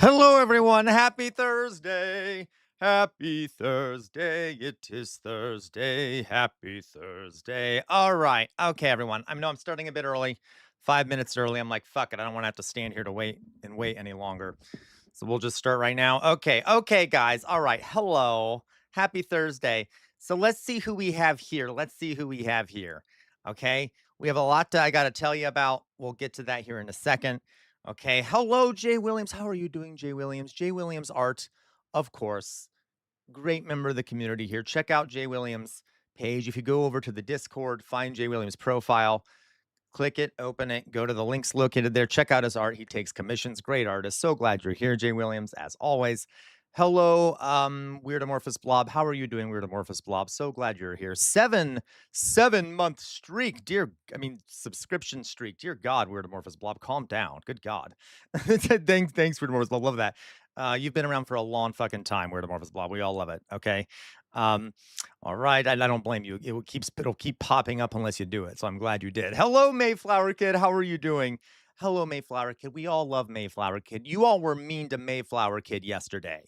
Hello, everyone. Happy Thursday. Happy Thursday. It is Thursday. Happy Thursday. All right. Okay, everyone. I know I'm starting a bit early, 5 minutes early. I'm like, fuck it. I don't want to have to stand here to wait any longer. So we'll just start right now. Okay. Okay, guys. All right. Hello. Happy Thursday. So let's see who we have here. Let's see who we have here. Okay. We have a lot I got to tell you about. We'll get to that here in a second. Okay. Hello, Jay Williams. How are you doing, Jay Williams? Jay Williams Art, of course. Great member of the community here. Check out Jay Williams' page. If you go over to the Discord, find Jay Williams' profile, click it, open it, go to the links located there. Check out his art. He takes commissions. Great artist. So glad you're here, Jay Williams, as always. Hello, Weird Amorphous Blob. How are you doing, Weird Amorphous Blob? So glad you're here. 7-month streak, subscription streak. Dear God, Weird Amorphous Blob, calm down. Good God. thanks, Weird Amorphous Blob. Love that. You've been around for a long fucking time, Weird Amorphous Blob. We all love it. Okay. All right, I don't blame you. It'll keep popping up unless you do it. So I'm glad you did. Hello, Mayflower Kid. How are you doing? Hello, Mayflower Kid. We all love Mayflower Kid. You all were mean to Mayflower Kid yesterday.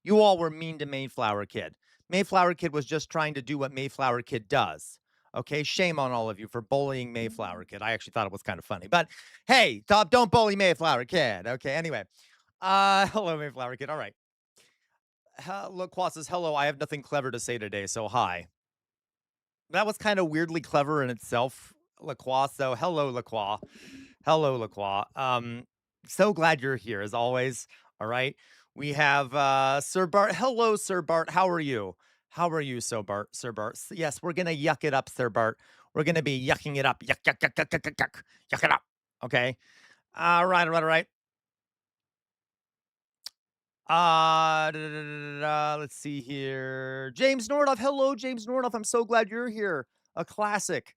You all were mean to Mayflower Kid. Mayflower Kid was just trying to do what Mayflower Kid does. Okay, shame on all of you for bullying Mayflower Kid. I actually thought it was kind of funny, but hey, don't bully Mayflower Kid. Okay, anyway. Hello, Mayflower Kid. All right. Lacroix says, hello, I have nothing clever to say today, so hi. That was kind of weirdly clever in itself, Lacroix. So hello, Lacroix. Hello, Lacroix. So glad you're here as always. All right. We have Sir Bart. Hello, Sir Bart. How are you? How are you, Sir Bart? Yes, we're gonna yuck it up, Sir Bart. We're gonna be yucking it up. Yuck, yuck, yuck, yuck, yuck, yuck, yuck. Yuck it up. Okay. All right. Let's see here. James Nordoff. Hello, James Nordoff. I'm so glad you're here. A classic,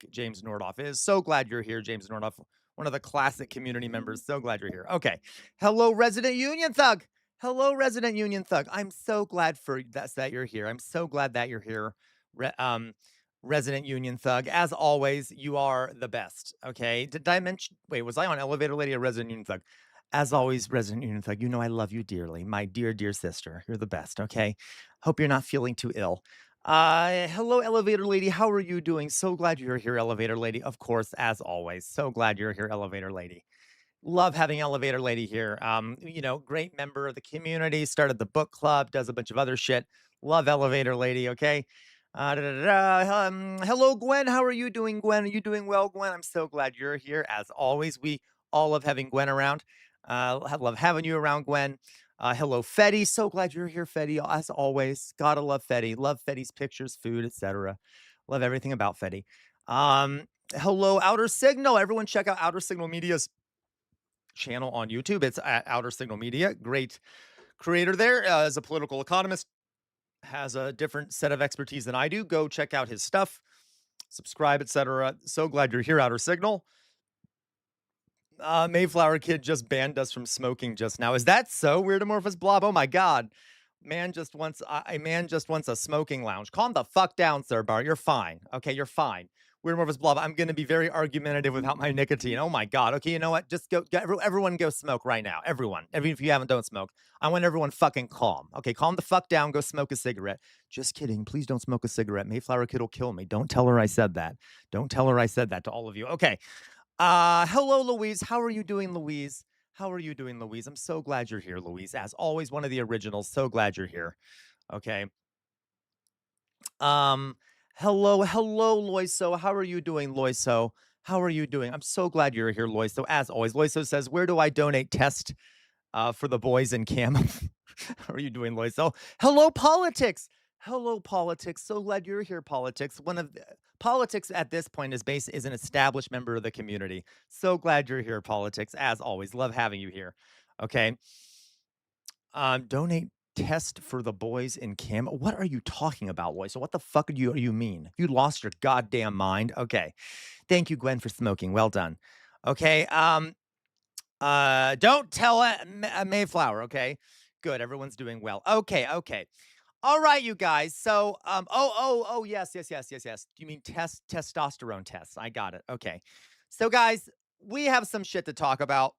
James Nordoff is. So glad you're here, James Nordoff. One of the classic community members. So glad you're here. Okay. Hello, Resident Union Thug. Hello, Resident Union Thug. I'm so glad that you're here. I'm so glad that you're here. Resident Union Thug. As always, you are the best. Okay. Did I mention? Wait, was I on Elevator Lady or Resident Union Thug? As always, Resident Union Thug, you know I love you dearly. My dear, dear sister. You're the best, okay? Hope you're not feeling too ill. Hello, Elevator Lady. How are you doing? So glad you're here, Elevator Lady. Of course, as always. So glad you're here, Elevator Lady. Love having Elevator Lady here. Great member of the community, started the book club, does a bunch of other shit. Love Elevator Lady, okay? Hello, Gwen. How are you doing, Gwen? Are you doing well, Gwen? I'm so glad you're here. As always, we all love having Gwen around. I love having you around, Gwen. Hello, Fetty. So glad you're here, Fetty. As always, gotta love Fetty. Love Fetty's pictures, food, etc. Love everything about Fetty. Hello, Outer Signal. Everyone, check out Outer Signal Media's channel on YouTube. It's at Outer Signal Media. Great creator there. As a political economist, has a different set of expertise than I do. Go check out his stuff. Subscribe, etc. So glad you're here, Outer Signal. Mayflower Kid just banned us from smoking just now. Is that so, Weird Amorphous Blob? Oh my God. A man just wants a smoking lounge. Calm the fuck down, Sir Bar. You're fine. Okay, you're fine. Weird Amorphous Blob, I'm going to be very argumentative without my nicotine. Oh my God. Okay, you know what? Just everyone go smoke right now. Everyone. Even if you haven't, don't smoke. I want everyone fucking calm. Okay, calm the fuck down. Go smoke a cigarette. Just kidding. Please don't smoke a cigarette. Mayflower Kid will kill me. Don't tell her I said that. Don't tell her I said that to all of you. Okay. Hello, Louise. How are you doing, Louise? How are you doing, Louise? I'm so glad you're here, Louise. As always, one of the originals. So glad you're here. Okay. Hello, Loiso. How are you doing, Loiso? How are you doing? I'm so glad you're here, Loiso. As always, Loiso says, where do I donate test for the boys in cam? How are you doing, Loiso? Hello, Politics. Hello, Politics. So glad you're here, Politics. Politics at this point is an established member of the community. So glad you're here, Politics. As always, love having you here. Okay. Donate test for the boys in cam. What are you talking about, Loiso? What the fuck do you mean? You lost your goddamn mind. Okay. Thank you, Gwen, for smoking. Well done. Okay. Don't tell Mayflower. Okay. Good. Everyone's doing well. Okay. All right, you guys. So, yes. You mean testosterone tests? I got it. Okay. So, guys, we have some shit to talk about.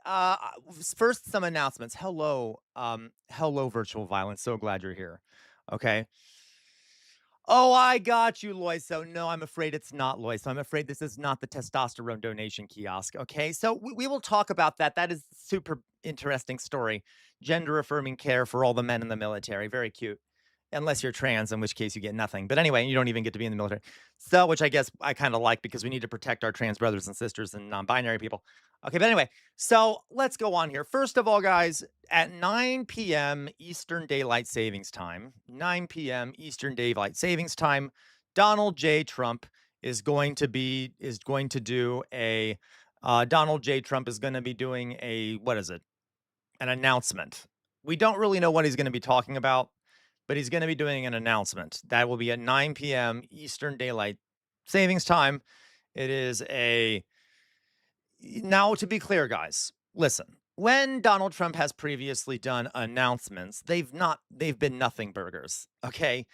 First, some announcements. Hello, virtual violence. So glad you're here. Okay. Oh, I got you, Loiso. No, I'm afraid it's not Loiso. I'm afraid this is not the testosterone donation kiosk. Okay, so we will talk about that. That is super interesting story. Gender affirming care for all the men in the military. Very cute. Unless you're trans, in which case you get nothing. But anyway, you don't even get to be in the military. So, which I guess I kind of like because we need to protect our trans brothers and sisters and non-binary people. Okay, but anyway, so let's go on here. First of all, guys, at 9 p.m. Eastern Daylight Savings Time, 9 p.m. Eastern Daylight Savings Time, Donald J. Trump is going to do a Donald J. Trump is going to be doing a what is it? An announcement. We don't really know what he's going to be talking about, but he's going to be doing an announcement that will be at 9 p.m. Eastern Daylight Savings Time. It is a now, to be clear, guys, listen. When Donald Trump has previously done announcements, they've been nothing burgers, okay?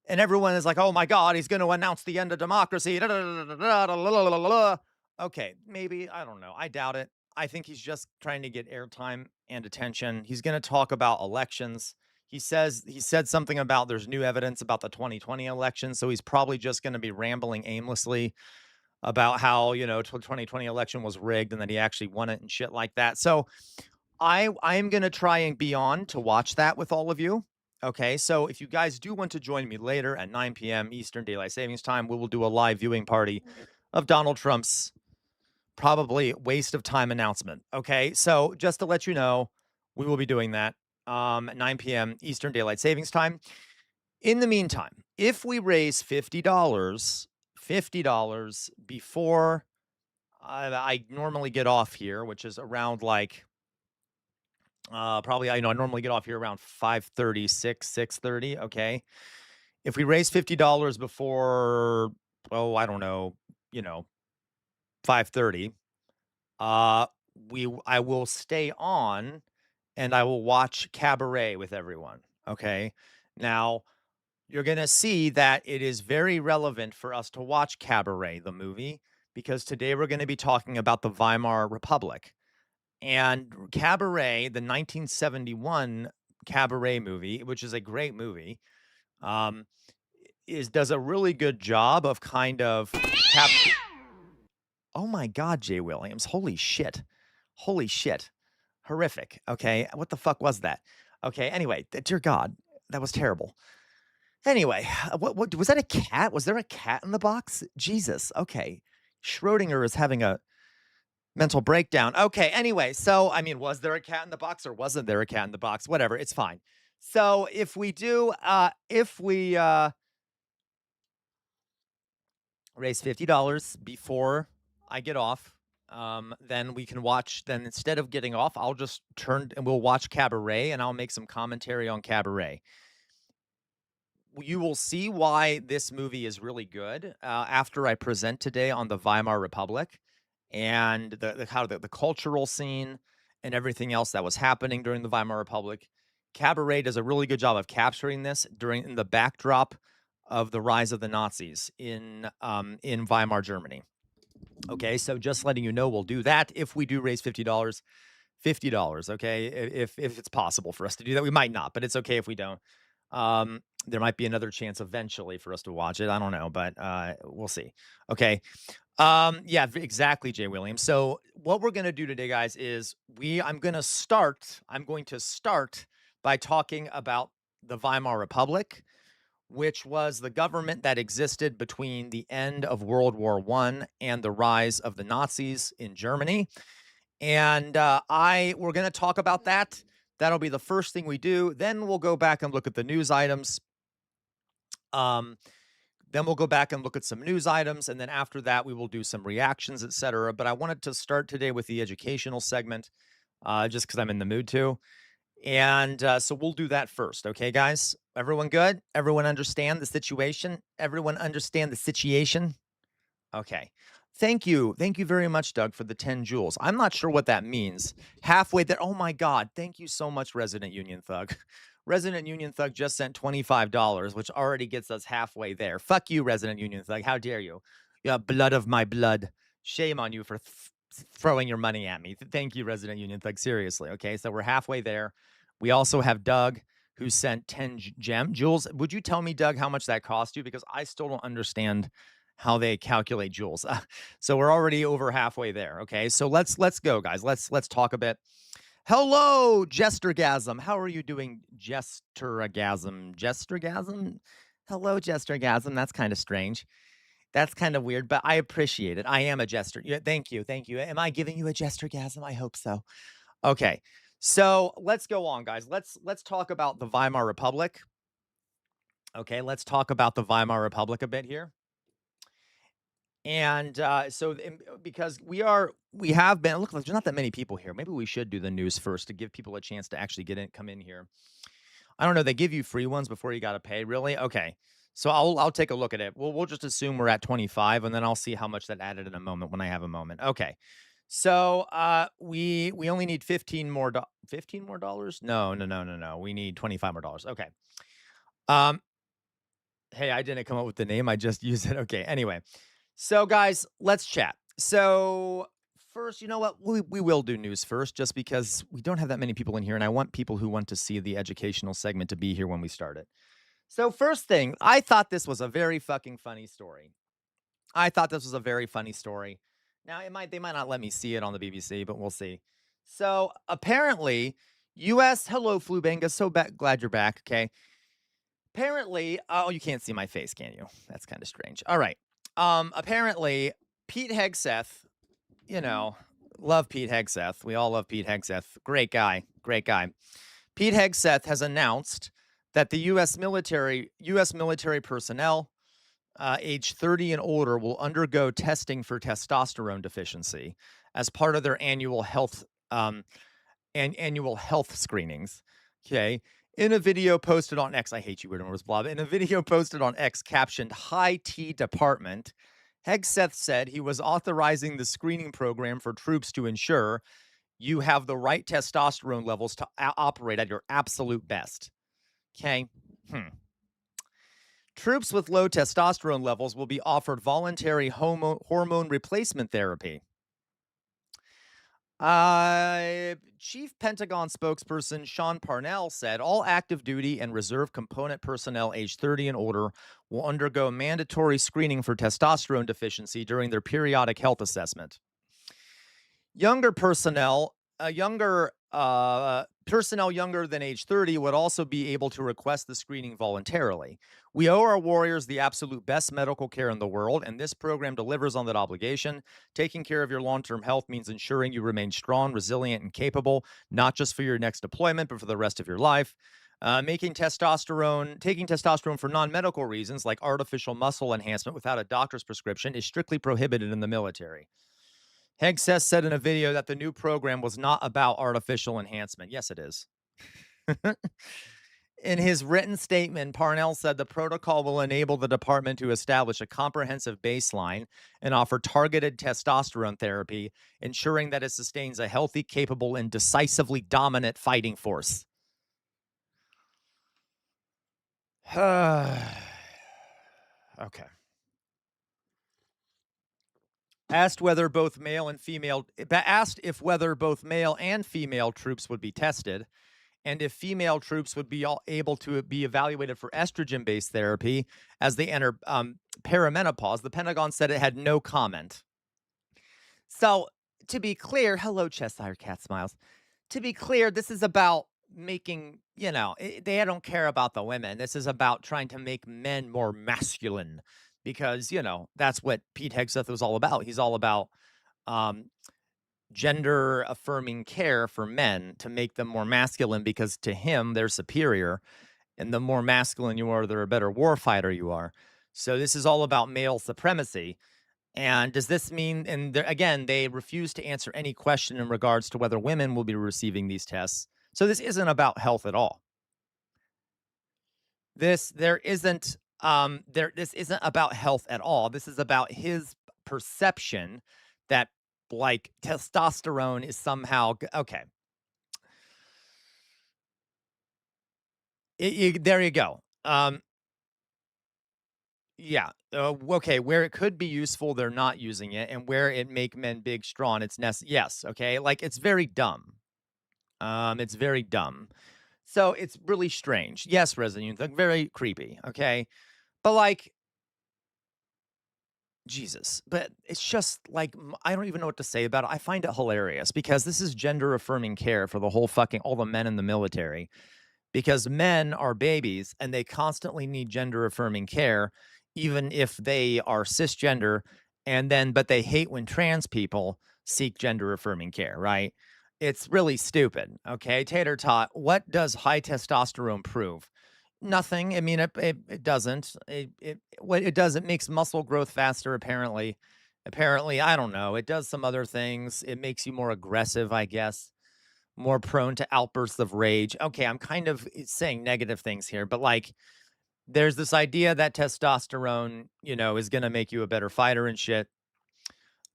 And everyone is like, "Oh my god, he's going to announce the end of democracy." Okay, maybe, I don't know. I doubt it. I think he's just trying to get airtime and attention. He's going to talk about elections. He said something about there's new evidence about the 2020 election, so he's probably just going to be rambling aimlessly about how, 2020 election was rigged and that he actually won it and shit like that. So I am going to try and be on to watch that with all of you. Okay, so if you guys do want to join me later at 9 p.m. Eastern Daylight Savings Time, we will do a live viewing party of Donald Trump's probably waste of time announcement. Okay, so just to let you know, we will be doing that at 9 p.m. Eastern Daylight Savings Time. In the meantime, if we raise $50 before I normally get off here, which is around like probably I normally get off here around 5:30, 6:30. Okay. If we raise $50 before, oh, I don't know, you know, 5:30, uh I will stay on and I will watch Cabaret with everyone. Okay. Now you're going to see that it is very relevant for us to watch Cabaret, the movie, because today we're going to be talking about the Weimar Republic. And Cabaret, the 1971 Cabaret movie, which is a great movie, um, does a really good job of kind of capture. Oh my God, Jay Williams! Holy shit! Holy shit! Horrific. Okay, what the fuck was that? Okay, anyway, dear God, that was terrible. Anyway, what was that a cat? Was there a cat in the box? Jesus. Okay. Schrodinger is having a mental breakdown. Okay, anyway, so I mean, was there a cat in the box or wasn't there a cat in the box? Whatever, it's fine. So if we raise $50 before I get off, then we can watch. Then instead of getting off, I'll just turn and we'll watch Cabaret and I'll make some commentary on Cabaret. You will see why this movie is really good after I present today on the Weimar Republic and the cultural scene and everything else that was happening during the Weimar Republic. Cabaret does a really good job of capturing this in the backdrop of the rise of the Nazis in Weimar, Germany. Okay, so just letting you know, we'll do that if we do raise $50. $50, okay? If it's possible for us to do that, we might not, but it's okay if we don't. There might be another chance eventually for us to watch it. I don't know, but we'll see. Okay. Yeah, exactly, Jay Williams. So what we're gonna do today, guys, is I'm going to start by talking about the Weimar Republic, which was the government that existed between the end of World War I and the rise of the Nazis in Germany. And we're going to talk about that. That'll be the first thing we do. Then we'll go back and look at the news items. Then we'll go back and look at some news items, and then after that, we will do some reactions, etc. But I wanted to start today with the educational segment, just because I'm in the mood to. And so we'll do that first, okay, guys? Everyone good? Everyone understand the situation? Everyone understand the situation? Okay. Thank you. Thank you very much, Doug, for the 10 joules. I'm not sure what that means. Halfway there. Oh my God. Thank you so much, Resident Union Thug. Resident Union Thug just sent $25, which already gets us halfway there. Fuck you, Resident Union Thug. How dare you? Yeah, blood of my blood. Shame on you for throwing your money at me. Thank you, Resident Union Thug. Seriously. Okay. So we're halfway there. We also have Doug who sent 10 gem. Jules, would you tell me, Doug, how much that cost you? Because I still don't understand how they calculate joules. So we're already over halfway there. Okay. So let's go, guys. Let's talk a bit. Hello, Jestergasm. How are you doing, Jestergasm? Jestergasm? Hello, Jestergasm. That's kind of strange. That's kind of weird, but I appreciate it. I am a jester. Yeah, thank you. Thank you. Am I giving you a jestergasm? I hope so. Okay. So let's go on, guys. Let's talk about the Weimar Republic. Okay, let's talk about the Weimar Republic a bit here. And because we have been, look, there's not that many people here. Maybe we should do the news first to give people a chance to actually come in here. I don't know. They give you free ones before you got to pay. Really? Okay. So I'll take a look at it. We'll just assume we're at 25, and then I'll see how much that added in a moment when I have a moment. Okay. So we only need 15 more 15 more dollars? No. We need 25 more dollars. Okay. Um hey, I didn't come up with the name. I just used it. Okay. Anyway. So guys, let's chat. So first, you know what? We will do news first just because we don't have that many people in here, and I want people who want to see the educational segment to be here when we start it. So first thing, I thought this was a very fucking funny story. I thought this was a very funny story. Now, they might not let me see it on the BBC, but we'll see. So apparently, U.S. Hello, Flubenga. So glad you're back. Okay. Apparently, oh, you can't see my face, can you? That's kind of strange. All right. Apparently, Pete Hegseth, you know, love Pete Hegseth. We all love Pete Hegseth. Great guy. Great guy. Pete Hegseth has announced that the U.S. military personnel age 30 and older will undergo testing for testosterone deficiency as part of their annual health screenings. Okay. In a video posted on X, I hate you, weird numbers, blah. In a video posted on X captioned "High T Department," Hegseth said he was authorizing the screening program for troops to ensure you have the right testosterone levels to operate at your absolute best. Okay. Troops with low testosterone levels will be offered voluntary hormone replacement therapy. Chief Pentagon spokesperson Sean Parnell said all active duty and reserve component personnel aged 30 and older will undergo mandatory screening for testosterone deficiency during their periodic health assessment. Younger personnel younger than age 30 would also be able to request the screening voluntarily. We owe our warriors the absolute best medical care in the world, and this program delivers on that obligation. Taking care of your long-term health means ensuring you remain strong, resilient, and capable, not just for your next deployment, but for the rest of your life. Taking testosterone for non-medical reasons like artificial muscle enhancement without a doctor's prescription is strictly prohibited in the military. Hegseth said in a video that the new program was not about artificial enhancement. Yes, it is. In his written statement, Parnell said the protocol will enable the department to establish a comprehensive baseline and offer targeted testosterone therapy, ensuring that it sustains a healthy, capable, and decisively dominant fighting force. Okay. Asked if whether both male and female troops would be tested, and if female troops would be able to be evaluated for estrogen-based therapy as they enter perimenopause, the Pentagon said it had no comment. So, to be clear, hello, Cheshire Cat Smiles. To be clear, this is about making, they don't care about the women. This is about trying to make men more masculine because, that's what Pete Hegseth was all about. He's all about gender affirming care for men to make them more masculine because to him, they're superior. And the more masculine you are, the better warfighter you are. So this is all about male supremacy. And does this mean, and again, they refuse to answer any question in regards to whether women will be receiving these tests. So this isn't about health at all. This isn't about health at all. This is about his perception that like testosterone is somehow okay. There you go. Yeah. Okay. Where it could be useful, they're not using it, and where it make men big, strong, it's yes. Okay. Like it's very dumb. It's very dumb. So it's really strange. Yes, Resident Evil, like, very creepy. Okay. But like, Jesus. But it's just like, I don't even know what to say about it. I find it hilarious because this is gender affirming care for the whole fucking, all the men in the military, because men are babies and they constantly need gender affirming care, even if they are cisgender. And then, but they hate when trans people seek gender affirming care, right? It's really stupid. Okay. Tater tot, what does high testosterone prove? Nothing. I mean, it doesn't. What it does, it makes muscle growth faster, apparently. Apparently, I don't know. It does some other things. It makes you more aggressive, I guess, more prone to outbursts of rage. Okay, I'm kind of saying negative things here, but like there's this idea that testosterone, is going to make you a better fighter and shit.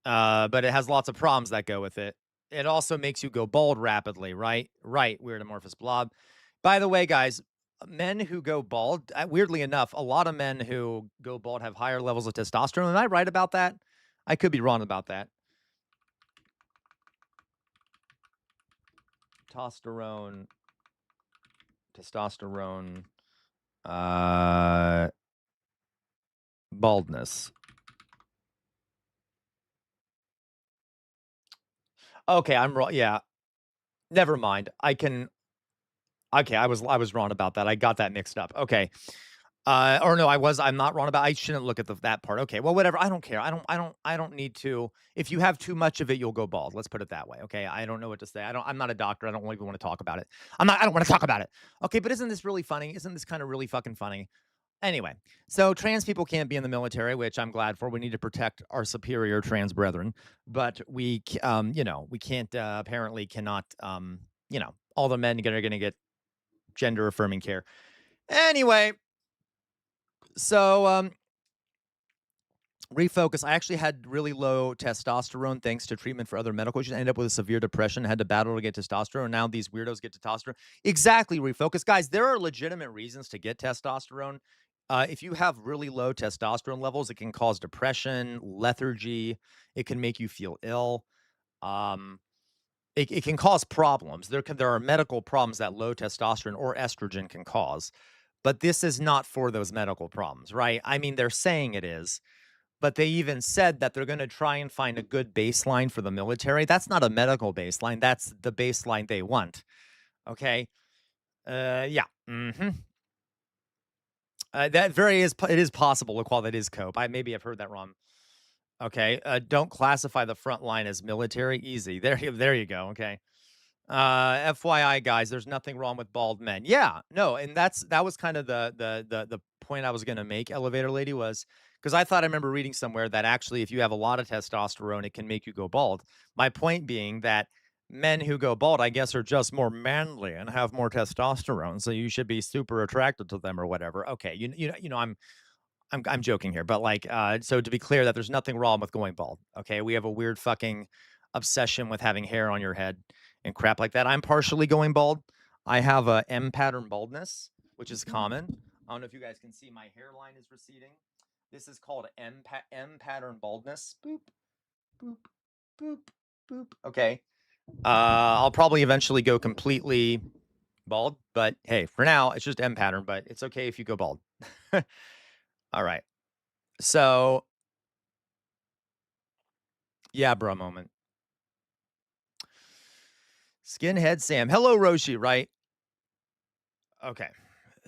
But it has lots of problems that go with it. It also makes you go bald rapidly, right? Right, weird amorphous blob. By the way, guys, men who go bald, weirdly enough, a lot of men who go bald have higher levels of testosterone. Am I right about that? I could be wrong about that. Testosterone, testosterone, uh, baldness. Okay, I'm wrong. Yeah, never mind. I can. Okay, I was wrong about that. I got that mixed up. Okay. Or no, I'm not wrong about. I shouldn't look at that part. Okay, well, whatever. I don't care. I don't need to. If you have too much of it, you'll go bald. Let's put it that way. Okay. I don't know what to say. I'm not a doctor. I don't even want to talk about it. I don't want to talk about it. Okay, but isn't this really funny? Isn't this kind of really fucking funny? Anyway, so trans people can't be in the military, which I'm glad for. We need to protect our superior trans brethren, but we can't. Apparently, cannot. All the men are going to get gender affirming care. Anyway, so refocus. I actually had really low testosterone thanks to treatment for other medical issues. I ended up with a severe depression, had to battle to get testosterone. Now these weirdos get testosterone. Exactly, refocus. Guys, there are legitimate reasons to get testosterone. If you have really low testosterone levels, it can cause depression, lethargy. It can make you feel ill. Um, it can cause problems. There are medical problems that low testosterone or estrogen can cause, but this is not for those medical problems, right? I mean, they're saying it is, but they even said that they're going to try and find a good baseline for the military. That's not a medical baseline. That's the baseline they want. Okay. Yeah. It is possible to call that is cope. Maybe I've heard that wrong. Okay. Don't classify the front line as military. Easy. There you go. Okay. FYI, guys, there's nothing wrong with bald men. Yeah, no, and that was kind of the point I was gonna make, elevator lady, was because I thought I remember reading somewhere that actually if you have a lot of testosterone, it can make you go bald. My point being that men who go bald, I guess, are just more manly and have more testosterone, so you should be super attracted to them or whatever. Okay, I'm joking here, but like, so to be clear, that there's nothing wrong with going bald. Okay, we have a weird fucking obsession with having hair on your head and crap like that. I'm partially going bald. I have a M pattern baldness, which is common. I don't know if you guys can see my hairline is receding. This is called M pattern baldness. Boop, boop, boop, boop. Okay. I'll probably eventually go completely bald, but hey, for now it's just M pattern. But it's okay if you go bald. All right. So yeah, bro moment. Skinhead Sam. Hello, Roshi, right? Okay.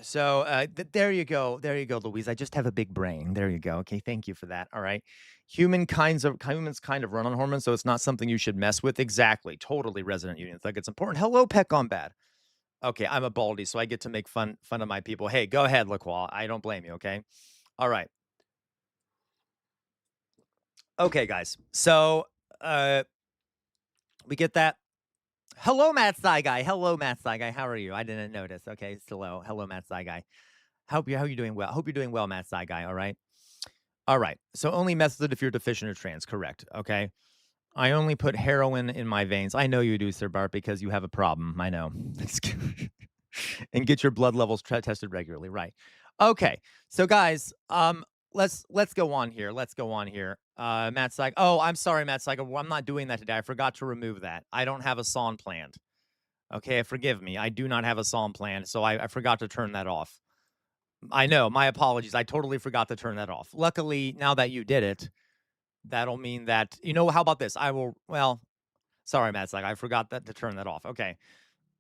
So there you go. There you go, Louise. I just have a big brain. There you go. Okay, thank you for that. All right. Humans kind of run on hormones, so it's not something you should mess with. Exactly. Totally Resident Union. Like it's important. Hello, Peck on Bad. Okay, I'm a baldy, so I get to make fun of my people. Hey, go ahead, LaQual. I don't blame you, okay? All right. Okay, guys. So we get that. Hello, Matt Sci Guy. Hello, Matt Sci Guy. How are you? I didn't notice. Okay, it's hello. Hello, Matt Sci Guy. How are you doing well? Hope you're doing well, Matt Sci Guy. All right. All right. So only method if you're deficient or trans. Correct. Okay. I only put heroin in my veins. I know you do, Sir Bart, because you have a problem. I know. And get your blood levels tested regularly. Right. Okay. So guys, let's go on here. Let's go on here. Matt Saiga. Oh, I'm sorry, Matt Saiga. Well, I'm not doing that today. I forgot to remove that. I don't have a song planned. Okay, forgive me. I do not have a song planned, so I forgot to turn that off. I know. My apologies. I totally forgot to turn that off. Luckily, now that you did it, that'll mean that how about this? I will. Well, sorry, Matt Saiga. I forgot that to turn that off. Okay.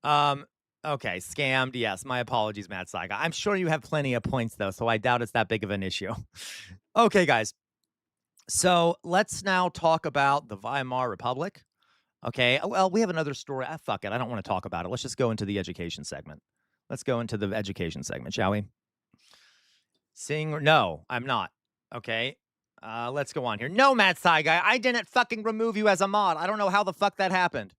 Um. Okay, scammed. Yes, my apologies, Matt Saiga. I'm sure you have plenty of points though, so I doubt it's that big of an issue. Okay, guys. So let's now talk about the Weimar Republic. Okay. Well, we have another story. Fuck it. I don't want to talk about it. Let's just go into the education segment. Let's go into the education segment, shall we? No, I'm not. Okay. Let's go on here. No, Matt Saiga, I didn't fucking remove you as a mod. I don't know how the fuck that happened.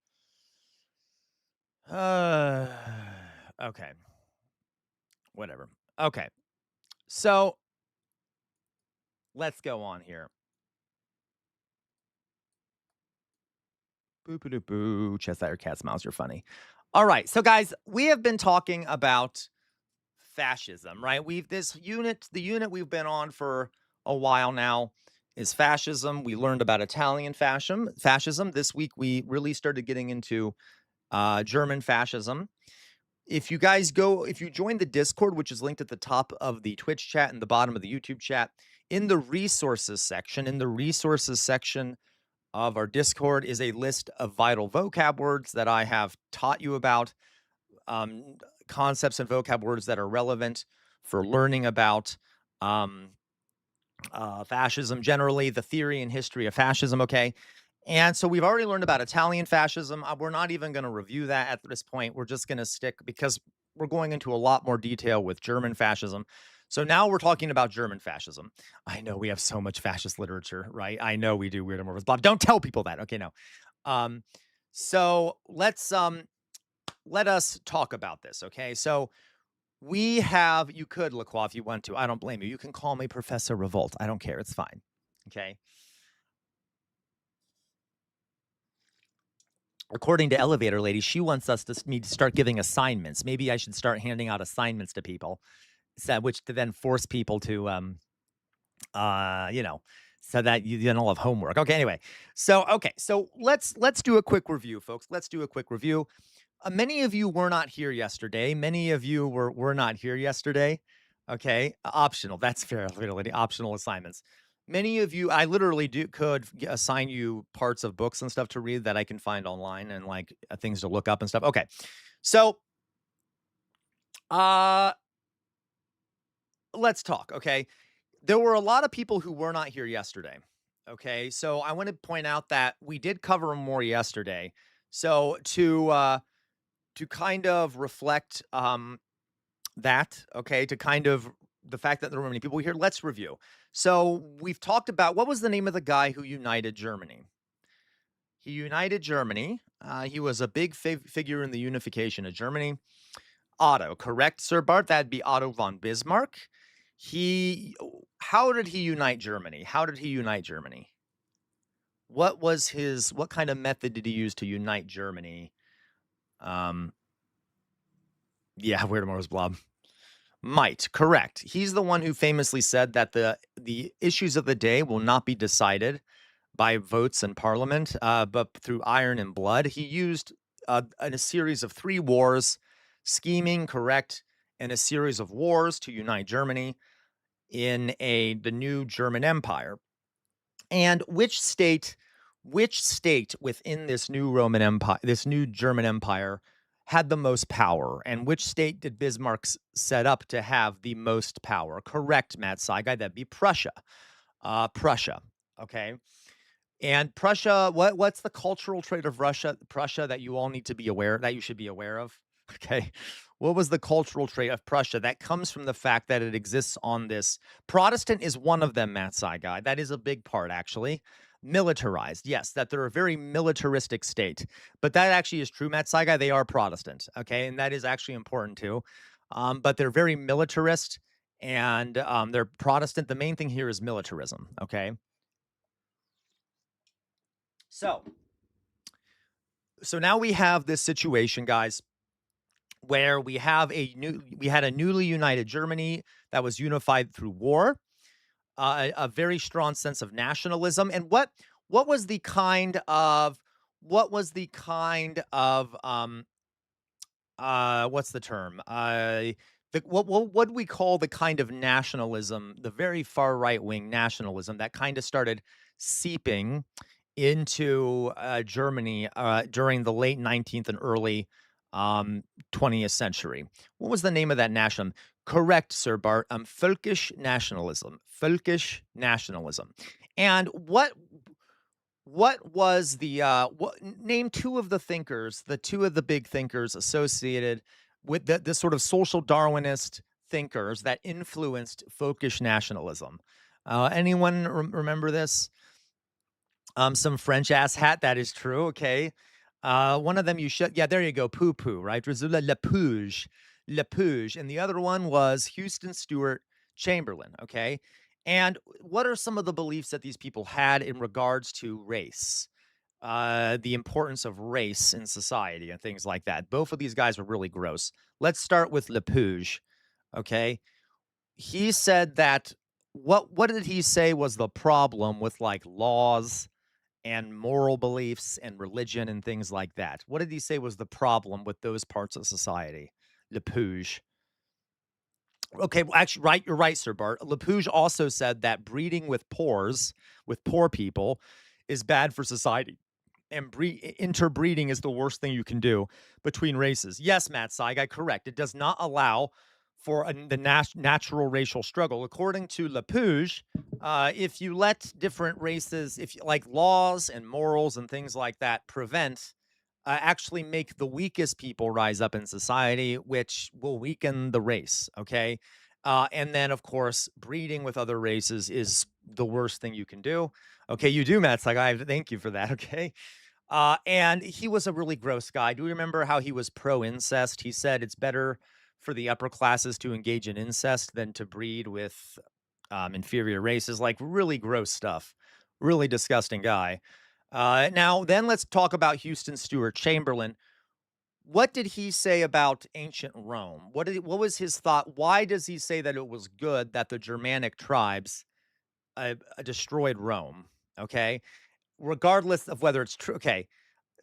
Okay. Whatever. Okay. So let's go on here. Boo boo boo. Chest out your cat smiles. You're funny. All right. So guys, we have been talking about fascism, right? The unit we've been on for a while now is fascism. We learned about Italian fascism. This week we really started getting into German fascism. If you join the Discord, which is linked at the top of the Twitch chat and the bottom of the YouTube chat, in the resources section of our Discord is a list of vital vocab words that I have taught you about, concepts and vocab words that are relevant for learning about fascism generally, the theory and history of fascism, okay? And so we've already learned about Italian fascism. We're not even going to review that at this point. We're just going to stick, because we're going into a lot more detail with German fascism. So now we're talking about German fascism. I know we have so much fascist literature, right? I know we do, Weird Amorphous Bob. Don't tell people that. Okay, no. So let us talk about this, okay? So you could, Lacroix, if you want to. I don't blame you. You can call me Professor Revolt. I don't care. It's fine. Okay. According to Elevator Lady, she wants me to start giving assignments. Maybe I should start handing out assignments to people, which to then force people to, so that you then all have homework. Okay. Anyway, so let's do a quick review, folks. Let's do a quick review. Many of you were not here yesterday. Many of you were not here yesterday. Okay, optional. That's fair. Literally optional assignments. Many of you, I literally could assign you parts of books and stuff to read that I can find online and like things to look up and stuff. Okay, so let's talk. Okay, there were a lot of people who were not here yesterday. Okay, so I want to point out that we did cover more yesterday. So to kind of reflect that, okay, to kind of the fact that there were many people here, let's review. So we've talked about, what was the name of the guy who united Germany? He united Germany. He was a big figure in the unification of Germany. Otto, correct, Sir Bart? That'd be Otto von Bismarck. How did he unite Germany? What kind of method did he use to unite Germany? Yeah, Weird Amorphous Blob. Might, correct. He's the one who famously said that the issues of the day will not be decided by votes in parliament, but through iron and blood. He used in a series of 3 wars, scheming, correct, and a series of wars to unite Germany in the new German Empire. And which state within this new Roman Empire, this new German Empire, had the most power, and which state did Bismarck set up to have the most power? Correct, Matt Saigai. That'd be Prussia. Prussia. Okay. And Prussia, what's the cultural trait of Prussia that you all need to be aware, that you should be aware of? Okay. What was the cultural trait of Prussia that comes from the fact that it exists on this? Protestant is one of them, Matt Saigai. That is a big part, actually. Militarized, yes, that they're a very militaristic state. But that actually is true, Matt Saigai. They are Protestant, okay? And that is actually important, too. But they're very militarist, and they're Protestant. The main thing here is militarism, okay? So now we have this situation, guys, where we had a newly united Germany that was unified through war. a very strong sense of nationalism. And what was the kind of what was the kind of what's the term? What do we call the kind of nationalism, the very far right wing nationalism that kind of started seeping into Germany during the late 19th and early 20th century. What was the name of that nationalism? Correct, Sir Bart. Völkisch nationalism. Völkisch nationalism. And what was the name two of the thinkers, the two of the big thinkers associated with this sort of social Darwinist thinkers that influenced folkish nationalism? Anyone remember this? Some French ass hat. That is true. Okay. One of them you should. Yeah, there you go. Poo poo. Right. Drusilla Lepouge. Lepouge. And the other one was Houston Stewart Chamberlain. Okay. And what are some of the beliefs that these people had in regards to race? The importance of race in society and things like that. Both of these guys were really gross. Let's start with Lepouge. Okay. He said that what did he say was the problem with like laws and moral beliefs and religion and things like that? What did he say was the problem with those parts of society? Lepouge. Okay, well, actually, right, you're right, Sir Bart. Lepouge also said that breeding with poor people, is bad for society, and interbreeding is the worst thing you can do between races. Yes, Matt Saigai, correct. It does not allow for the natural racial struggle. According to Lepouge, if you let different races, if you, like laws and morals and things like that, actually make the weakest people rise up in society, which will weaken the race. Okay. And then, of course, breeding with other races is the worst thing you can do. Okay. You do, Matt. It's like, I thank you for that. Okay. And he was a really gross guy. Do you remember how he was pro incest? He said it's better for the upper classes to engage in incest than to breed with inferior races, like really gross stuff. Really disgusting guy. Now, then let's talk about Houston Stewart Chamberlain. What did he say about ancient Rome? What was his thought? Why does he say that it was good that the Germanic tribes destroyed Rome? Okay, regardless of whether it's true. Okay,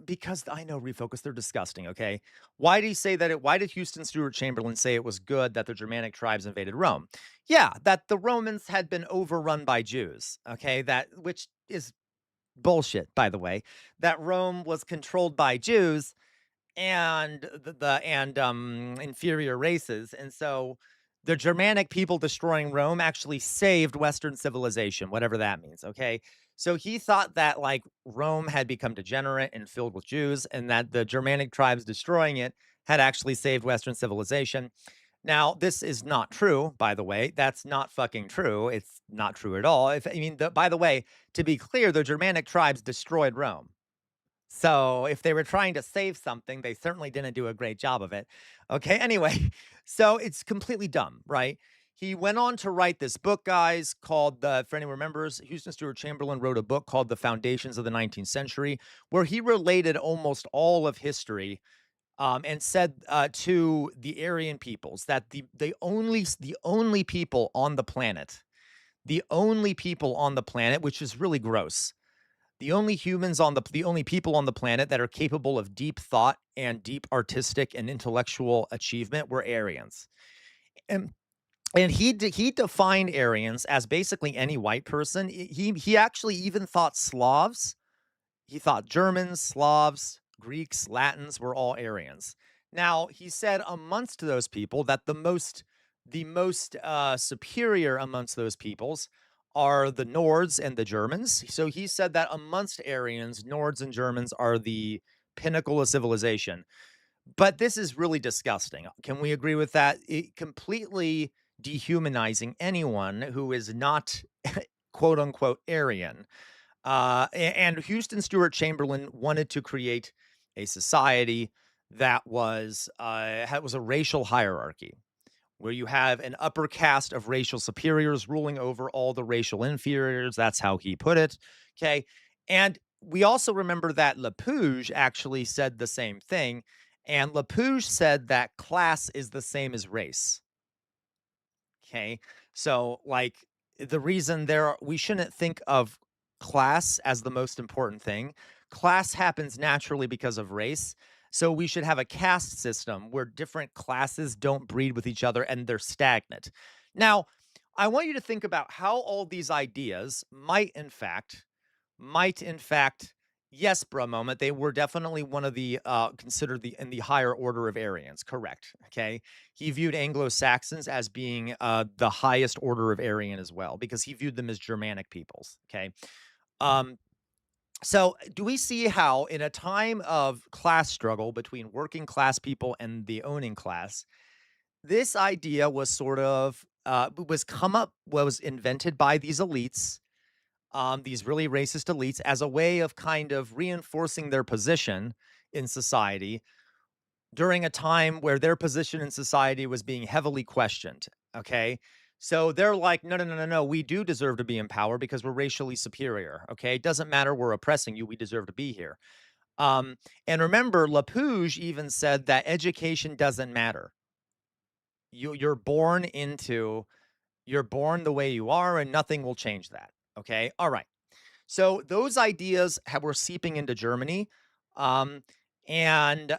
because I know refocus, they're disgusting. Okay, why did he say that? Why did Houston Stewart Chamberlain say it was good that the Germanic tribes invaded Rome? Yeah, that the Romans had been overrun by Jews. Okay, that which is bullshit, by the way, that Rome was controlled by Jews and inferior races, and so the Germanic people destroying Rome actually saved Western civilization, whatever that means. Okay, so he thought that like Rome had become degenerate and filled with Jews, and that the Germanic tribes destroying it had actually saved Western civilization. Now, this is not true, by the way. That's not fucking true. It's not true at all. If I mean, by the way, to be clear, the Germanic tribes destroyed Rome. So if they were trying to save something, they certainly didn't do a great job of it. Okay. Anyway, so it's completely dumb, right? He went on to write this book, guys, called if anyone remembers, Houston Stewart Chamberlain wrote a book called The Foundations of the 19th Century, where he related almost all of history and said to the Aryan peoples that the only people on the only people on the planet, which is really gross, the only people on the planet that are capable of deep thought and deep artistic and intellectual achievement were Aryans. And he defined Aryans as basically any white person. He actually even thought Slavs, he thought Germans, Slavs, Greeks, Latins were all Aryans. Now, he said amongst those people that the most superior amongst those peoples are the Nords and the Germans. So he said that amongst Aryans, Nords and Germans are the pinnacle of civilization. But this is really disgusting. Can we agree with that? It completely dehumanizing anyone who is not quote unquote Aryan. And Houston Stewart Chamberlain wanted to create a society that was a racial hierarchy where you have an upper caste of racial superiors ruling over all the racial inferiors. That's how he put it. Okay. And we also remember that Lepouge actually said the same thing. And Lepouge said that class is the same as race. Okay. So, like, the reason we shouldn't think of class as the most important thing. Class happens naturally because of race. So we should have a caste system where different classes don't breed with each other and they're stagnant. Now, I want you to think about how all these ideas might in fact, yes, for a moment, they were definitely one of the considered the in the higher order of Aryans. Correct. Okay. He viewed Anglo-Saxons as being the highest order of Aryan as well, because he viewed them as Germanic peoples. Okay. Um, so do we see how in a time of class struggle between working class people and the owning class, this idea was sort of was invented by these elites, these really racist elites, as a way of kind of reinforcing their position in society during a time where their position in society was being heavily questioned. Okay. So they're like, no, no, no, no, no. We do deserve to be in power because we're racially superior. Okay. It doesn't matter. We're oppressing you. We deserve to be here. Um, and remember, Lapouge even said that education doesn't matter. You're born into, you're born the way you are, and nothing will change that. Okay. All right. So those ideas were seeping into Germany, um, and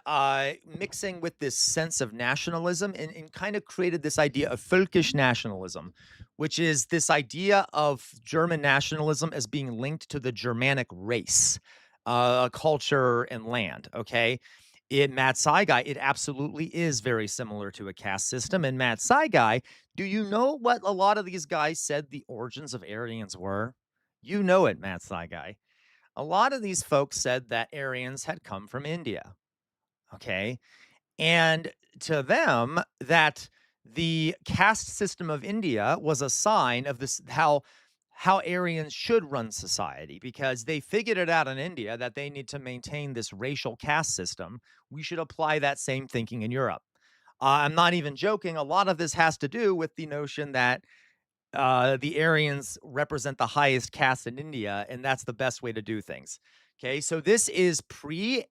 mixing with this sense of nationalism, and kind of created this idea of völkisch nationalism, which is this idea of German nationalism as being linked to the Germanic race, culture, and land. Okay. In Matt Saigai, it absolutely is very similar to a caste system. And Matt Saigai, do you know what a lot of these guys said the origins of Aryans were? You know it, Matt Saigai. A lot of these folks said that Aryans had come from India. Okay. And to them, that the caste system of India was a sign of this, how Aryans should run society, because they figured it out in India that they need to maintain this racial caste system. We should apply that same thinking in Europe. I'm not even joking. A lot of this has to do with the notion that the Aryans represent the highest caste in India, and that's the best way to do things. Okay, so this is pre,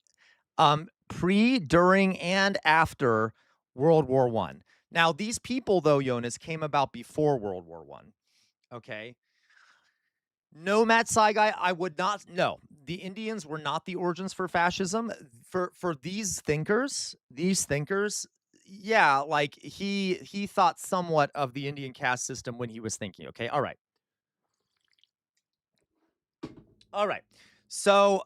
during, and after World War One. Now, these people, though, Jonas, came about before World War One. Okay. No, Matt Saigai, I would not. No, the Indians were not the origins for fascism. For these thinkers, yeah, like he thought somewhat of the Indian caste system when he was thinking. Okay, all right. All right. So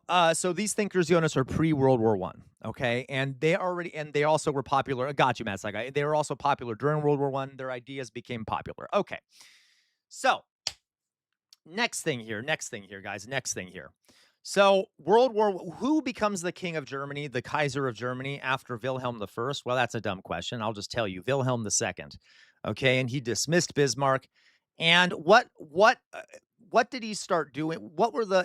these thinkers, Jonas, are pre-World War One. Okay, and they also were popular. Got you, Matt Saigai. They were also popular during World War One. Their ideas became popular. Okay, so next thing here, guys. Next thing here. So who becomes the king of Germany, the Kaiser of Germany after Wilhelm the First? Well, that's a dumb question. I'll just tell you, Wilhelm the Second. Okay, and he dismissed Bismarck. And what did he start doing?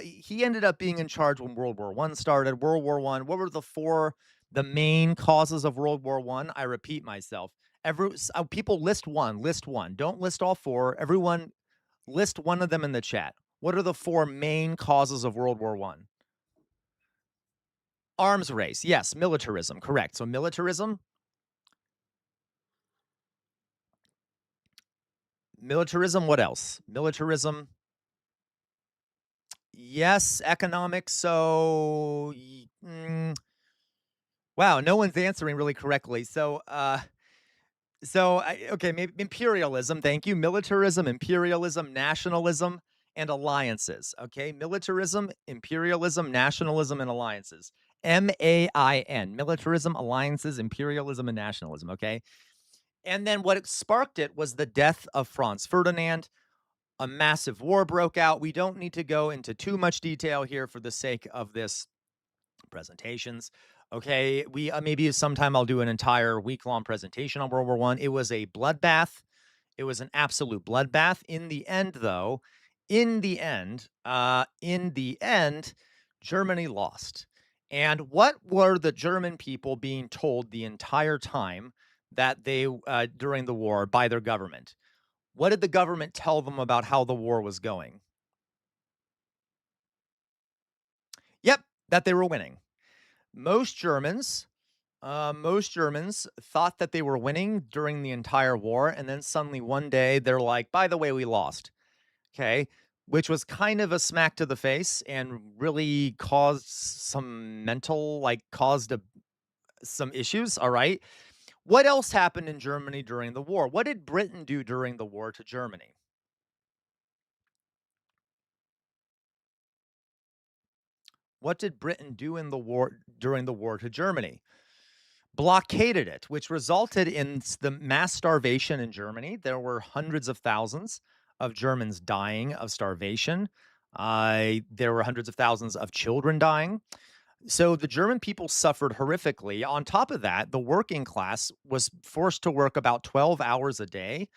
He ended up being in charge when World War One started. World War One. What were the main causes of World War One? I repeat myself. People list one. List one. Don't list all four. Everyone, list one of them in the chat. What are the four main causes of World War One? Arms race. Yes, militarism. Correct. So militarism. What else? Militarism. Yes, economics. Wow, no one's answering really correctly. Okay, maybe imperialism. Thank you. Militarism, imperialism, nationalism, and alliances. Okay, militarism, imperialism, nationalism, and alliances. MAIN. Militarism, alliances, imperialism, and nationalism. Okay, and then what sparked it was the death of Franz Ferdinand. A massive war broke out. We don't need to go into too much detail here for the sake of this presentations. Okay, we maybe sometime I'll do an entire week-long presentation on World War One. It was a bloodbath. It was an absolute bloodbath. In the end, though, in the end, Germany lost. And what were the German people being told the entire time that they during the war by their government? What did the government tell them about how the war was going? Yep, that they were winning. Most Germans most Germans thought that they were winning during the entire war, and then suddenly one day they're like, "By the way, we lost." okay, which was kind of a smack to the face and really caused some mental, like, caused some issues, all right? What else happened in Germany during the war? What did Britain do during the war to Germany? What did Britain do in the war during the war to Germany? Blockaded it, which resulted in the mass starvation in Germany. There were hundreds of thousands of Germans dying of starvation. There were hundreds of thousands of children dying. So the German people suffered horrifically. On top of that, the working class was forced to work about 12 hours a day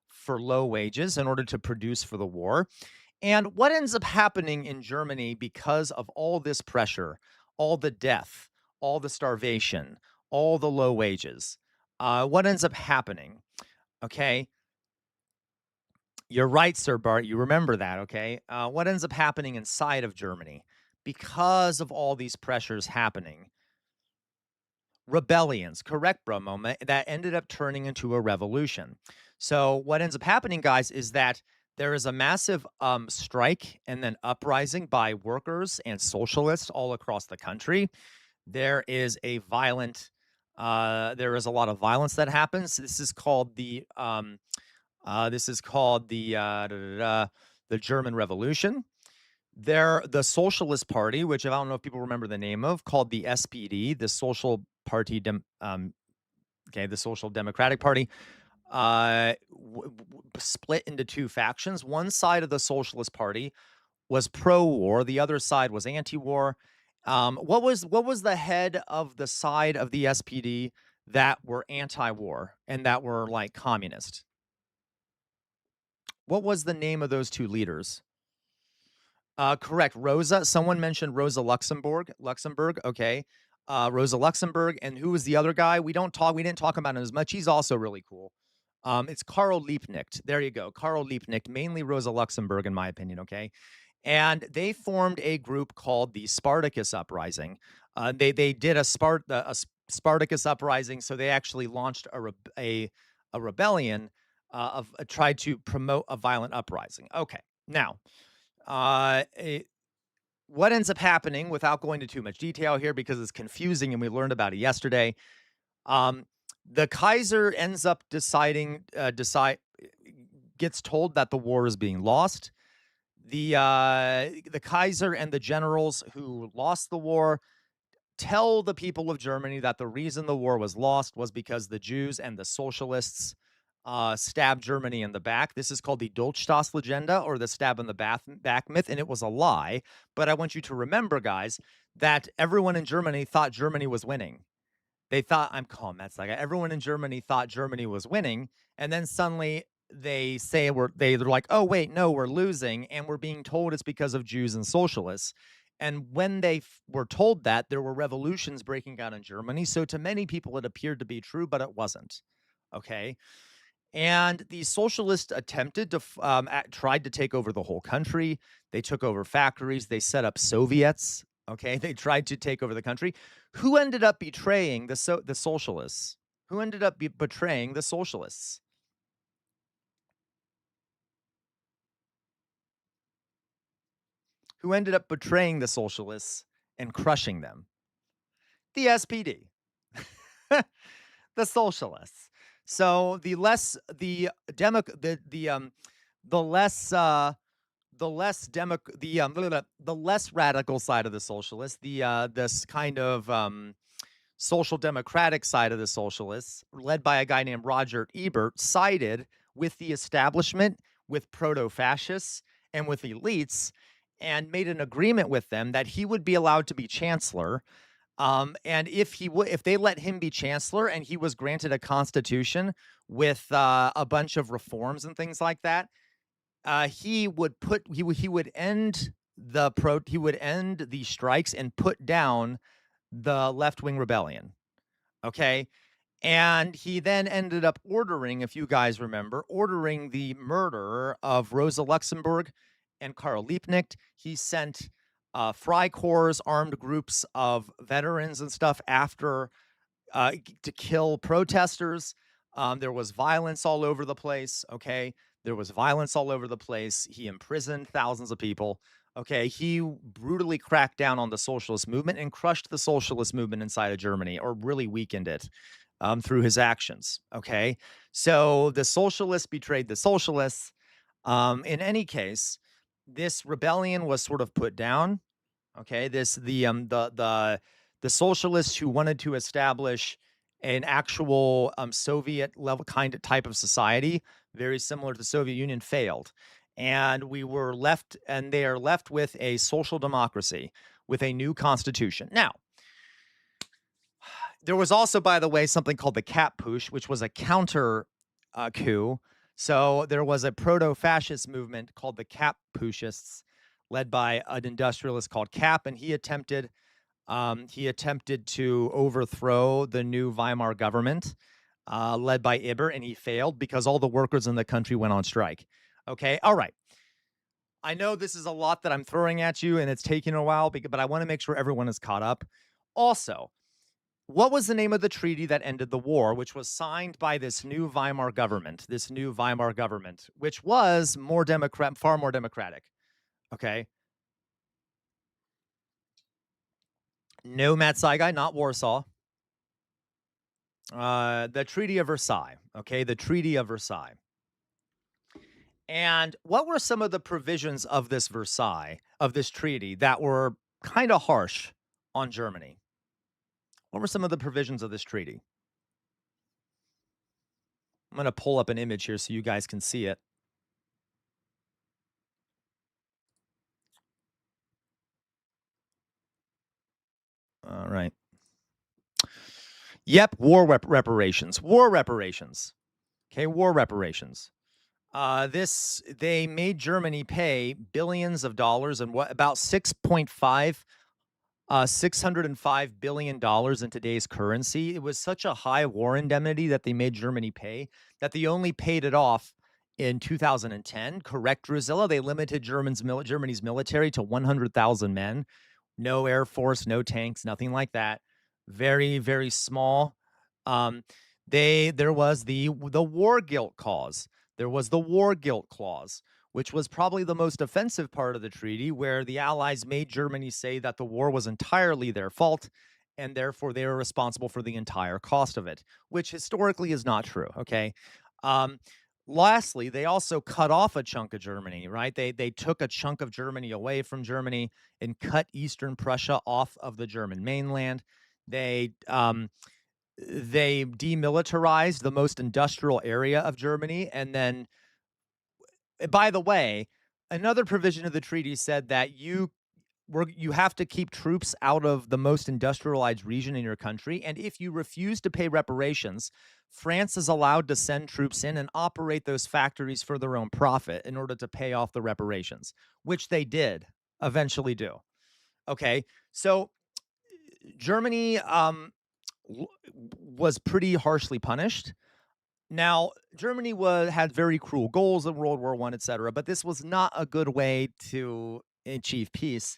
for low wages in order to produce for the war. And what ends up happening in Germany because of all this pressure, all the death, all the starvation, all the low wages? What ends up happening? Okay. You're right, Sir Bart. You remember that. Okay. What ends up happening inside of Germany because of all these pressures happening? Rebellions, correct, bro moment, that ended up turning into a revolution. So what ends up happening, guys, is that there is a massive strike and then uprising by workers and socialists all across the country. There is a violent, there is a lot of violence that happens. This is called the German Revolution. The Socialist Party, which I don't know if people remember the name of, called the SPD, the Social Party, okay, the Social Democratic Party, split into two factions. One side of the Socialist Party was pro-war, the other side was anti-war. What was the head of the side of the SPD that were anti-war and that were like communist? What was the name of those two leaders? Correct. Rosa. Someone mentioned Rosa Luxemburg. Luxemburg. Okay. Rosa Luxemburg. And who was the other guy? We didn't talk about him as much. He's also really cool. It's Karl Liebknecht. There you go. Karl Liebknecht, mainly Rosa Luxemburg, in my opinion. Okay. And they formed a group called the Spartacus Uprising. They did Spartacus Uprising, so they actually launched a rebellion of tried to promote a violent uprising. Okay, now uh, eh, what ends up happening, without going into too much detail here because it's confusing and we learned about it yesterday, um, the Kaiser ends up gets told that the war is being lost. The Kaiser and the generals who lost the war tell the people of Germany that the reason the war was lost was because the Jews and the socialists stabbed Germany in the back. This is called the Dolchstoss legenda, or the stab in the back myth, and it was a lie. But I want you to remember, guys, that everyone in Germany thought Germany was winning. They thought, I'm calm. That's like everyone in Germany thought Germany was winning, and then suddenly they're like, oh wait, no, we're losing, and we're being told it's because of Jews and socialists. And when they were told that, there were revolutions breaking out in Germany. So to many people, it appeared to be true, but it wasn't. Okay. And the socialists attempted to tried to take over the whole country. They took over factories. They set up Soviets. Okay, they tried to take over the country. Who ended up betraying the socialists? Who ended up betraying the socialists? Who ended up betraying the socialists and crushing them? The SPD, the socialists. So the less the less radical side of the socialists, this kind of social democratic side of the socialists, led by a guy named Roger Ebert, sided with the establishment, with proto-fascists, and with elites, and made an agreement with them that he would be allowed to be chancellor. And if they let him be chancellor and he was granted a constitution with a bunch of reforms and things like that, he would end he would end the strikes and put down the left-wing rebellion. Okay. And he then ended up ordering, if you guys remember, ordering the murder of Rosa Luxemburg and Karl Liebknecht. He sent Freikorps, armed groups of veterans and stuff, after to kill protesters. There was violence all over the place. Okay. There was violence all over the place. He imprisoned thousands of people. Okay, he brutally cracked down on the socialist movement and crushed the socialist movement inside of Germany, or really weakened it through his actions. Okay, so the socialists betrayed the socialists. In any case, this rebellion was sort of put down. Okay, this the socialists who wanted to establish an actual Soviet level kind of type of society, very similar to the Soviet Union, failed, and we were left, and they are left with a social democracy with a new constitution. Now, there was also, by the way, something called the Cap Push, which was a counter coup. So there was a proto-fascist movement called the Cap Pushists, led by an industrialist called Cap, and he attempted to overthrow the new Weimar government, led by Iber, and he failed because all the workers in the country went on strike. Okay, all right. I know this is a lot that I'm throwing at you, and it's taking a while, but I want to make sure everyone is caught up. Also, what was the name of the treaty that ended the war, which was signed by this new Weimar government? This new Weimar government, which was far more democratic. Okay, no Matt Saigai, not Warsaw. The Treaty of Versailles. Okay, the Treaty of Versailles. And what were some of the provisions of this treaty that were kind of harsh on Germany? What were some of the provisions of this treaty? I'm going to pull up an image here so you guys can see it. All right. Yep, reparations. War reparations. Okay, war reparations. They made Germany pay billions of dollars, and what about 605 billion dollars in today's currency. It was such a high war indemnity that they made Germany pay that they only paid it off in 2010. Correct, Drusilla? They limited Germany's military to 100,000 men. No air force, no tanks, nothing like that. Very, very small. Um, there was the war guilt clause. There was the war guilt clause, which was probably the most offensive part of the treaty, where the Allies made Germany say that the war was entirely their fault, and therefore they were responsible for the entire cost of it, which historically is not true. Okay. Um, Lastly, they also cut off a chunk of Germany, right? They took a chunk of Germany away from Germany and cut Eastern Prussia off of the German mainland. They demilitarized the most industrial area of Germany, and then, by the way, another provision of the treaty said that you have to keep troops out of the most industrialized region in your country, and if you refuse to pay reparations, France is allowed to send troops in and operate those factories for their own profit in order to pay off the reparations, which they did eventually do. Okay, so Germany was pretty harshly punished. Now, Germany had very cruel goals in World War I, etc., but this was not a good way to achieve peace,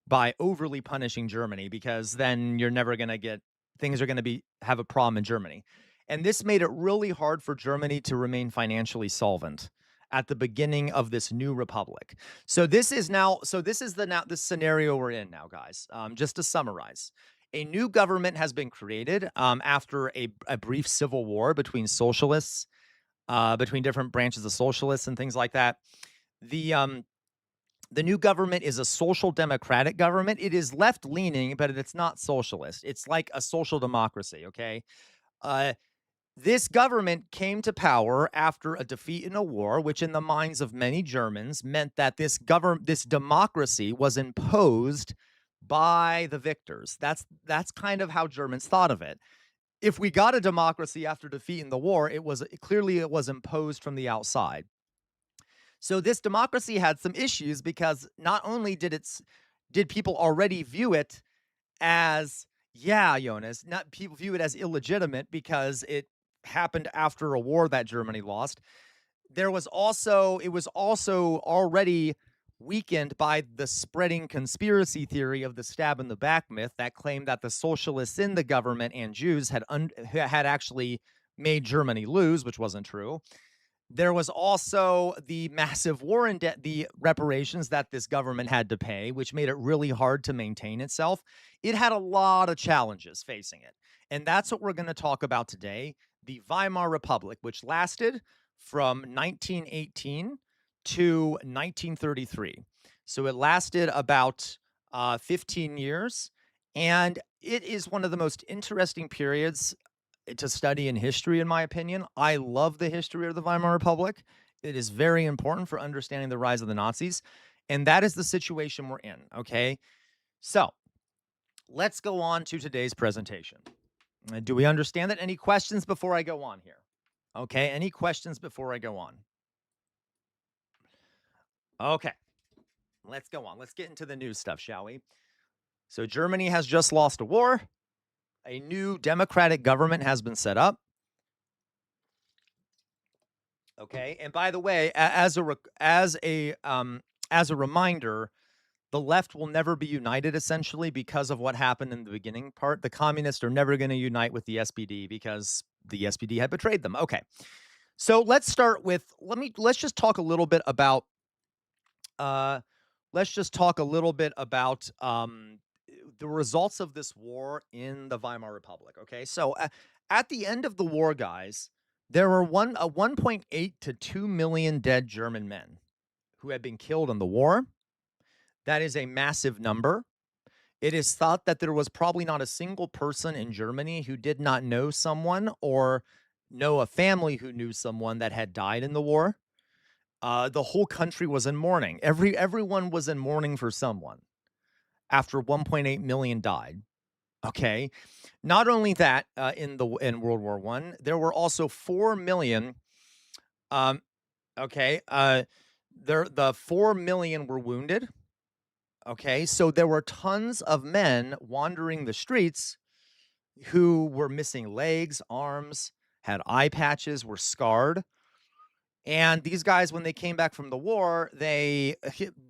by overly punishing Germany, because then you're never going to get things are going to be have a problem in Germany. And this made it really hard for Germany to remain financially solvent at the beginning of this new republic. This is the scenario we're in now, guys. Just to summarize, a new government has been created after a brief civil war between socialists, between different branches of socialists and things like that. The new government is a social democratic government. It is left leaning, but it's not socialist. It's like a social democracy. Okay. Uh, this government came to power after a defeat in a war, which in the minds of many Germans meant that this democracy was imposed by the victors. That's kind of how Germans thought of it. If we got a democracy after defeat in the war, it was imposed from the outside. So this democracy had some issues, because not only did people already view it as, yeah, Jonas, not people view it as illegitimate because it happened after a war that Germany lost. It was also already weakened by the spreading conspiracy theory of the stab in the back myth that claimed that the socialists in the government and Jews had actually made Germany lose, which wasn't true. There was also the massive war in debt, the reparations that this government had to pay, which made it really hard to maintain itself. It had a lot of challenges facing it. And that's what we're going to talk about today, the Weimar Republic, which lasted from 1918 to 1933. So it lasted about 15 years. And it is one of the most interesting periods to study in history, in my opinion. I love the history of the Weimar Republic. It is very important for understanding the rise of the Nazis. And that is the situation we're in. Okay. So let's go on to today's presentation. Do we understand that? Any questions before I go on here? Okay. Any questions before I go on? Okay. Let's go on. Let's get into the news stuff, shall we? So Germany has just lost a war. A new democratic government has been set up. Okay, and by the way, as a reminder, the left will never be united essentially because of what happened in the beginning part. The communists are never going to unite with the SPD because the SPD had betrayed them. Okay, so let's start with let's just talk a little bit about uh, the results of this war in the Weimar Republic. Okay, so at the end of the war, guys, there were 1.8 to 2 million dead German men who had been killed in the war. That is a massive number. It is thought that there was probably not a single person in Germany who did not know someone or know a family who knew someone that had died in the war. The whole country was in mourning. Everyone was in mourning for someone after 1.8 million died. Okay. Not only that, in World War One, there were also 4 million. Um, okay, the 4 million were wounded. Okay, so there were tons of men wandering the streets who were missing legs, arms, had eye patches, were scarred. And these guys, when they came back from the war,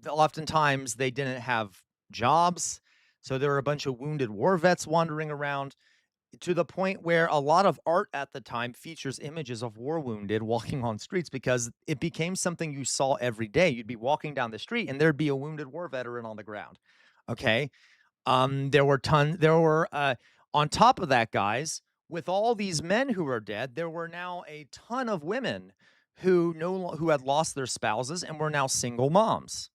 oftentimes they didn't have jobs. So there were a bunch of wounded war vets wandering around, to the point where a lot of art at the time features images of war wounded walking on streets because it became something you saw every day. You'd be walking down the street and there'd be a wounded war veteran on the ground. Okay. There were on top of that, guys, with all these men who were dead, there were now a ton of women who had lost their spouses and were now single moms.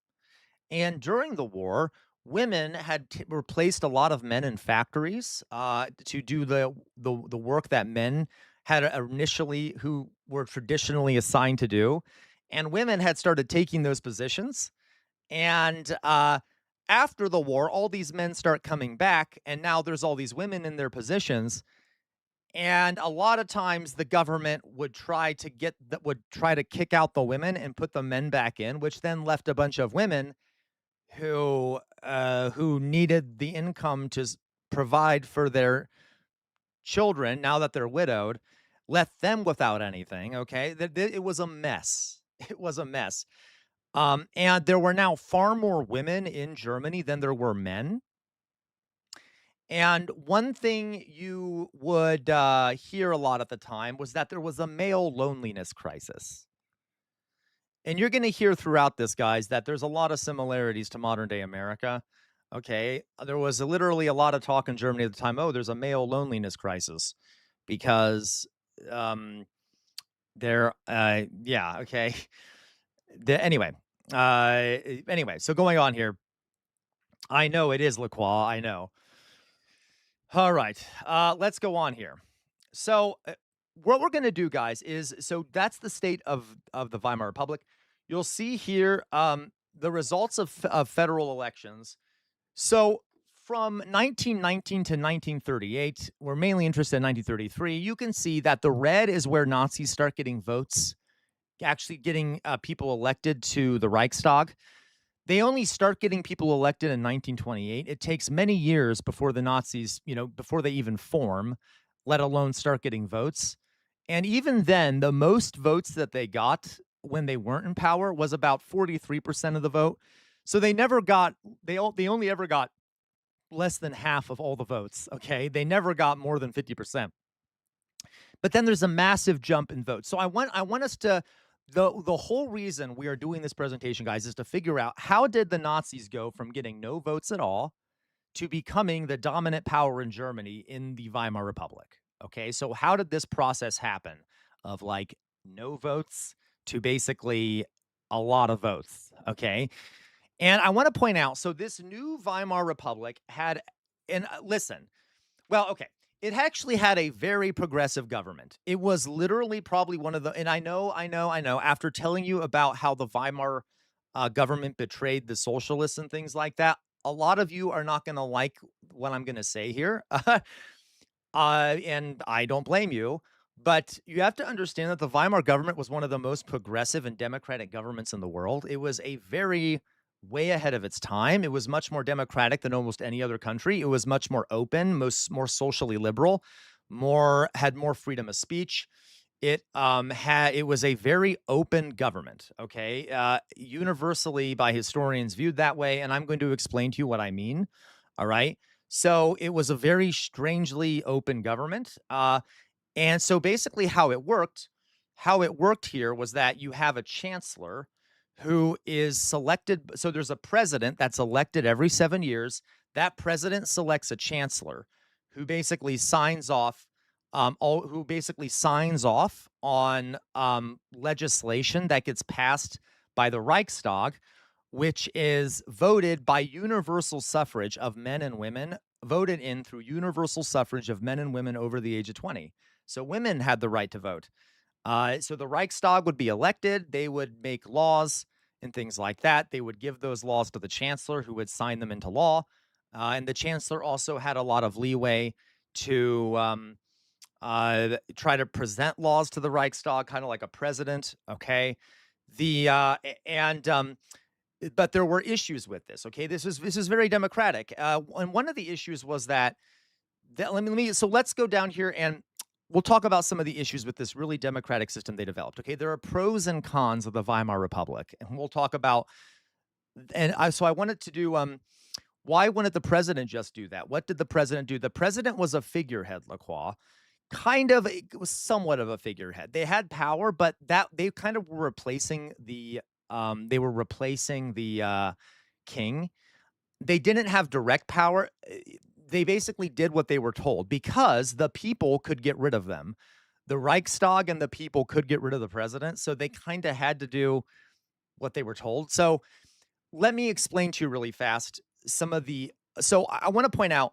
And during the war, women had replaced a lot of men in factories to do the work that men had initially who were traditionally assigned to do, and women had started taking those positions. And after the war, all these men start coming back, and now there's all these women in their positions. And a lot of times the government would try to kick out the women and put the men back in, which then left a bunch of women who needed the income to provide for their children now that they're widowed, left them without anything. Okay, it was a mess. It was a mess. And there were now far more women in Germany than there were men. And one thing you would hear a lot at the time was that there was a male loneliness crisis. And you're going to hear throughout this, guys, that there's a lot of similarities to modern day America. Okay. There was literally a lot of talk in Germany at the time. Oh, there's a male loneliness crisis because yeah. Okay. Anyway. Anyway, so going on here, I know it is La Croix. I know. All right. Let's go on here. So, what we're going to do, guys, is so that's the state of the Weimar Republic. You'll see here the results of federal elections. So, from 1919 to 1938, we're mainly interested in 1933. You can see that the red is where Nazis start getting votes, actually getting people elected to the Reichstag. They only start getting people elected in 1928. It takes many years before the Nazis, before they even form, let alone start getting votes. And even then, the most votes that they got when they weren't in power was about 43% of the vote. So they only ever got less than half of all the votes. Okay. They never got more than 50%. But then there's a massive jump in votes. So I want us to The whole reason we are doing this presentation, guys, is to figure out how did the Nazis go from getting no votes at all to becoming the dominant power in Germany in the Weimar Republic. Okay, so how did this process happen of like no votes to basically a lot of votes? Okay, and I want to point out so this new Weimar Republic had, and listen, well, okay. It actually had a very progressive government. It was literally probably one of the, and I know, after telling you about how the Weimar government betrayed the socialists and things like that, a lot of you are not going to like what I'm going to say here. And I don't blame you. But you have to understand that the Weimar government was one of the most progressive and democratic governments in the world. It was a very way ahead of its time. It was much more democratic than almost any other country. It was much more open, more socially liberal, more had more freedom of speech. It was a very open government, okay? Universally by historians viewed that way, and I'm going to explain to you what I mean. All right. So it was a very strangely open government. And so basically how it worked here was that you have a chancellor who is selected. So there's a president that's elected every 7 years. That president selects a chancellor who basically signs off on legislation that gets passed by the Reichstag, which is voted by universal suffrage of men and women, voted in through universal suffrage of men and women over the age of 20. So women had the right to vote. So the Reichstag would be elected. They would make laws and things like that. They would give those laws to the chancellor, who would sign them into law. And the chancellor also had a lot of leeway to try to present laws to the Reichstag, kind of like a president. Okay, the and but there were issues with this. Okay, this is very democratic. And one of the issues was that so let's go down here and we'll talk about some of the issues with this really democratic system they developed. Okay, there are pros and cons of the Weimar Republic, and we'll talk about. So I wanted to do why wouldn't the president just do that? What did the president do? The president was a figurehead, Lacroix. Kind of, it was somewhat of a figurehead. They had power, but that they kind of were replacing the king. They didn't have direct power. They basically did what they were told because the people could get rid of them. The Reichstag and the people could get rid of the president, so they kind of had to do what they were told. So let me explain to you really fast some of the. So I want to point out,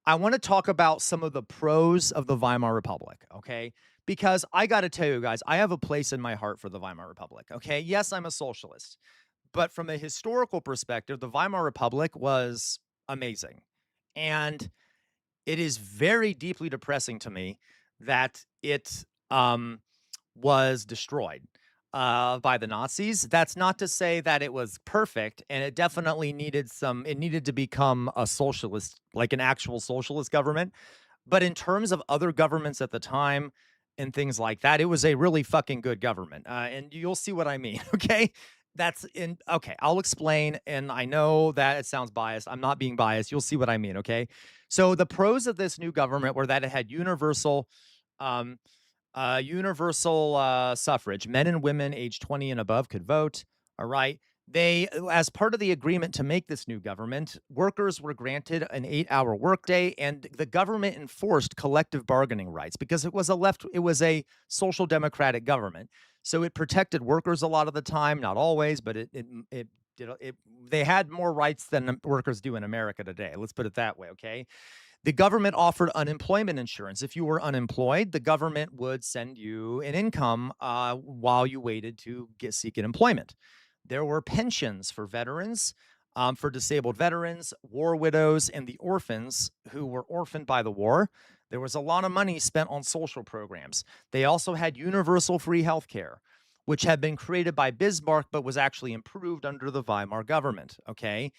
I want to talk about some of the pros of the Weimar Republic, okay? Because I got to tell you guys, I have a place in my heart for the Weimar Republic, okay? Yes, I'm a socialist, but from a historical perspective, the Weimar Republic was amazing. And it is very deeply depressing to me that it was destroyed by the Nazis. That's not to say that it was perfect, and it definitely it needed to become a socialist, like an actual socialist government. But in terms of other governments at the time and things like that, it was a really fucking good government. And you'll see what I mean. Okay. Okay. I'll explain. And I know that it sounds biased. I'm not being biased. You'll see what I mean. Okay. So the pros of this new government were that it had um, universal suffrage. Men and women age 20 and above could vote. All right. As part of the agreement to make this new government, workers were granted an 8-hour workday, and the government enforced collective bargaining rights because it was a social democratic government. So it protected workers a lot of the time, not always, but they had more rights than workers do in America today. Let's put it that way. Okay. The government offered unemployment insurance. If you were unemployed, the government would send you an income while you waited to seek an employment. There were pensions for veterans, for disabled veterans, war widows, and the orphans who were orphaned by the war. There was a lot of money spent on social programs. They also had universal free health care, which had been created by Bismarck but was actually improved under the Weimar government. Okay.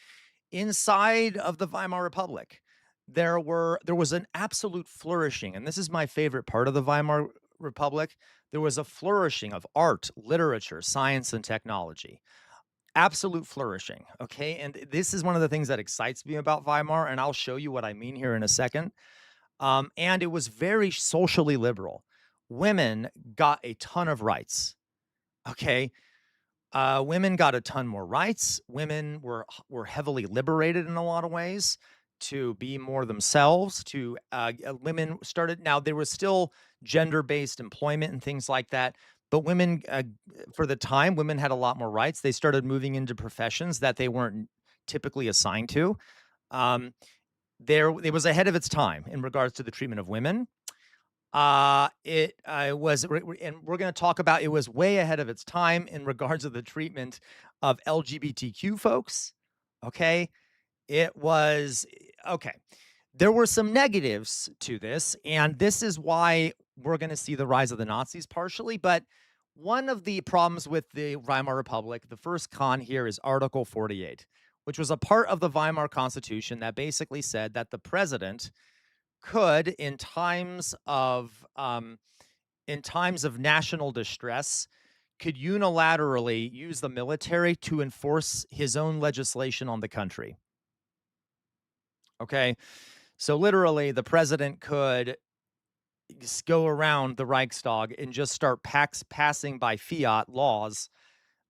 Inside of the Weimar Republic, there was an absolute flourishing, and this is my favorite part of the Weimar Republic. There was a flourishing of art, literature, science, and technology. Absolute flourishing. Okay. And this is one of the things that excites me about Weimar, and I'll show you what I mean here in a second. And it was very socially liberal. Women got a ton of rights. Okay, women got a ton more rights. Women were heavily liberated in a lot of ways to be more themselves. Women started. Now there was still gender-based employment and things like that, but women, for the time, women had a lot more rights. They started moving into professions that they weren't typically assigned to. Um, it was ahead of its time in regards to the treatment of women. It was, and we're going to talk about it was way ahead of its time in regards to the treatment of LGBTQ folks. Okay. It was okay. There were some negatives to this, and this is why we're going to see the rise of the Nazis partially. But one of the problems with the Weimar Republic, the first con here is Article 48, which was a part of the Weimar Constitution that basically said that the president could, in times of national distress, could unilaterally use the military to enforce his own legislation on the country. Okay, so literally, the president could go around the Reichstag and just start passing by fiat laws,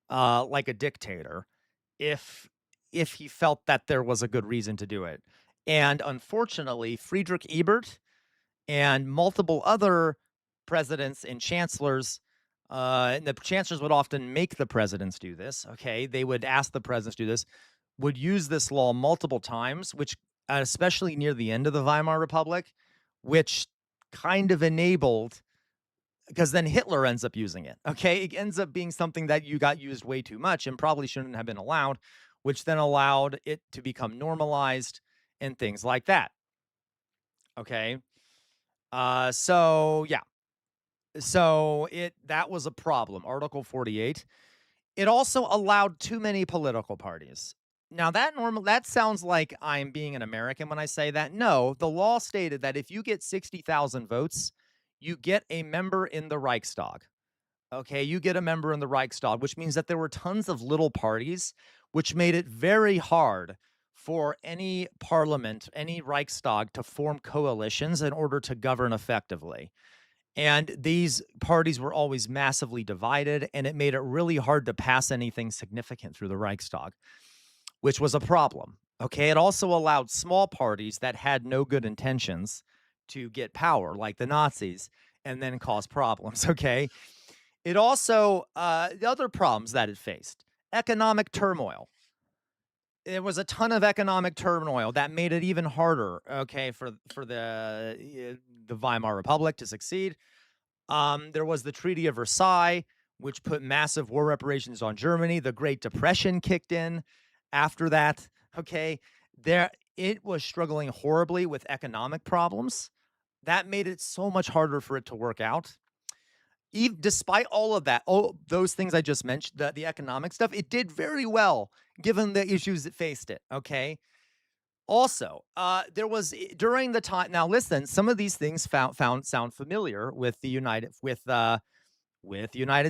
like a dictator, if if he felt that there was a good reason to do it. And unfortunately, Friedrich Ebert and multiple other presidents and chancellors, and the chancellors would often make the presidents do this. Okay, they would ask the presidents to do this, would use this law multiple times, which, especially near the end of the Weimar Republic, which kind of enabled, because then Hitler ends up using it. Okay, it ends up being something that you got used way too much and probably shouldn't have been allowed, which then allowed it to become normalized and things like that. Okay, so yeah, so it that was a problem, Article 48. It also allowed too many political parties. Now that sounds like I'm being an American when I say that. No, the law stated that if you get 60,000 votes, you get a member in the Reichstag. Okay, you get a member in the Reichstag, which means that there were tons of little parties, which made it very hard for any parliament, any Reichstag to form coalitions in order to govern effectively. And these parties were always massively divided, and it made it really hard to pass anything significant through the Reichstag, which was a problem. Okay. It also allowed small parties that had no good intentions to get power, like the Nazis, and then cause problems. Okay. It also, the other problems that it faced, economic turmoil. There was a ton of economic turmoil that made it even harder, okay, for the Weimar Republic to succeed. There was the Treaty of Versailles, which put massive war reparations on Germany. The Great Depression kicked in after that. Okay. There it was struggling horribly with economic problems. That made it so much harder for it to work out. Despite all of that, all those things I just mentioned, the economic stuff, it did very well given the issues that faced it. Okay. Also, there was during the time. Now, listen, some of these things found sound familiar with the United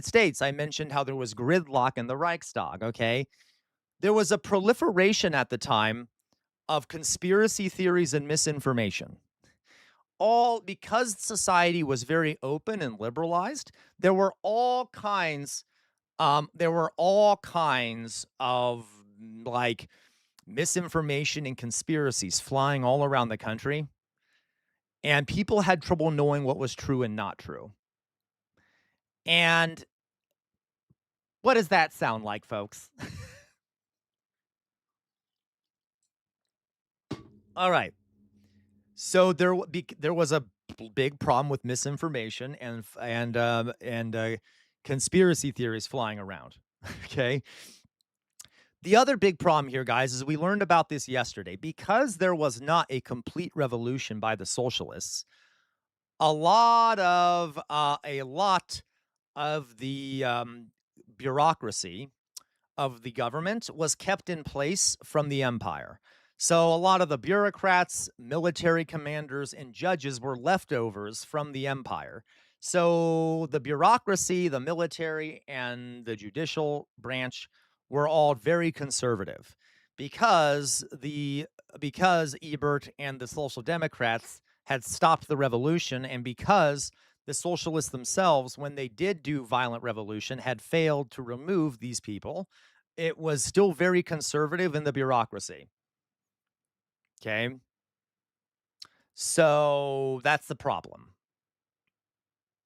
States. I mentioned how there was gridlock in the Reichstag. Okay, there was a proliferation at the time of conspiracy theories and misinformation. All because society was very open and liberalized. There were all kinds of like misinformation and conspiracies flying all around the country, and people had trouble knowing what was true and not true. And what does that sound like, folks? All right. So there was a big problem with misinformation and conspiracy theories flying around. Okay. The other big problem here, guys, is we learned about this yesterday. Because there was not a complete revolution by the socialists, a lot of the bureaucracy of the government was kept in place from the empire. So a lot of the bureaucrats, military commanders, and judges were leftovers from the empire. So the bureaucracy, the military, and the judicial branch were all very conservative because Ebert and the Social Democrats had stopped the revolution, and because The socialists themselves, when they did do violent revolution, had failed to remove these people. It was still very conservative in the bureaucracy. Okay. So that's the problem.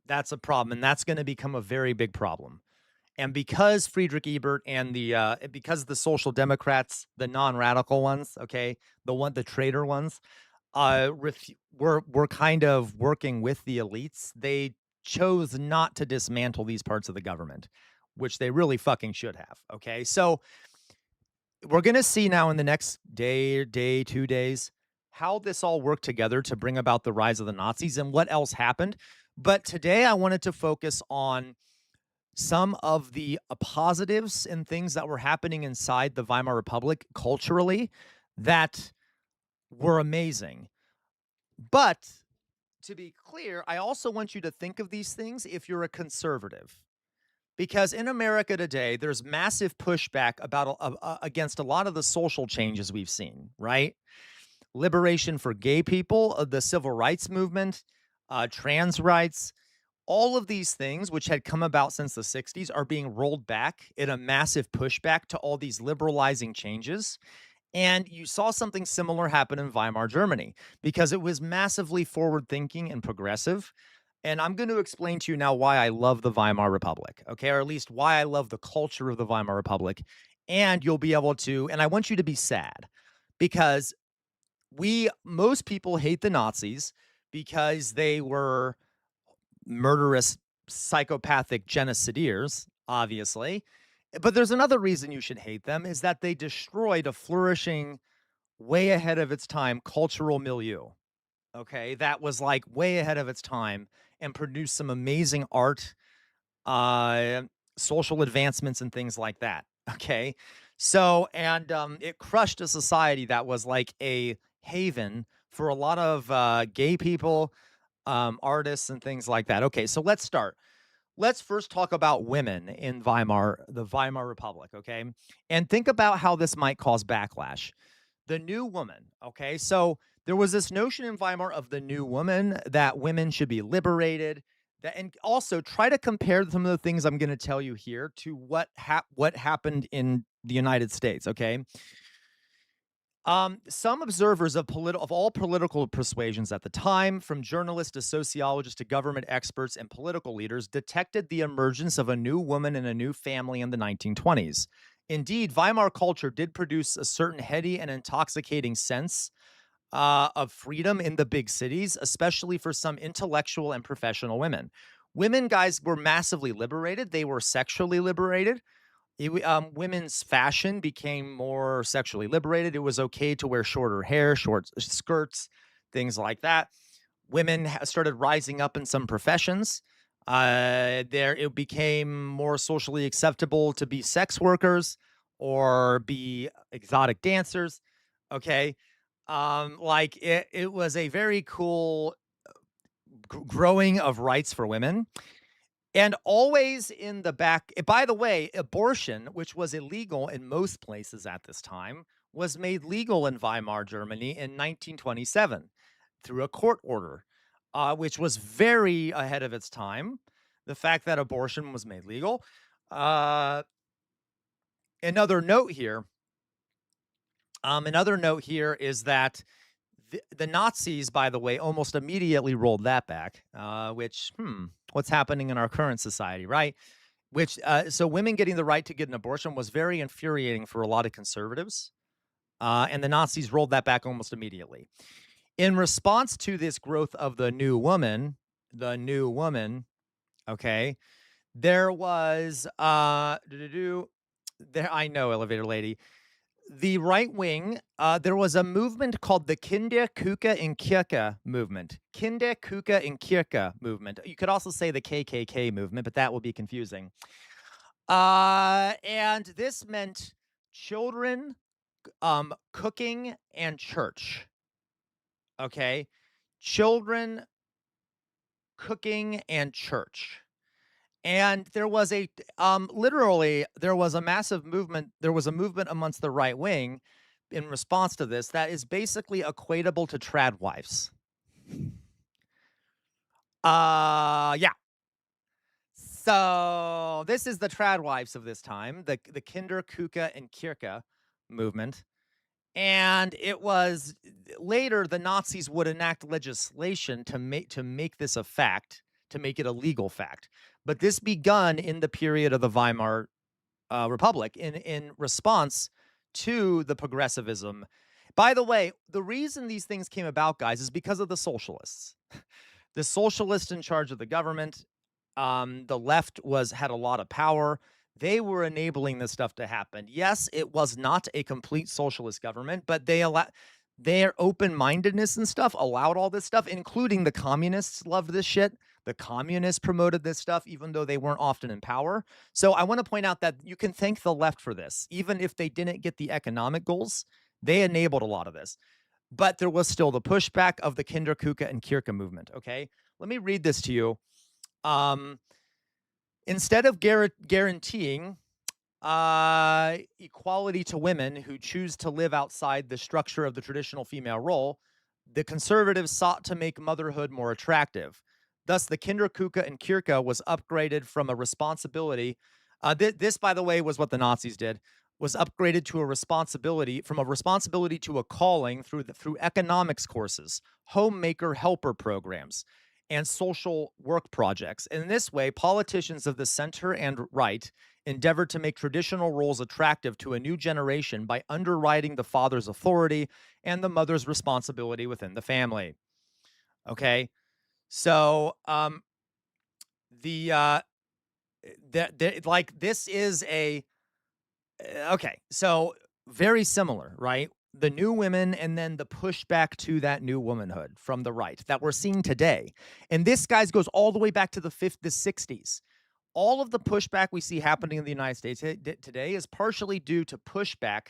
That's a problem. And that's going to become a very big problem. And because Friedrich Ebert and because the social democrats, the non-radical ones, okay, the traitor ones, were kind of working with the elites. They chose not to dismantle these parts of the government, which they really fucking should have. Okay, so we're gonna see now in the next day, 2 days, how this all worked together to bring about the rise of the Nazis and what else happened. But today, I wanted to focus on some of the positives and things that were happening inside the Weimar Republic culturally that were amazing. But to be clear, I also want you to think of these things if you're a conservative. Because in America today, there's massive pushback against a lot of the social changes we've seen, right? Liberation for gay people, the civil rights movement, trans rights, all of these things, which had come about since the 60s, are being rolled back in a massive pushback to all these liberalizing changes. And you saw something similar happen in Weimar Germany because it was massively forward thinking and progressive. And I'm going to explain to you now why I love the Weimar Republic, okay? Or at least why I love the culture of the Weimar Republic. And you'll be able to, and I want you to be sad because most people hate the Nazis because they were murderous, psychopathic genocideers, obviously. But there's another reason you should hate them is that they destroyed a flourishing, way ahead of its time cultural milieu. Okay. That was like way ahead of its time and produced some amazing art, uh, social advancements, and things like that. Okay. So, and it crushed a society that was like a haven for a lot of gay people, artists, and things like that. Okay. So let's start. Let's first talk about women in the Weimar Republic. Okay. And think about how this might cause backlash. The new woman. Okay. So there was this notion in Weimar of the new woman that women should be liberated. And also try to compare some of the things I'm going to tell you here to what happened in the United States. Okay. Some observers of all political persuasions at the time, from journalists to sociologists to government experts and political leaders, detected the emergence of a new woman and a new family in the 1920s. Indeed, Weimar culture did produce a certain heady and intoxicating sense of freedom in the big cities, especially for some intellectual and professional women. Women, guys, were massively liberated. They were sexually liberated. Women's fashion became more sexually liberated. It was okay to wear shorter hair, short skirts, things like that. Women started rising up in some professions. It became more socially acceptable to be sex workers or be exotic dancers. Okay. It was a very cool growing of rights for women. And always in the back, by the way, abortion, which was illegal in most places at this time, was made legal in Weimar Germany in 1927 through a court order, which was very ahead of its time. The fact that abortion was made legal. Uh, another note here. Another note here is that the Nazis, by the way, almost immediately rolled that back. What's happening in our current society, right? So women getting the right to get an abortion was very infuriating for a lot of conservatives, and the Nazis rolled that back almost immediately. In response to this growth of the new woman, okay, there was there. I know, elevator lady. The right wing, there was a movement called the Kinderküche in Kirche movement. Kinderküche in Kirche movement. You could also say the KKK movement, but that will be confusing. And this meant children, cooking, and church. Okay. Children, cooking, and church. And there was literally, there was a massive movement. There was a movement amongst the right wing in response to this that is basically equatable to trad wives. Yeah. So this is the trad wives of this time, the Kinder, Kuka, and Kirche movement. And it was later the Nazis would enact legislation to make this a fact, to make it a legal fact. But this begun in the period of the Weimar Republic in response to the progressivism. By the way, the reason these things came about, guys, is because of the socialists. The socialists in charge of the government, the left had a lot of power. They were enabling this stuff to happen. Yes, it was not a complete socialist government, but their open-mindedness and stuff allowed all this stuff, including the communists loved this shit. The communists promoted this stuff, even though they weren't often in power. So I want to point out that you can thank the left for this. Even if they didn't get the economic goals, they enabled a lot of this. But there was still the pushback of the Kinder, Kuka, and Kirche movement. Okay, let me read this to you. Um, Instead of guaranteeing equality to women who choose to live outside the structure of the traditional female role, the conservatives sought to make motherhood more attractive. Thus, the Kinder, Kuka, and Kirche was upgraded from a responsibility. This, by the way, was what the Nazis did. Was upgraded to a responsibility from a responsibility to a calling through economics courses, homemaker helper programs, and social work projects. And in this way, politicians of the center and right endeavored to make traditional roles attractive to a new generation by underwriting the father's authority and the mother's responsibility within the family. Okay, so the like this is a okay, so very similar, right? The new women and then the pushback to that new womanhood from the right that we're seeing today. And this, guys, goes all the way back to the 60s. All of the pushback we see happening in the United States today is partially due to pushback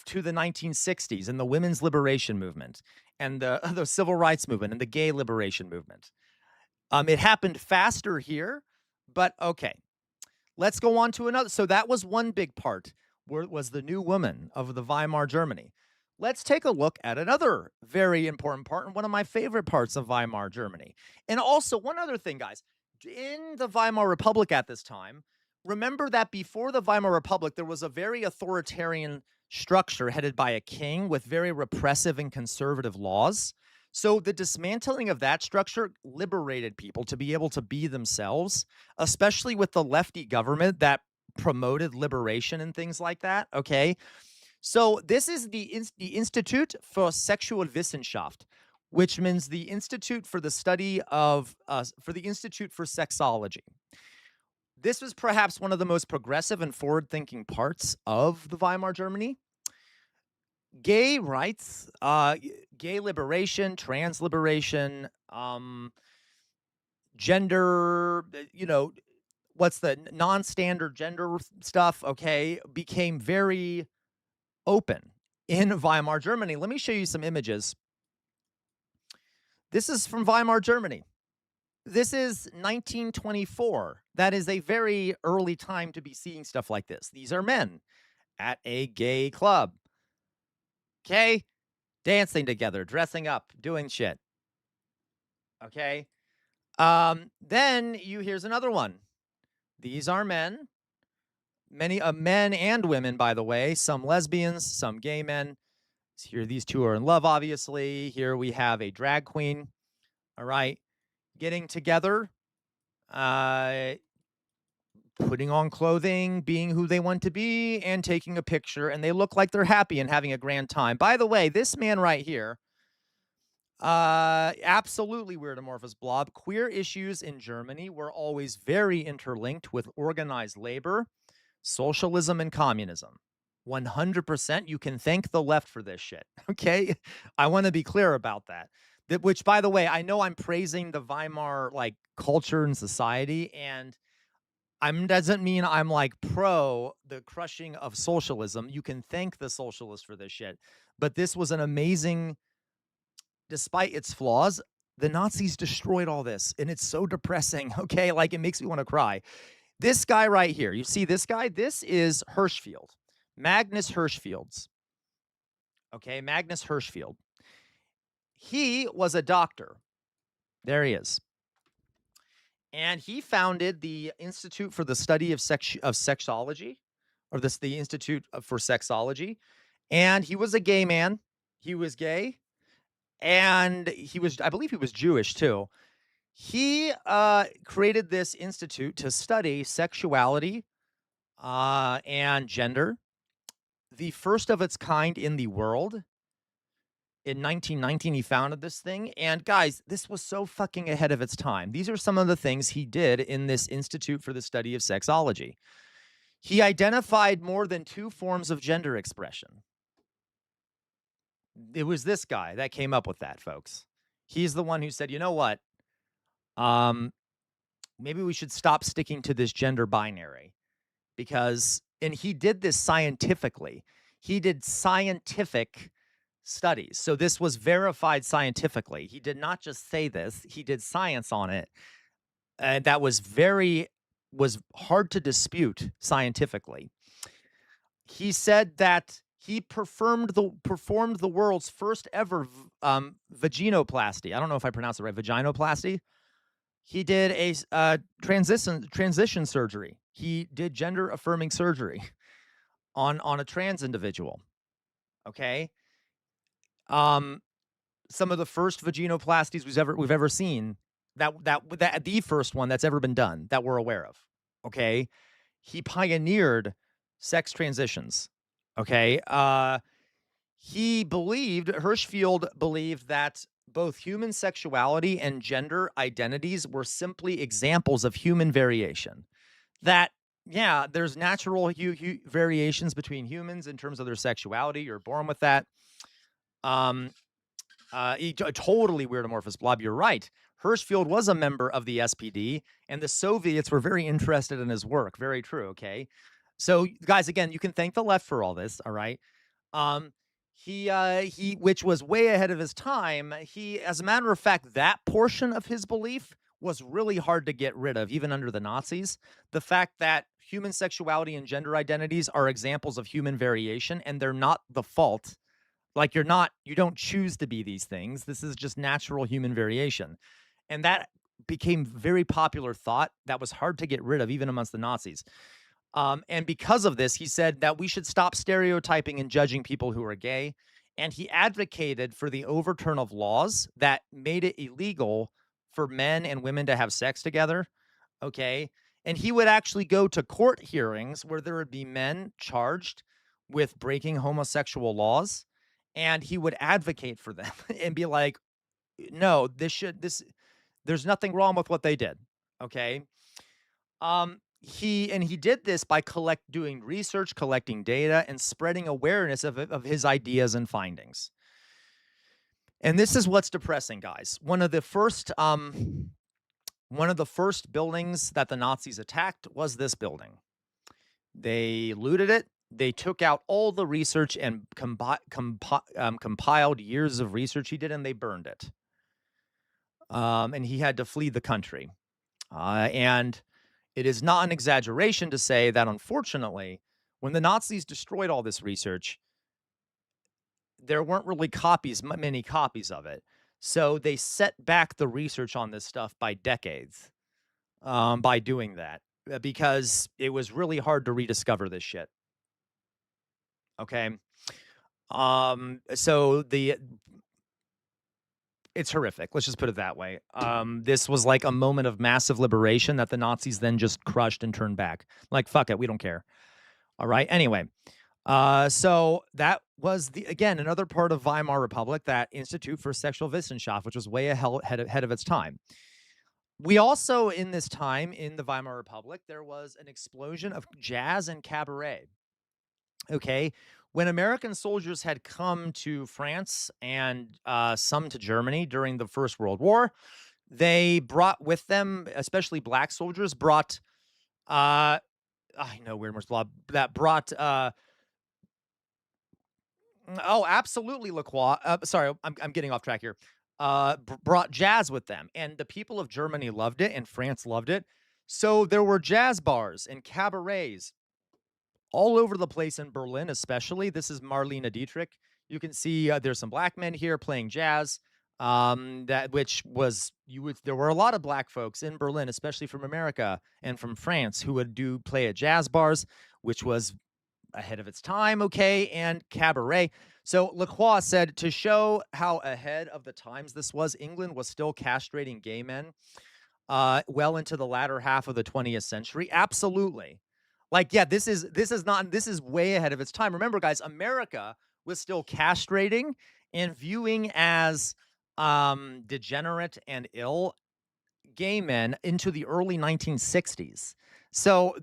to the 1960s and the women's liberation movement and the civil rights movement and the gay liberation movement. It happened faster here, but okay. Let's go on to another. So that was one big part, where was the new woman of the Weimar Germany. Let's take a look at another very important part and one of my favorite parts of Weimar Germany. And also, one other thing, guys, in the Weimar Republic at this time, remember that before the Weimar Republic, there was a very authoritarian structure headed by a king with very repressive and conservative laws. So the dismantling of that structure liberated people to be able to be themselves, especially with the lefty government that promoted liberation and things like that. Okay. So this is the Institute for Sexualwissenschaft, which means the Institute for the Study of, for the Institute for Sexology. This was perhaps one of the most progressive and forward thinking parts of the Weimar Germany. Gay rights, gay liberation, trans liberation, gender, what's the non-standard gender stuff, okay, became very open in Weimar Germany. Let me show you some images. This is from Weimar Germany. This is 1924. That is a very early time to be seeing stuff like this. These are men at a gay club. Okay? Dancing together, dressing up, doing shit. Okay? Then here's another one. These are men. Many men and women, by the way, some lesbians, some gay men. Here, these two are in love, obviously. Here we have a drag queen. All right. Getting together, putting on clothing, being who they want to be, and taking a picture. And they look like they're happy and having a grand time. By the way, this man right here, absolutely weird amorphous blob. Queer issues in Germany were always very interlinked with organized labor, socialism, and communism. 100%. You can thank the left for this shit. Okay. I want to be clear about that. Which, by the way, I know I'm praising the Weimar like culture and society, and doesn't mean I'm like pro the crushing of socialism. You can thank the socialists for this shit. But this was an amazing, despite its flaws, the Nazis destroyed all this, and it's so depressing. Okay, like it makes me want to cry. This guy right here, you see this guy? This is Hirschfeld, Magnus Hirschfeld's. Okay, Magnus Hirschfeld. He was a doctor. There he is. And he founded the Institute for the Study of Sexology, or the Institute for Sexology. And he was a gay man. He was gay, and I believe he was Jewish too. He created this institute to study sexuality and gender, the first of its kind in the world. In 1919, he founded this thing. And guys, this was so fucking ahead of its time. These are some of the things he did in this Institute for the Study of Sexology. He identified more than two forms of gender expression. It was this guy that came up with that, folks. He's the one who said, you know what? Um, Maybe we should stop sticking to this gender binary because, and he did this scientifically. He did scientific studies. So this was verified scientifically. He did not just say this, he did science on it. And that was hard to dispute scientifically. He said that he performed the world's first ever vaginoplasty. I don't know if I pronounced it right. Vaginoplasty. He did a transition surgery. He did gender affirming surgery on a trans individual. Okay. Um, some of the first vaginoplasties we've ever seen, that the first one that's ever been done that we're aware of. Okay. He pioneered sex transitions. Okay. Hirschfeld believed that both human sexuality and gender identities were simply examples of human variation. That, yeah, there's natural variations between humans in terms of their sexuality. You're born with that. Totally weird amorphous blob. You're right. Hirschfeld was a member of the SPD, and the Soviets were very interested in his work. Very true. Okay. So, guys, again, you can thank the left for all this. All right. Um, which was way ahead of his time. As a matter of fact, that portion of his belief was really hard to get rid of, even under the Nazis. The fact that human sexuality and gender identities are examples of human variation, and they're not the fault. Like you don't choose to be these things. This is just natural human variation. And that became very popular thought that was hard to get rid of, even amongst the Nazis. And because of this, he said that we should stop stereotyping and judging people who are gay. And he advocated for the overturn of laws that made it illegal for men and women to have sex together. Okay. And he would actually go to court hearings where there would be men charged with breaking homosexual laws. And he would advocate for them and be like, no, there's nothing wrong with what they did. Okay. He did this by doing research, collecting data, and spreading awareness of his ideas and findings. And this is what's depressing, guys. One of the first buildings that the Nazis attacked was this building. They looted it. They took out all the research and compiled years of research he did, and they burned it. And he had to flee the country. And it is not an exaggeration to say that, unfortunately, when the Nazis destroyed all this research, there weren't really many copies of it. So they set back the research on this stuff by decades by doing that because it was really hard to rediscover this shit. Okay. So it's horrific. Let's just put it that way. This was like a moment of massive liberation that the Nazis then just crushed and turned back. Like, fuck it, we don't care. All right. Anyway, so that was again another part of Weimar Republic, that Institute for Sexual Wissenschaft, which was way ahead of its time. We also, in this time in the Weimar Republic, there was an explosion of jazz and cabaret. Okay. When American soldiers had come to France and some to Germany during the First World War, they brought with them, especially black soldiers, brought, I know weird law that brought, oh, absolutely, LaCroix. Sorry, I'm getting off track here. Brought jazz with them, and the people of Germany loved it, and France loved it. So there were jazz bars and cabarets all over the place in Berlin, especially. This is Marlene Dietrich. You can see there's some black men here playing jazz. that which was you would there were a lot of black folks in Berlin, especially from America and from France, who would do play at jazz bars, which was ahead of its time, okay, and cabaret. So Lacroix said to show how ahead of the times this was, England was still castrating gay men well into the latter half of the 20th century. Absolutely. Like, yeah, this is way ahead of its time. Remember, guys, America was still castrating and viewing as degenerate and ill gay men into the early 1960s. So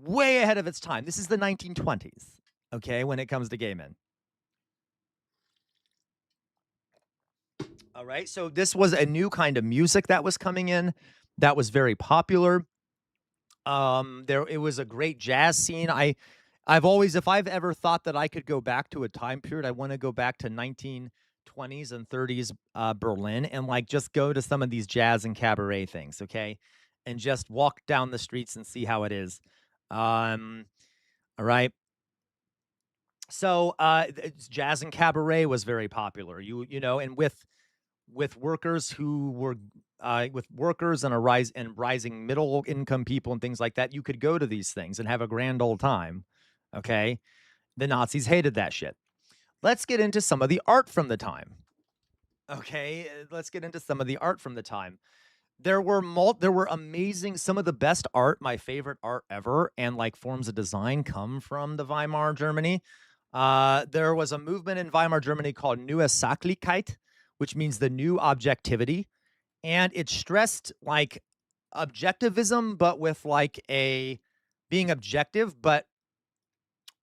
way ahead of its time. This is the 1920s, okay, when it comes to gay men. All right. So this was a new kind of music that was coming in that was very popular. There it was a great jazz scene. I've always, if I've ever thought that I could go back to a time period, I want to go back to 1920s and 30s Berlin and like just go to some of these jazz and cabaret things, okay? And just walk down the streets and see how it is. All right. So jazz and cabaret was very popular. You know, and with workers who were with workers and a rising middle income people and things like that, you could go to these things and have a grand old time. Okay. The Nazis hated that shit. Let's get into some of the art from the time. Okay. Let's get into some of the art from the time. There were amazing, some of the best art, my favorite art ever, and like forms of design come from the Weimar Germany. There was a movement in Weimar Germany called Neue Sachlichkeit, which means the new objectivity, and it stressed like objectivism, but with like a being objective, but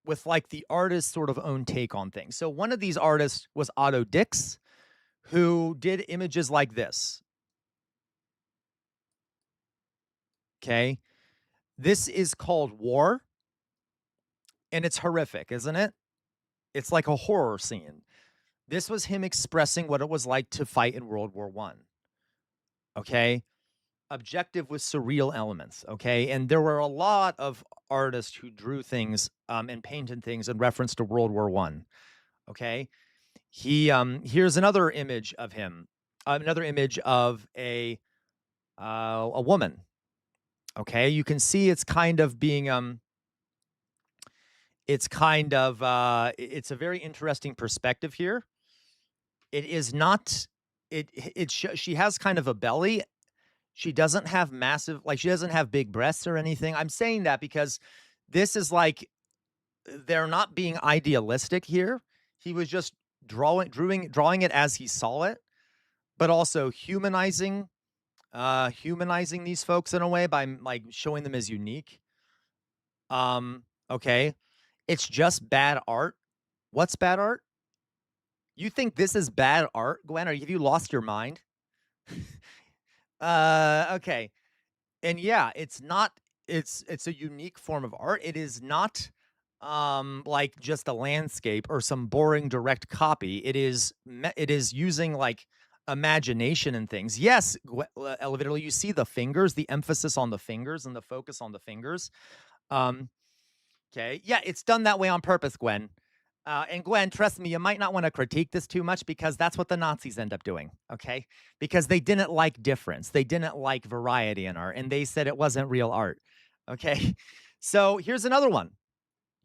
with like the artist's sort of own take on things. So one of these artists was Otto Dix, who did images like this. Okay. This is called War, and it's horrific, isn't it? It's like a horror scene. This was him expressing what it was like to fight in World War One. Okay. Objective with surreal elements. Okay. And there were a lot of artists who drew things and painted things in reference to World War One. Okay. Here's another image of him, another image of a woman. Okay. You can see it's kind of being it's kind of it's a very interesting perspective here. It is not she has kind of a belly. She doesn't have massive, like she doesn't have big breasts or anything. I'm saying that because this is like they're not being idealistic here. He was just drawing it as he saw it, but also humanizing these folks in a way by like showing them as unique. Okay. It's just bad art. What's bad art? You think this is bad art, Gwen? Or have you lost your mind? Okay. And yeah, it's not it's a unique form of art. It is not like just a landscape or some boring direct copy. It is using like imagination and things. Yes, Elevator, you see the fingers, the emphasis on the fingers and the focus on the fingers. Um okay. Yeah, it's done that way on purpose, Gwen. And Gwen, trust me, you might not want to critique this too much because that's what the Nazis end up doing, okay? Because they didn't like difference. They didn't like variety in art, and they said it wasn't real art, okay? So here's another one.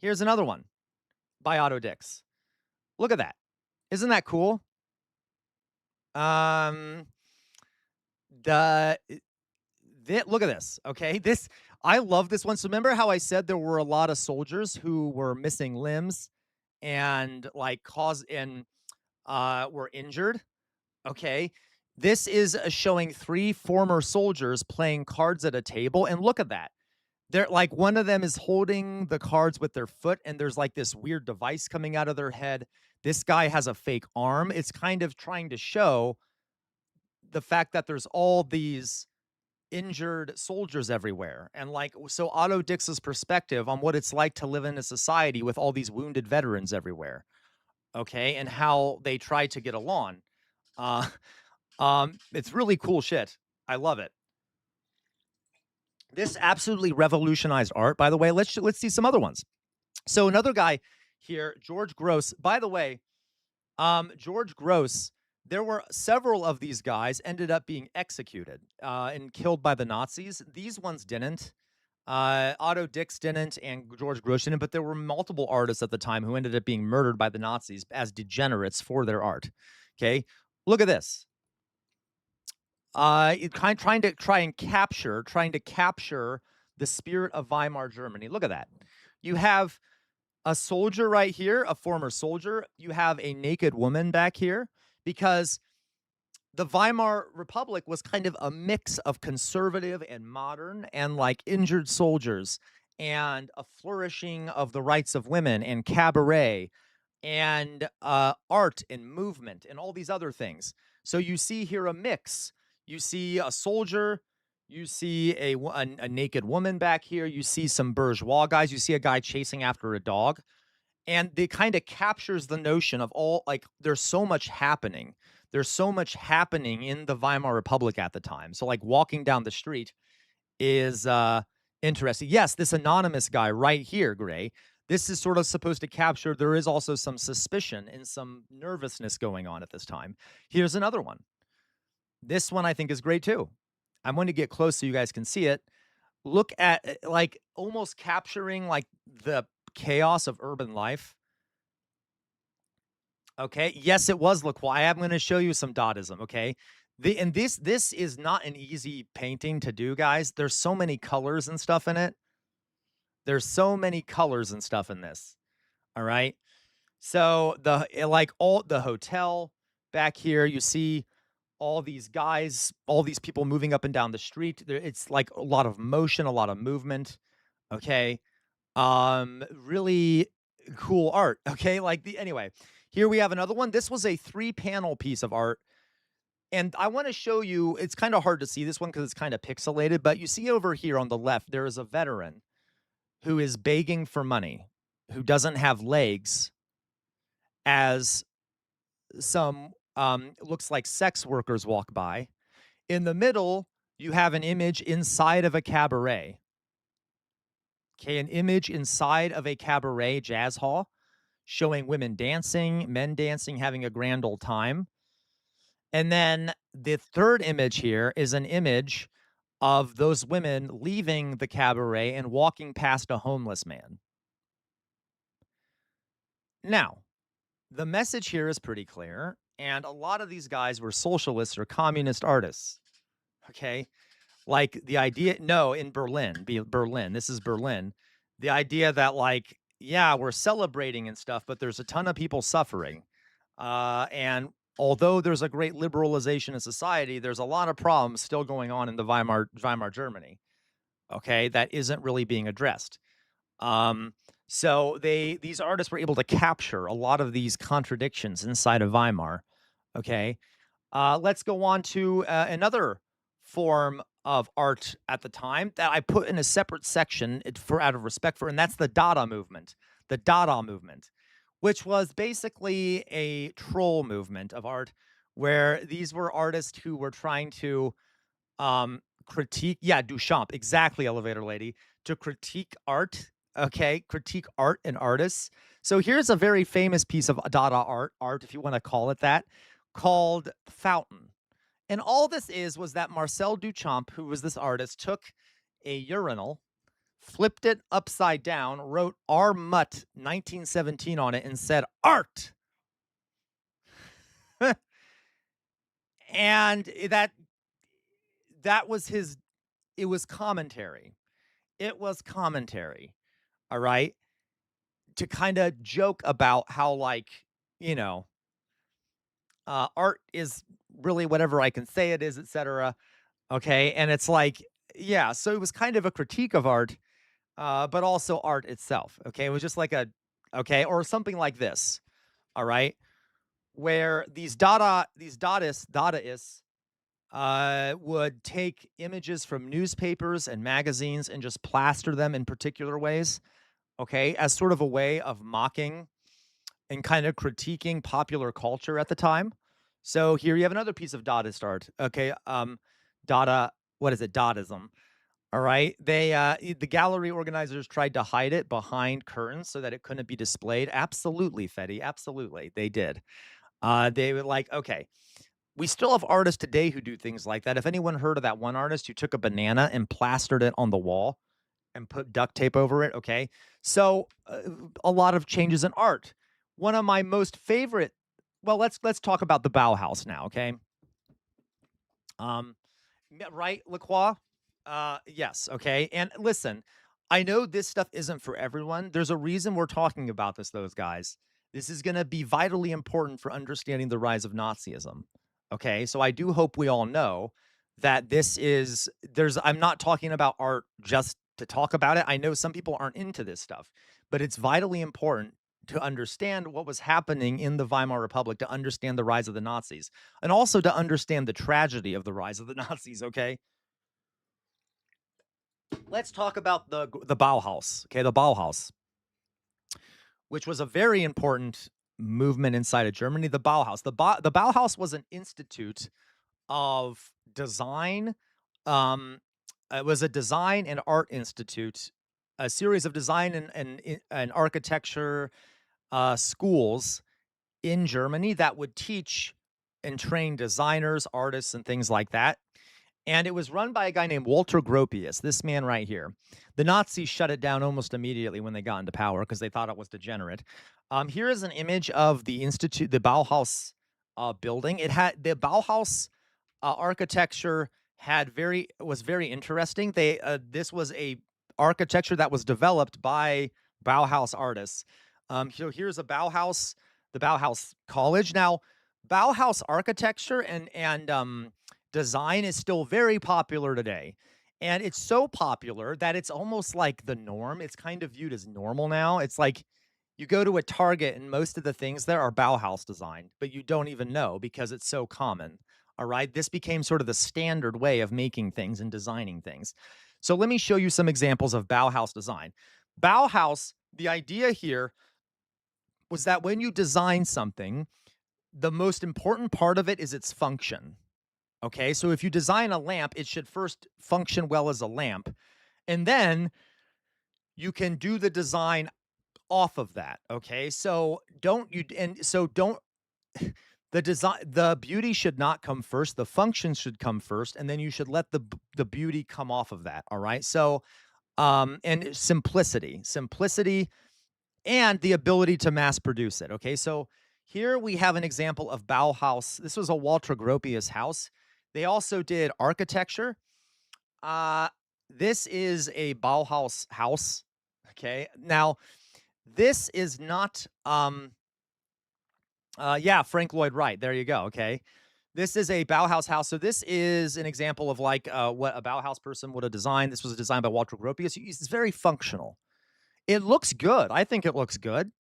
Here's another one by Otto Dix. Look at that. Isn't that cool? Um, the, look at this, okay? I love this one. So remember how I said there were a lot of soldiers who were missing limbs and like were injured. Okay. This is showing 3 former soldiers playing cards at a table. And look at that. They're like one of them is holding the cards with their foot, and there's like this weird device coming out of their head. This guy has a fake arm. It's kind of trying to show the fact that there's all these injured soldiers everywhere. And like, so Otto Dix's perspective on what it's like to live in a society with all these wounded veterans everywhere. Okay. And how they try to get along. Uh, it's really cool shit. I love it. This absolutely revolutionized art, by the way. Let's see some other ones. So another guy here, George Gross. By the way, George Gross There were several of these guys ended up being executed, and killed by the Nazis. These ones didn't. Otto Dix didn't, and George Grosz didn't, but there were multiple artists at the time who ended up being murdered by the Nazis as degenerates for their art. Okay, look at this. Trying to capture the spirit of Weimar Germany. Look at that. You have a soldier right here, a former soldier. You have a naked woman back here because the Weimar Republic was kind of a mix of conservative and modern and like injured soldiers and a flourishing of the rights of women and cabaret and art and movement and all these other things. So you see here a mix. You see a soldier, you see a naked woman back here, you see some bourgeois guys, you see a guy chasing after a dog, and it kind of captures the notion of all like there's so much happening. There's so much happening in the Weimar Republic at the time. So like walking down the street is interesting. Yes, this anonymous guy right here, Gray. This is sort of supposed to capture there is also some suspicion and some nervousness going on at this time. Here's another one. This one I think is great too. I'm going to get close so you guys can see it. Look at like almost capturing like the chaos of urban life. Okay. Yes, it was Lacroix. I am going to show you some Dadaism. Okay. And this is not an easy painting to do, guys. There's so many colors and stuff in it. There's so many colors and stuff in this. All right. So like all the hotel back here, you see all these guys, all these people moving up and down the street. It's like a lot of motion, a lot of movement. Okay. Really cool art. Okay. Like anyway, here we have another one. This was a 3-panel piece of art. And I want to show you, it's kind of hard to see this one because it's kind of pixelated, but you see over here on the left, there is a veteran who is begging for money, who doesn't have legs, as some looks like sex workers walk by. In the middle, you have an image inside of a cabaret. Okay, an image inside of a cabaret jazz hall showing women dancing, men dancing, having a grand old time. And then the third image here is an image of those women leaving the cabaret and walking past a homeless man. Now, the message here is pretty clear, and a lot of these guys were socialist or communist artists. Okay? Like the idea, no, in Berlin, this is Berlin. The idea that like, yeah, we're celebrating and stuff, but there's a ton of people suffering. And although there's a great liberalization of society, there's a lot of problems still going on in the Weimar Germany. Okay, that isn't really being addressed. Um, so these artists were able to capture a lot of these contradictions inside of Weimar. Okay, let's go on to another form of art at the time that I put in a separate section for out of respect for, and that's the Dada movement. The Dada movement, which was basically a troll movement of art, where these were artists who were trying to critique, yeah, Duchamp, exactly, elevator lady, to critique art. Okay, critique art and artists. So here's a very famous piece of Dada art, if you want to call it that, called Fountain. And all this was that Marcel Duchamp, who was this artist, took a urinal, flipped it upside down, wrote R Mutt 1917 on it, and said art. And that was his, it was commentary. It was commentary. All right. To kind of joke about how, like, you know, art is really whatever I can say it is, etc. Okay. And it's like, yeah, so it was kind of a critique of art, but also art itself. Okay. It was just like okay, or something like this. All right. Where these Dadaists would take images from newspapers and magazines and just plaster them in particular ways. Okay. As sort of a way of mocking and kind of critiquing popular culture at the time. So here you have another piece of Dadaist art. Okay. Dada, what is it? Dadaism. All right. The gallery organizers tried to hide it behind curtains so that it couldn't be displayed. Absolutely, Fetty. Absolutely. They did. They were like, okay, we still have artists today who do things like that. If anyone heard of that one artist who took a banana and plastered it on the wall and put duct tape over it, okay? So, a lot of changes in art. One of my most favorite well, let's talk about the Bauhaus now, okay? Um, right, Lacroix? Yes, okay. And listen, I know this stuff isn't for everyone. There's a reason we're talking about this, those guys. This is going to be vitally important for understanding the rise of Nazism. Okay. So I do hope we all know that I'm not talking about art just to talk about it. I know some people aren't into this stuff, but it's vitally important to understand what was happening in the Weimar Republic, to understand the rise of the Nazis, and also to understand the tragedy of the rise of the Nazis. Okay. Let's talk about the Bauhaus. Okay, the Bauhaus, which was a very important movement inside of Germany. The Bauhaus. The Bauhaus was an institute of design. Um, it was a design and art institute, a series of design and architecture schools in Germany that would teach and train designers, artists, and things like that. And it was run by a guy named Walter Gropius, this man right here. The Nazis shut it down almost immediately when they got into power because they thought it was degenerate. Here is an image of the institute, the Bauhaus building. It had the Bauhaus architecture was very interesting. This was a architecture that was developed by Bauhaus artists. So here's the Bauhaus College. Now, Bauhaus architecture and design is still very popular today. And it's so popular that it's almost like the norm. It's kind of viewed as normal now. It's like you go to a Target and most of the things there are Bauhaus designed, but you don't even know because it's so common. All right. This became sort of the standard way of making things and designing things. So let me show you some examples of Bauhaus design. Bauhaus, the idea here was that when you design something, the most important part of it is its function. Okay, so if you design a lamp, it should first function well as a lamp, and then you can do the design off of that. Okay, so don't the beauty should not come first. The function should come first, and then you should let the beauty come off of that. All right, so and simplicity, and the ability to mass produce it. Okay, so here we have an example of Bauhaus. This was a Walter Gropius house. They also did architecture. Uh, this is a Bauhaus house. Okay, now this is not. Yeah, Frank Lloyd Wright. There you go. Okay, this is a Bauhaus house. So this is an example of like what a Bauhaus person would have designed. This was designed by Walter Gropius. It's very functional. It looks good. I think it looks good.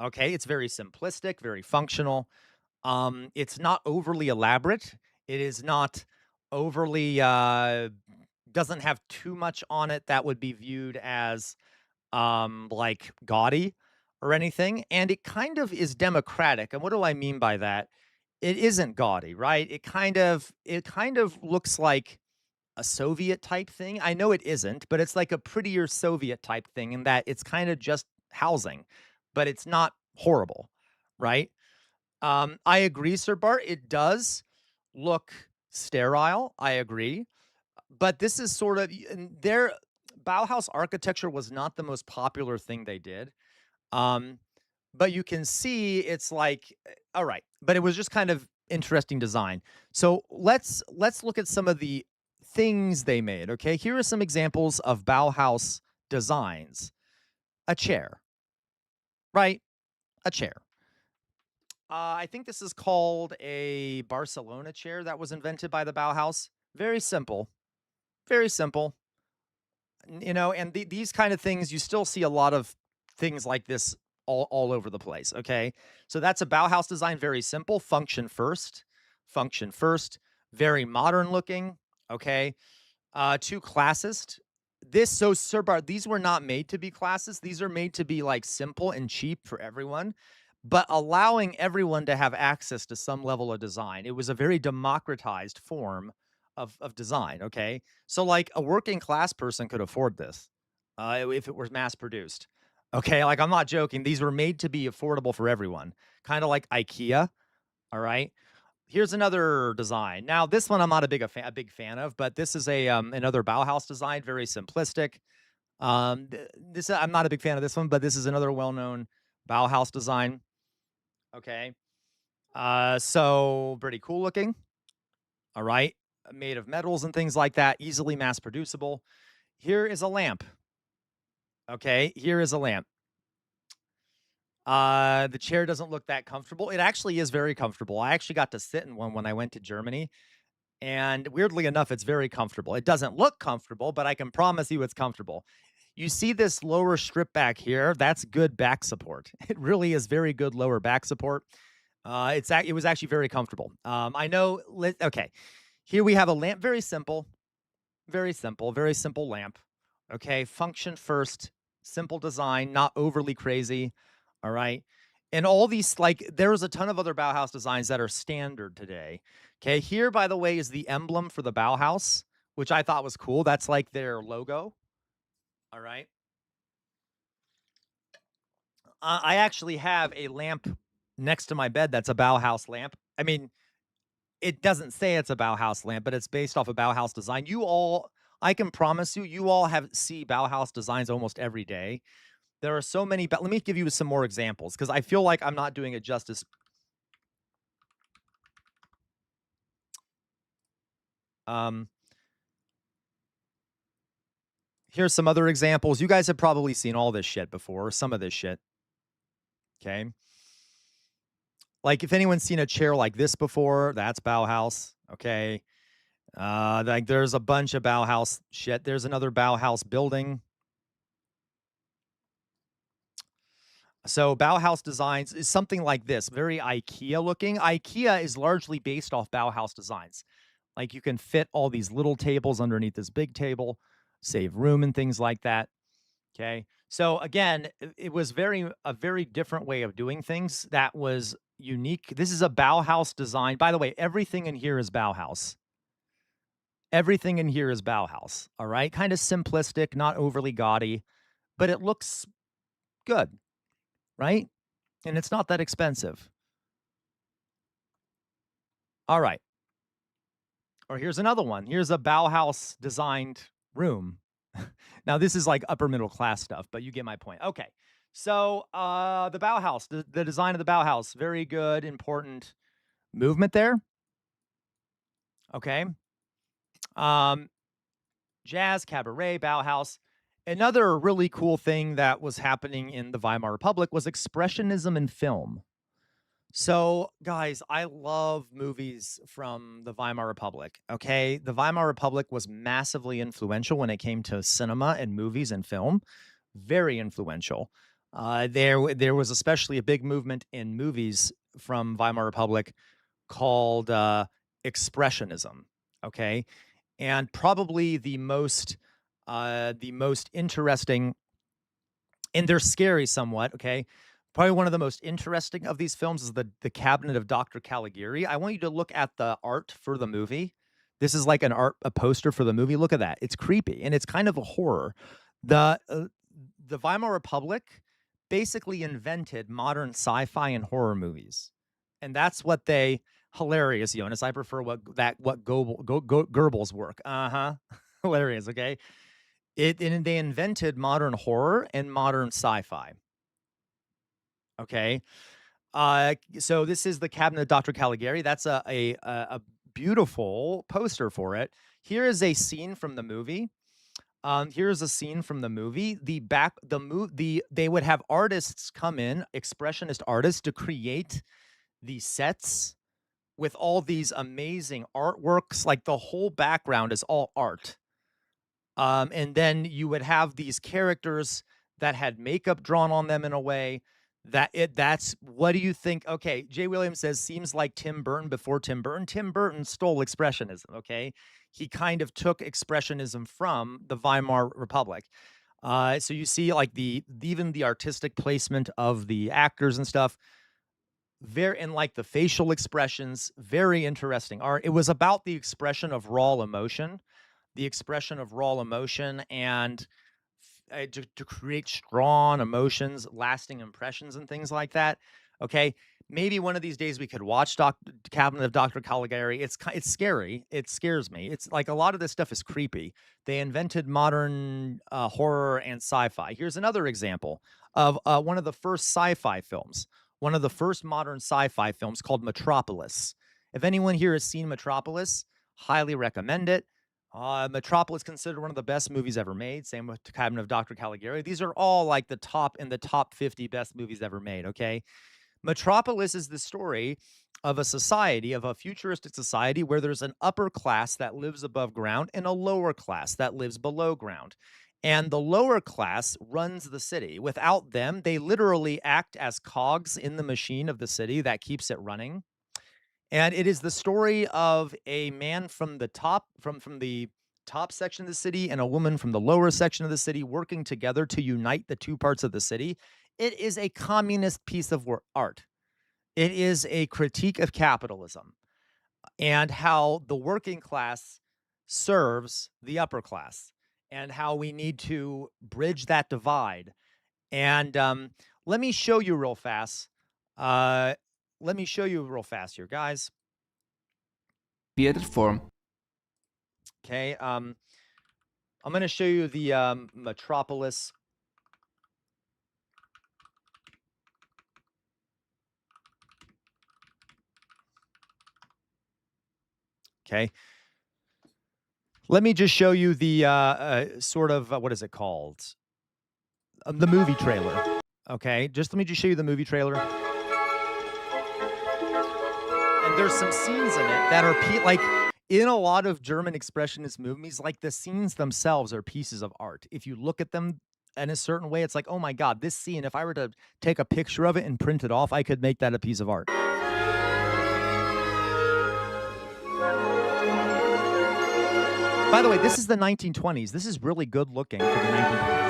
Okay, it's very simplistic, very functional. It's not overly elaborate. It is not overly doesn't have too much on it that would be viewed as like gaudy or anything. And it kind of is democratic. And what do I mean by that? It isn't gaudy, right? It kind of looks like a Soviet type thing. I know it isn't, but it's like a prettier Soviet type thing in that it's kind of just housing, but it's not horrible, right? I agree, Sir Bart. It does look sterile. I agree. But this is sort of their Bauhaus architecture was not the most popular thing they did. Um, but you can see it's like all right, but it was just kind of interesting design. So let's look at some of the things they made. Okay, here are some examples of Bauhaus designs. A chair, right? A chair. I think this is called a Barcelona chair that was invented by the Bauhaus. Very simple, very simple. And these kind of things, you still see a lot of things like this all over the place. Okay, so that's a Bauhaus design. Very simple, function first. Very modern looking. Okay, too classist. Sir Bart, these were not made to be classist. These are made to be like simple and cheap for everyone, but allowing everyone to have access to some level of design. It was a very democratized form of design. Okay, so like a working class person could afford this if it was mass produced. Okay, like I'm not joking. These were made to be affordable for everyone, kind of like IKEA. All right. Here's another design. Now, this one I'm not a big fan of, but this is another Bauhaus design, very simplistic. This I'm not a big fan of this one, but this is another well-known Bauhaus design. Okay. So pretty cool looking. All right. Made of metals and things like that, easily mass producible. Here is a lamp. Okay. Here is a lamp. The chair doesn't look that comfortable. It actually is very comfortable. I actually got to sit in one when I went to Germany. And weirdly enough, it's very comfortable. It doesn't look comfortable, but I can promise you it's comfortable. You see this lower strip back here? That's good back support. It really is very good lower back support. It was actually very comfortable. I know. Okay, here we have a lamp. Very simple, very simple lamp. Okay, function first, simple design, not overly crazy. All right. And all these, like, there's a ton of other Bauhaus designs that are standard today. Okay, here, by the way, is the emblem for the Bauhaus, which I thought was cool. That's like their logo. All right. I actually have a lamp next to my bed that's a Bauhaus lamp. I mean, it doesn't say it's a Bauhaus lamp, but it's based off a Bauhaus design. I can promise you, you all see Bauhaus designs almost every day. There are so many, but let me give you some more examples because I feel like I'm not doing it justice. Um, Here's some other examples. You guys have probably seen all this shit before, some of this shit. Okay. Like if anyone's seen a chair like this before, that's Bauhaus. Okay. Like there's a bunch of Bauhaus shit. There's another Bauhaus building. So Bauhaus designs is something like this, very IKEA looking. IKEA is largely based off Bauhaus designs. Like you can fit all these little tables underneath this big table, save room and things like that. Okay. So again, it was a very different way of doing things that was unique. This is a Bauhaus design. By the way, everything in here is Bauhaus. Everything in here is Bauhaus. All right. Kind of simplistic, not overly gaudy, but it looks good, right? And it's not that expensive. All right. Or here's another one. Here's a Bauhaus designed room. Now, this is like upper middle class stuff, but you get my point. Okay. So, the Bauhaus, the design of the Bauhaus, very good, important movement there. Okay. Um, Jazz, cabaret, Bauhaus. Another really cool thing that was happening in the Weimar Republic was expressionism in film. So, guys, I love movies from the Weimar Republic. Okay. The Weimar Republic was massively influential when it came to cinema and movies and film. Very influential. There was especially a big movement in movies from Weimar Republic called expressionism. Okay. And probably the most interesting, and they're scary somewhat, okay? Probably one of the most interesting of these films is the Cabinet of Dr. Caligari. I want you to look at the art for the movie. This is like a poster for the movie. Look at that. It's creepy and it's kind of a horror. The uh, the Weimar Republic basically invented modern sci-fi and horror movies. And that's what they hilarious, Jonas. I prefer what Goebbels work. Uh-huh. Hilarious, okay? And they invented modern horror and modern sci-fi. Okay. So this is the Cabinet of Dr. Caligari. That's a beautiful poster for it. Here is a scene from the movie. Here's a scene from the movie. They would have artists come in, expressionist artists, to create these sets with all these amazing artworks. Like the whole background is all art. And then you would have these characters that had makeup drawn on them in a way that's what do you think? Okay, Jay Williams says seems like Tim Burton before Tim Burton. Tim Burton stole expressionism, okay? He kind of took expressionism from the Weimar Republic. So you see like even the artistic placement of the actors and stuff, very and like the facial expressions, very interesting art. It was about the expression of raw emotion, and to create strong emotions, lasting impressions, and things like that. Okay. Maybe one of these days we could watch Cabinet of Dr. Caligari. It's scary. It scares me. It's like a lot of this stuff is creepy. They invented modern horror and sci-fi. Here's another example of one of the first sci-fi films, one of the first modern sci-fi films called Metropolis. If anyone here has seen Metropolis, highly recommend it. Metropolis considered one of the best movies ever made. Same with Cabinet of Dr. Caligari. These are all like the top 50 best movies ever made. Okay, Metropolis is the story of a society, of a futuristic society where there's an upper class that lives above ground and a lower class that lives below ground. And the lower class runs the city. Without them, they literally act as cogs in the machine of the city that keeps it running. And it is the story of a man from the top section of the city and a woman from the lower section of the city working together to unite the two parts of the city. It is a communist piece of art. It is a critique of capitalism and how the working class serves the upper class and how we need to bridge that divide. And let me show you real fast. Let me show you real fast here, guys. Theater form. Okay. I'm going to show you the Metropolis. Okay. Let me just show you the sort of what is it called? The movie trailer. Okay. Let me just show you the movie trailer. And there's some scenes in it that are like in a lot of German expressionist movies, like the scenes themselves are pieces of art. If you look at them in a certain way, it's like, oh my God, this scene, if I were to take a picture of it and print it off, I could make that a piece of art. By the way, this is the 1920s. This is really good looking for the 1920s.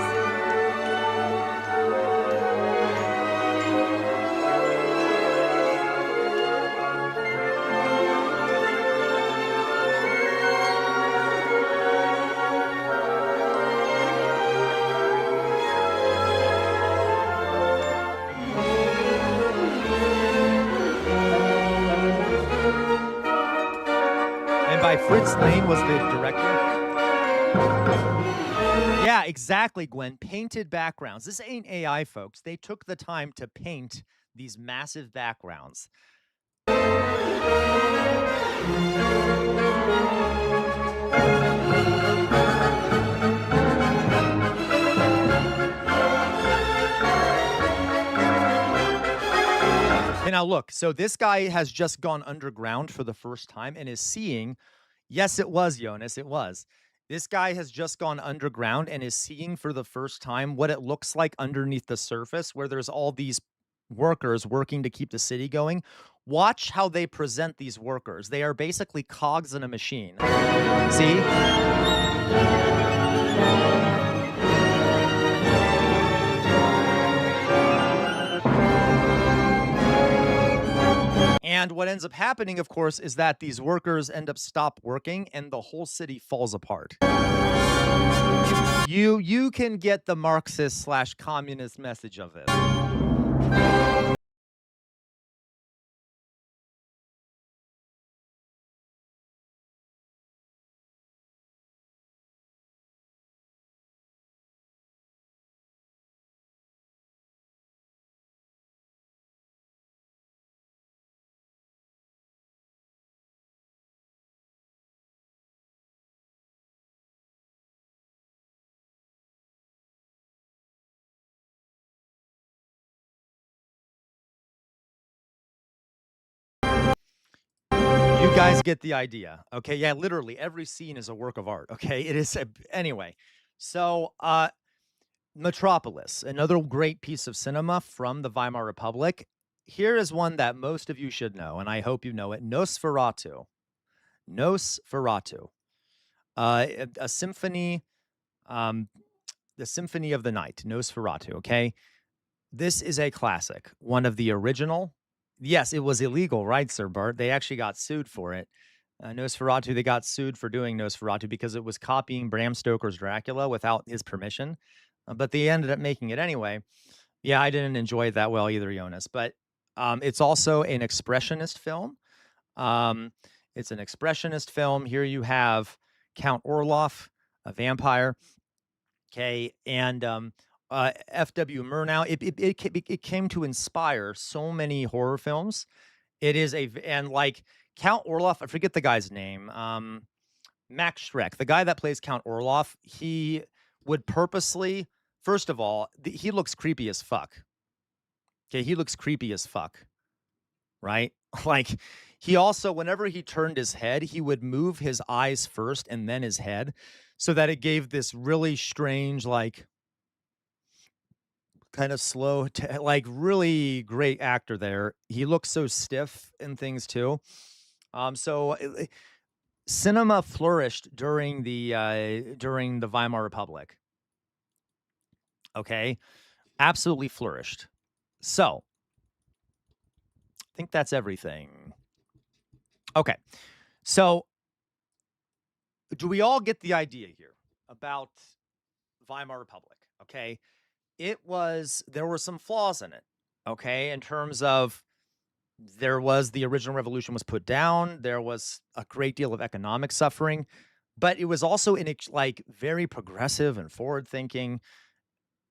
Fritz Lane was the director. Yeah, exactly, Gwen. Painted backgrounds. This ain't AI, folks. They took the time to paint these massive backgrounds. And now look, so this guy has just gone underground for the first time and is seeing. Yes, it was, Jonas. It was. This guy has just gone underground and is seeing for the first time what it looks like underneath the surface, where there's all these workers working to keep the city going. Watch how they present these workers. They are basically cogs in a machine. See? And what ends up happening, of course, is that these workers end up stop working and the whole city falls apart. You can get the Marxist/communist message of this. You guys get the idea. Okay, yeah, literally every scene is a work of art. Okay, it is anyway. So, Metropolis, another great piece of cinema from the Weimar Republic. Here is one that most of you should know, and I hope you know it. Nosferatu. Nosferatu. A symphony, the Symphony of the Night, Nosferatu, okay? This is a classic, one of the original. Yes, it was illegal, right, Sir Bart? They actually got sued for it. Nosferatu, they got sued for doing Nosferatu because it was copying Bram Stoker's Dracula without his permission. But they ended up making it anyway. Yeah, I didn't enjoy it that well either, Jonas. But It's also an expressionist film. Um, it's an expressionist film. Here you have Count Orloff, a vampire. Okay, and F.W. Murnau. It came to inspire so many horror films. It is and like Count Orloff. I forget the guy's name. Max Schreck, the guy that plays Count Orloff. He would purposely, first of all, he looks creepy as fuck. Okay, he looks creepy as fuck, right? Like, he also, whenever he turned his head, he would move his eyes first and then his head so that it gave this really strange, like, kind of slow, like, really great actor there. He looks so stiff and things too. Cinema flourished during the Weimar Republic. Okay, absolutely flourished. So I think that's everything. Okay, so do we all get the idea here about Weimar Republic? Okay. There were some flaws in it. Okay. In terms of the original revolution was put down, there was a great deal of economic suffering, but it was also like very progressive and forward thinking,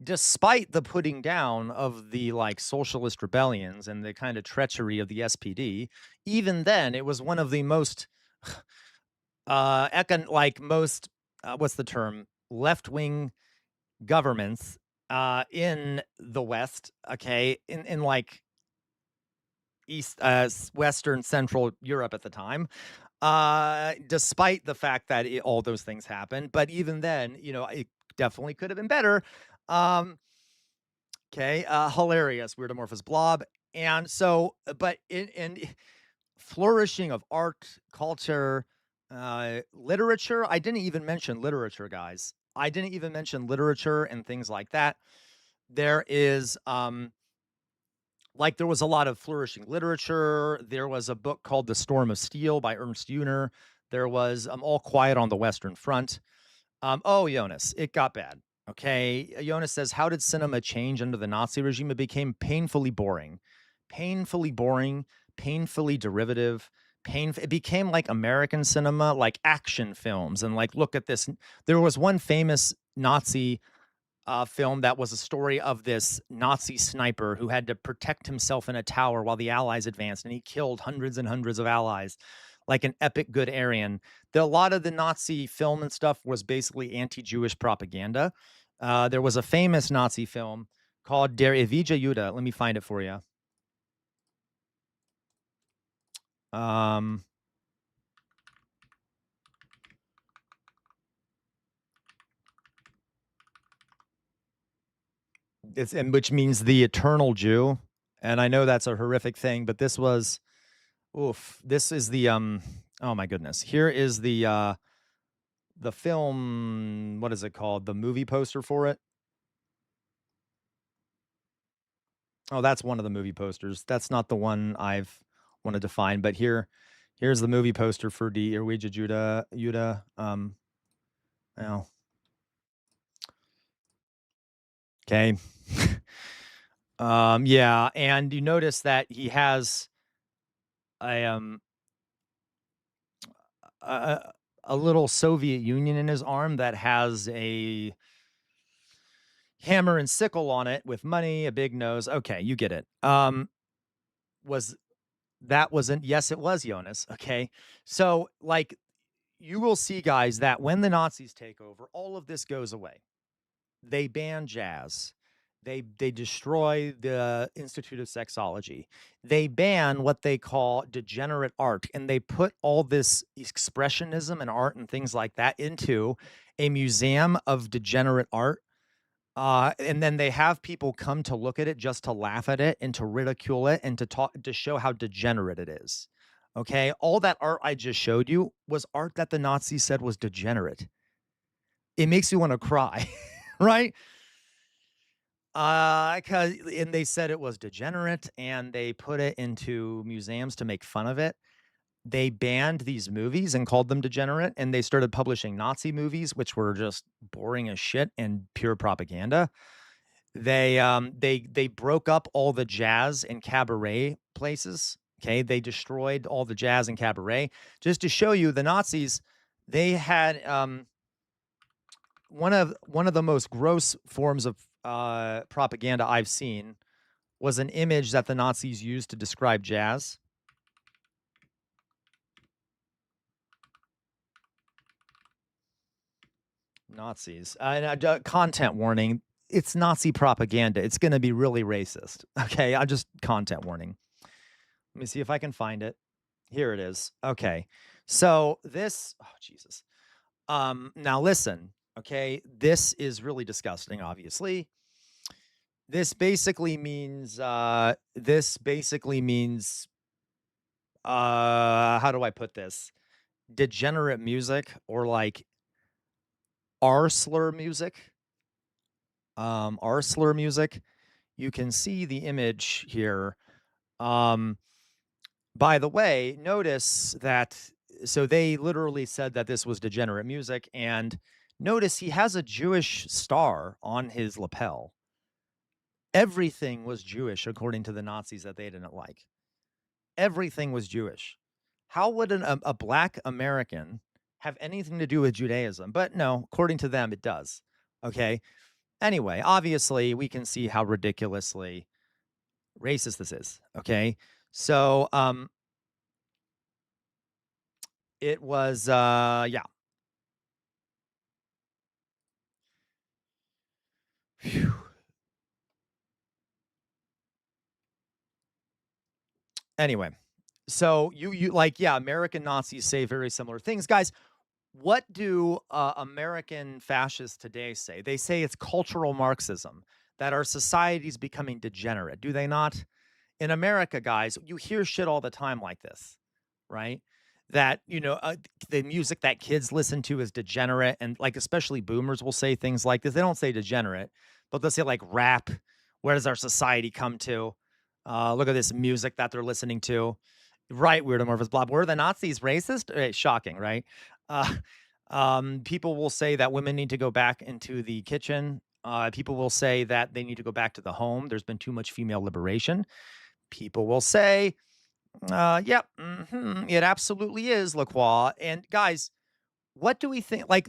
despite the putting down of the like socialist rebellions and the kind of treachery of the SPD. Even then, it was one of the most most what's the term, left-wing governments in the West, okay, in like Western Central Europe at the time, despite the fact that all those things happened. But even then, it definitely could have been better. Um, okay, hilarious, weirdomorphous blob. And so, but in flourishing of art, culture, literature. I didn't even mention literature, guys. I didn't even mention literature and things like that. There is there was a lot of flourishing literature. There was a book called The Storm of Steel by Ernst Jünger. There was All Quiet on the Western Front. Oh, Jonas, it got bad. Okay. Jonas says, how did cinema change under the Nazi regime? It became painfully boring, painfully derivative. It became like American cinema, like action films. And like, look at this. There was one famous Nazi film that was a story of this Nazi sniper who had to protect himself in a tower while the Allies advanced, and he killed hundreds and hundreds of Allies, like an epic good Aryan. A lot of the Nazi film and stuff was basically anti-Jewish propaganda. There was a famous Nazi film called Der ewige Jude. Let me find it for you. Um, which means the eternal Jew. And I know that's a horrific thing, but this was, oof. This is oh my goodness. Here is the film. What is it called? The movie poster for it. Oh, that's one of the movie posters. That's not the one I've wanted to find, but here's the movie poster for Die Irwija Judah. Well, okay. Yeah, and you notice that he has a a, a little Soviet Union in his arm that has a hammer and sickle on it with money, a big nose. Okay, you get it. Was that wasn't Yes, it was Jonas. Okay. So like you will see, guys, that when the Nazis take over, all of this goes away. They ban jazz. They destroy the Institute of Sexology. They ban what they call degenerate art, and they put all this expressionism and art and things like that into a museum of degenerate art. And then they have people come to look at it just to laugh at it and to ridicule it and to show how degenerate it is. Okay, all that art I just showed you was art that the Nazis said was degenerate. It makes you want to cry, right? 'Cause and they said it was degenerate, and they put it into museums to make fun of it. They banned these movies and called them degenerate, and they started publishing Nazi movies, which were just boring as shit and pure propaganda. They broke up all the jazz and cabaret places. Okay, they destroyed all the jazz and cabaret just to show you the Nazis. They had one of the most gross forms of propaganda I've seen was an image that the Nazis used to describe jazz. Nazis. Content warning. It's Nazi propaganda. It's going to be really racist. Okay, I just content warning. Let me see if I can find it. Here it is. Okay. So this, oh Jesus. Now listen, okay? This is really disgusting, obviously. This basically means how do I put this? Degenerate music or like R slur music. R slur music. You can see the image here. Um By the way, notice that so they literally said that this was degenerate music, and notice he has a Jewish star on his lapel. Everything was Jewish according to the Nazis that they didn't like. Everything was Jewish. How would a black American have anything to do with Judaism? But no, according to them, it does. Okay. Anyway, obviously, we can see how ridiculously racist this is. Okay. So, it was, yeah. Phew. Anyway, so you like, yeah, American Nazis say very similar things. Guys, what do American fascists today say? They say it's cultural Marxism, that our society is becoming degenerate. Do they not? In America, guys, you hear shit all the time like this, right? That, the music that kids listen to is degenerate. And like, especially boomers will say things like this. They don't say degenerate, but they'll say like rap. Where does our society come to? Look at this music that they're listening to. Right, weird amorphous blob. Were the Nazis racist? Shocking, right? Uh, people will say that women need to go back into the kitchen. People will say that they need to go back to the home. There's been too much female liberation. People will say, yep, it absolutely is, LaCroix. And guys, what do we think? Like,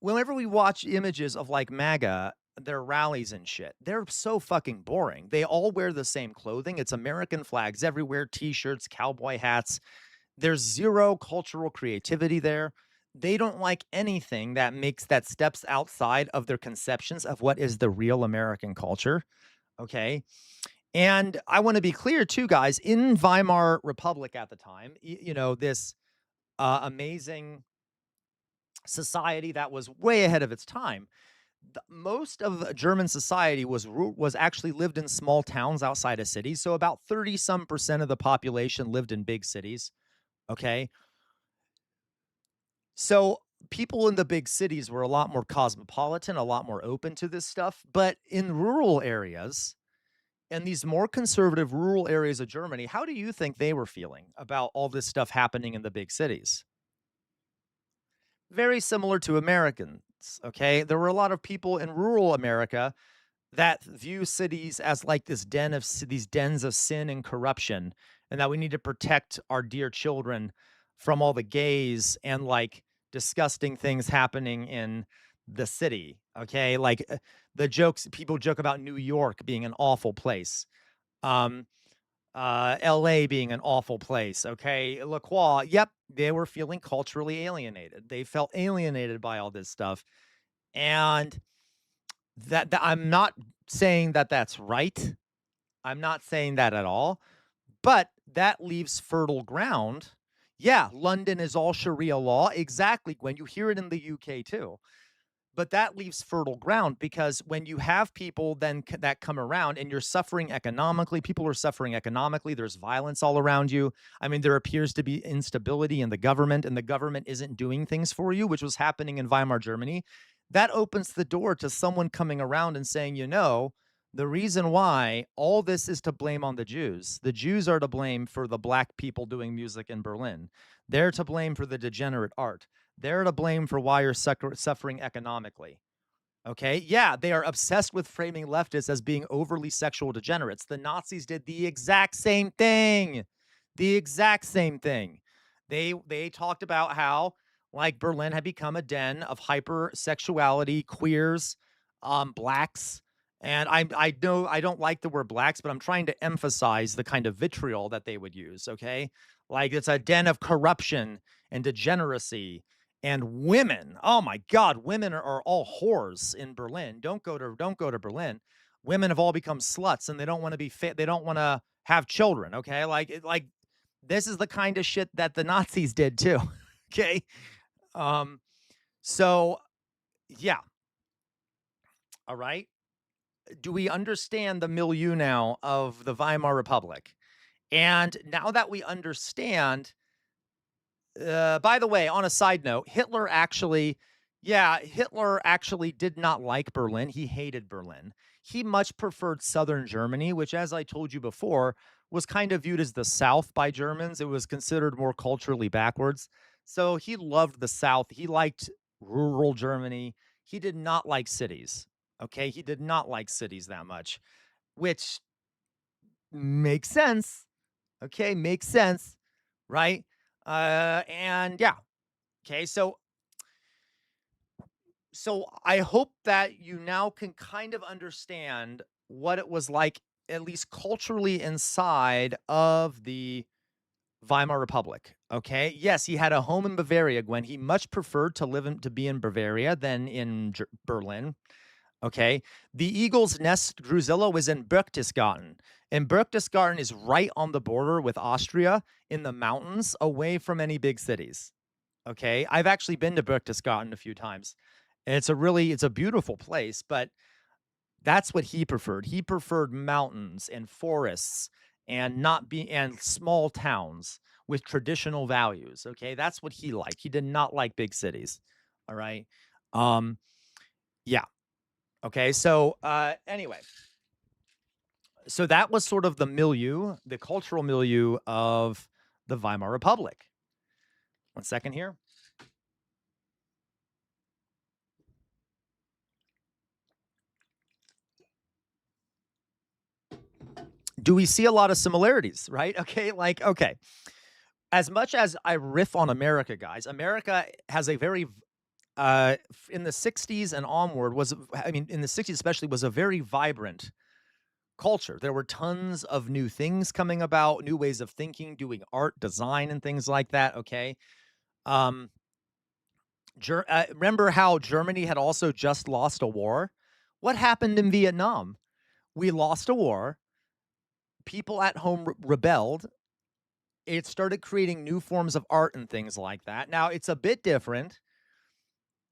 whenever we watch images of like MAGA, their rallies and shit, they're so fucking boring. They all wear the same clothing. It's American flags everywhere, t-shirts, cowboy hats. There's zero cultural creativity there. They don't like anything that steps outside of their conceptions of what is the real American culture. Okay. And I want to be clear too, guys, in Weimar Republic at the time, this amazing society that was way ahead of its time. Most of German society was actually lived in small towns outside of cities. So about 30 some percent of the population lived in big cities. Okay. So people in the big cities were a lot more cosmopolitan, a lot more open to this stuff. But in rural areas, and these more conservative rural areas of Germany, how do you think they were feeling about all this stuff happening in the big cities? Very similar to Americans, okay? There were a lot of people in rural America that view cities as like these dens of sin and corruption, and that we need to protect our dear children from all the gays and like disgusting things happening in the city. Okay, like the jokes people joke about New York being an awful place, um, LA being an awful place. Okay, LaCroix, yep, they were feeling culturally alienated. They felt alienated by all this stuff, and that I'm not saying that that's right. I'm not saying that at all, but that leaves fertile ground. Yeah, London is all Sharia law. Exactly, When you hear it in the UK too. But that leaves fertile ground because when you have people that come around and you're suffering economically, people are suffering economically. There's violence all around you. I mean, there appears to be instability in the government, and the government isn't doing things for you, which was happening in Weimar Germany. That opens the door to someone coming around and saying, the reason why all this is to blame on the Jews. The Jews are to blame for the black people doing music in Berlin. They're to blame for the degenerate art. They're to blame for why you're suffering economically. Okay. Yeah, they are obsessed with framing leftists as being overly sexual degenerates. The Nazis did the exact same thing. The exact same thing. They talked about how like Berlin had become a den of hypersexuality, queers, blacks. And I know I don't like the word blacks, but I'm trying to emphasize the kind of vitriol that they would use. Okay. Like it's a den of corruption and degeneracy and women. Oh my God, women are all whores in Berlin. Don't go to Berlin. Women have all become sluts, and they don't want to be fit. They don't want to have children. Okay, like this is the kind of shit that the Nazis did too. Okay, um, so yeah, all right. Do we understand the milieu now of the Weimar Republic? And now that we understand, by the way, on a side note, Hitler actually did not like Berlin. He hated Berlin. He much preferred southern Germany, which, as I told you before, was kind of viewed as the South by Germans. It was considered more culturally backwards. So he loved the South. He liked rural Germany. He did not like cities. Okay. He did not like cities that much, which makes sense. Okay. Makes sense. Right. And yeah, okay, so I hope that you now can kind of understand what it was like, at least culturally, inside of the Weimar Republic. Okay. Yes, he had a home in Bavaria, Gwen. He much preferred to be in Bavaria than in Berlin. Okay. The Eagle's Nest Drusilla was in Berchtesgaden. And Berchtesgaden is right on the border with Austria in the mountains, away from any big cities. Okay. I've actually been to Berchtesgaden a few times. And it's a beautiful place, but that's what he preferred. He preferred mountains and forests and not be and small towns with traditional values. Okay. That's what he liked. He did not like big cities. All right. Um, yeah. Okay. So anyway, so that was sort of the milieu, the cultural milieu of the Weimar Republic. One second here. Do we see a lot of similarities, right? Okay, like, okay. As much as I riff on America, guys, America has a very in the 60s and onward was I mean, in the 60s especially was a very vibrant culture. There were tons of new things coming about, new ways of thinking, doing art, design, and things like that, okay? Um, remember how Germany had also just lost a war? What happened in Vietnam? We lost a war. People at home rebelled. It started creating new forms of art and things like that. Now, it's a bit different,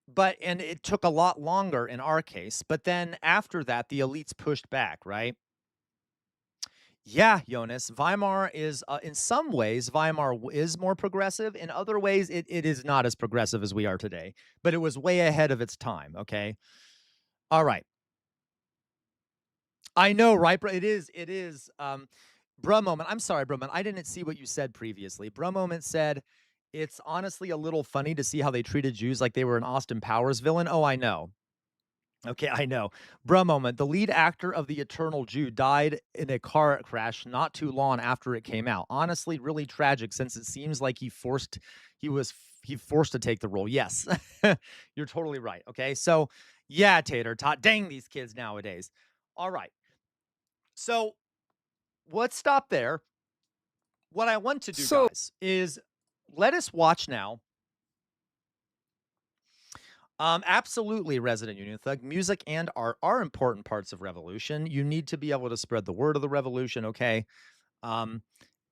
but and it took a lot longer in our case, but then after that, the elites pushed back, right? Yeah, Jonas, Weimar is, in some ways, is more progressive. In other ways, it is not as progressive as we are today, but it was way ahead of its time, okay? All right. I know, right, bro? It is. Bruh Moment, I'm sorry, Bruh Moment, I didn't see what you said previously. Bruh Moment said, "It's honestly a little funny to see how they treated Jews like they were an Austin Powers villain." Oh, I know. Okay, I know. Bruh Moment, the lead actor of The Eternal Jew died in a car crash not too long after it came out. Honestly, really tragic since it seems like he forced to take the role. Yes. You're totally right. Okay. So, yeah, Tater Tot. Dang these kids nowadays. All right. So, let's stop there. What I want to do, So, guys, is let us watch now. Absolutely, Resident Union Thug. Music and art are important parts of revolution. You need to be able to spread the word of the revolution, okay? Um,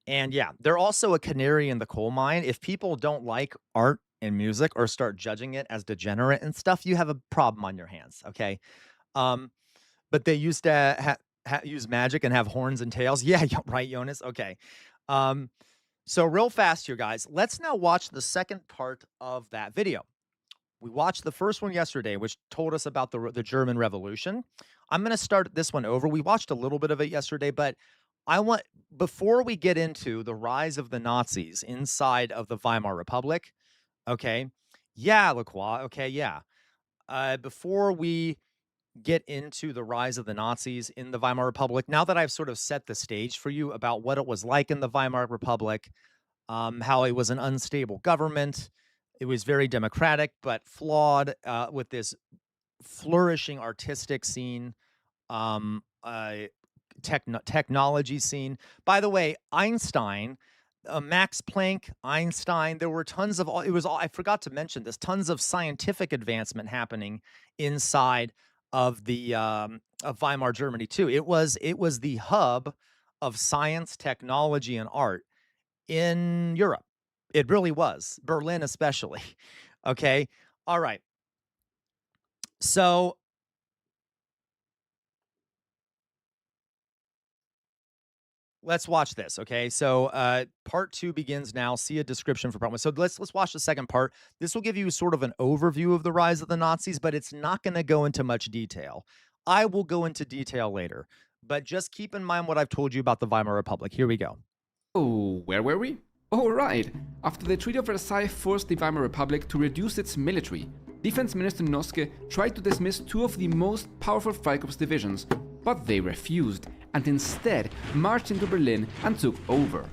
and yeah, they're also a canary in the coal mine. If people don't like art and music or start judging it as degenerate and stuff, you have a problem on your hands, okay? Um, but they used to use magic and have horns and tails. Yeah, right, Jonas. Okay. Um, so real fast here, guys. Let's now watch the second part of that video. We watched the first one yesterday, which told us about the German Revolution. I'm going to start this one over. We watched a little bit of it yesterday, but I want before we get into the rise of the Nazis inside of the Weimar Republic. Okay, yeah, Lacroix. Okay, yeah. Before we get into the rise of the Nazis in the Weimar Republic, now that I've sort of set the stage for you about what it was like in the Weimar Republic, how it was an unstable government. It was very democratic, but flawed, with this flourishing artistic scene, um, uh, technology scene. By the way, Einstein, Max Planck, Einstein, there were tons of it was all, I forgot to mention this, tons of scientific advancement happening inside of the of Weimar Germany too. It was the hub of science, technology, and art in Europe. It really was. Berlin especially. Okay. All right. So let's watch this, okay? So, part 2 begins now. See a description for part 1. So let's watch the second part. This will give you sort of an overview of the rise of the Nazis, but it's not gonna go into much detail. I will go into detail later, but just keep in mind what I've told you about the Weimar Republic. Here we go. Oh, where were we? Oh, right. After the Treaty of Versailles forced the Weimar Republic to reduce its military, Defense Minister Noske tried to dismiss two of the most powerful Freikorps divisions, but they refused and instead marched into Berlin and took over.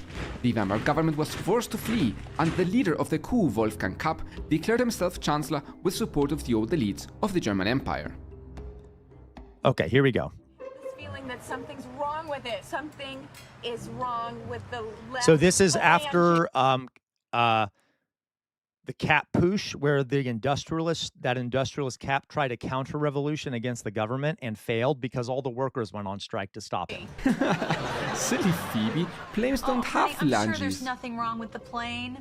The Weimar government was forced to flee, and the leader of the coup, Wolfgang Kapp, declared himself chancellor with support of the old elites of the German Empire. Okay, here we go. This feeling that something's wrong with it. Something is wrong with the left. So this is phalange. after, the Kapp push, where the industrialist Kapp tried a counter-revolution against the government and failed because all the workers went on strike to stop him. Silly Phoebe, planes don't have honey, I'm sure phalanges. there's nothing wrong with the plane.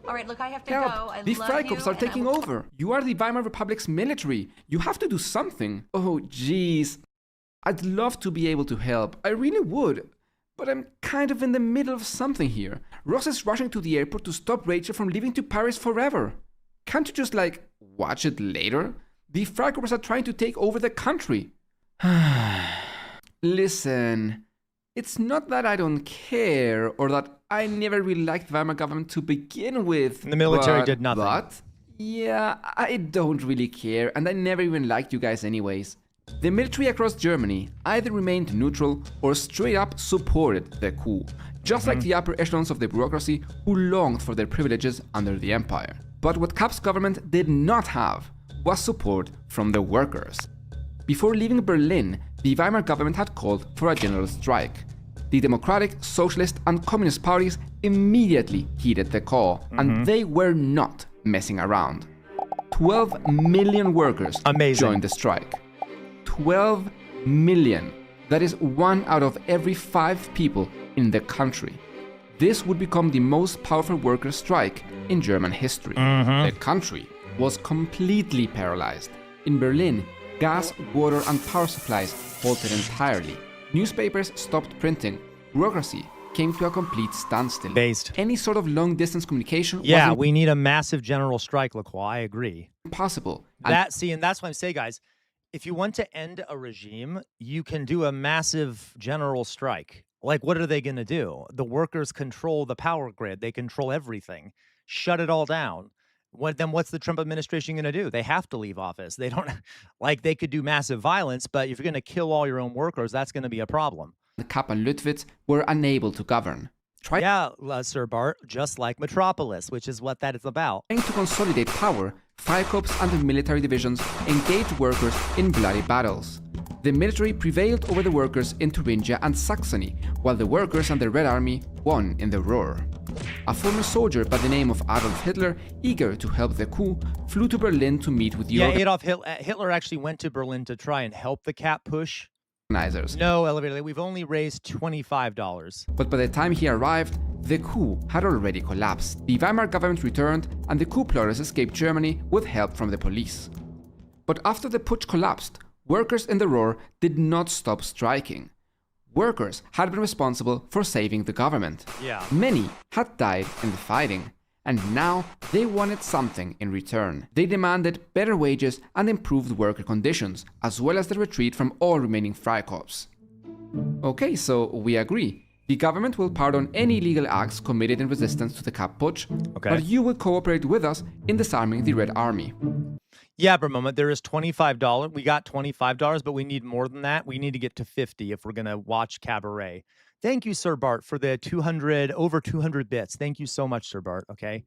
All right, look, I have to Help! go. I The love Freikorps you, are taking and I will- over. You are the Weimar Republic's military. You have to do something. Oh, jeez. I'd love to be able to help. I really would. But I'm kind of in the middle of something here. Ross is rushing to the airport to stop Rachel from leaving to Paris forever. Can't you just, watch it later? The Freikorps are trying to take over the country. Listen, it's not that I don't care or that I never really liked the Weimar government to begin with. The military did nothing. But, yeah, I don't really care, and I never even liked you guys anyways. The military across Germany either remained neutral or straight up supported the coup, just like the upper echelons of the bureaucracy who longed for their privileges under the empire. But what Kapp's government did not have was support from the workers. Before leaving Berlin, the Weimar government had called for a general strike. The Democratic, Socialist, and Communist parties immediately heeded the call, and they were not messing around. 12 million workers joined the strike. 12 million. That is 1 out of every 5 people in the country. This would become the most powerful workers' strike in German history. The country was completely paralyzed. In Berlin, gas, water, and power supplies halted entirely. Newspapers stopped printing. Bureaucracy came to a complete standstill. Any sort of long-distance communication Yeah, was we need a massive general strike, Lacroix. I agree. impossible. And that's what I'm saying, guys. If you want to end a regime, you can do a massive general strike. Like, what are they going to do? The workers control the power grid. They control everything. Shut it all down. What's the Trump administration going to do? They have to leave office. They don't they could do massive violence, but if you're going to kill all your own workers, that's going to be a problem. Kapp and Lüttwitz were unable to govern. Sir Bart, just like Metropolis, which is what that is about. Trying to consolidate power, Freikorps and the military divisions engaged workers in bloody battles. The military prevailed over the workers in Thuringia and Saxony, while the workers and the Red Army won in the Ruhr. A former soldier by the name of Adolf Hitler, eager to help the coup, flew to Berlin to meet with the Adolf Hitler actually went to Berlin to try and help the Kapp push. organizers. No, elevator. We've only raised $25. But by the time he arrived, the coup had already collapsed. The Weimar government returned, and the coup plotters escaped Germany with help from the police. But after the putsch collapsed, workers in the Ruhr did not stop striking. Workers had been responsible for saving the government. Yeah. Many had died in the fighting, and now they wanted something in return. They demanded better wages and improved worker conditions, as well as the retreat from all remaining Freikorps. Okay, so we agree. The government will pardon any illegal acts committed in resistance to the Kapp Putsch, Okay. but you will cooperate with us in disarming the Red Army. Yeah, for a moment, there is $25. We got $25, but we need more than that. We need to get to 50 if we're going to watch Cabaret. Thank you, Sir Bart, for the over 200 bits. Thank you so much, Sir Bart. Okay.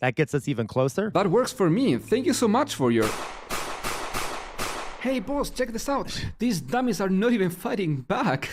That gets us even closer. That works for me. Thank you so much for your... Hey boss, check this out. These dummies are not even fighting back.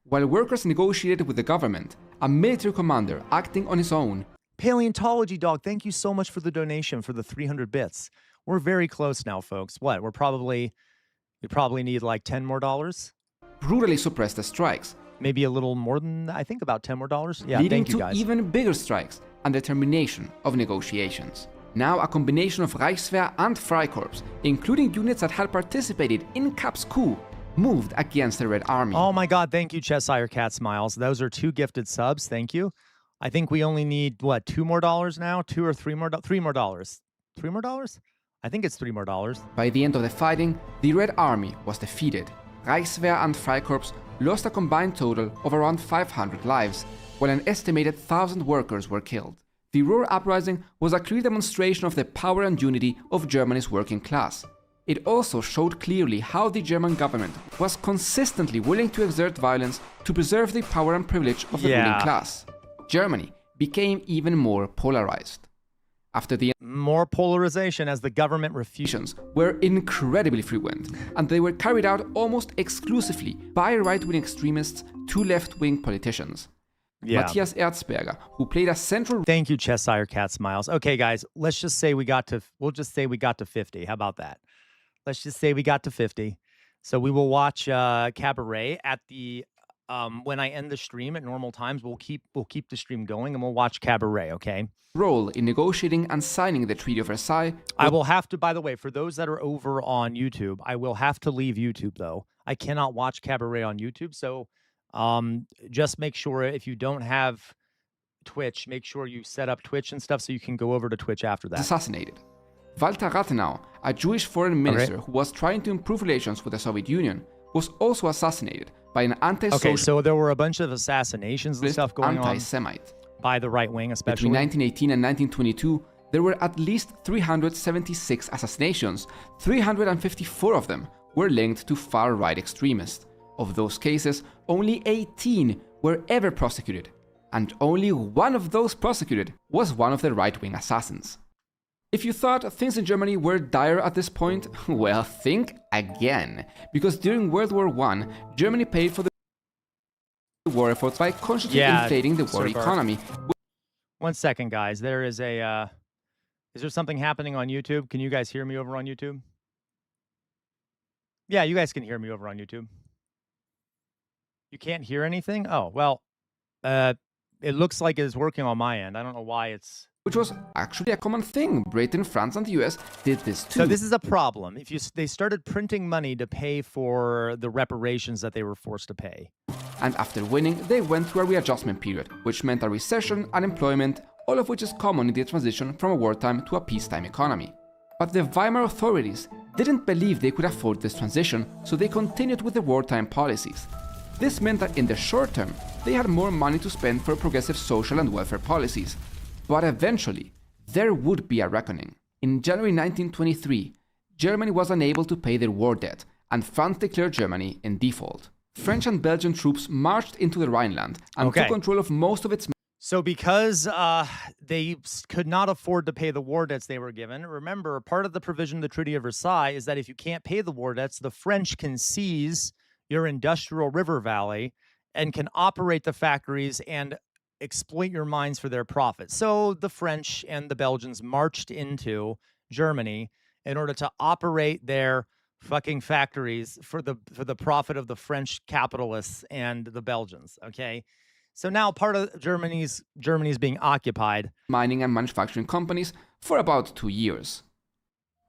While workers negotiated with the government, a military commander acting on his own... Paleontology Dog, thank you so much for the donation for the 300 bits. We're very close now, folks. What? We probably need like 10 more dollars. brutally suppressed the strikes, Maybe a little more than, I think about 10 more dollars. Yeah, leading thank you to guys. even bigger strikes and the termination of negotiations. Now a combination of Reichswehr and Freikorps, including units that had participated in Kapp's coup, moved against the Red Army. Oh my God, thank you, Cheshire Cat Smiles. Those are 2 gifted subs. Thank you. I think we only need, what, $2 more now? $2 or $3 more? $3 more. $3 more? I think it's $3 more. By the end of the fighting, the Red Army was defeated. Reichswehr and Freikorps lost a combined total of around 500 lives, while an estimated 1,000 workers were killed. The Ruhr Uprising was a clear demonstration of the power and unity of Germany's working class. It also showed clearly how the German government was consistently willing to exert violence to preserve the power and privilege of the ruling class. Germany became even more polarized. After the More polarization as the government refused. elections were incredibly frequent, and they were carried out almost exclusively by right-wing extremists to left-wing politicians. Yeah. Matthias Erzberger, who played a central Thank you, Cheshire Cat Smiles. Okay, guys, let's just say we'll just say we got to 50. How about that? Let's just say we got to 50. So we will watch Cabaret at the when I end the stream at normal times. We'll keep the stream going and we'll watch Cabaret, okay? role in negotiating and signing the Treaty of Versailles. I will have to, by the way, for those that are over on YouTube, I will have to leave YouTube though. I cannot watch Cabaret on YouTube. So just make sure if you don't have Twitch, make sure you set up Twitch and stuff so you can go over to Twitch after that. Assassinated. Walter Rathenau, a Jewish foreign minister who was trying to improve relations with the Soviet Union, was also assassinated by an anti-socialist Okay, so there were a bunch of assassinations and stuff going on anti-Semite. by the right wing, especially. Between 1918 and 1922, there were at least 376 assassinations. 354 of them were linked to far-right extremists. Of those cases, only 18 were ever prosecuted, and only one of those prosecuted was one of the right-wing assassins. If you thought things in Germany were dire at this point, well, think again, because during World War I, Germany paid for the war efforts by consciously inflating the war economy. 1 second, guys. There is a, is there something happening on YouTube? Can you guys hear me over on YouTube? Yeah, you guys can hear me over on YouTube. You can't hear anything? Oh, well, it looks like it's working on my end. I don't know why it's... Which was actually a common thing. Britain, France, and the US did this too. So this is a problem. If they started printing money to pay for the reparations that they were forced to pay. And after winning, they went through a readjustment period, which meant a recession, unemployment, all of which is common in the transition from a wartime to a peacetime economy. But the Weimar authorities didn't believe they could afford this transition, so they continued with the wartime policies. This meant that in the short term, they had more money to spend for progressive social and welfare policies. But eventually, there would be a reckoning. In January 1923, Germany was unable to pay their war debt, and France declared Germany in default. French and Belgian troops marched into the Rhineland and took control of most of its... So because they could not afford to pay the war debts they were given, remember, part of the provision of the Treaty of Versailles is that if you can't pay the war debts, the French can seize your industrial river valley and can operate the factories and exploit your mines for their profit. So the French and the Belgians marched into Germany in order to operate their fucking factories for the profit of the French capitalists and the Belgians, okay? So now part of Germany's being occupied. Mining and manufacturing companies for about 2 years.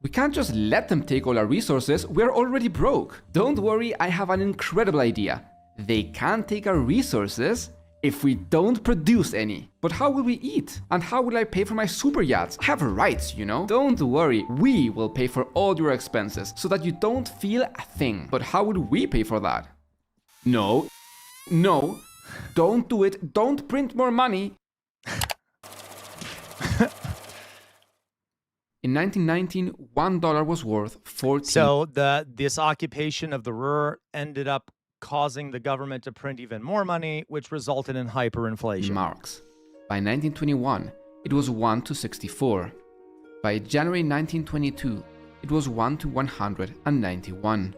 We can't just let them take all our resources, we're already broke. Don't worry, I have an incredible idea. They can't take our resources if we don't produce any. But how will we eat? And how will I pay for my super yachts? I have rights, you know? Don't worry, we will pay for all your expenses so that you don't feel a thing. But how would we pay for that? No, no, don't do it. Don't print more money. In 1919, $1 was worth 14. So this occupation of the Ruhr ended up causing the government to print even more money, which resulted in hyperinflation. Marks. By 1921, it was 1 to 64. By January 1922, it was 1 to 191.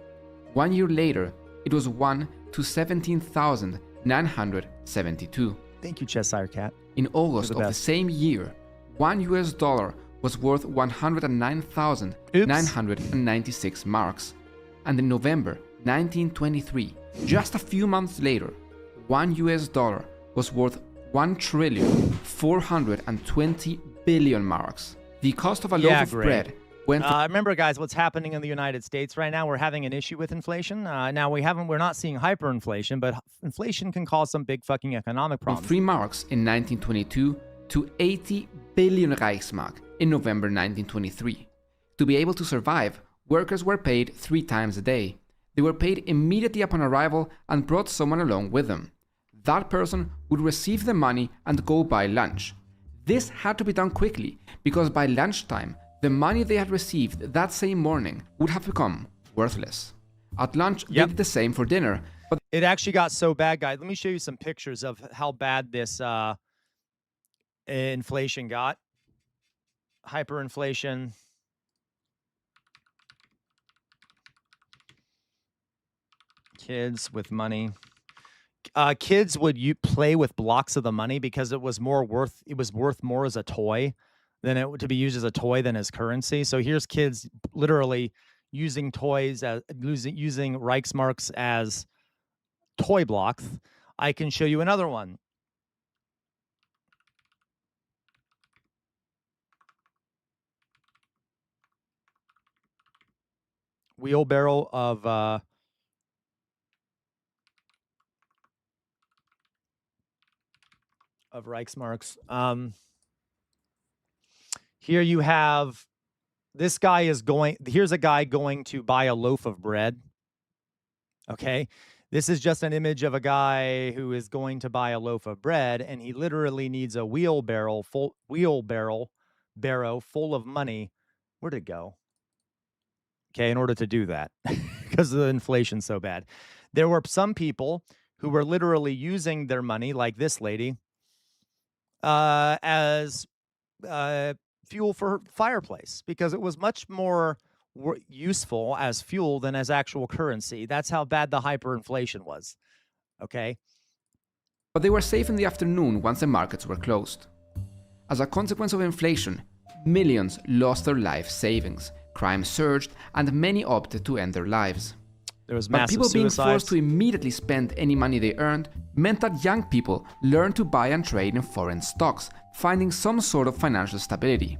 1 year later, it was 1 to 17,972. Thank you, Cheshire Cat. In August You're of the same year, $1 was worth 109,996 marks. And in November 1923, just a few months later, $1 was worth 1,420,000,000,000 marks. The cost of a loaf of bread went from remember, guys, what's happening in the United States right now? We're having an issue with inflation. Now we're not seeing hyperinflation, but inflation can cause some big fucking economic problems. 3 marks in 1922 to 80 billion Reichsmark in November 1923. To be able to survive, workers were paid 3 times a day. They were paid immediately upon arrival and brought someone along with them. That person would receive the money and go buy lunch. This had to be done quickly because by lunchtime, the money they had received that same morning would have become worthless. At lunch, they did the same for dinner. But it actually got so bad, guys. Let me show you some pictures of how bad this inflation got. Hyperinflation. Kids with money. Kids would play with blocks of the money because it was worth more as a toy than to be used as a toy than as currency. So here's kids literally using toys as using Reichsmarks as toy blocks. I can show you another one. Wheelbarrow of Reichsmarks. Here you have this guy here's a guy going to buy a loaf of bread. Okay. This is just an image of a guy who is going to buy a loaf of bread, and he literally needs a wheelbarrow full of money. Where'd it go? Okay, in order to do that, because the inflation's so bad. There were some people who were literally using their money, like this lady, as fuel for fireplace, because it was much more useful as fuel than as actual currency. That's how bad the hyperinflation was. Okay. But they were safe in the afternoon once the markets were closed. As a consequence of inflation, millions lost their life savings, crime surged, and many opted to end their lives. There was But massive people being suicides. forced to immediately spend any money they earned meant that young people learned to buy and trade in foreign stocks, finding some sort of financial stability.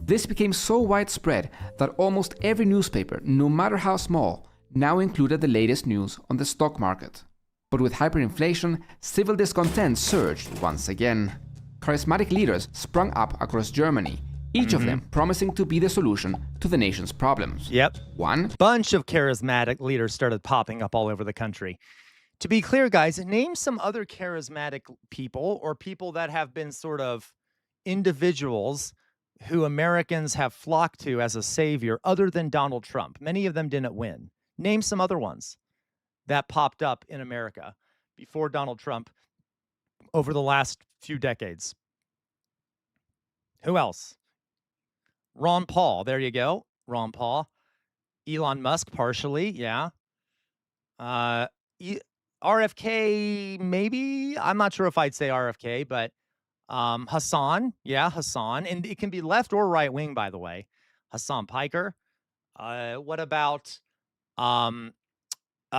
This became so widespread that almost every newspaper, no matter how small, now included the latest news on the stock market. But with hyperinflation, civil discontent surged once again. Charismatic leaders sprung up across Germany, each of them promising to be the solution to the nation's problems. Yep. One, Bunch of charismatic leaders started popping up all over the country. To be clear, guys, name some other charismatic people or people that have been sort of individuals who Americans have flocked to as a savior other than Donald Trump. Many of them didn't win. Name some other ones that popped up in America before Donald Trump over the last few decades. Who else? Ron Paul. There you go. Ron Paul. Elon Musk, partially. Yeah. RFK, maybe. I'm not sure if I'd say RFK, but Hassan. Yeah, Hassan. And it can be left or right wing, by the way. Hassan Piker. What about do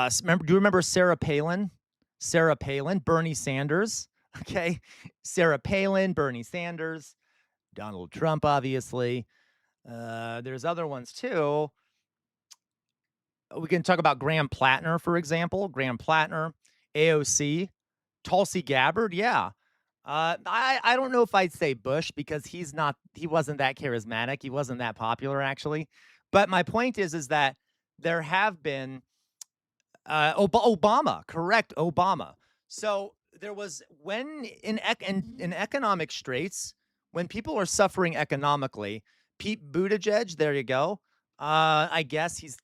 you remember Sarah Palin? Sarah Palin, Bernie Sanders. Okay. Sarah Palin, Bernie Sanders, Donald Trump, obviously. There's other ones too. We can talk about Graham Plattner, for example. Graham Plattner, AOC, Tulsi Gabbard. Yeah. I don't know if I'd say Bush because he wasn't that charismatic. He wasn't that popular, actually. But my point is that there have been Obama, correct, Obama. So there was when in economic straits, when people are suffering economically, Pete Buttigieg, there you go. I guess he's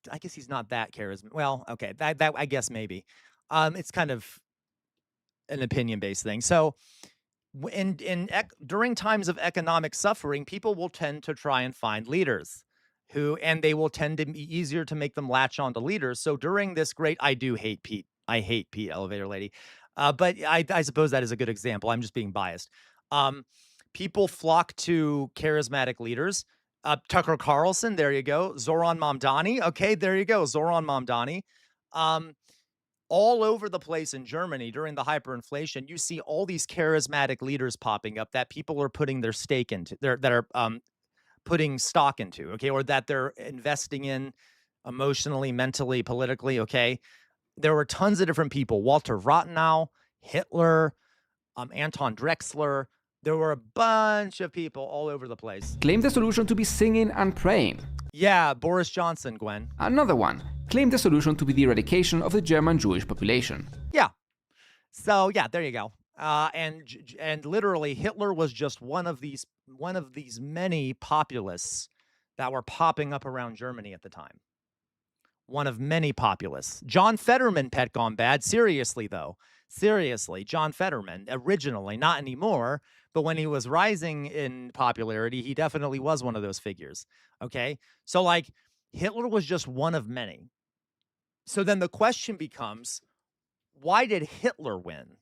not that charismatic. Well, okay, that I guess maybe. It's kind of an opinion based thing. So during times of economic suffering, people will tend to try and find leaders and they will tend to be easier to make them latch on to leaders. So during this great, I do hate Pete. I hate Pete Elevator Lady. But I suppose that is a good example. I'm just being biased. Um, People flock to charismatic leaders. Tucker Carlson, there you go. Zoran Mamdani. Okay, there you go. Zoran Mamdani. Um, all over the place in Germany during the hyperinflation, you see all these charismatic leaders popping up that people are putting their stake into, that are putting stock into, okay, or that they're investing in emotionally, mentally, politically, okay. There were tons of different people: Walter Rathenau, Hitler, Anton Drexler. There were a bunch of people all over the place. Claimed the solution to be singing and praying. Yeah, Boris Johnson, Gwen. Another one claimed the solution to be the eradication of the German Jewish population. Yeah. So yeah, there you go. And literally Hitler was just one of these many populists that were popping up around Germany at the time. One of many populists. John Fetterman pet gone bad. Seriously though. Seriously, John Fetterman, originally, not anymore, but when he was rising in popularity, he definitely was one of those figures. Okay? So like Hitler was just one of many. So then the question becomes, why did Hitler win?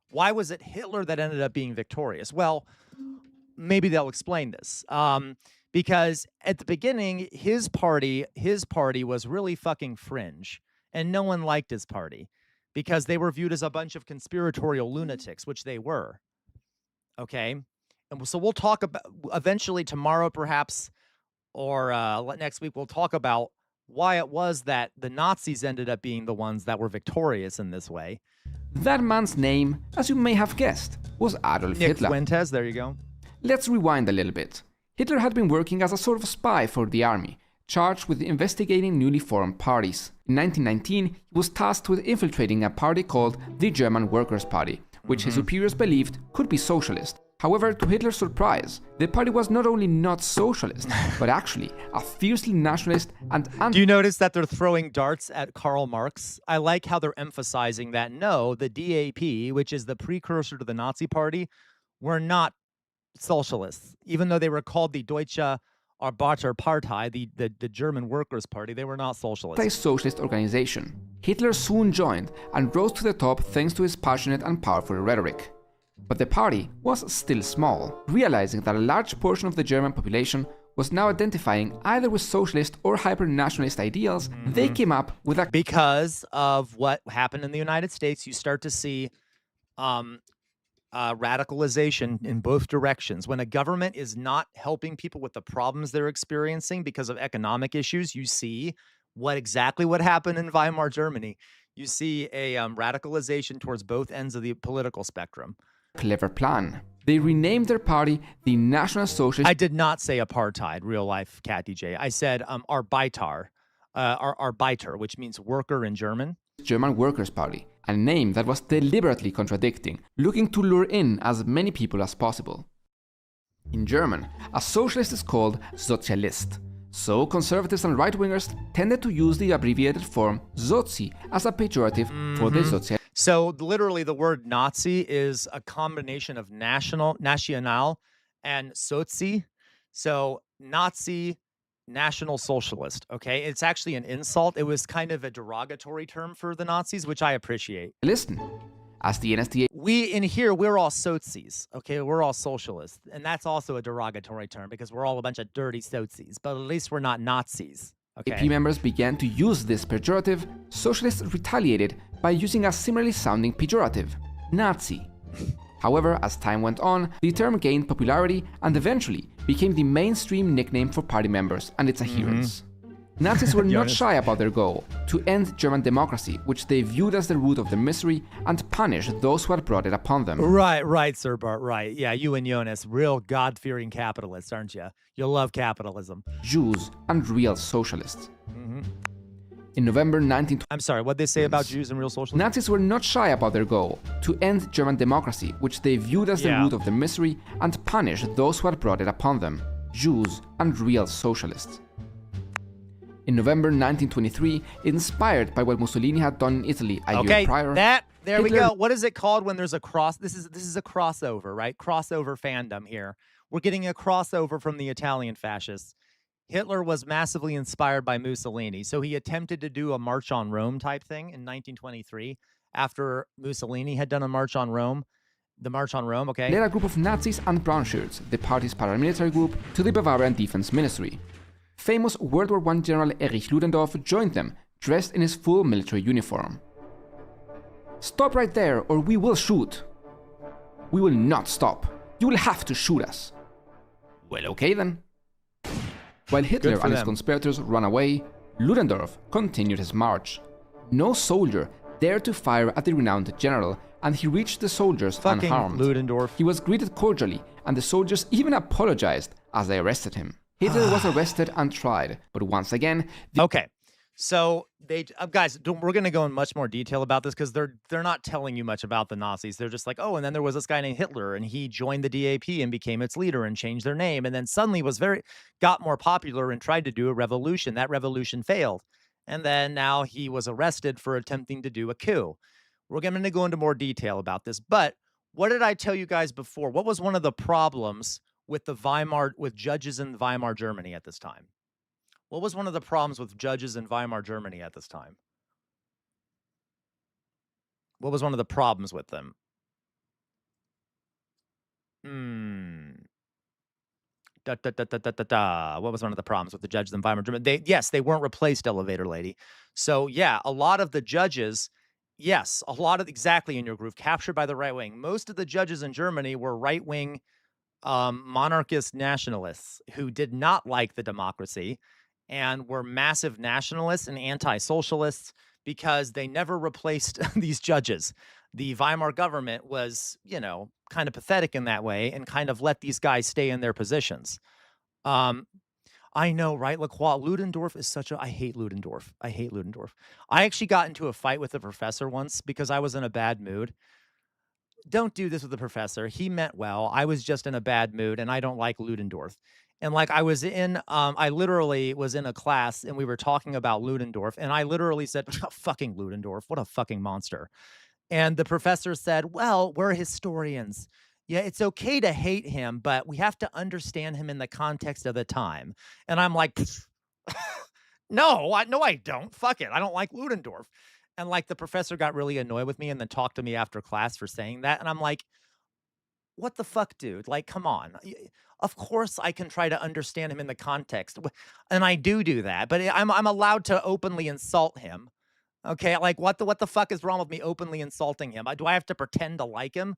Why was it Hitler that ended up being victorious? Well, maybe they'll explain this. Because at the beginning, his party was really fucking fringe, and no one liked his party because they were viewed as a bunch of conspiratorial lunatics, which they were. Okay? And so we'll talk about eventually tomorrow, perhaps, or next week, we'll talk about why it was that the Nazis ended up being the ones that were victorious in this way. That man's name, as you may have guessed, was Adolf Nick Hitler. Fuentes, there you go. Let's rewind a little bit. Hitler had been working as a sort of spy for the army, charged with investigating newly formed parties. In 1919, he was tasked with infiltrating a party called the German Workers' Party, which his superiors believed could be socialist. However, to Hitler's surprise, the party was not only not socialist, but actually a fiercely nationalist and Do you notice that they're throwing darts at Karl Marx? I like how they're emphasizing that no, the DAP, which is the precursor to the Nazi Party, were not socialists. Even though they were called the Deutsche Arbeiterpartei, the German Workers' Party, they were not socialists. anti-socialist organization. Hitler soon joined and rose to the top thanks to his passionate and powerful rhetoric. But the party was still small. Realizing that a large portion of the German population was now identifying either with socialist or hyper-nationalist ideals, they came up with a Because of what happened in the United States, you start to see radicalization in both directions. When a government is not helping people with the problems they're experiencing because of economic issues, you see exactly what happened in Weimar Germany. You see a radicalization towards both ends of the political spectrum. clever plan. They renamed their party the National Socialist I did not say apartheid, real life, Cat DJ. I said Arbeiter, Arbeiter, which means worker in German. German Workers' Party, a name that was deliberately contradicting, looking to lure in as many people as possible. In German, a socialist is called Sozialist, so conservatives and right-wingers tended to use the abbreviated form Sozi as a pejorative for the social. So literally the word Nazi is a combination of national and Sozi. So Nazi, National Socialist, okay? It's actually an insult. It was kind of a derogatory term for the Nazis, which I appreciate. Listen, as the NSDA We're all Sozis, okay? We're all socialists. And that's also a derogatory term because we're all a bunch of dirty Sozis, but at least we're not Nazis, okay? members began to use this pejorative, socialists retaliated by using a similarly sounding pejorative, Nazi. However, as time went on, the term gained popularity and eventually became the mainstream nickname for party members and its adherents. Nazis were not shy about their goal, to end German democracy, which they viewed as the root of the misery, and punish those who had brought it upon them. Right, Sir Bart, right. Yeah, you and Jonas, real God-fearing capitalists, aren't you? You love capitalism. Jews and real socialists. In November 1920, I'm sorry, what'd they say about Jews and real socialism? Nazis were not shy about their goal to end German democracy, which they viewed as the root of their misery, and punish those who had brought it upon them, Jews and real socialists. In November 1923, inspired by what Mussolini had done in Italy a year prior, there we go. What is it called when there's a cross? This is a crossover, right? Crossover fandom here. We're getting a crossover from the Italian fascists. Hitler was massively inspired by Mussolini, so he attempted to do a March on Rome type thing in 1923 after Mussolini had done a March on Rome. The March on Rome, okay? led a group of Nazis and brownshirts, the party's paramilitary group, to the Bavarian Defense Ministry. Famous World War I General Erich Ludendorff joined them, dressed in his full military uniform. "Stop right there, or we will shoot." "We will not stop. You will have to shoot us." "Well, okay then." While Hitler and his conspirators ran away, Ludendorff continued his march. No soldier dared to fire at the renowned general, and he reached the soldiers unharmed. Ludendorff. He was greeted cordially, and the soldiers even apologized as they arrested him. Hitler was arrested and tried, but once again... Okay, so they guys, we're going to go in much more detail about this because they're not telling you much about the Nazis. They're just like, oh, and then there was this guy named Hitler, and he joined the DAP and became its leader and changed their name, and then suddenly got more popular and tried to do a revolution. That revolution failed, and then now he was arrested for attempting to do a coup. We're going to go into more detail about this, but what did I tell you guys before? What was one of the problems with judges in Weimar Germany at this time? What was one of the problems with judges in Weimar Germany at this time? What was one of the problems with them? What was one of the problems with the judges in Weimar Germany? They weren't replaced, elevator lady. So yeah, a lot of the judges, exactly in your groove, captured by the right wing. Most of the judges in Germany were right wing monarchist nationalists who did not like the democracy and were massive nationalists and anti-socialists because they never replaced these judges. The Weimar government was, kind of pathetic in that way and kind of let these guys stay in their positions. I know, right? Ludendorff is I hate Ludendorff. I hate Ludendorff. I actually got into a fight with a professor once because I was in a bad mood. Don't do this with the professor. He meant well. I was just in a bad mood, and I don't like Ludendorff. And I literally was in a class, and we were talking about Ludendorff, and I literally said, fucking Ludendorff, what a fucking monster. And the professor said, well, we're historians. Yeah, it's okay to hate him, but we have to understand him in the context of the time. And I'm like, no, I don't. Fuck it. I don't like Ludendorff. And the professor got really annoyed with me and then talked to me after class for saying that. And I'm like, what the fuck, dude? Come on. Of course I can try to understand him in the context. And I do that, but I'm allowed to openly insult him. Okay, what the fuck is wrong with me openly insulting him? Do I have to pretend to like him?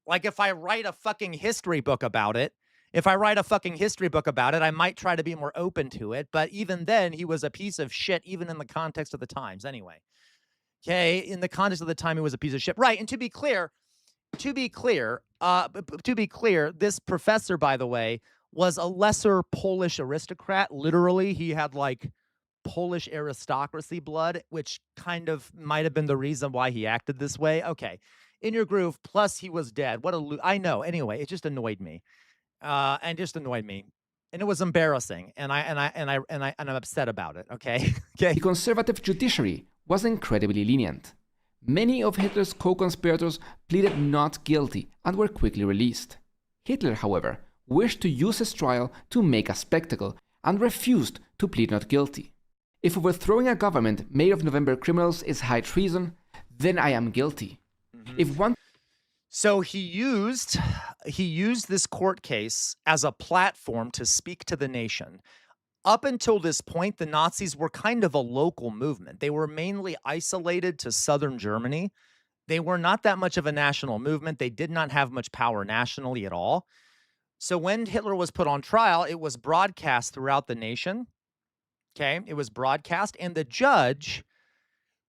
If I write a fucking history book about it, I might try to be more open to it. But even then, he was a piece of shit, even in the context of the times anyway. Okay, in the context of the time, he was a piece of shit. Right, and to be clear, this professor, by the way, was a lesser Polish aristocrat. Literally, he had Polish aristocracy blood, which kind of might have been the reason why he acted this way. Okay, in your groove. Plus, he was dead. I know. Anyway, it just annoyed me, and it was embarrassing, and I'm upset about it. Okay, okay. The conservative judiciary was incredibly lenient. Many of Hitler's co-conspirators pleaded not guilty and were quickly released. Hitler, however, wished to use his trial to make a spectacle and refused to plead not guilty. If overthrowing a government made of November criminals is high treason, then I am guilty. So he used this court case as a platform to speak to the nation. Up until this point, the Nazis were kind of a local movement. They were mainly isolated to southern Germany. They were not that much of a national movement. They did not have much power nationally at all. So when Hitler was put on trial, it was broadcast throughout the nation. Okay, it was broadcast, and the judge,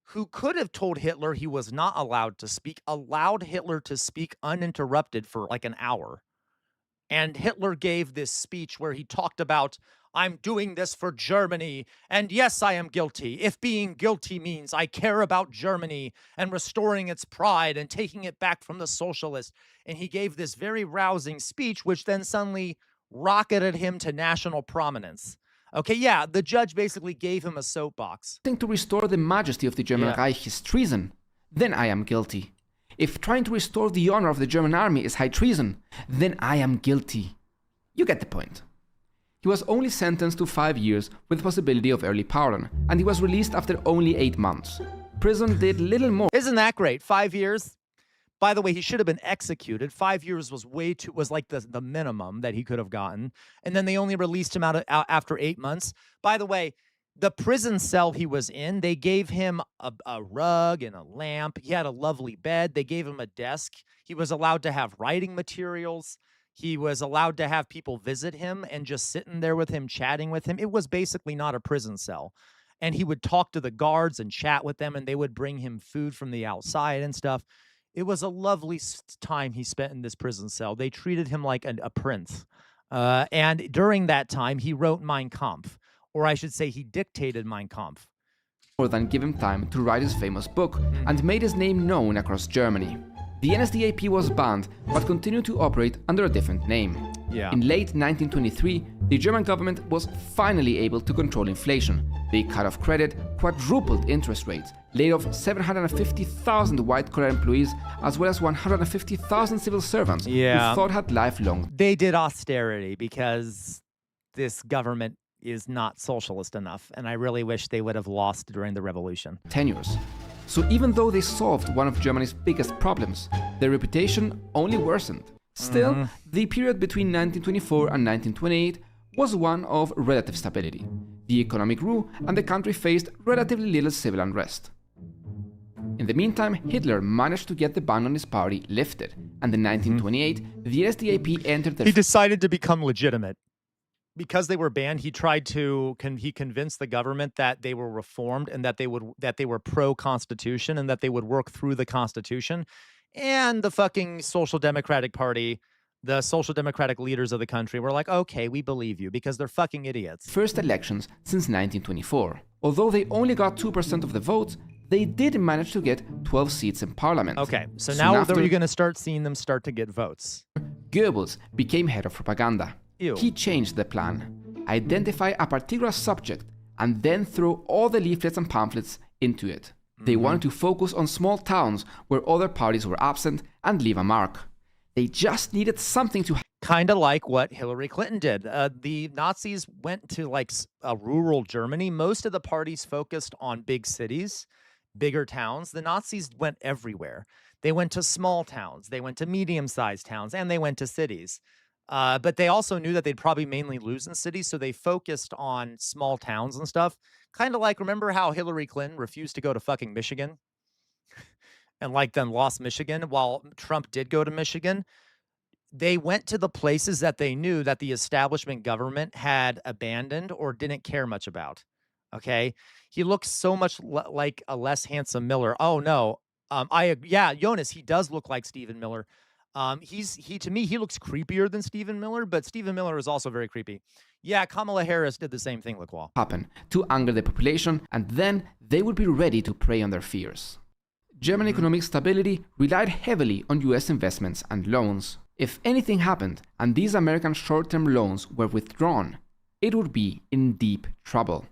who could have told Hitler he was not allowed to speak, allowed Hitler to speak uninterrupted for an hour. And Hitler gave this speech where he talked about I'm doing this for Germany. And yes, I am guilty. If being guilty means I care about Germany and restoring its pride and taking it back from the socialists. And he gave this very rousing speech, which then suddenly rocketed him to national prominence. Okay, yeah, the judge basically gave him a soapbox. To restore the majesty of the German Reich is treason, then I am guilty. If trying to restore the honor of the German army is high treason, then I am guilty. You get the point. He was only sentenced to 5 years with the possibility of early pardon, and he was released after only 8 months. Prison did little more. Isn't that great? 5 years? By the way, he should have been executed. 5 years was was like the minimum that he could have gotten. And then they only released him out after 8 months. By the way, the prison cell he was in, they gave him a rug and a lamp. He had a lovely bed. They gave him a desk. He was allowed to have writing materials. He was allowed to have people visit him and just sitting there with him, chatting with him. It was basically not a prison cell. And he would talk to the guards and chat with them, and they would bring him food from the outside and stuff. It was a lovely time he spent in this prison cell. They treated him like a prince. And during that time, he wrote Mein Kampf, or I should say he dictated Mein Kampf. More than give him time to write his famous book and made his name known across Germany. The NSDAP was banned, but continued to operate under a different name. Yeah. In late 1923, the German government was finally able to control inflation. They cut off credit, quadrupled interest rates, laid off 750,000 white-collar employees, as well as 150,000 civil servants who thought had lifelong. They did austerity because this government is not socialist enough, and I really wish they would have lost during the revolution. Tenures. So even though they solved one of Germany's biggest problems, their reputation only worsened. Still, the period between 1924 and 1928 was one of relative stability. The economy grew and the country faced relatively little civil unrest. In the meantime, Hitler managed to get the ban on his party lifted, and in 1928, the NSDAP entered the... He decided to become legitimate. Because they were banned, he tried to he convinced the government that they were reformed and that they were pro-constitution and that they would work through the constitution. And the fucking Social Democratic Party, the Social Democratic leaders of the country were like, okay, we believe you because they're fucking idiots. First elections since 1924. Although they only got 2% of the votes, they did manage to get 12 seats in parliament. Okay, so now you're going to start seeing them start to get votes. Goebbels became head of propaganda. Ew. He changed the plan. Identify a particular subject and then throw all the leaflets and pamphlets into it. They wanted to focus on small towns where other parties were absent and leave a mark. They just needed something to... Kind of like what Hillary Clinton did. The Nazis went to like a rural Germany. Most of the parties focused on big cities, bigger towns. The Nazis went everywhere. They went to small towns. They went to medium-sized towns, and they went to cities. But they also knew that they'd probably mainly lose in cities, so they focused on small towns and stuff. Kind of like, remember how Hillary Clinton refused to go to fucking Michigan? And like then lost Michigan while Trump did go to Michigan? They went to the places that they knew that the establishment government had abandoned or didn't care much about. Okay? He looks so much like a less handsome Miller. Oh, no. Yeah, Jonas, he does look like Stephen Miller. To me, he looks creepier than Stephen Miller, but Stephen Miller is also very creepy. Yeah, Kamala Harris did the same thing, Lacroix. Happen to anger the population, and then they would be ready to prey on their fears. German economic stability relied heavily on US investments and loans. If anything happened and these American short-term loans were withdrawn, it would be in deep trouble.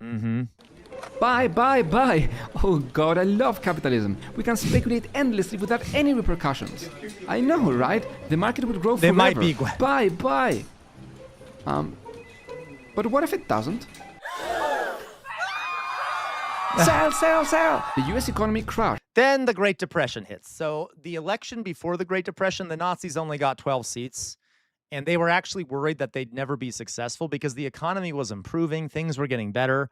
Buy, buy, buy! Oh god, I love capitalism. We can speculate endlessly without any repercussions. I know, right? The market would grow forever. They might be... Buy, buy! But what if it doesn't? Sell, sell, sell! The US economy crashed. Then the Great Depression hits. So the election before the Great Depression, the Nazis only got 12 seats. And they were actually worried that they'd never be successful because the economy was improving, things were getting better.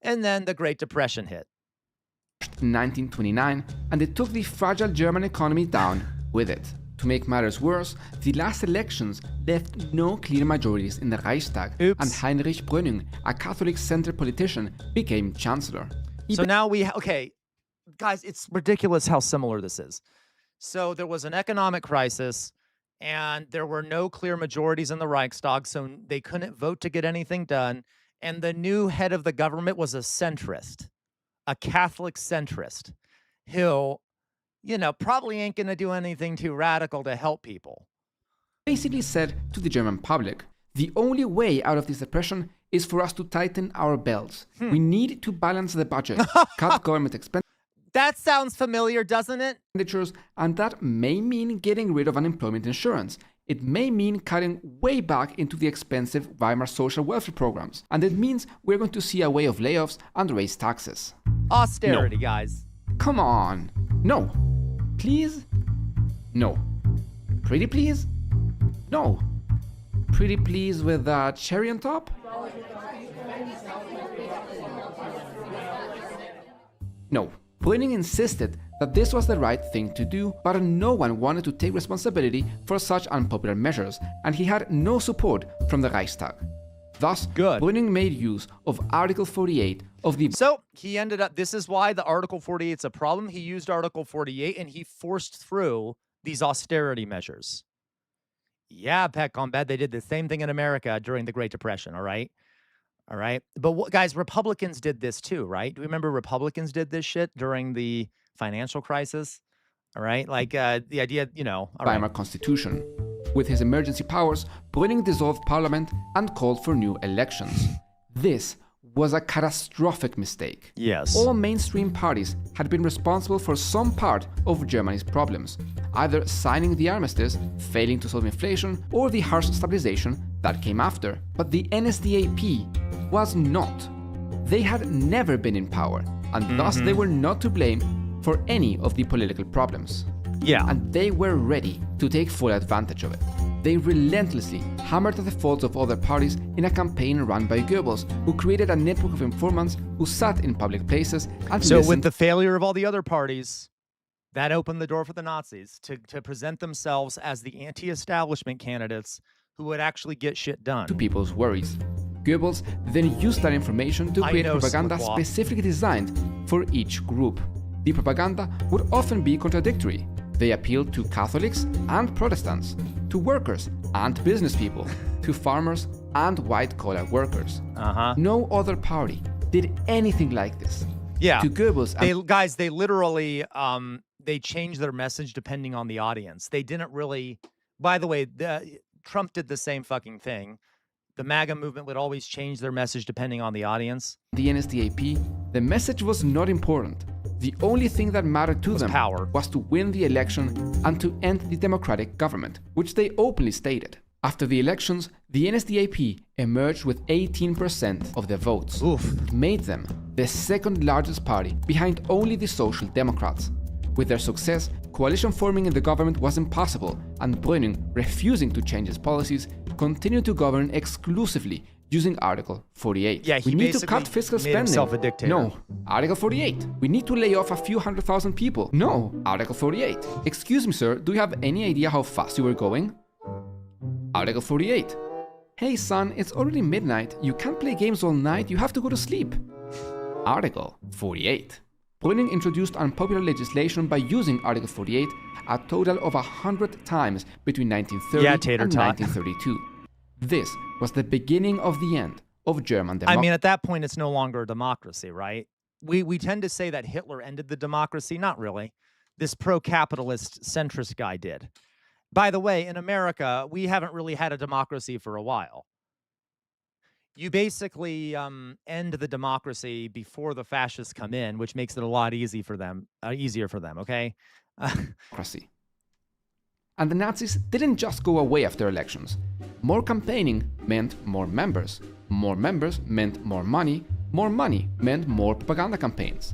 And then the Great Depression hit. In 1929, and it took the fragile German economy down with it. To make matters worse, the last elections left no clear majorities in the Reichstag, and Heinrich Brüning, a Catholic center politician, became chancellor. So now okay, guys, it's ridiculous how similar this is. So there was an economic crisis, and there were no clear majorities in the Reichstag, so they couldn't vote to get anything done. and the new head of the government was a centrist, a Catholic centrist, who, probably ain't gonna do anything too radical to help people. Basically said to the German public, the only way out of this depression is for us to tighten our belts. We need to balance the budget, cut government That sounds familiar, doesn't it? expenditures, and that may mean getting rid of unemployment insurance. It may mean cutting way back into the expensive Weimar social welfare programs. And it means we're going to see a way of layoffs and raise taxes. Austerity, guys. Come on. No. Please? No. Pretty please? No. Pretty please with a cherry on top? No. Brüning insisted that this was the right thing to do, but no one wanted to take responsibility for such unpopular measures, and he had no support from the Reichstag. Thus, Good. Brüning made use of Article 48 of the So he ended up, this is why the Article 48 is a problem. He used Article 48 and he forced through these austerity measures. Yeah, Pat Combat, they did the same thing in America during the Great Depression, all right? All right. But guys, Republicans did this too, right? Do you remember Republicans did this shit during the financial crisis? All right. Like the idea, all Weimar right. Constitution. With his emergency powers, Brüning dissolved parliament and called for new elections. This was a catastrophic mistake. Yes. All mainstream parties had been responsible for some part of Germany's problems, either signing the armistice, failing to solve inflation, or the harsh stabilization that came after. But the NSDAP was not. They had never been in power, and thus they were not to blame for any of the political problems. Yeah. And they were ready to take full advantage of it. They relentlessly hammered at the faults of other parties in a campaign run by Goebbels, who created a network of informants who sat in public places and So listened. with the failure of all the other parties, that opened the door for the Nazis to present themselves as the anti-establishment candidates who would actually get shit done. To people's worries. Goebbels then used that information to I create know, propaganda Squawk. specifically designed for each group. The propaganda would often be contradictory. They appealed to Catholics and Protestants, to workers and business people, to farmers and white-collar workers. No other party did anything like this. Yeah. To Goebbels and They literally they changed their message depending on the audience. They didn't really. By the way, Trump did the same fucking thing. The MAGA movement would always change their message depending on the audience. the NSDAP, the message was not important. The only thing that mattered to them power. was to win the election and to end the democratic government, which they openly stated. After the elections, the NSDAP emerged with 18% of the votes. Oof. It made them the second largest party behind only the Social Democrats. With their success, coalition forming in the government was impossible, and Brüning, refusing to change his policies, continued to govern exclusively using Article 48. Yeah, he we need to basically cut fiscal made spending. himself a dictator. No. Article 48. We need to lay off a few 100,000 people. No. Article 48. Excuse me, sir, do you have any idea how fast you were going? Article 48. Hey son, it's already midnight. You can't play games all night. You have to go to sleep. Article 48. Brüning introduced unpopular legislation by using Article 48 a total of 100 times between 1930 Yeah, tater and tot. 1932. This was the beginning of the end of German democracy. I mean, at that point, it's no longer a democracy, right? We tend to say that Hitler ended the democracy. Not really. This pro-capitalist centrist guy did. By the way, in America, we haven't really had a democracy for a while. You basically end the democracy before the fascists come in, which makes it a lot easier for them. Okay. democracy. And the Nazis didn't just go away after elections. More campaigning meant more members. More members meant more money. More money meant more propaganda campaigns.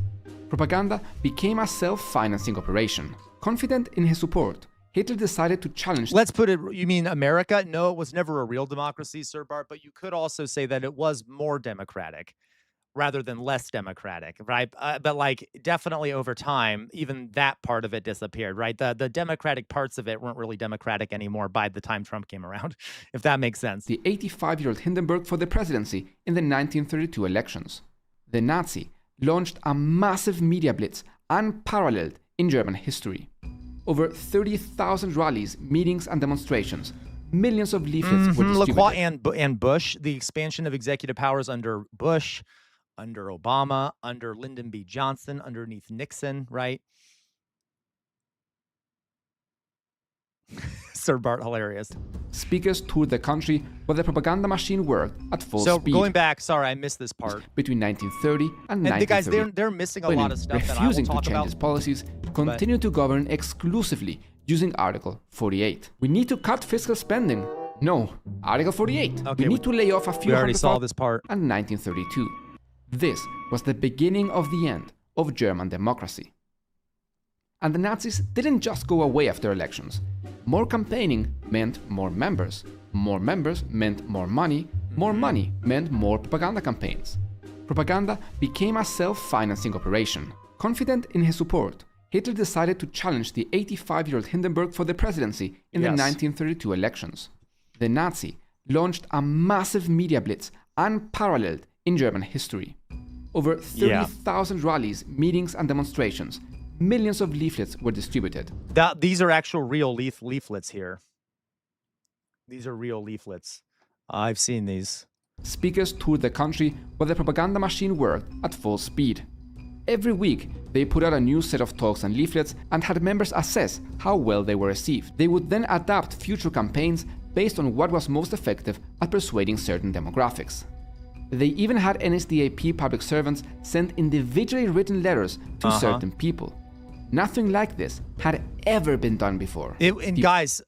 Propaganda became a self-financing operation. Confident in his support, Hitler decided to challenge. Let's put it, you mean America? No, it was never a real democracy, Sir Bart, but you could also say that it was more democratic rather than less democratic, right? But like definitely over time, even that part of it disappeared, right? The democratic parts of it weren't really democratic anymore by the time Trump came around, if that makes sense. The 85-year-old Hindenburg for the presidency in the 1932 elections. The Nazi launched a massive media blitz unparalleled in German history. Over 30,000 rallies, meetings, and demonstrations. millions of leaflets were distributed. And Bush, the expansion of executive powers under Bush, under Obama, under Lyndon B. Johnson, underneath Nixon, right? Sir Bart, hilarious. Speakers toured the country where the propaganda machine worked at full So speed. going back, sorry, I missed this part. Between 1930 and And the guys, 1930, they're missing a lot of stuff that I will refusing to talk change about. its policies, continued to govern exclusively using Article 48. We need to cut fiscal spending. No, Article 48. Okay, we need to lay off a few We already hundred saw this part. and 1932. This was the beginning of the end of German democracy. And the Nazis didn't just go away after elections. More campaigning meant more members meant more money meant more propaganda campaigns. Propaganda became a self-financing operation. Confident in his support, Hitler decided to challenge the 85-year-old Hindenburg for the presidency in the 1932 elections. The Nazi launched a massive media blitz unparalleled in German history. Over 30,000 rallies, meetings, and demonstrations. Millions of leaflets were distributed. These are actual real leaflets here. These are real leaflets. I've seen these. Speakers toured the country where the propaganda machine worked at full speed. Every week, they put out a new set of talks and leaflets and had members assess how well they were received. They would then adapt future campaigns based on what was most effective at persuading certain demographics. They even had NSDAP public servants send individually written letters to certain people. Nothing like this had ever been done before. Guys,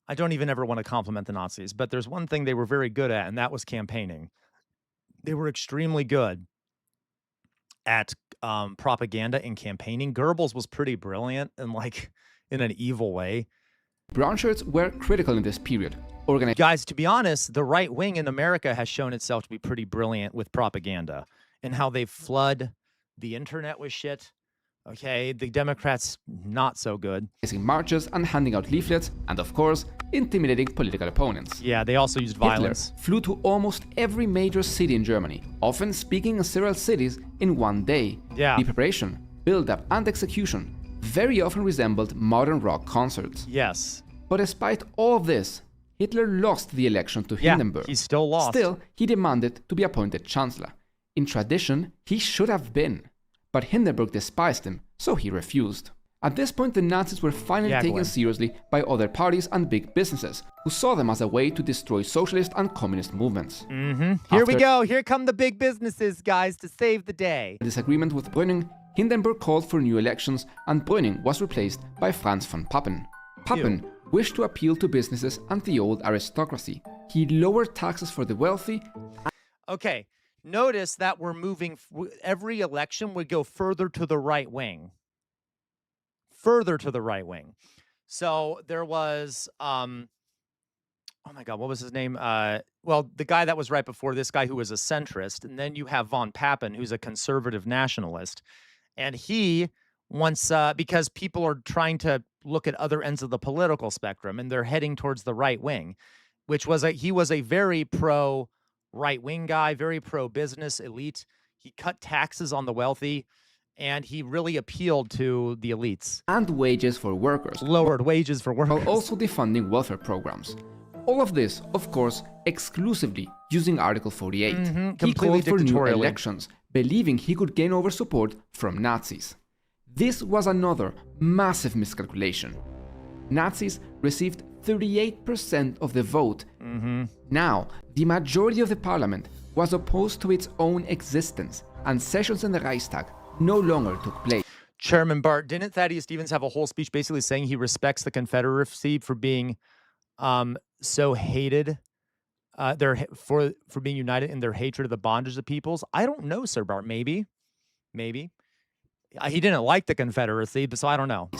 I don't even ever want to compliment the Nazis, but there's one thing they were very good at, and that was campaigning. They were extremely good at propaganda and campaigning. Goebbels was pretty brilliant and in an evil way. Brown shirts were critical in this period. Guys, to be honest, the right wing in America has shown itself to be pretty brilliant with propaganda and how they flood the internet with shit. Okay, the Democrats, not so good. Marches and handing out leaflets, and of course, intimidating political opponents. Yeah, they also used violence. Hitler flew to almost every major city in Germany, often speaking in several cities in one day. Yeah. The preparation, build-up, and execution very often resembled modern rock concerts. Yes. But despite all of this, Hitler lost the election to Hindenburg. He still lost. Still, he demanded to be appointed chancellor. In tradition, he should have been. But Hindenburg despised him, so he refused. At this point, the Nazis were finally taken seriously by other parties and big businesses, who saw them as a way to destroy socialist and communist movements. Here we go. Here come the big businesses, guys, to save the day. In disagreement with Brüning, Hindenburg called for new elections, and Brüning was replaced by Franz von Papen. Papen wished to appeal to businesses and the old aristocracy. He lowered taxes for the wealthy. Okay. Notice that we're moving, every election would go further to the right wing. Further to the right wing. So there was, oh my God, what was his name? Well, the guy that was right before this guy who was a centrist. And then you have von Papen, who's a conservative nationalist. And he wants, because people are trying to look at other ends of the political spectrum and they're heading towards the right wing, which was he was a very pro right-wing guy, very pro-business elite. He cut taxes on the wealthy, and he really appealed to the elites. And wages for workers. Lowered wages for workers. While also defunding welfare programs. All of this, of course, exclusively using Article 48. He called for new elections, believing he could gain over support from Nazis. This was another massive miscalculation. Nazis received 38% of the vote. Now, the majority of the parliament was opposed to its own existence, and sessions in the Reichstag no longer took place. Chairman Bart, didn't Thaddeus Stevens have a whole speech basically saying he respects the Confederacy for being so hated, for being united in their hatred of the bondage of peoples? I don't know, Sir Bart. Maybe. He didn't like the Confederacy, but so I don't know.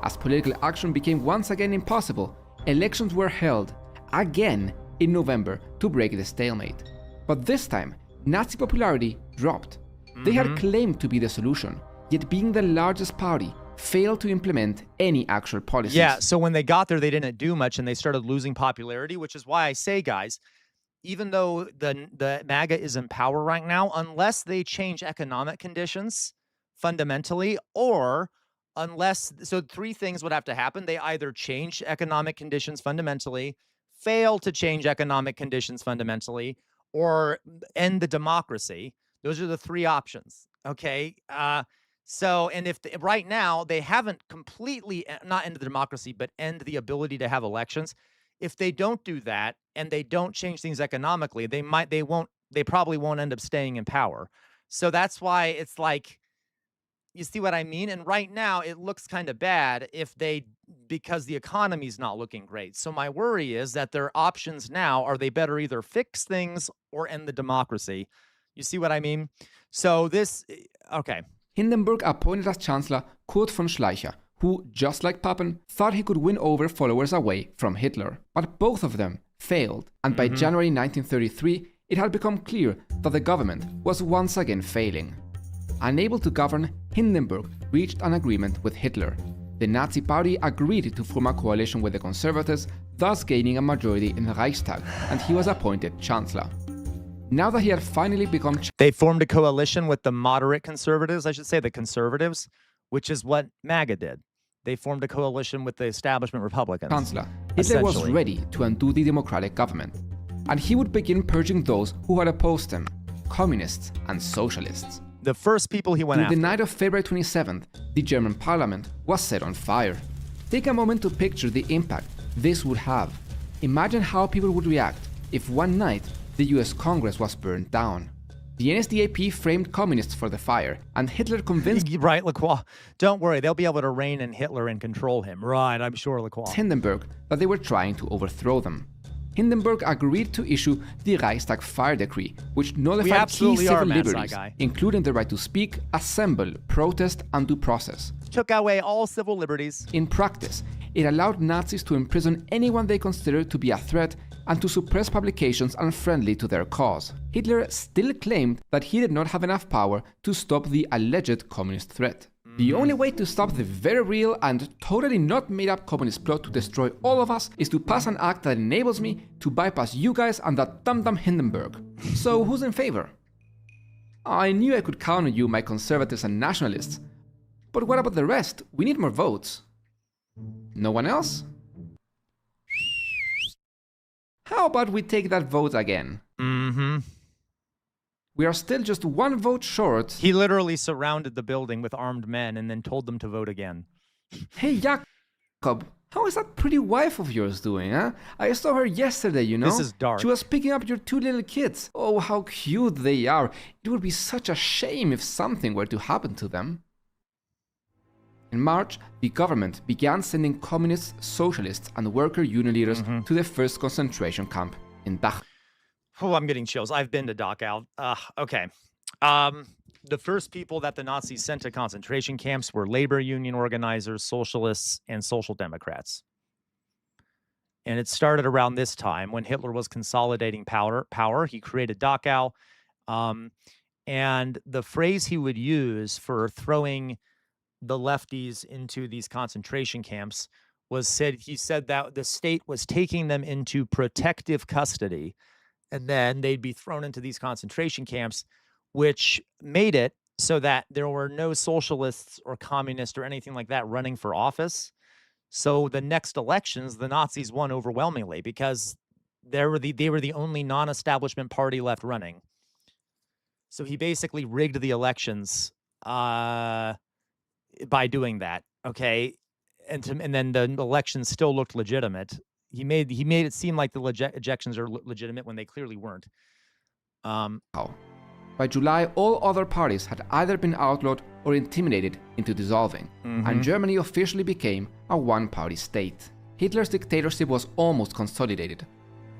As political action became once again impossible, elections were held again in November to break the stalemate. But this time, Nazi popularity dropped. They had claimed to be the solution, yet being the largest party, failed to implement any actual policies. Yeah, so when they got there, they didn't do much and they started losing popularity, which is why I say, guys, even though the MAGA is in power right now, unless they change economic conditions fundamentally, or unless so 3 things would have to happen. They either change economic conditions fundamentally, fail to change economic conditions fundamentally, or end the democracy. Those are the 3 options, okay? So and if right now they haven't completely not end the democracy, but end the ability to have elections. If they don't do that and they don't change things economically, they probably won't end up staying in power. So that's why it's like, you see what I mean? And right now it looks kind of bad because the economy's not looking great. So my worry is that their options now are they better either fix things or end the democracy. You see what I mean? So okay. Hindenburg appointed as Chancellor Kurt von Schleicher, who, just like Papen, thought he could win over followers away from Hitler. But both of them failed, and by January 1933, it had become clear that the government was once again failing. Unable to govern, Hindenburg reached an agreement with Hitler. The Nazi Party agreed to form a coalition with the Conservatives, thus gaining a majority in the Reichstag, and he was appointed Chancellor. Now that he had finally become They formed a coalition with the moderate conservatives, I should say, the conservatives, which is what MAGA did. They formed a coalition with the establishment Republicans. Chancellor, Hitler was ready to undo the democratic government, and he would begin purging those who had opposed him, communists and socialists. The first people he went after. The night of February 27th, the German parliament was set on fire. Take a moment to picture the impact this would have. Imagine how people would react if one night the US Congress was burned down. The NSDAP framed communists for the fire, and Hitler convinced Right, Lacroix. Don't worry, they'll be able to rein in Hitler and control him. Right, I'm sure, Lacroix. Hindenburg that they were trying to overthrow them. Hindenburg agreed to issue the Reichstag Fire Decree, which nullified key civil liberties, including the right to speak, assemble, protest, and due process. Took away all civil liberties. In practice, it allowed Nazis to imprison anyone they considered to be a threat and to suppress publications unfriendly to their cause. Hitler still claimed that he did not have enough power to stop the alleged communist threat. The only way to stop the very real and totally not made up communist plot to destroy all of us is to pass an act that enables me to bypass you guys and that dum-dum Hindenburg. So who's in favor? I knew I could count on you, my conservatives and nationalists. But what about the rest? We need more votes. No one else? How about we take that vote again? We are still just one vote short. He literally surrounded the building with armed men and then told them to vote again. Hey, Jacob, how is that pretty wife of yours doing, huh? I saw her yesterday, you know? This is dark. She was picking up your 2 little kids. Oh, how cute they are. It would be such a shame if something were to happen to them. In March, the government began sending communists, socialists, and worker union leaders to the first concentration camp in Dachau. Oh, I'm getting chills. I've been to Dachau. Okay. The first people that the Nazis sent to concentration camps were labor union organizers, socialists, and social democrats. And it started around this time when Hitler was consolidating power. He created Dachau. And the phrase he would use for throwing the lefties into these concentration camps he said that the state was taking them into protective custody, and then they'd be thrown into these concentration camps, which made it so that there were no socialists or communists or anything like that running for office. So the next elections, the Nazis won overwhelmingly because they were the only non-establishment party left running. So he basically rigged the elections by doing that, okay? And then the elections still looked legitimate. He made it seem like the ejections are legitimate when they clearly weren't. By July, all other parties had either been outlawed or intimidated into dissolving, and Germany officially became a one-party state. Hitler's dictatorship was almost consolidated.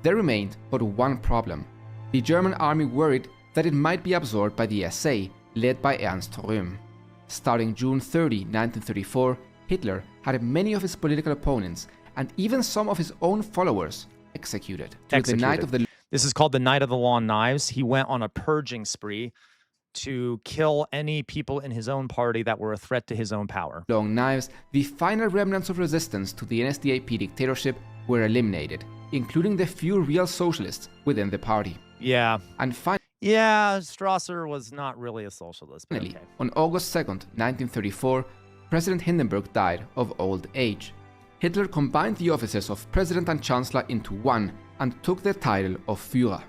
There remained but one problem. The German army worried that it might be absorbed by the SA, led by Ernst Röhm. Starting June 30, 1934, Hitler had many of his political opponents and even some of his own followers executed. This is called the Night of the Long Knives. He went on a purging spree to kill any people in his own party that were a threat to his own power. Long Knives, the final remnants of resistance to the NSDAP dictatorship were eliminated, including the few real socialists within the party. Yeah. And yeah, Strasser was not really a socialist. Finally, on August 2nd, 1934, President Hindenburg died of old age. Hitler combined the offices of President and Chancellor into one and took the title of Führer.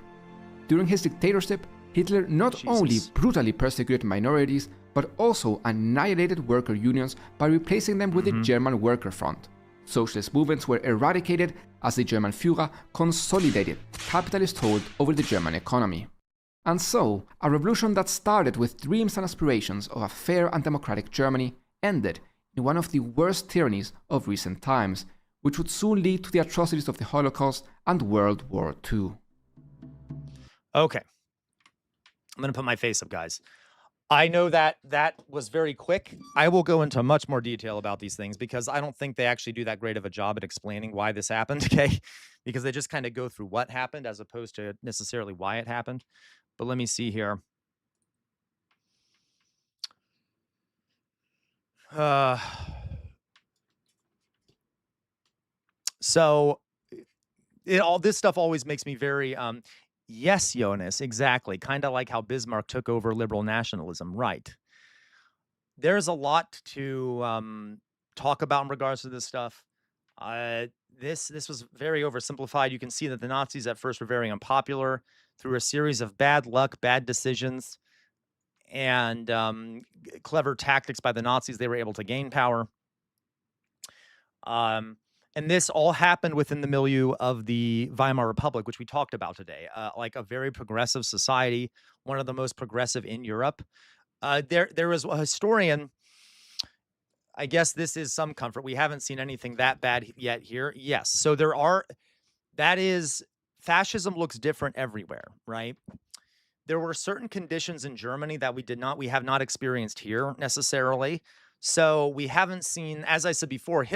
During his dictatorship, Hitler not only brutally persecuted minorities, but also annihilated worker unions by replacing them with the German Worker Front. Socialist movements were eradicated as the German Führer consolidated capitalist hold over the German economy. And so, a revolution that started with dreams and aspirations of a fair and democratic Germany ended in one of the worst tyrannies of recent times, which would soon lead to the atrocities of the Holocaust and World War II. Okay. I'm going to put my face up, guys. I know that was very quick. I will go into much more detail about these things because I don't think they actually do that great of a job at explaining why this happened, okay? Because they just kind of go through what happened as opposed to necessarily why it happened. But let me see here. So all this stuff always makes me very yes, Jonas, exactly. Kind of like how Bismarck took over liberal nationalism, right? There's a lot to talk about in regards to this stuff. This was very oversimplified. You can see that the Nazis at first were very unpopular through a series of bad luck, bad decisions, and clever tactics by the Nazis. They were able to gain power. And this all happened within the milieu of the Weimar Republic, which we talked about today, like a very progressive society, one of the most progressive in Europe. There was a historian. I guess this is some comfort. We haven't seen anything that bad yet here. Yes. So fascism looks different everywhere, right? There were certain conditions in Germany that we have not experienced here necessarily. So we haven't seen, as I said before,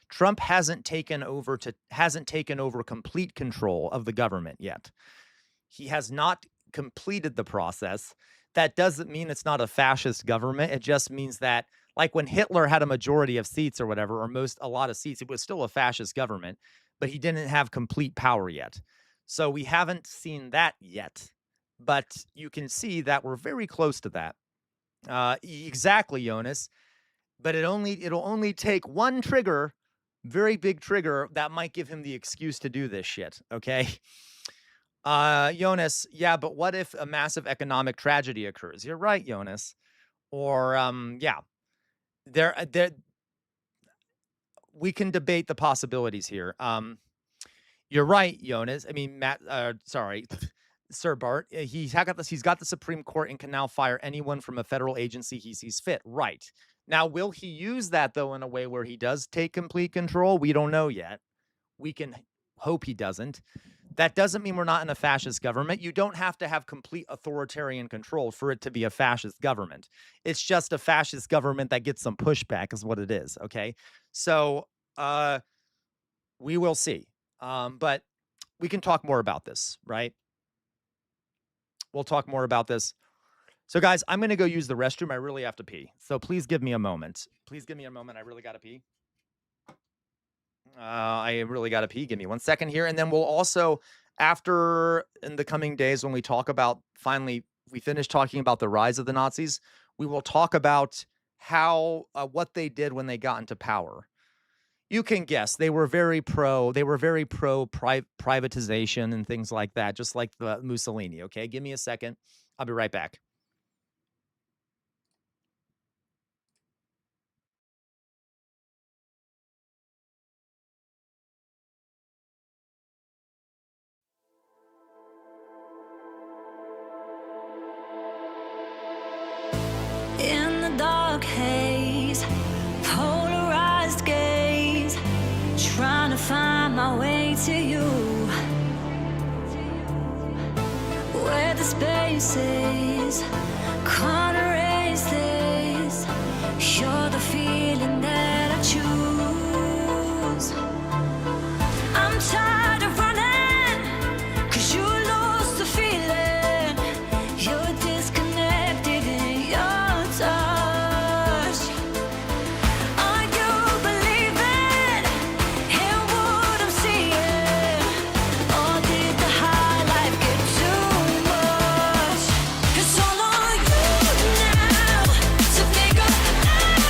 Trump hasn't taken over complete control of the government yet. He has not completed the process. That doesn't mean it's not a fascist government. It just means that, like when Hitler had a majority of seats or whatever, or a lot of seats, it was still a fascist government, but he didn't have complete power yet. So we haven't seen that yet, but you can see that we're very close to that. Exactly, Jonas. But it'll only take one trigger, very big trigger, that might give him the excuse to do this shit, okay? Jonas, yeah, but what if a massive economic tragedy occurs? You're right, Jonas. Or, yeah. We can debate the possibilities here. You're right, Jonas. I mean, sorry, Sir Bart. He's got the Supreme Court and can now fire anyone from a federal agency he sees fit. Right. Now, will he use that, though, in a way where he does take complete control? We don't know yet. We can hope he doesn't. That doesn't mean we're not in a fascist government. You don't have to have complete authoritarian control for it to be a fascist government. It's just a fascist government that gets some pushback is what it is, okay? So we will see. But we can talk more about this, right? We'll talk more about this. So, guys, I'm going to go use the restroom. I really have to pee. So please give me a moment. Please give me a moment. I really got to pee. I really got to pee. Give me 1 second here. And then we'll also, after in the coming days, when we talk about, finally, we finish talking about the rise of the Nazis, we will talk about what they did when they got into power. You can guess they were very pro privatization and things like that, just like the Mussolini. Okay, give me a second. I'll be right back. In the dark haze, polarized gaze, trying to find my way to you, where the spaces can't erase this. You're the feeling that I choose. I'm tired of running, 'cause you lost the feeling. You're disconnected in your touch. Are you believing in what I'm seeing? Or did the high life get too much? It's all on you now to figure out.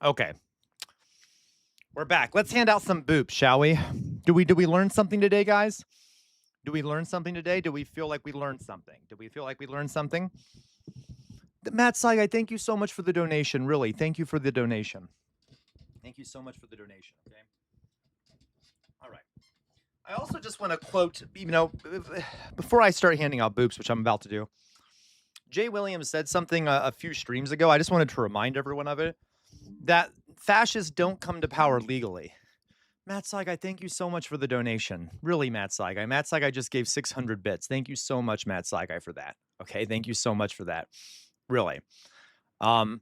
Okay. We're back. Let's hand out some boops, shall we? Do we learn something today, guys? Do we learn something today? Do we feel like we learned something? Do we feel like we learned something? Matt Saigai, thank you so much for the donation. Really, thank you for the donation. Thank you so much for the donation. Okay. All right. I also just want to quote, before I start handing out boops, which I'm about to do. Jay Williams said something a few streams ago. I just wanted to remind everyone of it. That fascists don't come to power legally. Matt Saigai, thank you so much for the donation. Really, Matt Saigai. Matt Saigai just gave 600 bits. Thank you so much, Matt Saigai, for that. Okay, thank you so much for that. Really. I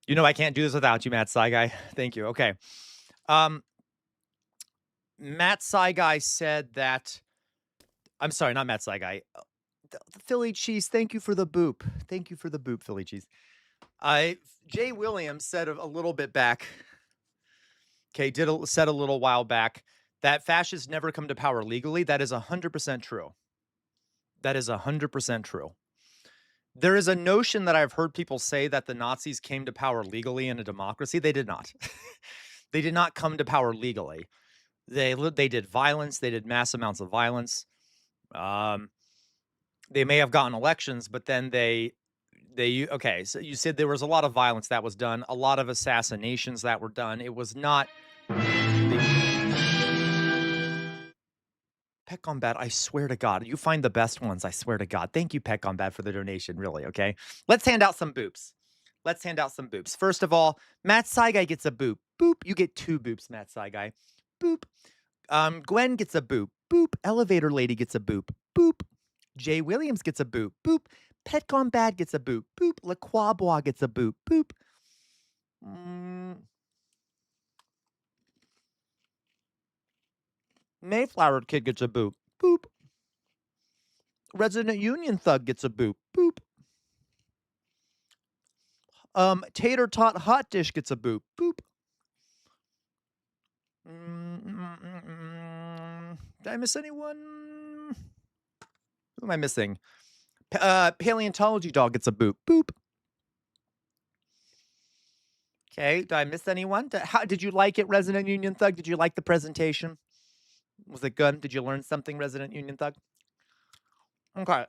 can't do this without you, Matt Saigai. Thank you. Okay. Matt Saigai said that. I'm sorry, not Matt Saigai. The Philly Cheese, thank you for the boop. Thank you for the boop, Philly Cheese. Jay Williams said a little bit back. Okay, said a little while back that fascists never come to power legally. That is 100% true. That is 100% true. There is a notion that I've heard people say that the Nazis came to power legally in a democracy. They did not. They did not come to power legally. They did violence. They did mass amounts of violence. They may have gotten elections, but then okay, so you said there was a lot of violence that was done, a lot of assassinations that were done. It was not Pet Combat, I swear to God, you find the best ones, I swear to God. Thank you, Pet Combat, for the donation, really, okay? Let's hand out some boops. Let's hand out some boops. First of all, Matt Saigai gets a boop. Boop. You get 2 boops, Matt Saigai. Boop. Gwen gets a boop. Boop. Elevator Lady gets a boop. Boop. Jay Williams gets a boop. Boop. Pet Gone Bad gets a boop. Boop. LaQuabois gets a boop. Boop. Mayflower Kid gets a boop. Boop. Resident Union Thug gets a boop. Boop. Tater Tot Hot Dish gets a boop. Boop. Did I miss anyone? Who am I missing? Paleontology Dog gets a boop. Boop. Okay, did I miss anyone? Did you like it, Resident Union Thug? Did you like the presentation? Was it good? Did you learn something, Resident Union Thug? Okay.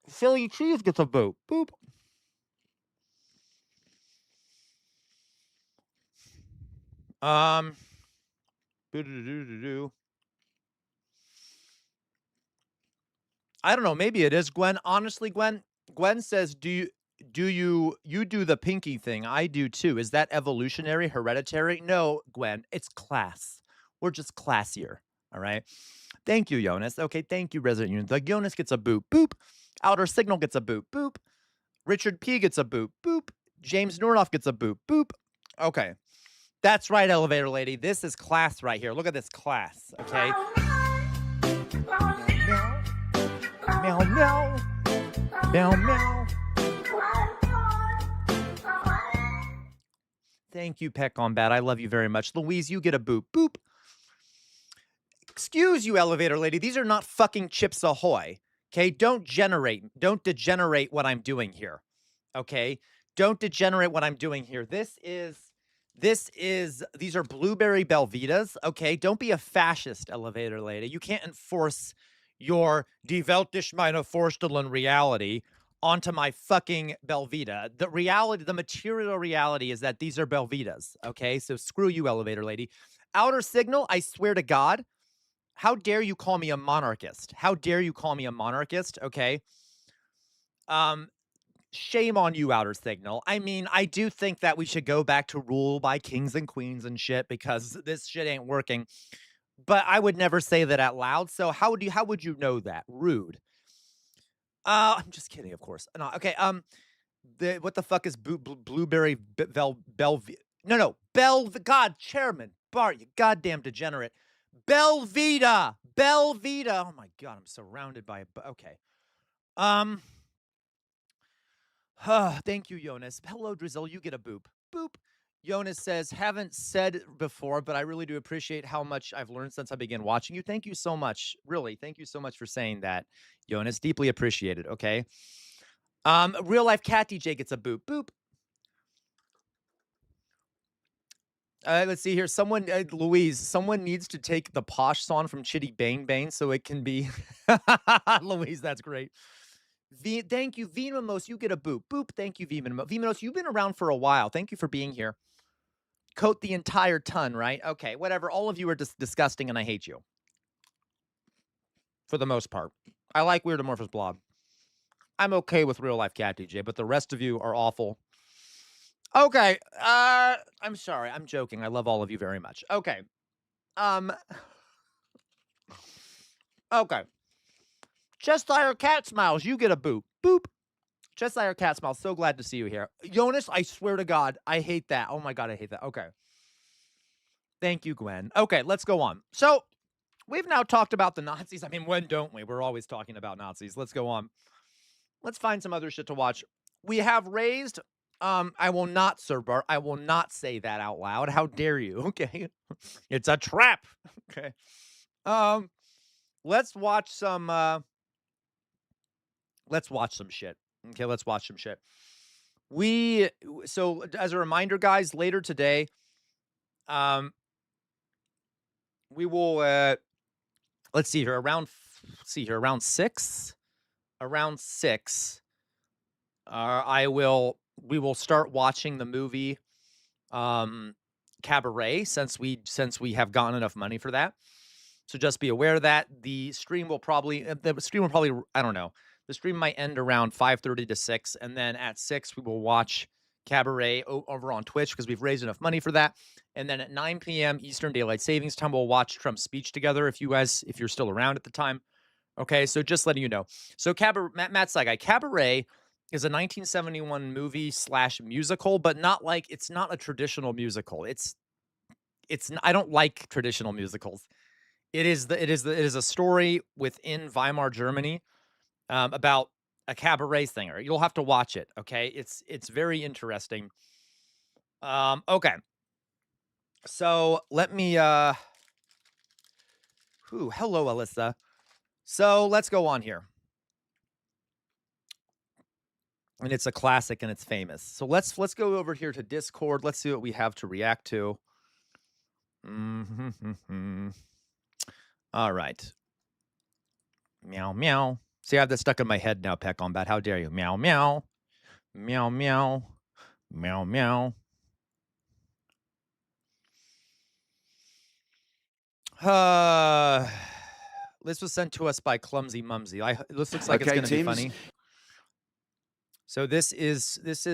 Philly Cheese gets a boop. Boop. I don't know. Maybe it is, Gwen. Honestly, Gwen says, do you do the pinky thing? I do too. Is that evolutionary, hereditary? No, Gwen. It's class. We're just classier. All right. Thank you, Jonas. Okay, thank you, Resident Union. The Jonas gets a boop. Boop. Outer Signal gets a boop. Boop. Richard P gets a boop. Boop. James Nordoff gets a boop. Boop. Okay. That's right, Elevator Lady. This is class right here. Look at this class. Okay. Meow, meow. Meow, meow. Thank you, Pet Combat. I love you very much. Louise, you get a boop. Boop. Excuse you, Elevator Lady. These are not fucking Chips Ahoy. Okay? Don't degenerate what I'm doing here. Okay? Don't degenerate what I'm doing here. These are blueberry Belvitas. Okay? Don't be a fascist, Elevator Lady. You can't enforce your Die Welt ist meine Vorstellung reality onto my fucking Belvita. The material reality is that these are Belvitas. Okay? So screw you, Elevator Lady. Outer Signal, I swear to God. How dare you call me a monarchist? How dare you call me a monarchist? Okay. Shame on you, Outer Signal. I mean, I do think that we should go back to rule by kings and queens and shit because this shit ain't working. But I would never say that out loud. So how would you know that? Rude. I'm just kidding, of course. No, okay. What the fuck is blueberry Belvita? No, God, Chairman Bart, you goddamn degenerate. Belvita. Oh my God, I'm surrounded by okay. Thank you, Jonas. Hello, Drizzle. You get a boop. Boop. Jonas says, haven't said before, but I really do appreciate how much I've learned since I began watching you. Thank you so much. Really, thank you so much for saying that, Jonas. Deeply appreciated, okay? Real life Cat DJ gets a boop. Boop. Let's see here. Someone, Louise, someone needs to take the posh song from Chitty Bang Bang so it can be. Louise, that's great. Thank you, Venamos. You get a boop. Boop. Thank you, Venamos. Venamos, you've been around for a while. Thank you for being here. Coat the entire ton, right? Okay, whatever. All of you are disgusting and I hate you. For the most part. I like Weird Amorphous Blob. I'm okay with real life Cat DJ, but the rest of you are awful. Okay, I'm sorry. I'm joking. I love all of you very much. Okay. Okay. Cheshire Cat Smiles, you get a boop. Boop. Cheshire Cat Smiles, so glad to see you here. Jonas, I swear to God, I hate that. Oh my God, I hate that. Okay. Thank you, Gwen. Okay, let's go on. So, we've now talked about the Nazis. I mean, when don't we? We're always talking about Nazis. Let's go on. Let's find some other shit to watch. We have raised... I will not, Sir Bart. I will not say that out loud. How dare you? Okay. It's a trap. Okay. Let's watch some shit. Okay, let's watch some shit. So as a reminder, guys, later today, we will let's see here, around 6. Around 6. We will start watching the movie Cabaret since we have gotten enough money for that. So just be aware that the stream will probably I don't know. The stream might end around 5:30 to 6, and then at 6 we will watch Cabaret over on Twitch because we've raised enough money for that. And then at 9 p.m. Eastern Daylight Savings Time we'll watch Trump's speech together if you're still around at the time. Okay, so just letting you know. So Matt Saigai, Cabaret is a 1971 movie / musical, but it's not a traditional musical. I don't like traditional musicals. It is a story within Weimar Germany about a cabaret singer. You'll have to watch it. Okay, it's very interesting. Okay, so let me. Hello, Alyssa. So let's go on here. And it's a classic and it's famous. So let's go over here to Discord. Let's see what we have to react to. All right. Meow, meow. See, I have that stuck in my head now, Peck on Bat. How dare you? Meow, meow. Meow, meow. Meow, meow. This was sent to us by Clumsy Mumsy. This looks like it's going to be funny. So this is just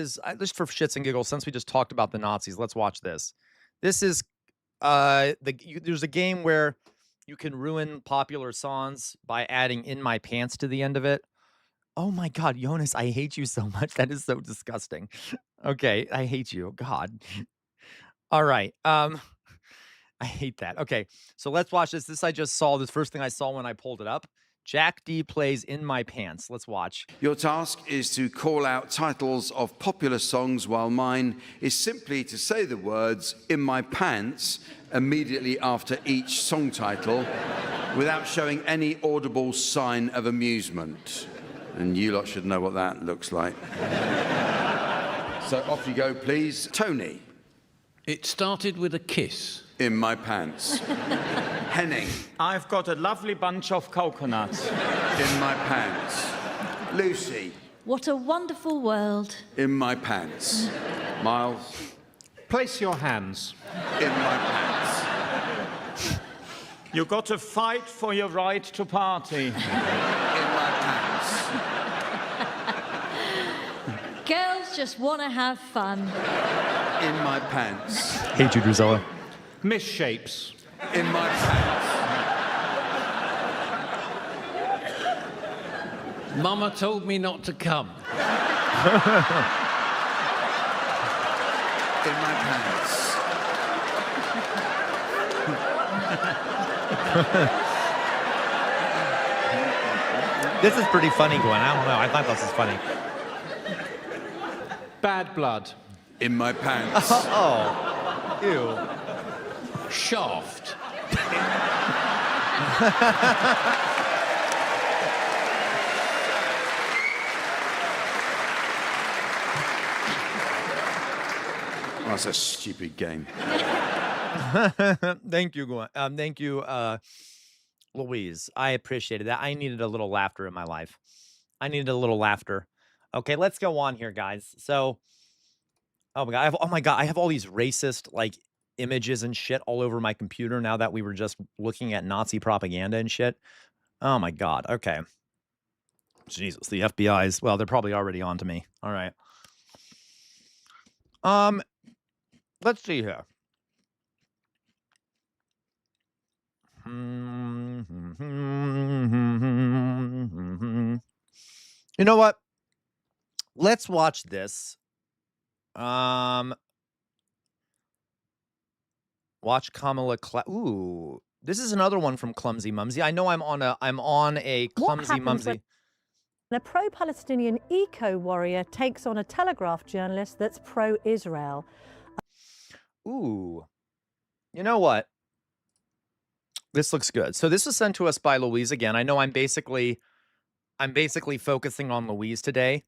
for shits and giggles. Since we just talked about the Nazis, let's watch this. This is there's a game where you can ruin popular songs by adding "In My Pants" to the end of it. Oh my God, Jonas, I hate you so much. That is so disgusting. Okay, I hate you. God. All right. I hate that. Okay, so let's watch this. This I just saw. This first thing I saw when I pulled it up. Jack D plays "In My Pants." Let's watch. Your task is to call out titles of popular songs, while mine is simply to say the words "In My Pants" immediately after each song title without showing any audible sign of amusement. And you lot should know what that looks like. So off you go, please. Tony. It started with a kiss. In my pants. Henning. I've got a lovely bunch of coconuts. In my pants. Lucy. What a wonderful world. In my pants. Miles. Place your hands. In my pants. You got to fight for your right to party. In my pants. Girls just want to have fun. In my pants. Hate you, Drusilla. Misshapes. In my pants. Mama told me not to come. In my pants. This is pretty funny, Gwen. I don't know. I thought this was funny. Bad blood. In my pants. Oh. Ew. Shaft. Oh, that's a stupid game. Thank you, thank you, Louise. I appreciated that. I needed a little laughter in my life. I needed a little laughter. Okay, let's go on here, guys. So, oh my god, I have all these racist like images and shit all over my computer now that we were just looking at Nazi propaganda and shit. Oh my god. Okay. Jesus, the FBI's, well, they're probably already on to me. All right. Let's see here. You know what? Let's watch this. Watch Kamala Ooh, this is another one from Clumsy Mumsy. I know I'm on a Clumsy Mumsy. A pro-Palestinian eco-warrior takes on a Telegraph journalist that's pro-Israel. Ooh. You know what? This looks good. So this was sent to us by Louise again. I know I'm basically focusing on Louise today.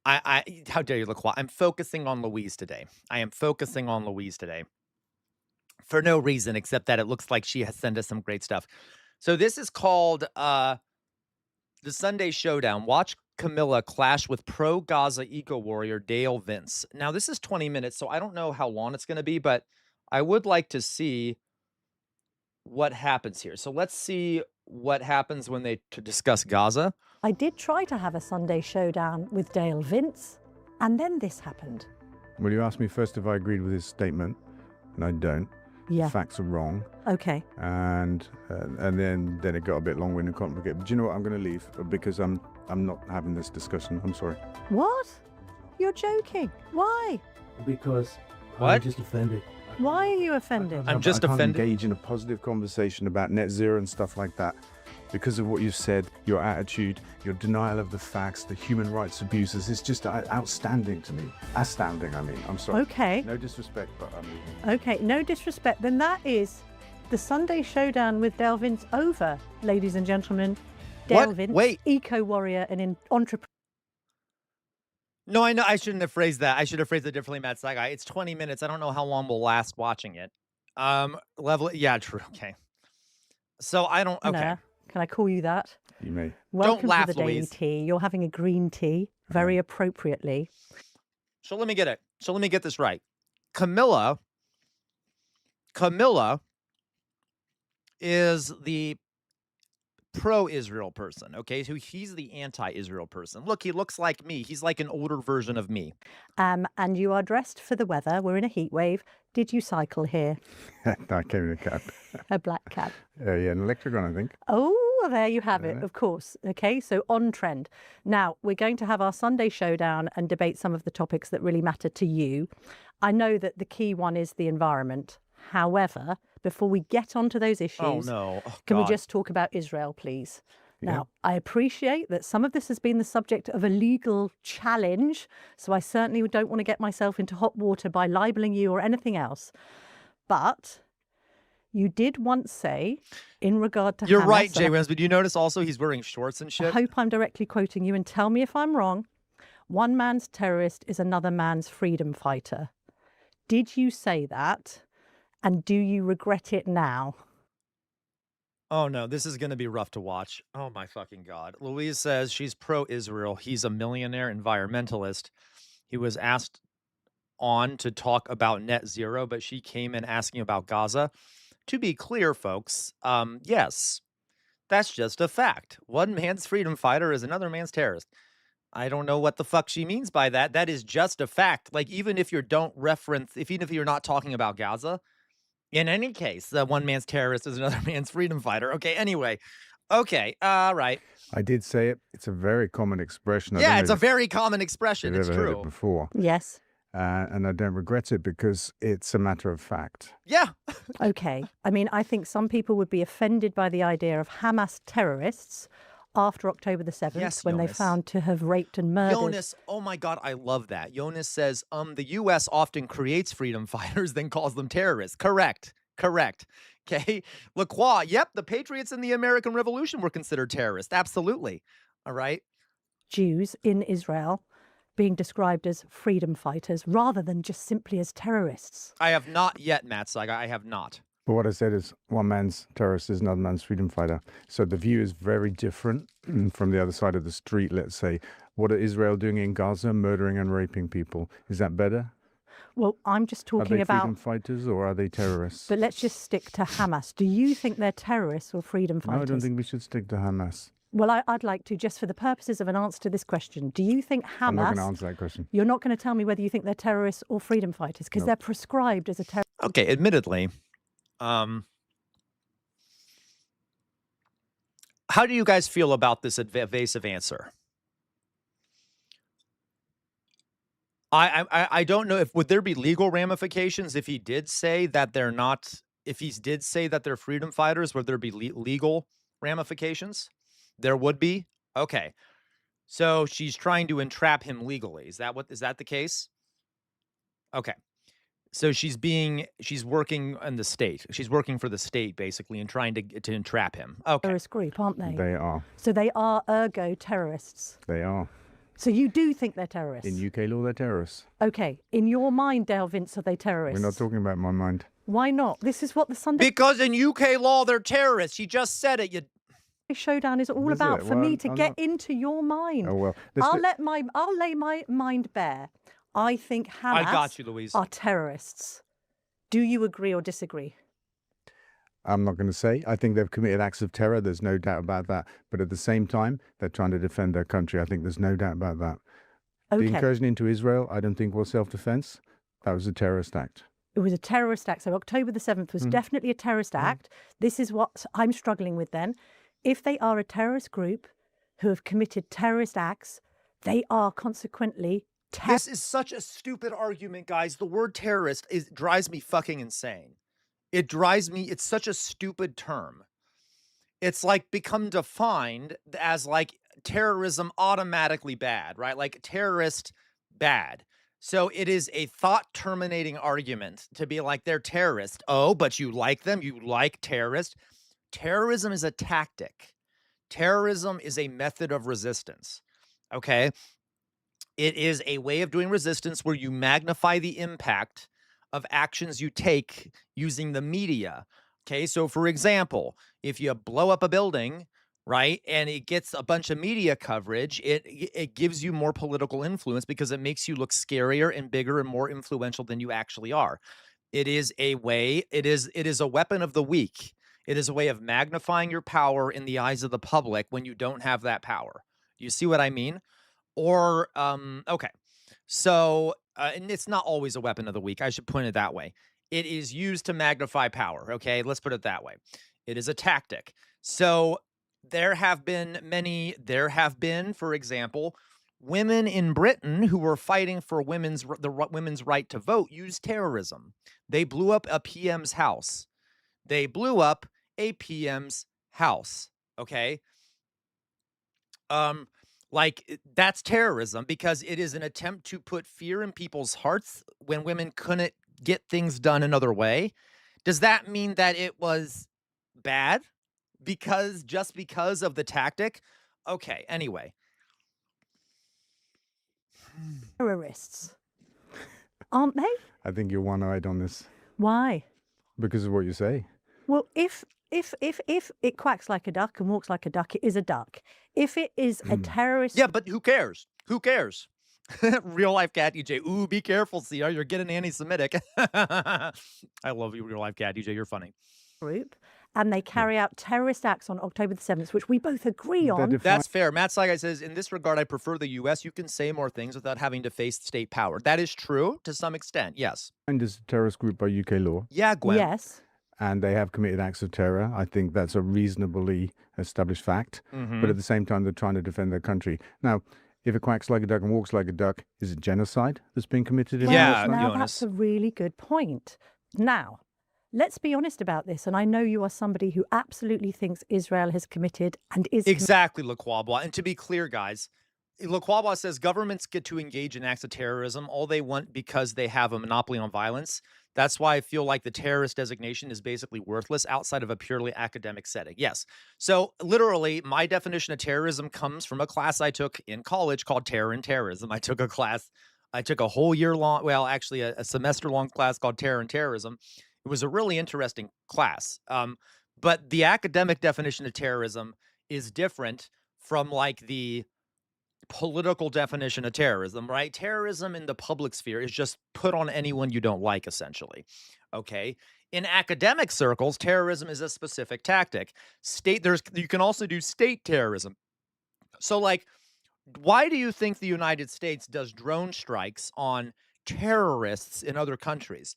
How dare you, LaCroix? I'm focusing on Louise today. I am focusing on Louise today. For no reason except that it looks like she has sent us some great stuff. So this is called The Sunday Showdown. Watch Camilla clash with pro-Gaza eco-warrior Dale Vince. Now, this is 20 minutes, so I don't know how long it's going to be, but I would like to see what happens here. So let's see what happens when they discuss Gaza. I did try to have a Sunday showdown with Dale Vince, and then this happened. Well, you asked me first if I agreed with his statement, and I don't. Yeah. The facts are wrong. Okay. And then it got a bit long-winded and complicated. But do you know what? I'm going to leave because I'm not having this discussion. I'm sorry. What? You're joking. Why? Because What? I'm just offended. Why are you offended? I'm just I can't offended. engage in a positive conversation about net zero and stuff like that because of what you said, your attitude, your denial of the facts, the human rights abuses. It's just outstanding to me. Astounding, I mean. I'm sorry. Okay. No disrespect, but I'm leaving. Okay, no disrespect. Then that is the Sunday showdown with Dale Vince over, ladies and gentlemen. Dale What? Vince, Wait. eco-warrior and entrepreneur. No, I know. I shouldn't have phrased that. I should have phrased it differently, Matt Sagai. It's 20 minutes. I don't know how long we'll last watching it. Yeah, true. Okay. So I don't. Okay. Can I call you that? You may. Welcome laugh, to the Daily Louise. Tea. You're having a green tea, very appropriately. So let me get it. So let me get this right. Camilla is the pro-Israel person, okay? So he's the anti-Israel person. Look, he looks like me. He's like an older version of me. And you are dressed for the weather. We're in a heat wave. Did you cycle here? I came in a cab. A black cab. Yeah, an electric one, I think. Oh, there you have it, of course. Okay, so on trend. Now, we're going to have our Sunday showdown and debate some of the topics that really matter to you. I know that the key one is the environment. However, before we get onto those issues, Oh, no. Oh, can we God. just talk about Israel, please? Now, I appreciate that some of this has been the subject of a legal challenge, so I certainly don't want to get myself into hot water by libeling you or anything else. But you did once say, in regard to You're Hamas, right, and Jay Williams, but you notice also he's wearing shorts and I shit? hope I'm directly quoting you and tell me if I'm wrong. One man's terrorist is another man's freedom fighter. Did you say that? And do you regret it now? Oh, no, this is going to be rough to watch. Oh, my fucking God. Louise says she's pro-Israel. He's a millionaire environmentalist. He was asked on to talk about net zero, but she came in asking about Gaza. To be clear, folks, yes, that's just a fact. One man's freedom fighter is another man's terrorist. I don't know what the fuck she means by that. That is just a fact. Like, even if you don't reference, even if you're not talking about Gaza, in any case, one man's terrorist is another man's freedom fighter. Okay, anyway. Okay, all right. I did say it. It's a very common expression. Yeah, it's a very common expression. I've It's never heard true. it before. Yes. And I don't regret it because it's a matter of fact. Yeah. Okay. I mean, I think some people would be offended by the idea of Hamas terrorists after October the 7th, Yes, when they Jonas. found to have raped and murdered. Jonas, oh my God, I love that. Jonas says, the U.S. often creates freedom fighters, then calls them terrorists. Correct. Okay. LaCroix, yep, the Patriots in the American Revolution were considered terrorists. Absolutely. All right. Jews in Israel being described as freedom fighters rather than just simply as terrorists? I have not yet, Matt Saga. I have not. But what I said is one man's terrorist is another man's freedom fighter. So the view is very different from the other side of the street, let's say. What are Israel doing in Gaza? Murdering and raping people. Is that better? Well, I'm just Are talking they about... freedom fighters or are they terrorists? But let's just stick to Hamas. Do you think they're terrorists or freedom fighters? No, I don't think we should stick to Hamas. Well, I'd like to, just for the purposes of an answer to this question, do you think Hamas... I'm not going to answer that question. You're not going to tell me whether you think they're terrorists or freedom fighters, because they're prescribed as a terrorist. Okay, admittedly, how do you guys feel about this evasive answer? I don't know if would there be legal ramifications if he did say that they're not, if he did say that they're freedom fighters, would there be legal ramifications? There would be. Okay, so she's trying to entrap him legally. Is that the case? Okay, so she's working in the state. She's working for the state basically and trying to entrap him. Okay, Terrorist group, aren't they? They are. So they are ergo terrorists. They are. So you do think they're terrorists? In UK law, they're terrorists. Okay, in your mind, Dale Vince, are they terrorists? We're not talking about my mind. Why not? This is what the Sunday because in UK law they're terrorists. You just said it. You. Showdown is all Is about it? for Well, me to I'm get not- into your mind. Oh, well. I'll lay my mind bare. I think Hamas I got you, Louise. are terrorists. Do you agree or disagree? I'm not going to say. I think they've committed acts of terror. There's no doubt about that. But at the same time, they're trying to defend their country. I think there's no doubt about that. Okay. The incursion into Israel, I don't think was self-defense. That was a terrorist act. It was a terrorist act. So October the 7th was definitely a terrorist act. This is what I'm struggling with then. If they are a terrorist group who have committed terrorist acts, they are consequently This is such a stupid argument, guys. The word terrorist drives me fucking insane. It drives me, it's such a stupid term. It's like become defined as like terrorism automatically bad, right? Like terrorist bad. So it is a thought terminating argument to be like they're terrorists. Oh, but you like them? You like terrorists? Terrorism is a tactic. Terrorism is a method of resistance. Okay? It is a way of doing resistance where you magnify the impact of actions you take using the media. Okay, so for example, if you blow up a building, right, and it gets a bunch of media coverage, it gives you more political influence because it makes you look scarier and bigger and more influential than you actually are. It is a way, it is a weapon of the weak. It is a way of magnifying your power in the eyes of the public when you don't have that power. Do you see what I mean? Or, okay, so, and it's not always a weapon of the weak. I should point it that way. It is used to magnify power. Okay, let's put it that way. It is a tactic. So there have been, for example, women in Britain who were fighting for women's right to vote used terrorism. They blew up a PM's house. They blew up a PM's house. Okay. Like that's terrorism because it is an attempt to put fear in people's hearts when women couldn't get things done another way. Does that mean that it was bad just because of the tactic? Okay, anyway. terrorists, aren't they? I think you're one-eyed on this Why? because of what you say. Well, if it quacks like a duck and walks like a duck, it is a duck. If it is a terrorist... Yeah, but who cares? Who cares? Real life cat DJ. Ooh, be careful, Sia. You're getting anti-Semitic. I love you, real life cat DJ. You're funny. group, and they carry out terrorist acts on October the 7th, which we both agree on. That's fair. Matt Saigai says, in this regard, I prefer the U.S. You can say more things without having to face state power. That is true to some extent, yes. And is a terrorist group by UK law. Yeah, Gwen. Yes. And they have committed acts of terror. I think that's a reasonably established fact. But at the same time, they're trying to defend their country. Now, if it quacks like a duck and walks like a duck, is it genocide that's been committed in Yeah, now Jonas. that's a really good point. Now, let's be honest about this, and I know you are somebody who absolutely thinks Israel has committed and is Exactly, LaQuabois. And to be clear, guys, Laquaba says governments get to engage in acts of terrorism all they want because they have a monopoly on violence. That's why I feel like the terrorist designation is basically worthless outside of a purely academic setting. Yes. So literally, my definition of terrorism comes from a class I took in college called Terror and Terrorism. I took a whole year long, well, actually a semester long class called Terror and Terrorism. It was a really interesting class. But the academic definition of terrorism is different from like the political definition of terrorism, right? Terrorism in the public sphere is just put on anyone you don't like, essentially. Okay. In academic circles, terrorism is a specific tactic. You can also do state terrorism. So, like, why do you think the United States does drone strikes on terrorists in other countries?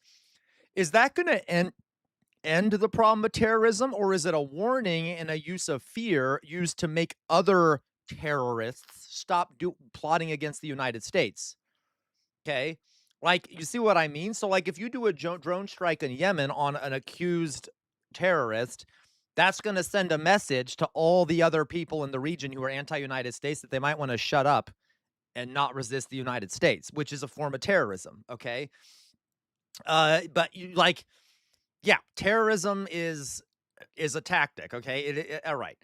Is that going to end the problem of terrorism, or is it a warning and a use of fear used to make other terrorists stop plotting against the United States? Okay. Like, you see what I mean? So, like, if you do a drone strike in Yemen on an accused terrorist, that's going to send a message to all the other people in the region who are anti-United States that they might want to shut up and not resist the United States, which is a form of terrorism. Okay. But yeah, terrorism is a tactic. Okay. All right.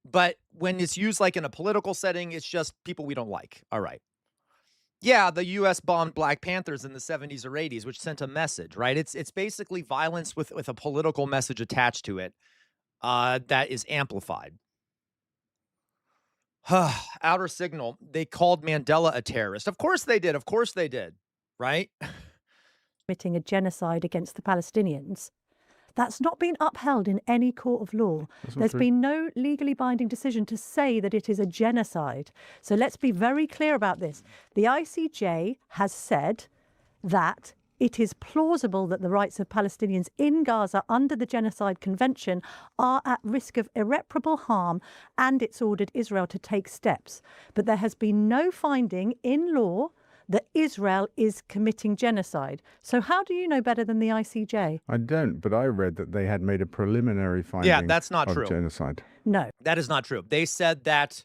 But when it's used like in a political setting, it's just people we don't like. All right. Yeah, the U.S. bombed Black Panthers in the 70s or 80s, which sent a message, right? It's basically violence with a political message attached to it that is amplified. Outer Signal, they called Mandela a terrorist. Of course they did. Of course they did. Right? Committing a genocide against the Palestinians. That's not been upheld in any court of law. There's been no legally binding decision to say that it is a genocide. So let's be very clear about this. The ICJ has said that it is plausible that the rights of Palestinians in Gaza under the Genocide Convention are at risk of irreparable harm, and it's ordered Israel to take steps. But there has been no finding in law that Israel is committing genocide. So how do you know better than the ICJ? I don't, but I read that they had made a preliminary finding that's not of true. genocide. No. That is not true. They said that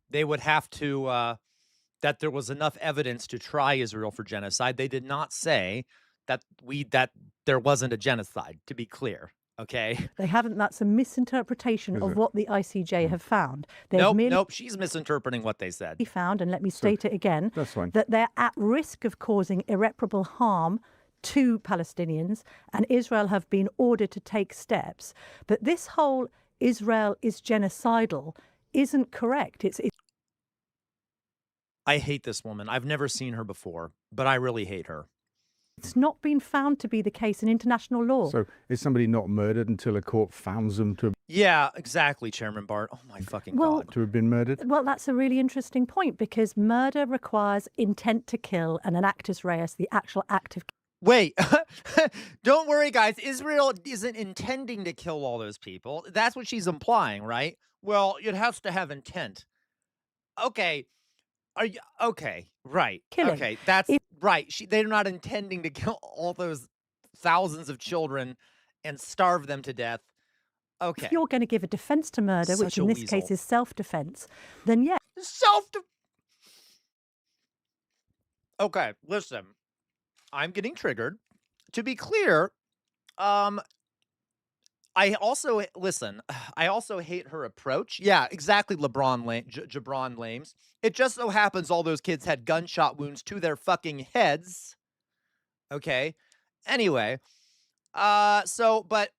they would have to, that there was enough evidence to try Israel for genocide. They did not say that there wasn't a genocide, to be clear. Okay. They haven't. That's a misinterpretation of what the ICJ have found. Nope. She's misinterpreting what they said. Found, and let me state it again, that's fine, that they're at risk of causing irreparable harm to Palestinians, and Israel have been ordered to take steps. But this whole Israel is genocidal isn't correct. I hate this woman. I've never seen her before, but I really hate her. It's not been found to be the case in international law. So is somebody not murdered until a court founds them to? Yeah, exactly, Chairman Bart. Oh my fucking God. To have been murdered? Well, that's a really interesting point, because murder requires intent to kill and an actus reus, the actual act of. Wait, don't worry, guys. Israel isn't intending to kill all those people. That's what she's implying, right? Well, it has to have intent. Okay. Okay, right. Killing. Okay, that's right. They're not intending to kill all those thousands of children and starve them to death. Okay. If you're going to give a defense to murder, which in this case is self-defense, then yeah. Okay, listen. I'm getting triggered. To be clear, I also hate her approach. Yeah, exactly, Jabron Lames. It just so happens all those kids had gunshot wounds to their fucking heads. Okay. Anyway, but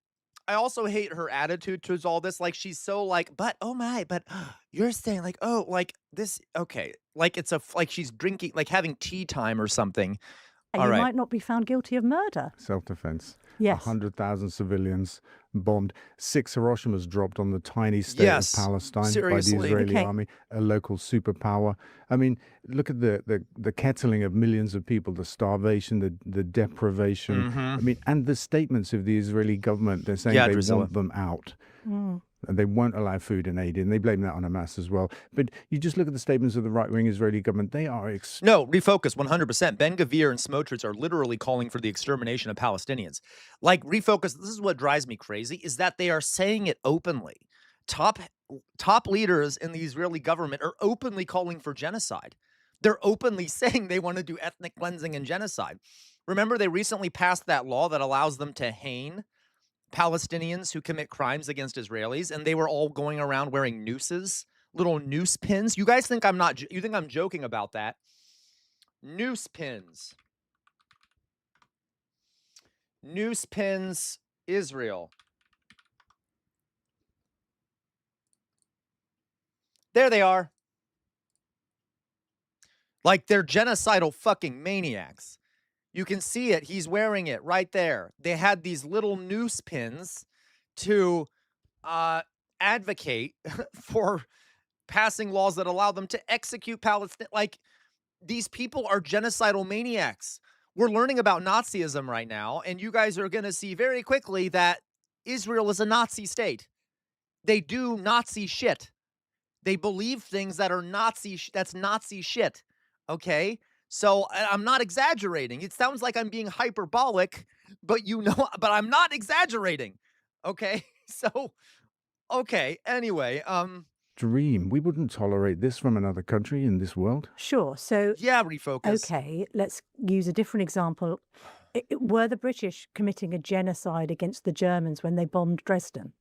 I also hate her attitude towards all this. Like, she's so like, but you're saying like, oh, like this, okay. Like like she's drinking, like having tea time or something. You might not be found guilty of murder. Self-defense. Yes. 100,000 civilians bombed. 6 Hiroshimas dropped on the tiny state of Palestine by the Israeli army, a local superpower. I mean, look at the kettling of millions of people, the starvation, the deprivation. I mean, and the statements of the Israeli government, they're saying they want them out. And they won't allow food and aid in. They blame that on Hamas as well. But you just look at the statements of the right-wing Israeli government. They are... No, refocus 100%. Ben Gvir and Smotrich are literally calling for the extermination of Palestinians. Like, refocus, this is what drives me crazy, is that they are saying it openly. Top top leaders in the Israeli government are openly calling for genocide. They're openly saying they want to do ethnic cleansing and genocide. Remember, they recently passed that law that allows them to hang Palestinians who commit crimes against Israelis, and they were all going around wearing nooses, little noose pins. You guys think I'm not, you think I'm joking about that? Noose pins. Noose pins, Israel. There they are. Like they're genocidal fucking maniacs. You can see it. He's wearing it right there. They had these little noose pins to advocate for passing laws that allow them to execute Palestine. Like, these people are genocidal maniacs. We're learning about Nazism right now, and you guys are going to see very quickly that Israel is a Nazi state. They do Nazi shit. They believe things that are that's Nazi shit. Okay? So I'm not exaggerating. It sounds like I'm being hyperbolic, but but I'm not exaggerating. Okay? So, okay. Anyway, Dream. We wouldn't tolerate this from another country in this world. Sure. So, yeah, refocus. okay, let's use a different example. Were the British committing a genocide against the Germans when they bombed Dresden?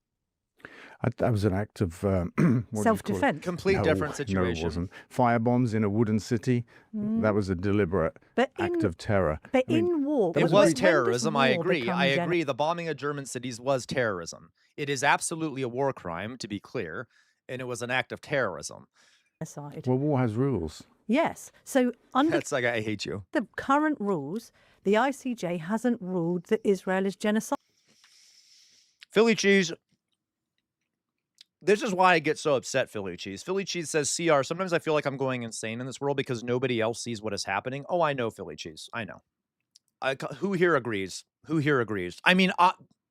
That was an act of self-defense. Complete different situation. No, it wasn't. Firebombs in a wooden city. That was a deliberate act of terror. But in war, it was terrorism. I agree. I agree. The bombing of German cities was terrorism. It is absolutely a war crime, to be clear, and it was an act of terrorism. Well, war has rules. Yes. So under that's like I hate you. The current rules, the ICJ hasn't ruled that Israel is genocide. Philly cheese. This is why I get so upset, Philly cheese. Philly cheese says, CR, sometimes I feel like I'm going insane in this world because nobody else sees what is happening. Oh, I know, Philly cheese. I know. Who here agrees? Who here agrees? I mean,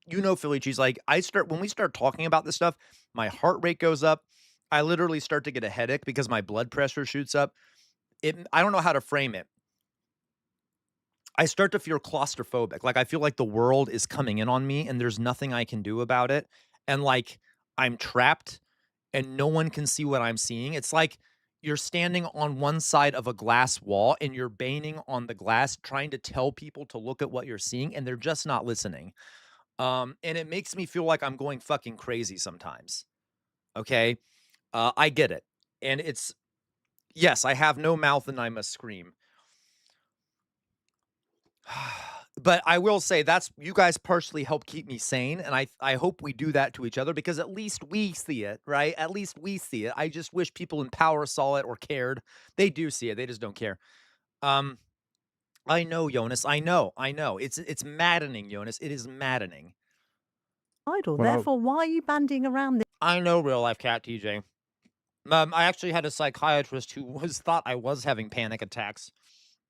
you know, Philly cheese, like when we start talking about this stuff, my heart rate goes up. I literally start to get a headache because my blood pressure shoots up. I don't know how to frame it. I start to feel claustrophobic. Like I feel like the world is coming in on me and there's nothing I can do about it. And like, I'm trapped and no one can see what I'm seeing. It's like you're standing on one side of a glass wall and you're banging on the glass, trying to tell people to look at what you're seeing, and they're just not listening. And it makes me feel like I'm going fucking crazy sometimes. Okay? I get it. And yes, I have no mouth and I must scream. But I will say you guys partially help keep me sane, and I hope we do that to each other because at least we see it, right? At least we see it. I just wish people in power saw it or cared. They do see it. They just don't care. I know, Jonas. I know. It's maddening, Jonas. It is maddening. Well, therefore, why are you banding around this? I know, real life cat TJ. I actually had a psychiatrist who thought I was having panic attacks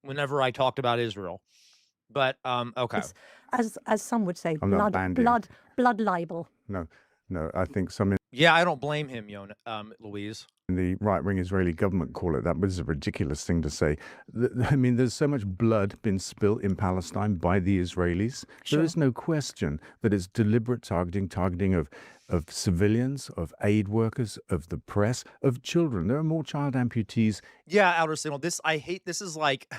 whenever I talked about Israel. But okay, as some would say, blood libel. No, I think some. Yeah, I don't blame him, Louise. The right-wing Israeli government call it. That was a ridiculous thing to say. I mean, there's so much blood been spilt in Palestine by the Israelis. Sure. There is no question that it's deliberate targeting of civilians, of aid workers, of the press, of children. There are more child amputees. Yeah, Outer Signal. This is like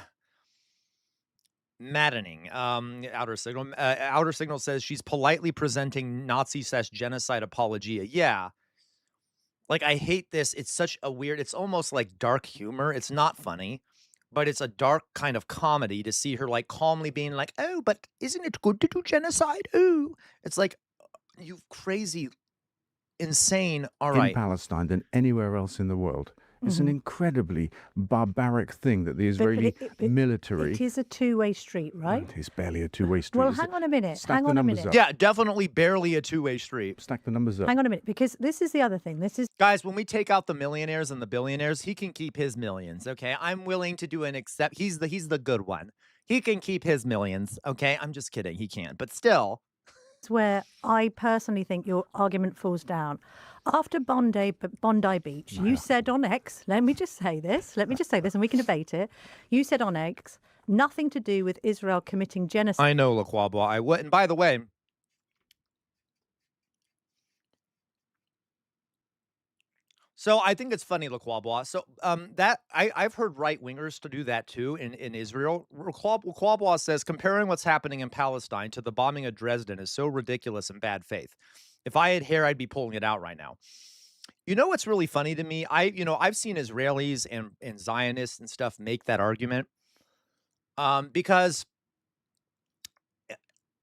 maddening. Outer Signal says she's politely presenting Nazi/genocide apologia. Yeah. Like, I hate this. It's such a weird, it's almost like dark humor. It's not funny, but it's a dark kind of comedy to see her like calmly being like, oh, but isn't it good to do genocide? Oh, it's like, you crazy, insane. All right. In Palestine than anywhere else in the world. It's an incredibly barbaric thing that the Israeli military... It is a two-way street, right? It's barely a two-way street. Well, hang on a minute. Stack the numbers up. Yeah, definitely barely a two-way street. Stack the numbers up. Hang on a minute, because this is the other thing. Guys, when we take out the millionaires and the billionaires, he can keep his millions, okay? I'm willing to do an except. He's the good one. He can keep his millions, okay? I'm just kidding. He can't. But still... It's where I personally think your argument falls down. After Bondi Beach, you said on X, let me just say this, and we can debate it. You said on X, nothing to do with Israel committing genocide. I know, Laquabwa. I would. And by the way, So I think it's funny, Laquabwa. So that I've heard right wingers to do that too in Israel. Laquabwa says comparing what's happening in Palestine to the bombing of Dresden is so ridiculous and bad faith. If I had hair, I'd be pulling it out right now. You know what's really funny to me? I've seen Israelis and Zionists and stuff make that argument because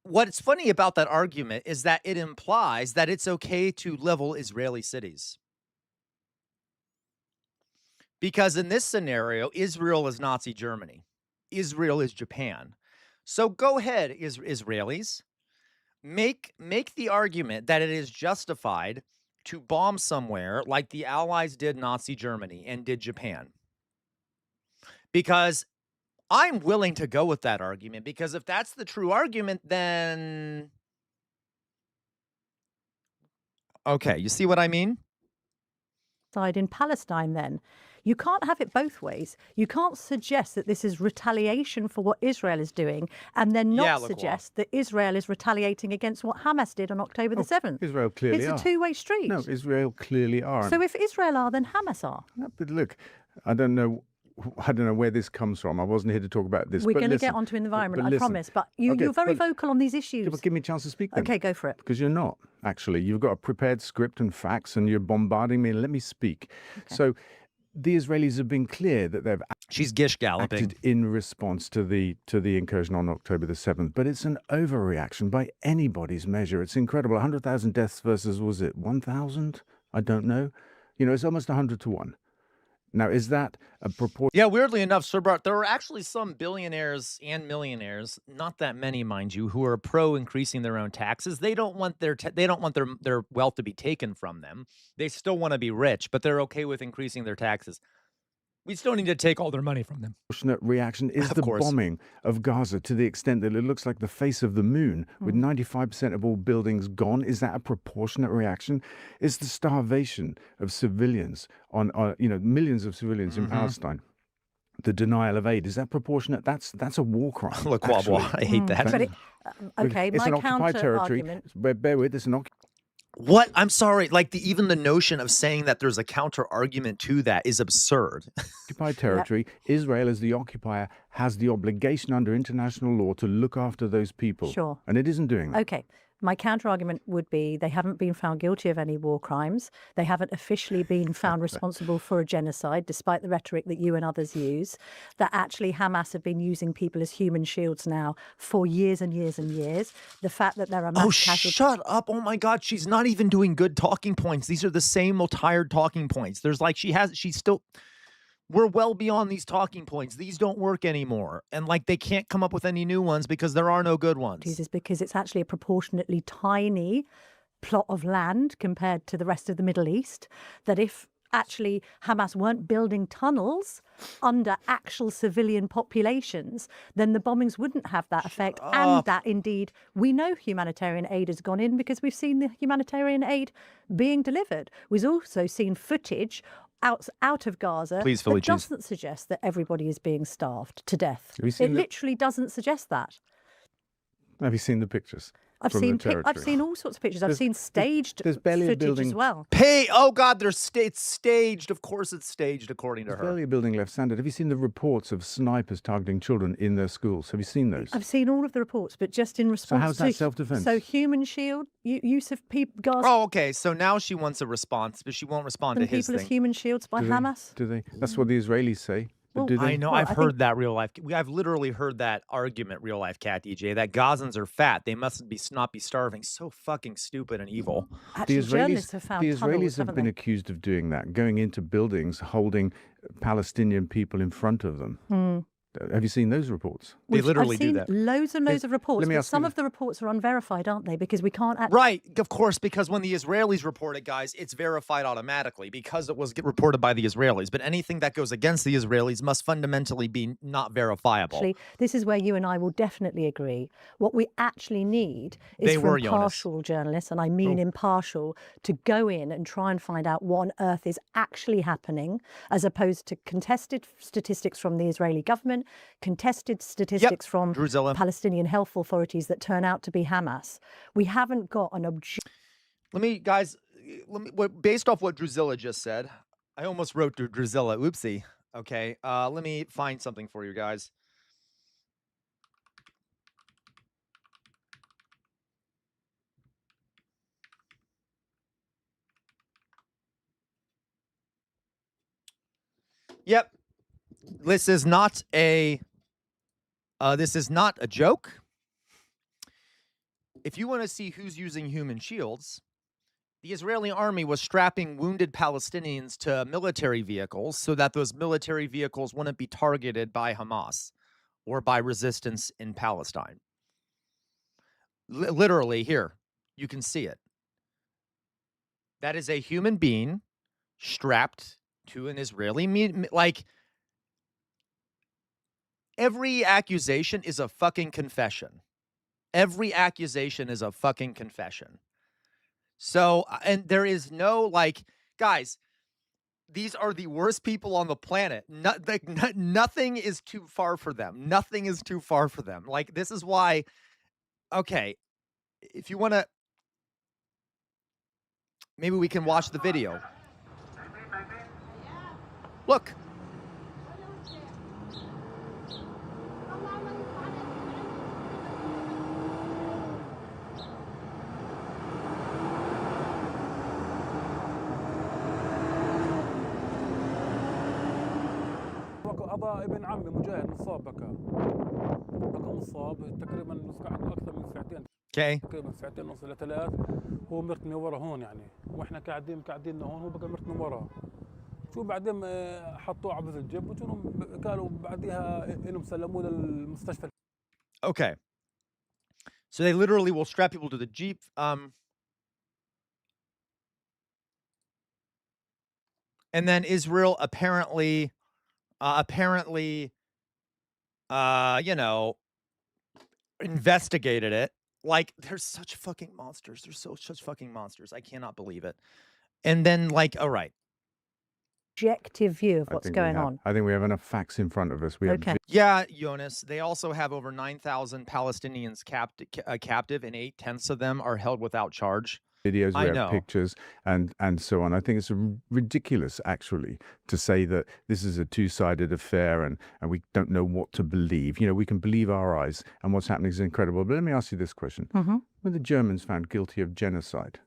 what's funny about that argument is that it implies that it's okay to level Israeli cities. Because in this scenario, Israel is Nazi Germany. Israel is Japan. So go ahead, Israelis. Make the argument that it is justified to bomb somewhere like the Allies did Nazi Germany and did Japan. Because I'm willing to go with that argument, because if that's the true argument, then okay, you see what I mean? Side in Palestine then. You can't have it both ways. You can't suggest that this is retaliation for what Israel is doing and then not suggest that Israel is retaliating against what Hamas did on October the 7th. Israel clearly are. It's a two-way street. No, Israel clearly are. So if Israel are, then Hamas are. No, but look, I don't know where this comes from. I wasn't here to talk about this. We're going to get onto environment, I promise. But you're very vocal on these issues. But give me a chance to speak then. Okay, go for it. Because you're not, actually. You've got a prepared script and facts and you're bombarding me. Let me speak. Okay. So the Israelis have been clear that they've acted in response to the incursion on October the 7th. But it's an overreaction by anybody's measure. It's incredible. 100,000 deaths versus, was it 1,000? I don't know. You know, it's almost 100 to 1. Now, is that a proportion? Yeah, weirdly enough, Sir Bart, there are actually some billionaires and millionaires, not that many, mind you, who are pro increasing their own taxes. They don't want their wealth to be taken from them. They still want to be rich, but they're okay with increasing their taxes. We still need to take all their money from them. Proportionate reaction is the bombing of Gaza to the extent that it looks like the face of the moon, with 95% of all buildings gone. Is that a proportionate reaction? Is the starvation of civilians on millions of civilians in Palestine, the denial of aid, is that proportionate? That's a war crime. Look, I hate that. But okay, it's my an occupied territory. Bear with, it's an occupied. What? I'm sorry. Like even the notion of saying that there's a counter argument to that is absurd. Occupied territory. Israel, as the occupier, has the obligation under international law to look after those people. Sure. And it isn't doing that. Okay. My counter argument would be they haven't been found guilty of any war crimes. They haven't officially been found responsible for a genocide, despite the rhetoric that you and others use. That actually Hamas have been using people as human shields now for years and years and years. The fact that there are mass casualties. Shut up. Oh my God. She's not even doing good talking points. These are the same old tired talking points. There's like, she's still, we're well beyond these talking points. These don't work anymore. And like they can't come up with any new ones because there are no good ones. Is because it's actually a proportionately tiny plot of land compared to the rest of the Middle East, that if actually Hamas weren't building tunnels under actual civilian populations, then the bombings wouldn't have that effect. And that indeed, we know humanitarian aid has gone in because we've seen the humanitarian aid being delivered. We've also seen footage out of Gaza that doesn't suggest that everybody is being starved to death. It literally doesn't suggest that. Have you seen the pictures? I've seen all sorts of pictures. I've seen staged footage as well. Oh God, it's staged. Of course it's staged, according to her. There's barely a building left standing. Have you seen the reports of snipers targeting children in their schools? Have you seen those? I've seen all of the reports, but just in response to... So how's that self-defense? So human shield, use of Gaza... Oh, okay. So now she wants a response, but she won't respond to his thing. People as human shields by Hamas? Do they? That's what the Israelis say. Well, I know. I've heard that real life. I've literally heard that argument, real life, Cat DJ, that Gazans are fat. They must not be starving. So fucking stupid and evil. Actually, journalists have found tunnels, the Israelis have been accused of doing that, going into buildings, holding Palestinian people in front of them. Have you seen those reports? They literally do that. I've seen loads and loads of reports, but some of the reports are unverified, aren't they? Because we can't... Right, of course, because when the Israelis report it, guys, it's verified automatically because it was reported by the Israelis. But anything that goes against the Israelis must fundamentally be not verifiable. Actually, this is where you and I will definitely agree. What we actually need is for impartial journalists, and I mean impartial, to go in and try and find out what on earth is actually happening, as opposed to contested statistics from the Israeli government, contested statistics from Palestinian health authorities that turn out to be Hamas. We haven't got an Based off what Drusilla just said, I almost wrote to Drizella. Oopsie. Okay, let me find something for you guys. Yep. This is not a joke. If you want to see who's using human shields, the Israeli army was strapping wounded Palestinians to military vehicles so that those military vehicles wouldn't be targeted by Hamas or by resistance in Palestine. Literally, here, you can see it. That is a human being strapped to an Israeli, like, every accusation is a fucking confession. Every accusation is a fucking confession. So, and there is no, like, guys, these are the worst people on the planet. Nothing is too far for them. Nothing is too far for them. Like, this is why, okay, if you want to, maybe we can watch the video. Look. قضى ابن عمي مجاهد مصاب بكى مصاب تقريبا اكثر من ساعتين تقريبا ساعتين ونص الى 3 هو مرتني ورا هون يعني واحنا قاعدين هون هو بقى مرتني ورا شو بعدين حطوه على الجيب وشنو قالوا بعديها انهم سلموه للمستشفى. Okay. So they literally will strap people to the Jeep. And then Israel apparently, you know, investigated it. Like, they're such fucking monsters. They're such fucking monsters. I cannot believe it. And then, like, all right. Objective view of what's going on. I think we have enough facts in front of us. Yeah, Jonas. They also have over 9,000 Palestinians captive, and 8/10 of them are held without charge. Videos, we have pictures, and so on. I think it's ridiculous, actually, to say that this is a two-sided affair and we don't know what to believe. You know, we can believe our eyes, and what's happening is incredible. But let me ask you this question. Were the Germans found guilty of genocide?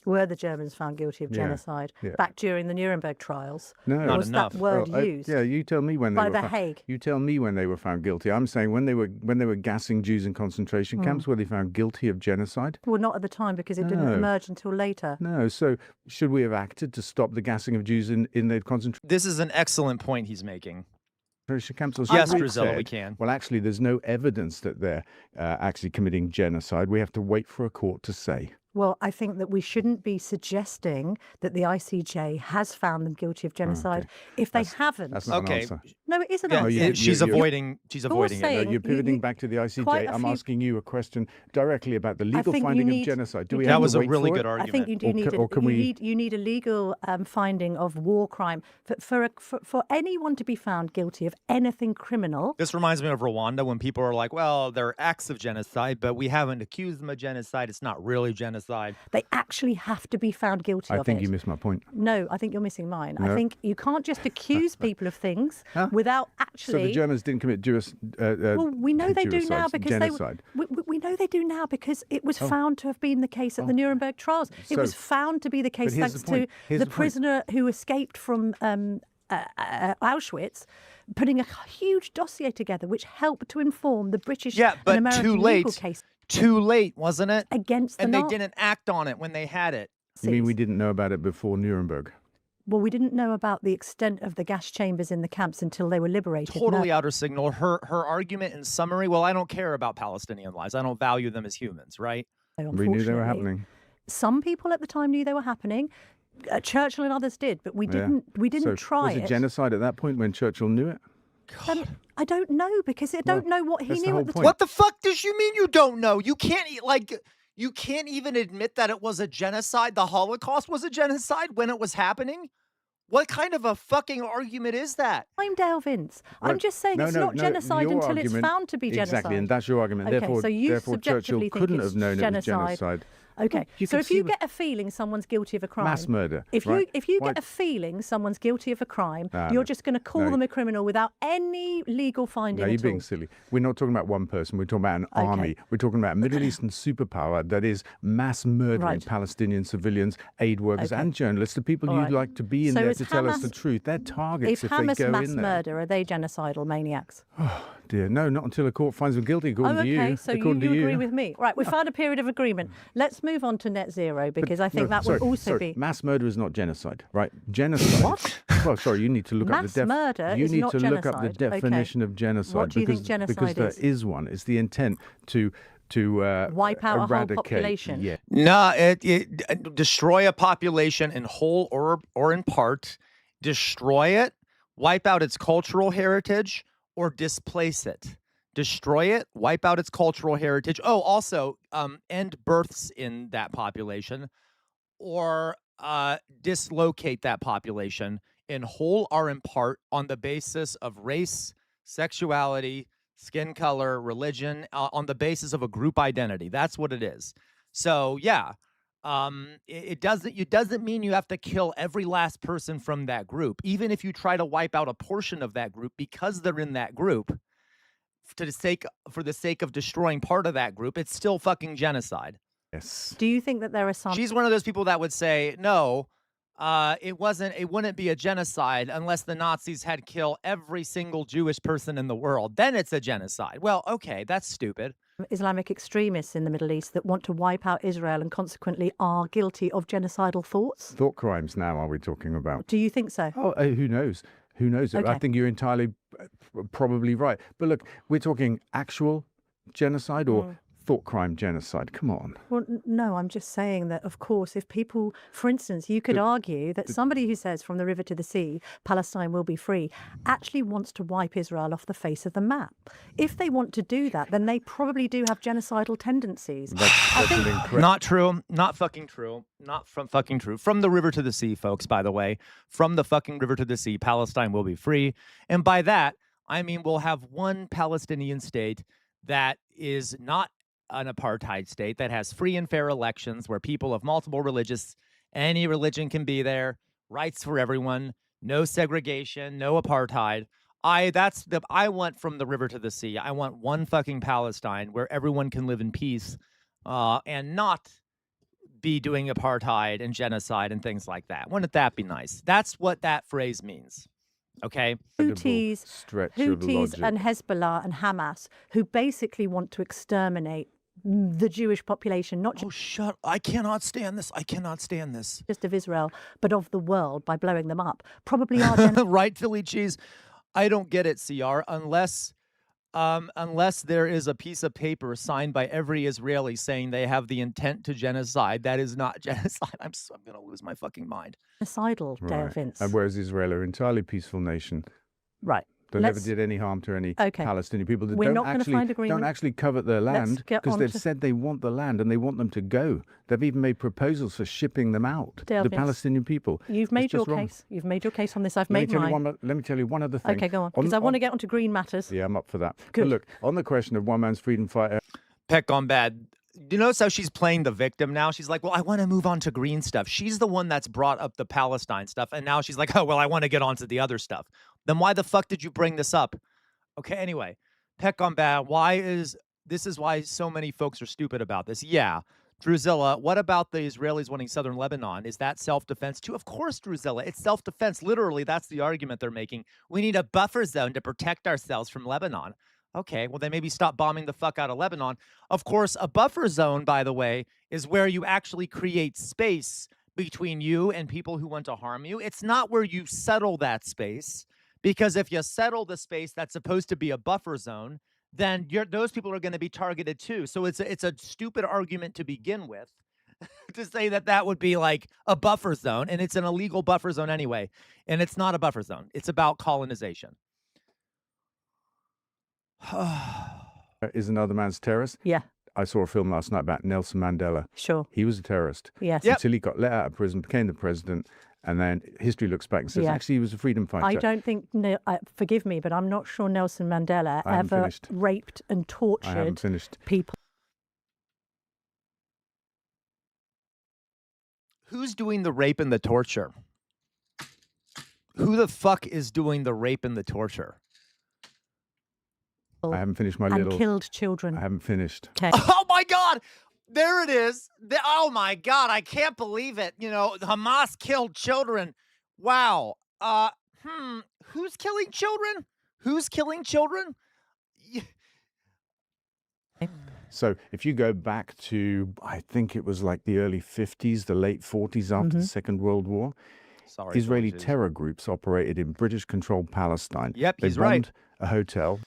Were the Germans found guilty of genocide back during the Nuremberg trials? No, was that word used? Yeah, you tell me when they were by the Hague. You tell me when they were found guilty. I'm saying when they were gassing Jews in concentration camps, were they found guilty of genocide? Well, not at the time because it didn't emerge until later. No. So should we have acted to stop the gassing of Jews in the concentration? This is an excellent point he's making. Camps? Yes, Drizella, we can. Well, actually, there's no evidence that they're actually committing genocide. We have to wait for a court to say. Well, I think that we shouldn't be suggesting that the ICJ has found them guilty of genocide if they haven't. That's not an answer. No, it isn't. Yeah, she's avoiding it. No, you're pivoting back to the ICJ. I'm asking you a question directly about the legal finding of genocide. Do we have that was to a wait really for good it? argument. I think you do you need a legal finding of war crime for anyone to be found guilty of anything criminal. This reminds me of Rwanda when people are like, well, they're acts of genocide, but we haven't accused them of genocide. It's not really genocide. They actually have to be found guilty of it. I think you missed my point. No, I think you're missing mine. No. I think you can't just accuse people of things without actually... So the Germans didn't commit well, we know they do now because genocide. we know they do now because it was found to have been the case at the Nuremberg trials. It was found to be the case thanks to the prisoner who escaped from Auschwitz, putting a huge dossier together which helped to inform the British and American legal case. Too late, wasn't it? Against the And they didn't act on it when they had it. You mean we didn't know about it before Nuremberg? Well, we didn't know about the extent of the gas chambers in the camps until they were liberated. Totally outer signal. Her argument in summary, well, I don't care about Palestinian lives. I don't value them as humans, right? We knew they were happening. Some people at the time knew they were happening. Churchill and others did, but we didn't. We didn't try it. Was it genocide at that point when Churchill knew it? I don't know because I don't know what he knew at the time. What the fuck does you mean you don't know? You can't you can't even admit that it was a genocide. The Holocaust was a genocide when it was happening. What kind of a fucking argument is that? I'm Dale Vince. I'm just saying it's not genocide until it's found to be genocide. Exactly, and that's your argument. Okay, therefore, so you Churchill couldn't have known it was genocide. Okay. You So can if you see get a feeling someone's guilty of a crime, mass murder, if right? you Why- get a feeling someone's guilty of a crime, No, you're no. just going to call No. them a criminal without any legal finding No, you're at being all. silly. We're not talking about one person. We're talking about an army. We're talking about a Middle Eastern superpower that is mass murdering Right. Palestinian civilians, aid workers, Okay. and journalists, the people All you'd right. like to be in So there is to tell us the Hamas- truth. They're targets If if they Hamas go mass in there. murder, are they genocidal maniacs? Dear, no, not until a court finds them guilty, according Oh, to you. okay. So according you to agree with me. Right, we found a period of agreement. Let's move on to net zero because I think that sorry, will also sorry. be. Mass murder is not genocide, right? Genocide. What? Well, sorry, you need to look Mass up the murder You is need not to look up the genocide. Okay. definition of genocide What do you because think genocide because there is? is one. It's the intent to Wipe out a whole eradicate. population? Yeah. No, destroy a population in whole or in part, destroy it, wipe out its cultural heritage, or displace it. Destroy it, wipe out its cultural heritage. Oh, also, end births in that population, or dislocate that population in whole or in part on the basis of race, sexuality, skin color, religion, on the basis of a group identity. That's what it is. So yeah, it doesn't mean you have to kill every last person from that group, even if you try to wipe out a portion of that group because they're in that group. For the sake of destroying part of that group, it's still fucking genocide. Yes. Do you think that there are some? She's one of those people that would say, no, it wouldn't be a genocide unless the Nazis had killed every single Jewish person in the world. Then it's a genocide. Well, okay, that's stupid. Islamic extremists in the Middle East that want to wipe out Israel and consequently are guilty of genocidal thoughts? Thought crimes now, are we talking about? Do you think so? Oh, who knows? Who knows? I Okay. think you're entirely probably right. But look, we're talking actual genocide or thought crime genocide. Come on. Well, no, I'm just saying that, of course, if people, for instance, you could argue that somebody who says from the river to the sea, Palestine will be free, actually wants to wipe Israel off the face of the map. If they want to do that, then they probably do have genocidal tendencies. That's an incredible. Not true. Not fucking true. Not from fucking true. From the river to the sea, folks, by the way. From the fucking river to the sea, Palestine will be free. And by that, I mean we'll have one Palestinian state that is not an apartheid state, that has free and fair elections where people of multiple religions, any religion can be there, rights for everyone, no segregation, no apartheid. I want from the river to the sea. I want one fucking Palestine where everyone can live in peace and not be doing apartheid and genocide and things like that. Wouldn't that be nice? That's what that phrase means. Okay. Houthis, Stretch of logic. and Hezbollah and Hamas, who basically want to exterminate the Jewish population, not Oh, shut! I cannot stand this. I cannot stand this. just of Israel, but of the world by blowing them up, probably are Right, Philly cheese. I don't get it, CR, unless there is a piece of paper signed by every Israeli saying they have the intent to genocide. That is not genocide. I'm going to lose my fucking mind. genocidal, Dale Right. Vince. And whereas Israel are an entirely peaceful nation Right. that never Let's- did any harm to any Okay. Palestinian people that We're don't not gonna actually find don't agreement. actually covet their Let's land get because on they've to- said they want the land and they want them to go. They've even made proposals for shipping them out. Dale The Vince, Palestinian people. You've It's made your just wrong. case. You've made your case on this. I've Let me made tell mine. let me tell you one other thing. Okay, go on. Because I want to get onto green matters. Yeah, I'm up for that. Good. But look, on the question of one man's freedom fighter. Peck on bad. You notice how she's playing the victim now? She's like, well, I want to move on to green stuff. She's the one that's brought up the Palestine stuff. And now she's like, oh, well, I want to get on to the other stuff. Then why the fuck did you bring this up? Okay, anyway, Peck on bad. This is why so many folks are stupid about this. Yeah. Drusilla, what about the Israelis wanting southern Lebanon? Is that self-defense too? Of course, Drusilla. It's self-defense. Literally, that's the argument they're making. We need a buffer zone to protect ourselves from Lebanon. Okay, well, then maybe stop bombing the fuck out of Lebanon. Of course, a buffer zone, by the way, is where you actually create space between you and people who want to harm you. It's not where you settle that space, because if you settle the space that's supposed to be a buffer zone, then those people are going to be targeted too. So it's a stupid argument to begin with to say that would be like a buffer zone, and it's an illegal buffer zone anyway. And it's not a buffer zone. It's about colonization. Is another man's terrorist? Yeah, I saw a film last night about Nelson Mandela. sure. He was a terrorist Yes. Yep. until he got let out of prison, became the president, and then history looks back and says, Yeah. actually, he was a freedom fighter. I don't think, forgive me, but I'm not sure Nelson Mandela I haven't ever finished. raped and I haven't tortured finished. people. Who's doing the rape and the torture? Who the fuck is doing the rape and the torture? I haven't finished my and little... killed children. I haven't finished. Okay. Oh my God! There it is. Oh my God! I can't believe it. You know, Hamas killed children. Wow. Who's killing children? Who's killing children? So if you go back to, I think it was like the early 50s, the late 40s after the Second World War, Israeli terror groups operated in British-controlled Palestine. Yep, they he's bombed right. a hotel.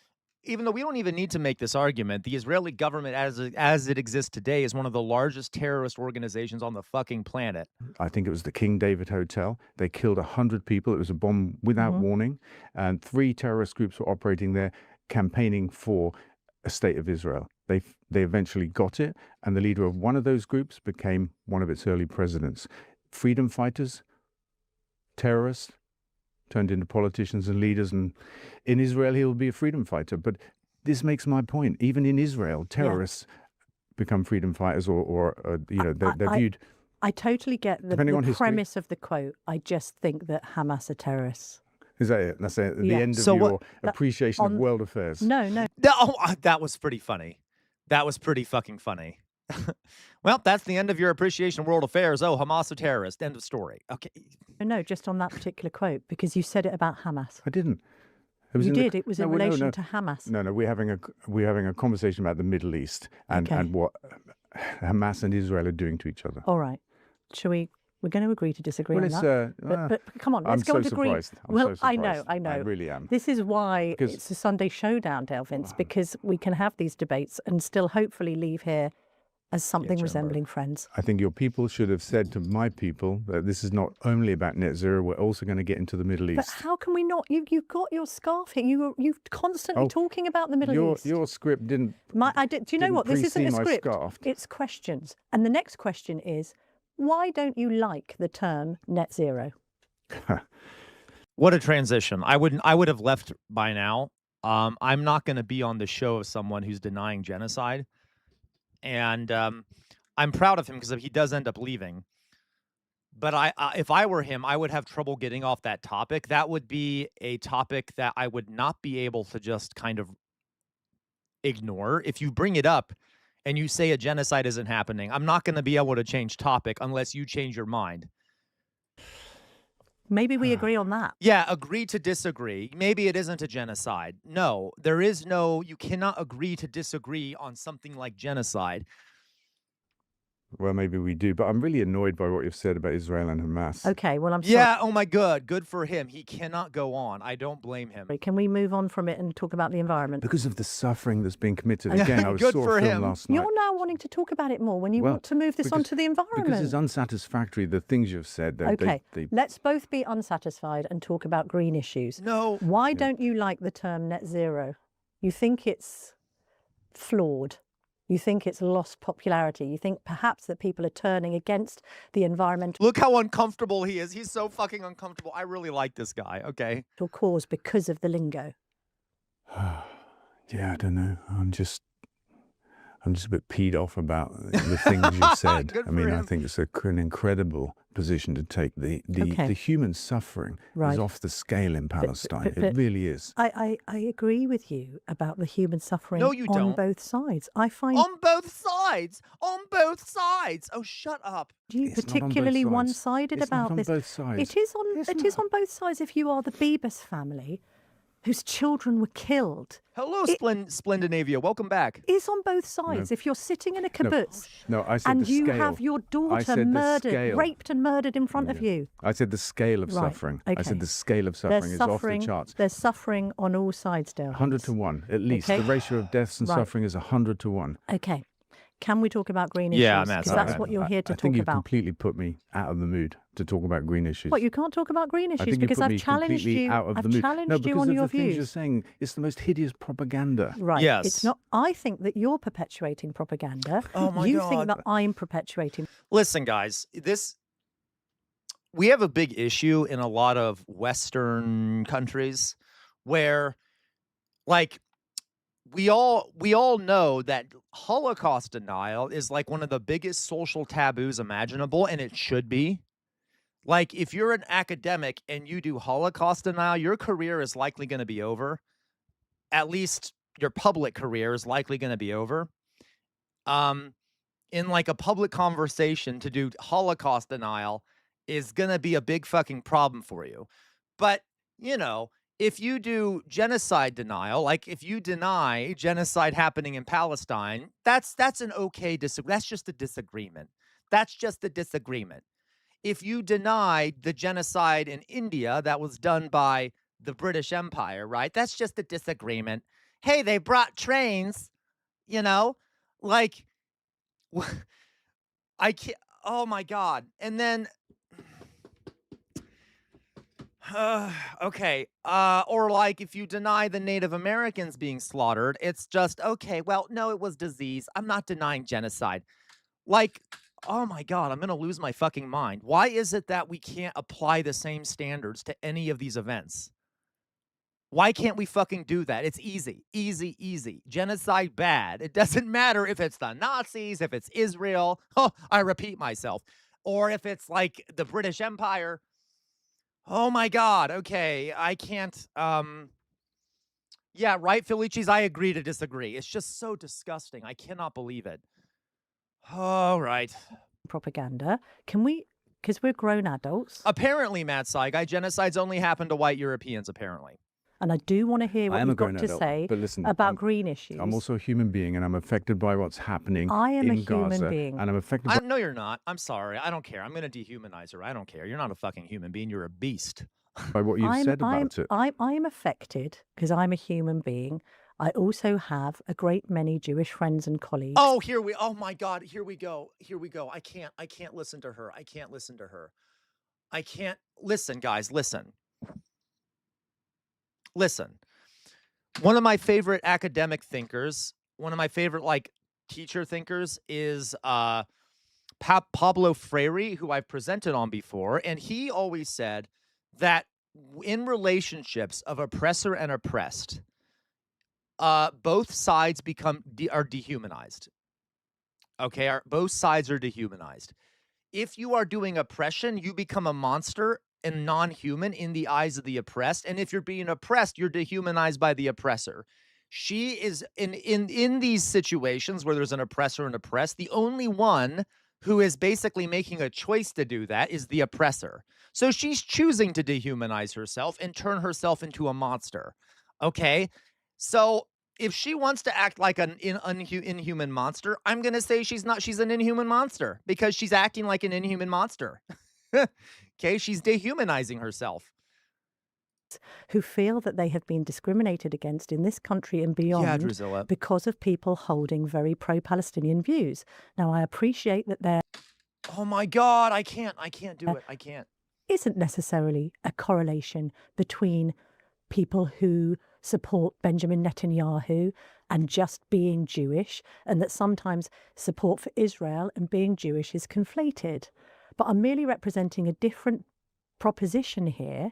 Even though we don't even need to make this argument, the Israeli government as it exists today is one of the largest terrorist organizations on the fucking planet. I think it was the King David Hotel. They killed 100 people. It was a bomb without warning. And 3 terrorist groups were operating there, campaigning for a state of Israel. They eventually got it, and the leader of one of those groups became one of its early presidents. Freedom fighters, terrorists, turned into politicians and leaders, and in Israel he will be a freedom fighter. But this makes my point. Even in Israel, terrorists become freedom fighters, or they're viewed. I totally get the premise of the quote. I just think that Hamas are terrorists. Is that it? That's it? The Yeah. end of So your appreciation of world affairs? No, no. That was pretty funny. That was pretty fucking funny. Well, that's the end of your appreciation of world affairs. Oh, Hamas a terrorist. End of story. Okay. No, just on that particular quote, because you said it about Hamas. I didn't. It was You in did. It was in relation to Hamas. No, we're having a conversation about the Middle East and what Hamas and Israel are doing to each other. All right. Shall we? We're going to agree to disagree on it's, that. But come on, let's I'm go so and agree. surprised. I'm Well, so surprised. I know. I really am. This is why it's a Sunday showdown, Dale Vince, because we can have these debates and still hopefully leave here as something resembling friends. I think your people should have said to my people that this is not only about net zero, we're also going to get into the Middle East. But how can we not? You've got your scarf here. You're constantly talking about the Middle East. Your script didn't. Do you know what? This isn't a script. Scarf. It's questions. And the next question is, why don't you like the term net zero? What a transition. I would have left by now. I'm not going to be on the show of someone who's denying genocide. And I'm proud of him because he does end up leaving. But if I were him, I would have trouble getting off that topic. That would be a topic that I would not be able to just kind of ignore. If you bring it up and you say a genocide isn't happening, I'm not going to be able to change topic unless you change your mind. Maybe we agree on that. Yeah, agree to disagree. Maybe it isn't a genocide. No, you cannot agree to disagree on something like genocide. Well, maybe we do, but I'm really annoyed by what you've said about Israel and Hamas. Okay, well, I'm sorry. Yeah, oh my God, good for him. He cannot go on. I don't blame him. Can we move on from it and talk about the environment? Because of the suffering that's been committed. Again, I was Good saw for a film him. last night. You're now wanting to talk about it more when you want to move this onto the environment. Because it's unsatisfactory, the things you've said. Okay, let's both be unsatisfied and talk about green issues. No. Why don't you like the term net zero? You think it's flawed. You think it's lost popularity. You think perhaps that people are turning against the environmental Look how uncomfortable he is. He's so fucking uncomfortable. I really like this guy. Okay. cause because of the lingo. Yeah, I don't know. I'm just a bit peed off about the things you said. Good I mean, for I him. think it's an incredible position to take. The human suffering is off the scale in Palestine. It really is. I agree with you about the human suffering No, you on don't. both sides. I find On both sides. On both sides. Oh, shut up. you It's not on both particularly sides. one-sided It's not about on this. both sides. It is on both sides if you are the Bebas family whose children were killed. Hello, Splendinavia. Welcome back. Is on both sides. If you're sitting in a kibbutz No, I said and the you scale. have your I daughter said the murdered, scale. raped and murdered in front of you. I said the scale of Right, suffering. I okay. said the scale of suffering is off the charts. There's suffering on all sides, Dale. 100 to 1, at least. Okay. The ratio of deaths and Right. suffering is 100 to 1. Okay. Can we talk about green issues? Yeah, I'm at Because that's what you're here to I think talk you've about. completely put me out of the mood to talk about green issues. What, you can't talk about green I issues think you because put me I've challenged completely you. out of I've the mood. challenged No, you because on of your the things you're views. saying. It's the most hideous propaganda. Right. Yes. It's not. I think that you're perpetuating propaganda. Oh my you God. think that I'm perpetuating. Listen, guys, we have a big issue in a lot of Western countries where, like, we all know that Holocaust denial is like one of the biggest social taboos imaginable, and it should be. Like, if you're an academic and you do Holocaust denial, your career is likely going to be over. At least your public career is likely going to be over. In like a public conversation, to do Holocaust denial is going to be a big fucking problem for you. But, you know, if you do genocide denial, like if you deny genocide happening in Palestine, that's an okay that's just a disagreement. That's just a disagreement. If you deny the genocide in India that was done by the British Empire, right? That's just a disagreement. Hey, they brought trains, you know? Like, I can't, oh my God. And then, okay. Or like if you deny the Native Americans being slaughtered, it's just, okay, well, no, it was disease. I'm not denying genocide. Like, oh my God, I'm going to lose my fucking mind. Why is it that we can't apply the same standards to any of these events? Why can't we fucking do that? It's easy, easy, easy. Genocide bad. It doesn't matter if it's the Nazis, if it's Israel. Oh, I repeat myself. Or if it's like the British Empire. Oh my God. Okay, I can't. Yeah, right, Felicis, I agree to disagree. It's just so disgusting. I cannot believe it. All right. Propaganda. Can we, because we're grown adults. Apparently, Matt Saigai, genocides only happen to white Europeans, apparently. And I do want to hear what you've got to adult, say but listen, about green issues. I'm also a human being, and I'm affected by what's happening I am in a human Gaza, being. and I'm affected by... No, you're not. I'm sorry. I don't care. I'm going to dehumanize her. I don't care. You're not a fucking human being. You're a beast. by what you've said about it. I'm affected because I'm a human being. I also have a great many Jewish friends and colleagues. Oh, oh my God. Here we go. Here we go. I can't listen to her. I can't listen to her. I can't listen, guys. Listen. One of my favorite academic thinkers, one of my favorite like teacher thinkers is Pablo Freire, who I've presented on before. And he always said that in relationships of oppressor and oppressed, both sides are dehumanized. Okay, both sides are dehumanized. If you are doing oppression, you become a monster and non-human in the eyes of the oppressed. And if you're being oppressed, you're dehumanized by the oppressor. She is in these situations where there's an oppressor and oppressed, the only one who is basically making a choice to do that is the oppressor. So she's choosing to dehumanize herself and turn herself into a monster. Okay, so if she wants to act like an inhuman monster, I'm going to say she's not. She's an inhuman monster because she's acting like an inhuman monster. Okay, she's dehumanizing herself. Who feel that they have been discriminated against in this country and beyond because of people holding very pro-Palestinian views. Now, I appreciate that there... Oh my God, I can't do it. I can't. Isn't necessarily a correlation between people who support Benjamin Netanyahu and just being Jewish, and that sometimes support for Israel and being Jewish is conflated. But I'm merely representing a different proposition here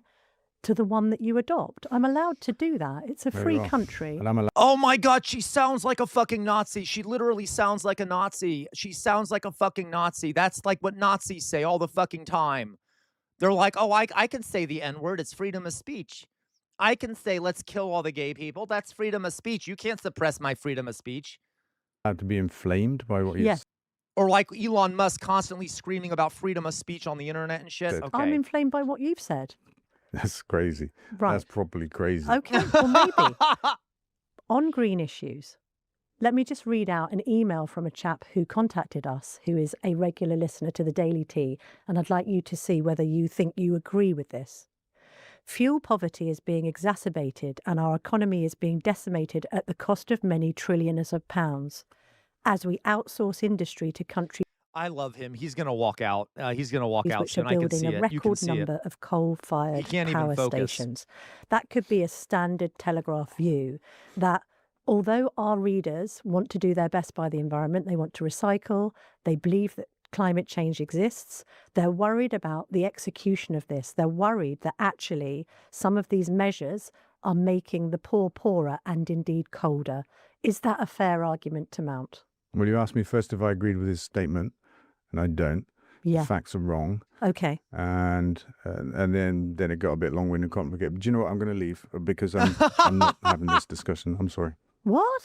to the one that you adopt. I'm allowed to do that. It's a free country. And oh my God, she sounds like a fucking Nazi. She literally sounds like a Nazi. She sounds like a fucking Nazi. That's like what Nazis say all the fucking time. They're like, oh, I can say the N-word. It's freedom of speech. I can say, let's kill all the gay people. That's freedom of speech. You can't suppress my freedom of speech. Allowed to be inflamed by what you Yes. Or like Elon Musk constantly screaming about freedom of speech on the internet and shit. Okay. I'm inflamed by what you've said. That's crazy. Right. That's probably crazy. Okay, well, maybe. On green issues, let me just read out an email from a chap who contacted us, who is a regular listener to the Daily Tea, and I'd like you to see whether you think you agree with this. Fuel poverty is being exacerbated and our economy is being decimated at the cost of many trillions of pounds as we outsource industry to countries... I love him. He's going to walk out. He's going to walk out which are soon. I can building see a it. You can record see number it. of coal-fired power stations. That could be a standard Telegraph view that although our readers want to do their best by the environment, they want to recycle, they believe that climate change exists, they're worried about the execution of this. They're worried that actually some of these measures are making the poor poorer and indeed colder Is that a fair argument to mount? Well, you asked me first if I agreed with his statement, and I don't. Yeah. The facts are wrong. Okay. And then it got a bit long-winded and complicated. But do you know what? I'm going to leave because I'm not having this discussion. I'm sorry. What?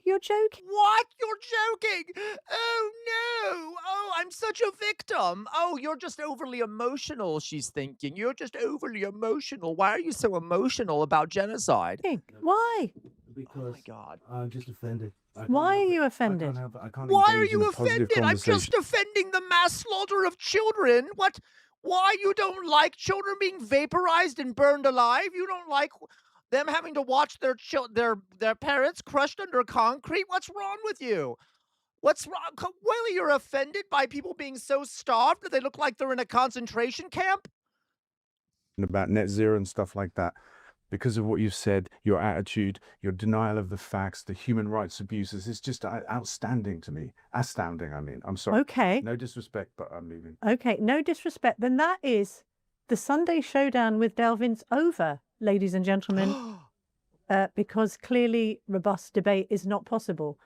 You're joking? What? You're joking? Oh, no. Oh, I'm such a victim. Oh, you're just overly emotional, she's thinking. You're just overly emotional. Why are you so emotional about genocide? Why? Because oh, my God. I'm just offended. Why are you offended? Why are you offended? I'm just defending the mass slaughter of children. What? Why you don't like children being vaporized and burned alive? You don't like them having to watch their parents crushed under concrete? What's wrong with you? What's wrong? Willie, you're offended by people being so starved that they look like they're in a concentration camp? About net zero and stuff like that. Because of what you've said, your attitude, your denial of the facts, the human rights abuses, it's just outstanding to me. Astounding, I mean. I'm sorry. Okay. No disrespect, but I'm leaving. Okay, no disrespect. Then that is the Sunday showdown with Delvin's over, ladies and gentlemen, because clearly robust debate is not possible.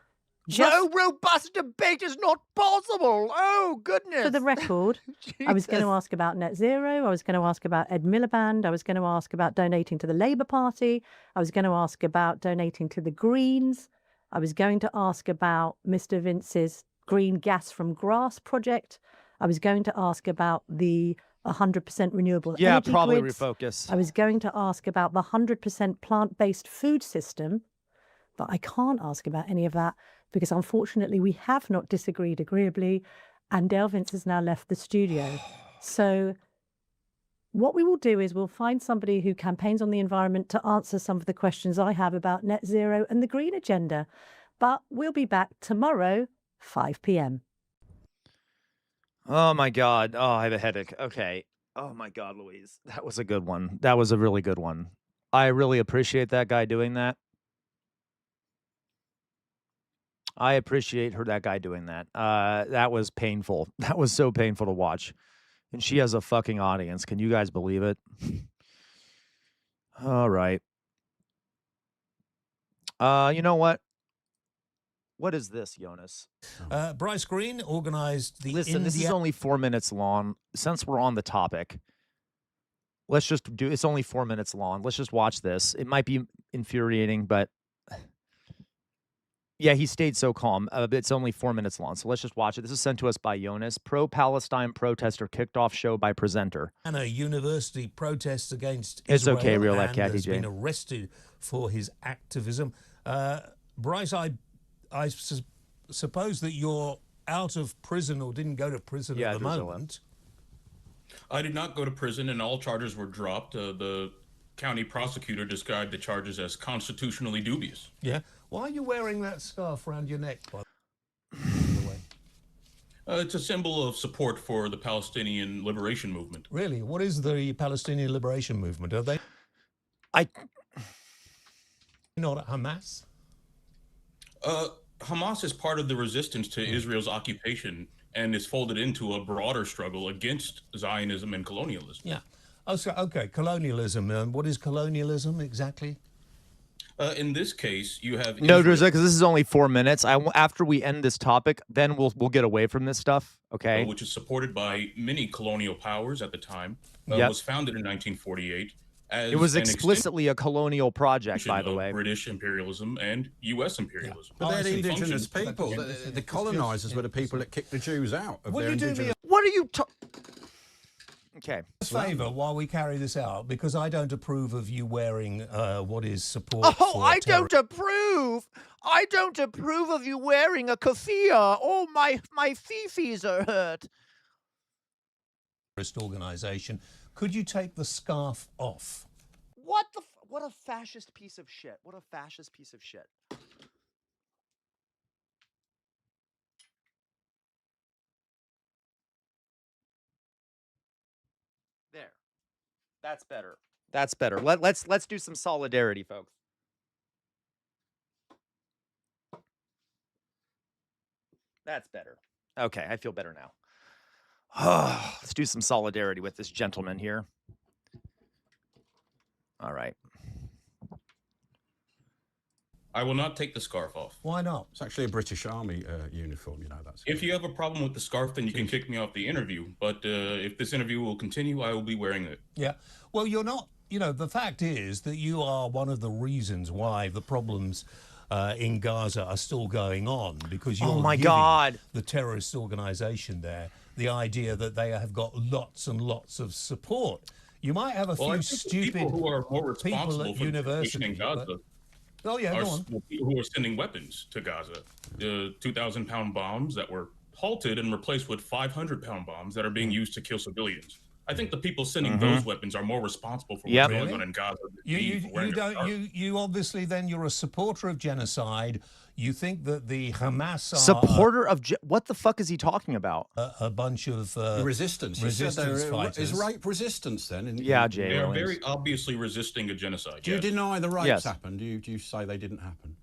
No robust debate is not possible. Oh, goodness. For the record, I was going to ask about net zero. I was going to ask about Ed Miliband. I was going to ask about donating to the Labour Party. I was going to ask about donating to the Greens. I was going to ask about Mr. Vince's green gas from grass project. I was going to ask about the 100% renewable energy probably grids. refocus. I was going to ask about the 100% plant-based food system, but I can't ask about any of that because unfortunately we have not disagreed agreeably and Dale Vince has now left the studio. So what we will do is we'll find somebody who campaigns on the environment to answer some of the questions I have about net zero and the green agenda. But we'll be back tomorrow, 5 p.m. Oh, my God. Oh, I have a headache. Okay. Oh, my God, Louise. That was a good one. That was a really good one. I really appreciate that guy doing that. I appreciate that guy doing that. That was painful. That was so painful to watch. And she has a fucking audience. Can you guys believe it? All right. You know what? What is this, Jonas? Bryce Green organized the Listen, this is only 4 minutes long. Since we're on the topic, let's just do it's only 4 minutes long. Let's just watch this. It might be infuriating, but yeah, he stayed so calm. It's only 4 minutes long, so let's just watch it. This is sent to us by Jonas. Pro-Palestine protester kicked off show by presenter. And a university protests against It's Israel okay, real life and Kathy has J. been arrested for his activism. Bryce, I suppose that you're out of prison or didn't go to prison at the moment. I did not go to prison, and all charges were dropped. The county prosecutor described the charges as constitutionally dubious. Yeah. Why are you wearing that scarf around your neck, by the way? It's a symbol of support for the Palestinian liberation movement. Really? What is the Palestinian liberation movement? Are they not Hamas? Hamas is part of the resistance to Israel's occupation and is folded into a broader struggle against Zionism and colonialism. Yeah. Oh, so, okay, colonialism. What is colonialism exactly? In this case, you have no, because this is only 4 minutes. After we end this topic, then we'll get away from this stuff. Okay. Which is supported by many colonial powers at the time. Yep. Was founded in 1948. As it was explicitly a colonial project, by the way. British imperialism and U.S. imperialism. But they're the indigenous people. The colonizers were the people that kicked the Jews out of their indigenous... What are you talking... Okay. Favour while we carry this out, because I don't approve of you wearing what is support for I don't approve. I don't approve of you wearing a keffiyeh. Oh, my fifis are hurt. Organisation. Could you take the scarf off? What a fascist piece of shit. What a fascist piece of shit. There. That's better. That's better. Let's do some solidarity, folks. That's better. Okay, I feel better now. Let's do some solidarity with this gentleman here. All right. I will not take the scarf off. Why not? It's actually a British Army uniform, you know. That's. If you have a problem with the scarf, then you can kick me off the interview. But if this interview will continue, I will be wearing it. Yeah. Well, you're not. You know, the fact is that you are one of the reasons why the problems in Gaza are still going on, because you're giving the terrorist organisation there the idea that they have got lots and lots of support. You might have a few stupid people who are more responsible at for university in Gaza. Oh yeah, go on. People who are sending weapons to Gaza, the 2,000-pound bombs that were halted and replaced with 500-pound bombs that are being used to kill civilians. I think the people sending those weapons are more responsible for what's going on in Gaza. You obviously then you're a supporter of genocide. You think that the Hamas are supporter of what the fuck is he talking about? A bunch of resistance fighters. Is rape resistance then? Yeah, Jay. They are very obviously resisting a genocide. Do you deny the rapes happened? Do you say they didn't happen?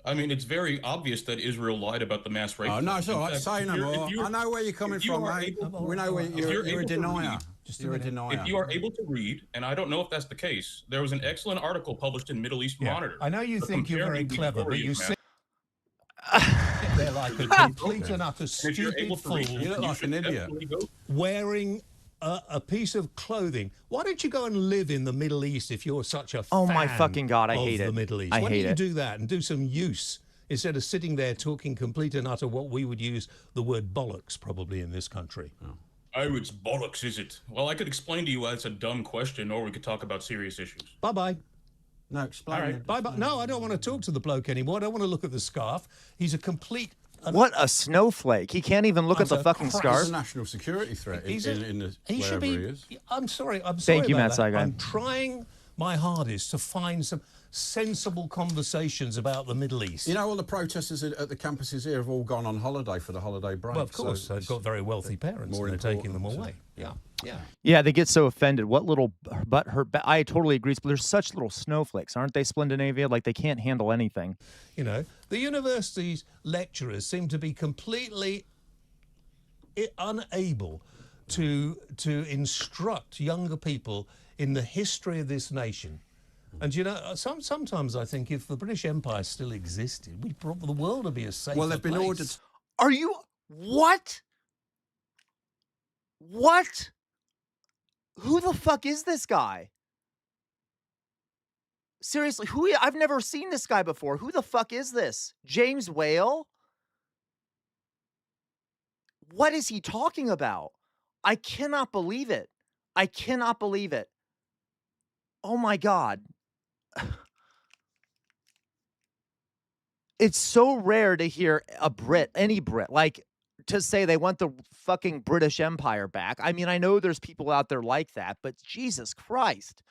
I mean, it's very obvious that Israel lied about the mass rape. Oh, no, it's all right. Say no more. I know where you're coming from, mate. We know where you're a denier. You're a denier. If you are able to read, and I don't know if that's the case, there was an excellent article published in Middle East Monitor. I know you think you're very clever, but you sit there like a complete and utter stupid fool. You look like an idiot. Wearing a piece of clothing. Why don't you go and live in the Middle East if you're such a fan oh my fucking God, I hate of it. the Middle East? Why don't you do that and do some use instead of sitting there talking complete and utter what we would use the word bollocks probably in this country? Oh, it's bollocks, is it? Well, I could explain to you why it's a dumb question, or we could talk about serious issues. Bye-bye. No, explain. All right, bye-bye. No, I don't want to talk to the bloke anymore. I don't want to look at the scarf. He's a complete... What a snowflake. He can't even look at the fucking scarf. He's a national security threat in the wherever he is. I'm sorry. Thank you, Matt Saigon. I'm trying my hardest to find some sensible conversations about the Middle East. You know, all the protesters at the campuses here have all gone on holiday for the holiday break. Well, of course, they've got very wealthy parents and they're taking them away. Yeah, they get so offended. What little butthurt... I totally agree, but they're such little snowflakes, aren't they, Splendinavia? Like, they can't handle anything. You know, the university's lecturers seem to be completely unable to instruct younger people in the history of this nation. And, you know, sometimes I think if the British Empire still existed, the world would be a safer place. Well, they've been ordered... Are you... What? What? Who the fuck is this guy? Seriously, I've never seen this guy before. Who the fuck is this? James Whale? What is he talking about? I cannot believe it. I cannot believe it. Oh my God. It's so rare to hear a Brit, any Brit, like, to say they want the fucking British Empire back. I mean, I know there's people out there like that, but Jesus Christ.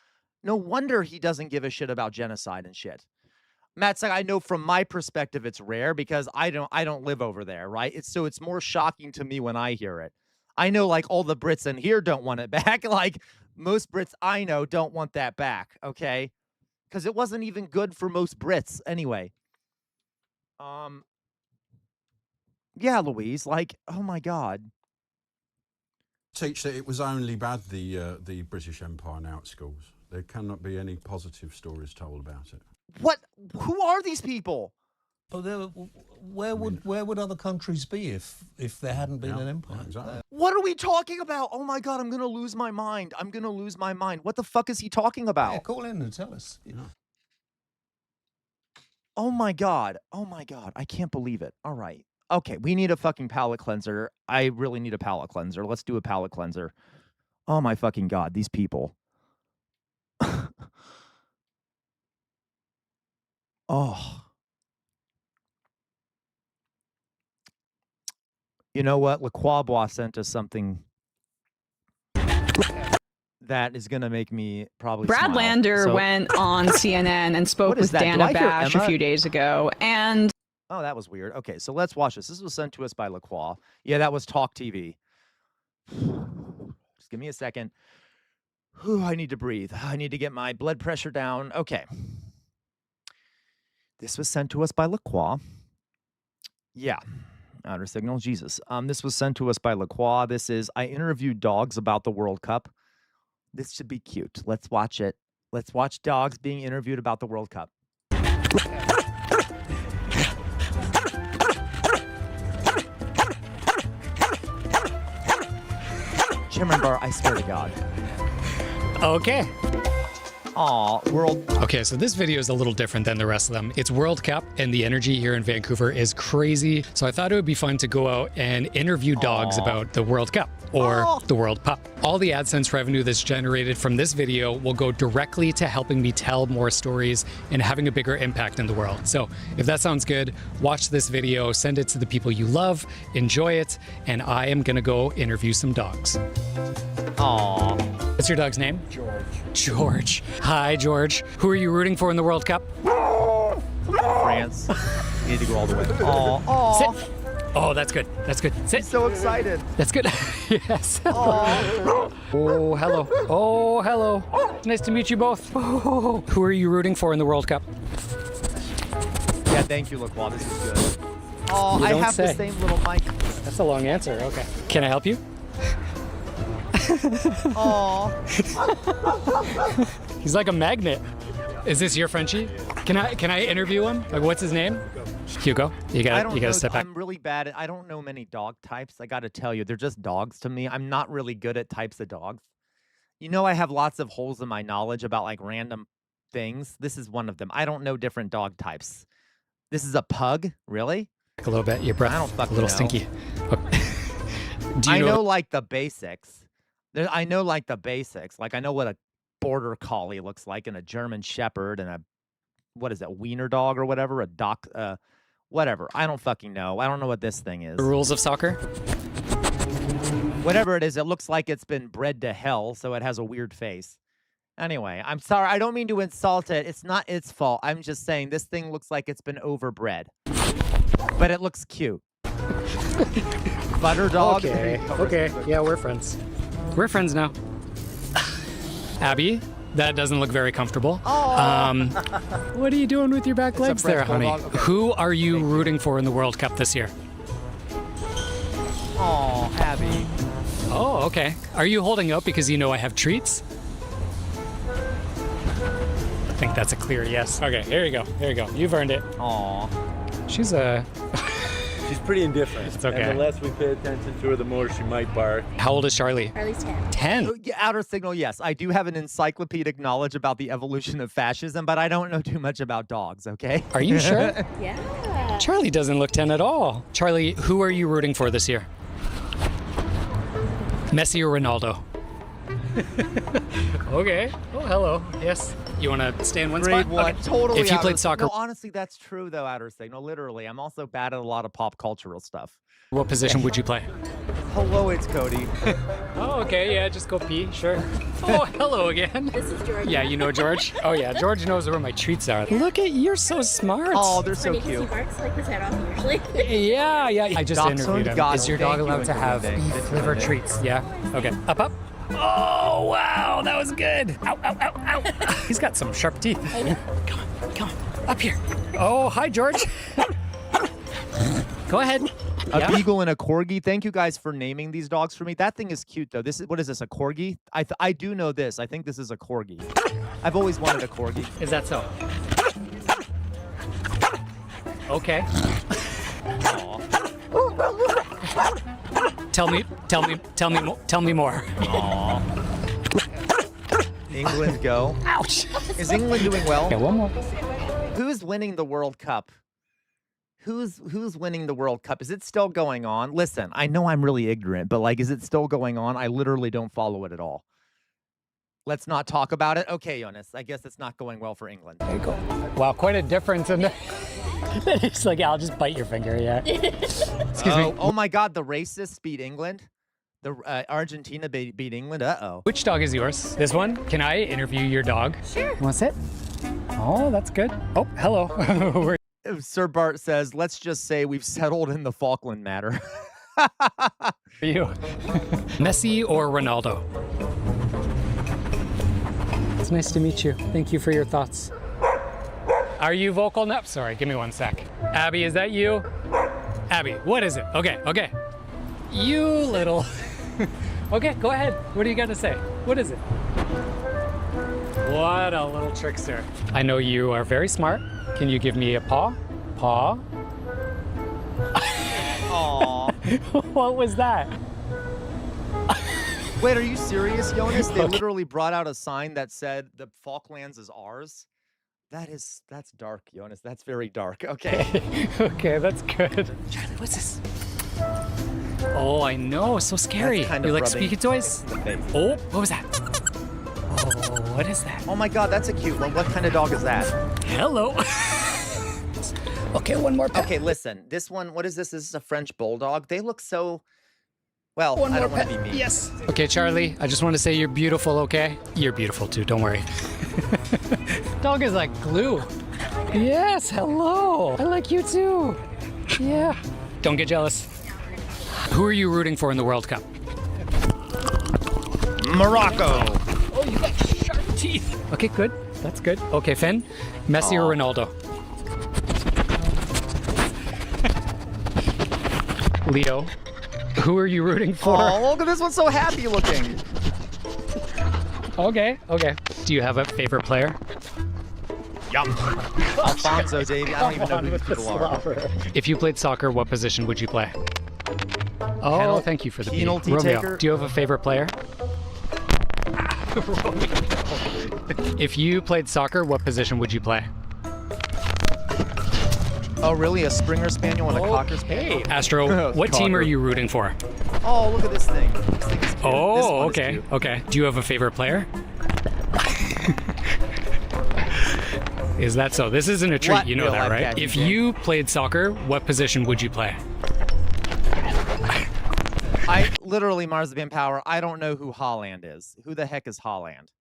No wonder he doesn't give a shit about genocide and shit. Matt's like, I know from my perspective it's rare because I don't live over there, right? It's more shocking to me when I hear it. I know like all the Brits in here don't want it back. Like most Brits I know don't want that back, okay? Because it wasn't even good for most Brits anyway. Yeah, Louise, like, oh my God. Teach that it was only bad, the British Empire now at schools. There cannot be any positive stories told about it. What? Who are these people? Well, where would other countries be if there hadn't been an empire? Yeah, exactly. What are we talking about? Oh my God, I'm going to lose my mind. I'm going to lose my mind. What the fuck is he talking about? Yeah, call in and tell us. You know. Oh my God. Oh my God. I can't believe it. All right. Okay, we need a fucking palate cleanser. I really need a palate cleanser. Let's do a palate cleanser. Oh my fucking God, these people. Oh. You know what? Lacroix sent us something that is going to make me probably Brad smile. Lander went on CNN and spoke with that? Dana Do I hear Bash Emma? a few days ago. And oh, that was weird. Okay, so let's watch this. This was sent to us by Lacroix. Yeah, that was Talk TV. Just give me a second. Whew, I need to breathe. I need to get my blood pressure down. Okay. This was sent to us by Lacroix. Yeah. Outer signal, Jesus. This was sent to us by Lacroix. This is, I interviewed dogs about the World Cup. This should be cute. Let's watch it. Let's watch dogs being interviewed about the World Cup. Cameron Barr, I swear to God. Okay. Aw, World. Okay, so this video is a little different than the rest of them. It's World Cup, and the energy here in Vancouver is crazy. So I thought it would be fun to go out and interview dogs about the World Cup or the World Pup. All the AdSense revenue that's generated from this video will go directly to helping me tell more stories and having a bigger impact in the world. So if that sounds good, watch this video, send it to the people you love, enjoy it, and I am gonna go interview some dogs. Aw. What's your dog's name? George. George. Hi, George. Who are you rooting for in the World Cup? France. You need to go all the way. Aw. Sit. Oh, that's good. That's good. Sit. I'm so excited. That's good. Yes. Oh, hello. Oh, hello. Nice to meet you both. Oh. Who are you rooting for in the World Cup? Yeah, thank you, LaCroix. This is good. Oh, You I don't have say. the same little mic. That's a long answer. Okay. Can I help you? Aw. He's like a magnet. Is this your Frenchie? Can I interview him? Like, what's his name? Hugo. You gotta step back. I'm really bad at, I don't know many dog types. I gotta tell you, they're just dogs to me. I'm not really good at types of dogs. You know, I have lots of holes in my knowledge about like random things. This is one of them. I don't know different dog types. This is a pug, really? A little bit. Your breath. I don't fucking a little know. stinky. Do you I know like the basics. I know like the basics. Like I know what a border collie looks like, and a German shepherd, and a what is that, wiener dog or whatever, a doc, whatever. I don't fucking know. I don't know what this thing is. The rules of soccer? Whatever it is, it looks like it's been bred to hell, so it has a weird face. Anyway, I'm sorry. I don't mean to insult it. It's not its fault. I'm just saying this thing looks like it's been overbred. But it looks cute. Butter dog. Okay. Okay. Yeah, we're friends. We're friends now. Abby, that doesn't look very comforble. What are you doing with your back legs there, honey? Okay. Who are you rooting for in the World Cup this year? Oh, Abby. Oh, okay. Are you holding out because you know I have treats? I think that's a clear yes. Okay, here you go. There you go. You've earned it. Aw. She's a... She's pretty indifferent. It's okay. And the less we pay attention to her, the more she might bark. How old is Charlie? Charlie's 10. 10? Oh, yeah, outer signal, yes. I do have an encyclopedic knowledge about the evolution of fascism, but I don't know too much about dogs, okay? Are you sure? Yeah. Charlie doesn't look 10 at all. Charlie, who are you rooting for this year? Messi or Ronaldo? Okay. Oh, hello. Yes. You want to stay in one Grade spot? one. Okay. Totally. If you outer- played soccer, No, honestly, that's true, though, outer signal. Literally. I'm also bad at a lot of pop cultural stuff. what position would you play? Hello, it's Cody. Oh, okay. Yeah, just go pee. Sure. Oh, hello again. This is George. Yeah, you know George? Oh, yeah. George knows where my treats are. Look at you're so smart. Oh, they're so Funny 'cause he cute. barks like his head off usually. Yeah, yeah. I just Dachshund interviewed him. God, Is your thank dog you, allowed to have Ingrediente. beef liver treats? Yeah. Okay. Up, up. Oh, wow. That was good. Ow, ow, ow, ow. He's got some sharp teeth. Come on, come on. Up here. Oh, hi, George. Go ahead. A beagle and a corgi. Thank you guys for naming these dogs for me. That thing is cute, though. What is this, a corgi? I do know this. I think this is a corgi. I've always wanted a corgi. Is that so? Okay. Tell me more. Aww. England go. Ouch. Is England doing well? Okay, one more. Who's winning the World Cup? Who's winning the World Cup? Is it still going on? Listen, I know I'm really ignorant, but like, is it still going on? I literally don't follow it at all. Let's not talk about it. Okay, Jonas, I guess it's not going well for England. There you go. Wow, quite a difference in the... It's like, I'll just bite your finger, yeah. Excuse me. Oh my God, the racists beat England? The Argentina beat England? Uh-oh. Which dog is yours? This one? Can I interview your dog? Sure. Want to sit? Oh, that's good. Oh, hello. Sir Bart says, let's just say we've settled in the Falkland matter. For you. Messi or Ronaldo? It's nice to meet you. Thank you for your thoughts. Are you vocal now? Sorry, give me one sec. Abby, is that you? Abby, what is it? Okay, okay. You little... Okay, go ahead. What do you got to say? What is it? What a little trickster. I know you are very smart. Can you give me a paw? Paw? Aww. What was that? Wait, are you serious, Jonas? They Okay. literally brought out a sign that said the Falklands is ours. That's dark, Jonas. That's very dark. Okay. Okay, that's good. Charlie, what's this? Oh, I know. So scary. That's kind You of like rubbing squeaky toys? in the face. Oh, what was that? Oh, what is that? Oh my God, that's a cute one. What kind of dog is that? Hello. Okay, one more pet. Okay, listen. This one, what is this? This is a French bulldog. They look so. Well, One I more don't want to pet. be mean. Yes. Okay, Charlie, I just want to say you're beautiful, okay? You're beautiful too, don't worry. Dog is like glue. Yes, hello. I like you too. Yeah. Don't get jealous. Who are you rooting for in the World Cup? Morocco. Oh, you got sharp teeth. Okay, good. That's good. Okay, Finn, Messi or Ronaldo? Leo, who are you rooting for? Oh, look at this one's so happy looking. Okay. Do you have a favorite player? Yum. Alfonso Davies. I don't even know who these people are. If you played soccer, what position would you play? Oh, thank you for the beat. penalty Romeo, taker? do you have a favorite player? If you played soccer, what position would you play? Oh, really? A Springer Spaniel and a Cocker Spaniel? Astro, what team are you rooting for? Oh, look at this thing. This thing is cute. This Oh, one is okay, cute. okay. Do you have a favorite player? Is that so? This isn't a treat, What you know real that, life right? daddy If game? you played soccer, what position would you play? I literally, Marzipan Power, I don't know who Holland is. Who the heck is Holland?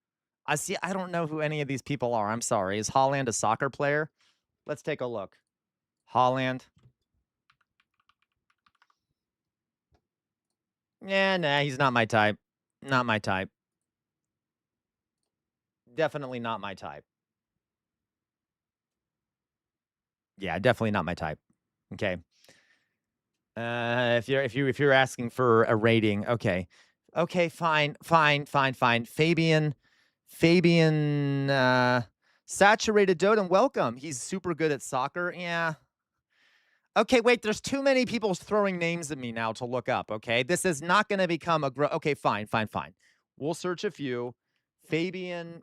I don't know who any of these people are. I'm sorry. Is Holland a soccer player? Let's take a look. Holland. Yeah, nah, he's not my type. Not my type. Definitely not my type. Yeah, definitely not my type. Okay. If you're asking for a rating, okay. Okay, fine. Fabian, Saturated Doden, welcome. He's super good at soccer. Yeah. Okay, wait, there's too many people throwing names at me now to look up, okay? This is not going to become a okay, fine. We'll search a few. Fabian,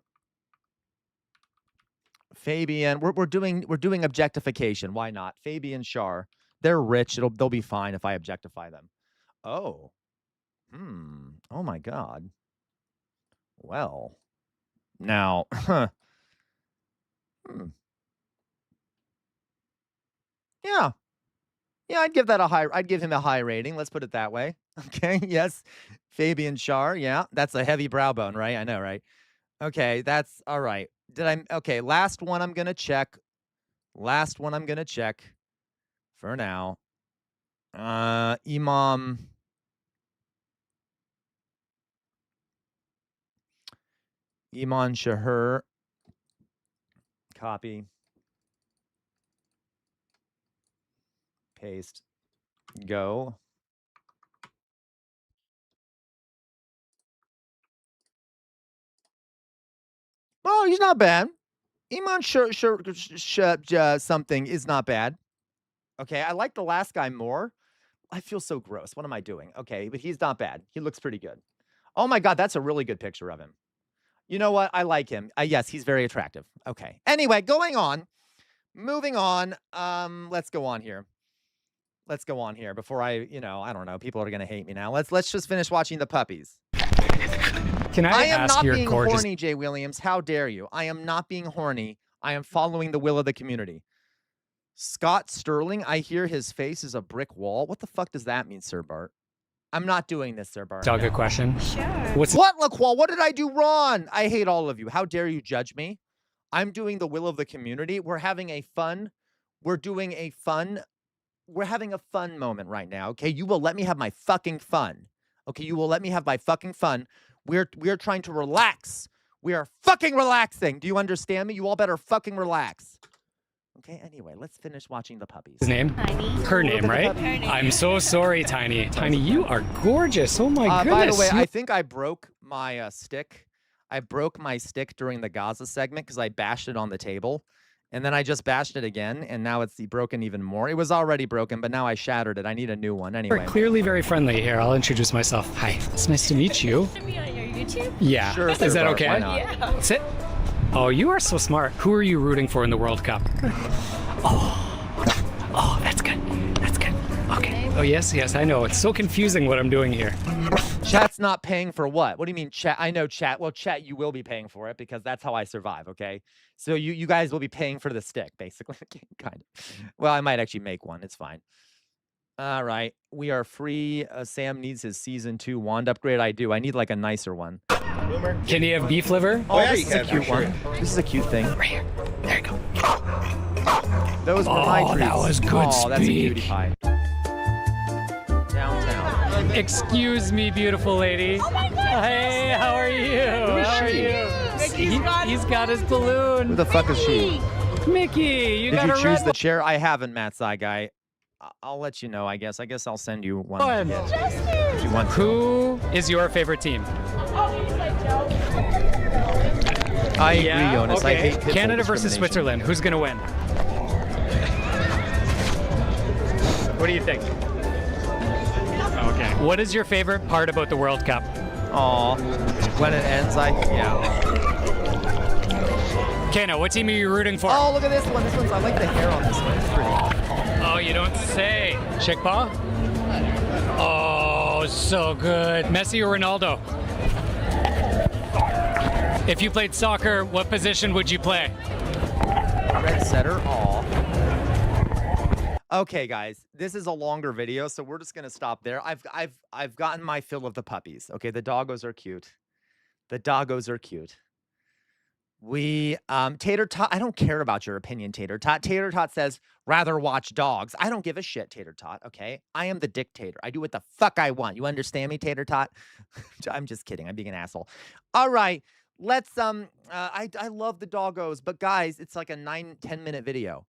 we're doing objectification. Why not? Fabian Shar. They're rich. They'll be fine if I objectify them. Oh. Oh my God. Well. Now, Yeah. Yeah, I'd give him a high rating. Let's put it that way. Okay. Yes. Fabian Shar. Yeah. That's a heavy brow bone, right? I know, right? Okay, that's all right. Okay, last one I'm gonna check. For now. Imam Iman Shahur. Copy. Paste. Go. Oh, he's not bad. Iman something is not bad. Okay, I like the last guy more. I feel so gross. What am I doing? Okay, but he's not bad. He looks pretty good. Oh my God, that's a really good picture of him. You know what? I like him. Yes, he's very attractive. Okay. Anyway, moving on. Let's go on here. Before I don't know. People are gonna hate me now. Let's just finish watching the puppies. Can I am ask not your being gorgeous... horny, Jay Williams. How dare you? I am not being horny. I am following the will of the community. Scott Sterling, I hear his face is a brick wall. What the fuck does that mean, Sir Bart? I'm not doing this, Sir Bart. Dog, a question. Sure. What, LaQual? What did I do wrong? I hate all of you. How dare you judge me? I'm doing the will of the community. We're having a fun moment right now, okay? You will let me have my fucking fun. Okay, you will let me have my fucking fun. We're trying to relax. We are fucking relaxing. Do you understand me? You all better fucking relax. Okay, anyway, let's finish watching the puppies. His name? Tiny. Her name, right? Her name. I'm so sorry, Tiny. Tiny, you are gorgeous. Oh my goodness. By the way, You- I think I broke my stick. I broke my stick during the Gaza segment because I bashed it on the table. And then I just bashed it again, and now it's broken even more. It was already broken, but now I shattered it. I need a new one anyway. We're clearly very friendly here. I'll introduce myself. Hi, it's nice to meet you. To be on your YouTube? Yeah. Sure, Is that Bart, okay? why not? Yeah. Sit. Oh, you are so smart. Who are you rooting for in the World Cup? Oh, that's good. That's good. Okay. Oh, yes, I know. It's so confusing what I'm doing here. Chat's not paying for what? What do you mean chat? I know chat. Well, chat, you will be paying for it because that's how I survive, okay? So you guys will be paying for the stick, basically. Kind of. Well, I might actually make one. It's fine. All right. We are free. Sam needs his season 2 wand upgrade. I do. I need like a nicer one. Can you have beef liver? Oh, this is a cute one. This is a cute thing. Right here. There you go. Those were my treats. That was good Oh, that's a cutie speak. pie. Downtown. Excuse me, beautiful lady. Oh my God! Hey, how are you? How are you? He's got his balloon. Who the fuck is she? Mickey, you Did got you a choose red the chair? I haven't, Matt Side Guy. I'll let you know, I guess. I guess I'll send you one. one. If you want to. Who is your favorite team? I agree, Jonas. I hate pitbull Canada versus discrimination. Switzerland. Who's going to win? What do you think? Okay. What is your favorite part about the World Cup? Aw. When it ends, yeah. Kano, what team are you rooting for? Oh, look at this one. This one's, I like the hair on this one. It's pretty. Oh, you don't say. Chickpaw? Oh, so good. Messi or Ronaldo? If you played soccer, what position would you play? Red setter. Aw. Okay, guys, this is a longer video, so we're just gonna stop there. I've gotten my fill of the puppies. Okay, the doggos are cute. The doggos are cute. We Tater Tot, I don't care about your opinion, Tater Tot. Tater Tot says rather watch dogs. I don't give a shit, Tater Tot. Okay, I am the dictator. I do what the fuck I want. You understand me, Tater Tot? I'm just kidding. I'm being an asshole. All right, let's I love the doggos, but guys, it's like a 9-10 minute video.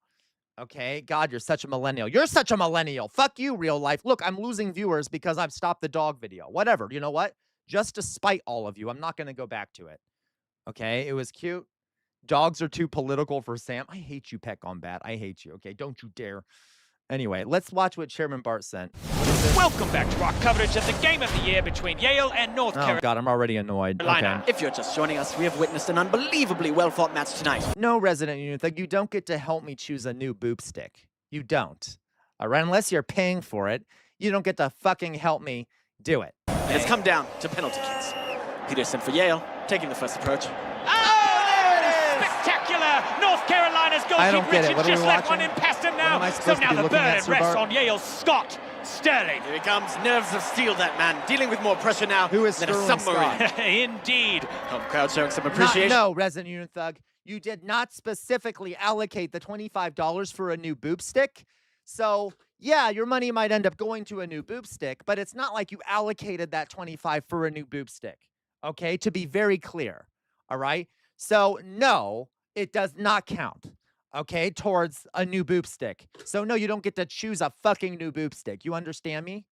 Okay, God, you're such a millennial. You're such a millennial. Fuck you, real life. Look, I'm losing viewers because I've stopped the dog video. Whatever. You know what? Just to spite all of you, I'm not going to go back to it. Okay, it was cute. Dogs are too political for Sam. I hate you, Pet Combat. I hate you. Okay, don't you dare. Anyway, let's watch what Chairman Bart sent. Welcome back to our coverage of the game of the year between Yale and North Oh, God, I'm already annoyed. Carolina. Okay. If you're just joining us, we have witnessed an unbelievably well-fought match tonight. No, Resident Union Thug, you don't get to help me choose a new boob stick. You don't. All right, unless you're paying for it, you don't get to fucking help me do it. It has come down to penalty kicks. Peterson for Yale, taking the first approach. Spectacular! North Carolina's I don't goalkeeper get it. Richard What are we just left one watching? in past him What am I now. So supposed to now be the looking at, burden Sir rests Bart? on Yale's Scott Sterling. Here he comes, nerves of steel, that man, dealing with more pressure now Who is than a Sterling submarine. Scott? Indeed. Home crowd showing some appreciation. No, Resident Union Thug, you did not specifically allocate the $25 for a new boob stick. So, yeah, your money might end up going to a new boob stick, but it's not like you allocated that $25 for a new boob stick. Okay, to be very clear. All right. So, no, it does not count. Okay, towards a new boob stick. So, no, you don't get to choose a fucking new boob stick. You understand me?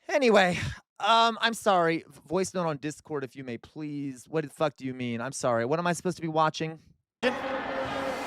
Anyway, I'm sorry. Voice note on Discord, if you may, please. What the fuck do you mean? I'm sorry. What am I supposed to be watching?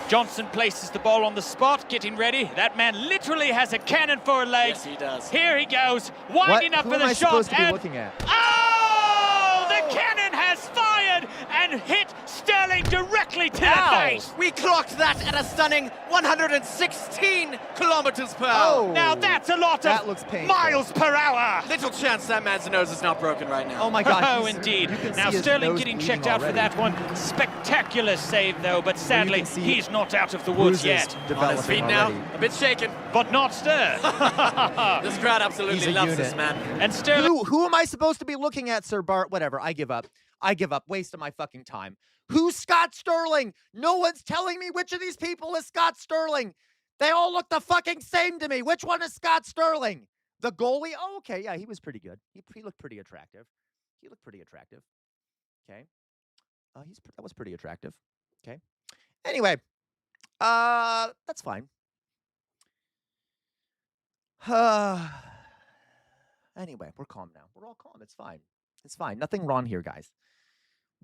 Johnson places the ball on the spot, getting ready. That man literally has a cannon for a leg. Yes, he does. Here he goes, winding up Who for am the I shot. supposed to be And looking at? oh, the cannon has fired and hit Sterling directly to the face. We clocked that at a stunning 116 kilometers per hour. Oh, now that's a lot that of looks painful. miles per hour. Little chance that man's nose is not broken right now. Oh my God. Oh, he's- indeed. you can Now see his Sterling nose getting bleeding checked out for already. that one. Spectacular save though, but sadly can see he's not out of the woods bruises yet. On his developing feet now, already. a bit shaken, but not stirred. This crowd absolutely He's a loves unit. this man. And Sterling. Who am I supposed to be looking at, Sir Bart? Whatever. I give up. I give up. Waste of my fucking time. Who's Scott Sterling? No one's telling me which of these people is Scott Sterling. They all look the fucking same to me. Which one is Scott Sterling? The goalie? Oh, okay. Yeah, he was pretty good. He looked pretty attractive. He looked pretty attractive. Okay. That was pretty attractive. Okay. Anyway, that's fine. Anyway, we're calm now. We're all calm. It's fine. It's fine. Nothing wrong here, guys.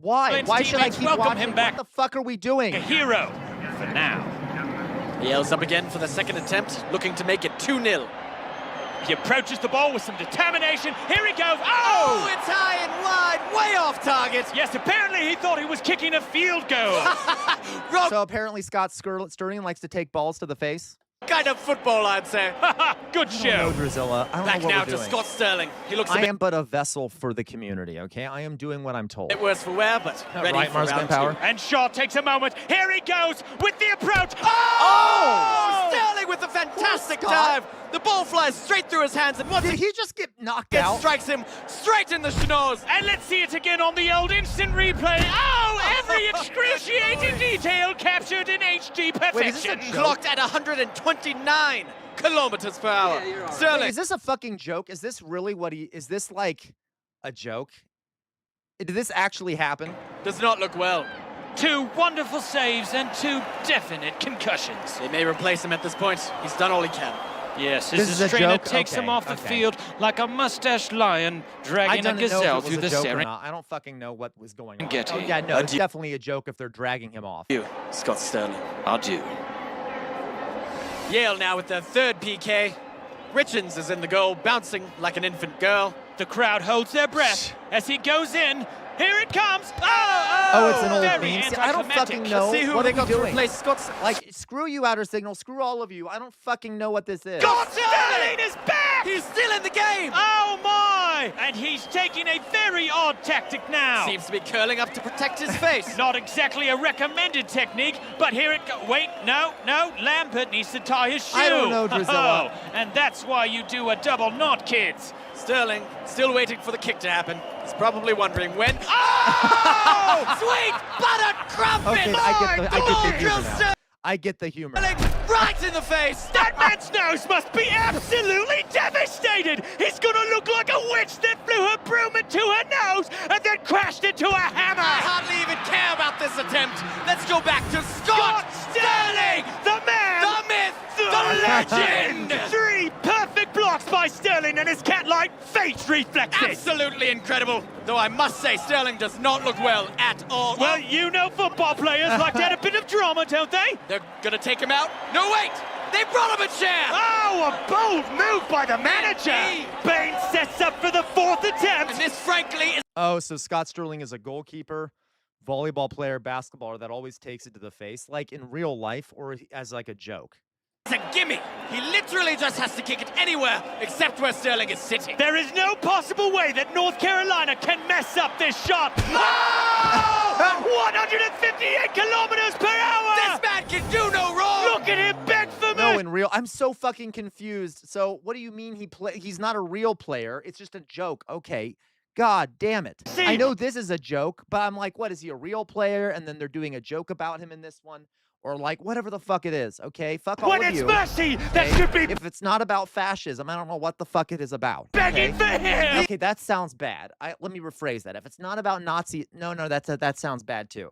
Why? Why should I keep welcome watching? him back. What the fuck are we doing? A hero for now. He yells up again for the second attempt, looking to make it 2-0. He approaches the ball with some determination. Here he goes. Oh, it's high and wide, way off target. Yes, apparently he thought he was kicking a field goal. So apparently Scott Sterling likes to take balls to the face. Kind of football, I'd say. Good show. No, Drizella. I don't Back know what now we're to doing. Scott Sterling. He looks I am but a vessel for the community, okay? I am doing what I'm told. a bit worse for wear, but ready right, for Mars round Power? 2. And Shaw takes a moment. Here he goes with the approach. Oh! Sterling with a fantastic dive. The ball flies straight through his hands, and once Did he just get knocked it out? strikes him straight in the schnoz. And let's see it again on the old instant replay. Oh, every excruciating detail captured in HD perfection. Wait, is this a joke? Clocked at 129 kilometers per hour. Sterling. Wait, is this a fucking joke? Is this really what he... Is this like a joke? Did this actually happen? Does not look well. 2 wonderful saves and 2 definite concussions. They may replace him at this point. He's done all he can. Yes, This his is a trainer joke? takes him Okay, off the okay. field like a mustached lion dragging a gazelle through the Serengeti. Serengeti. I don't fucking know what was going on. Serengeti. Oh, yeah, no, it's Adieu. definitely a joke if they're dragging him off. You, Scott Sterling. Adieu. Yale now with their third PK. Richards is in the goal, bouncing like an infant girl. The crowd holds their breath as he goes in. Here it comes. Oh, it's an old very meme. See, I don't fucking anticlimactic. know See who what they are we got to doing. replace Scott. Like, screw you, Outer Signal. Screw all of you. I don't fucking know what this is. Scott Sterling is back! He's still in the game. Oh my! And he's taking a very odd tactic now. Seems to be curling up to protect his face. Not exactly a recommended technique, but here it goes. Wait, no. Lambert needs to tie his shoe. I don't know, Drizella. Oh, and that's why you do a double knot, kids. Sterling still waiting for the kick to happen. He's probably wondering when. Oh! Sweet buttered crumpet! Okay, I get the humor now. I get the humor. Right in the face! That man's nose must be absolutely devastated! He's gonna look like a witch that flew her broom into her nose and then crashed into a hammer! I hardly even care about this attempt. Let's go back to Scott Sterling! The man! The myth! The legend! 3 perfect blocks by Sterling and his cat-like face reflexes! Absolutely incredible. Though I must say, Sterling does not look well at all. Well, you know football players like to add a bit of drama, don't they? They're gonna take him out. No, wait! They brought him a chair! Oh, a bold move by the manager! Bain sets up for the 4th attempt! And this, frankly, is... Oh, so Scott Sterling is a goalkeeper, volleyball player, basketballer that always takes it to the face, like in real life or as like a joke. It's a gimme. He literally just has to kick it anywhere except where Sterling is sitting. There is no possible way that North Carolina can mess up this shot. Oh! 158 kilometers per hour! This man can do no wrong! Look at him beg for No, me! in real, I'm so fucking confused. So what do you mean he's not a real player? It's just a joke. Okay. God damn it. See? I know this is a joke, but I'm like, what, is he a real player? And then they're doing a joke about him in this one? Or like, whatever the fuck it is, okay? Fuck all When of it's you. mercy, that okay? should be If it's not about fascism, I don't know what the fuck it is about. begging for him! Okay, that sounds bad. Let me rephrase that. If it's not about Nazi, no, that sounds bad too.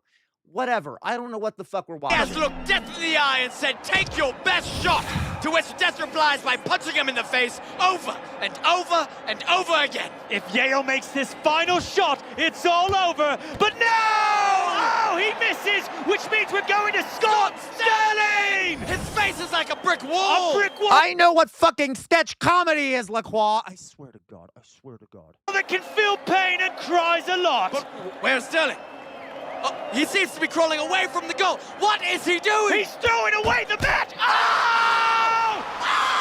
Whatever. I don't know what the fuck we're watching. He has looked death in the eye and said, "Take your best shot." To which Death replies by punching him in the face over and over and over again. If Yale makes this final shot, it's all over. But no! Oh, he misses, which means we're going to Scott Sterling! His face is like a brick wall. A brick wall I know what fucking sketch comedy is, Lacroix. I swear to God. I swear to God. that can feel pain and cries a lot. But where's Sterling? Oh, he seems to be crawling away from the goal. What is he doing? He's throwing away the match. Oh!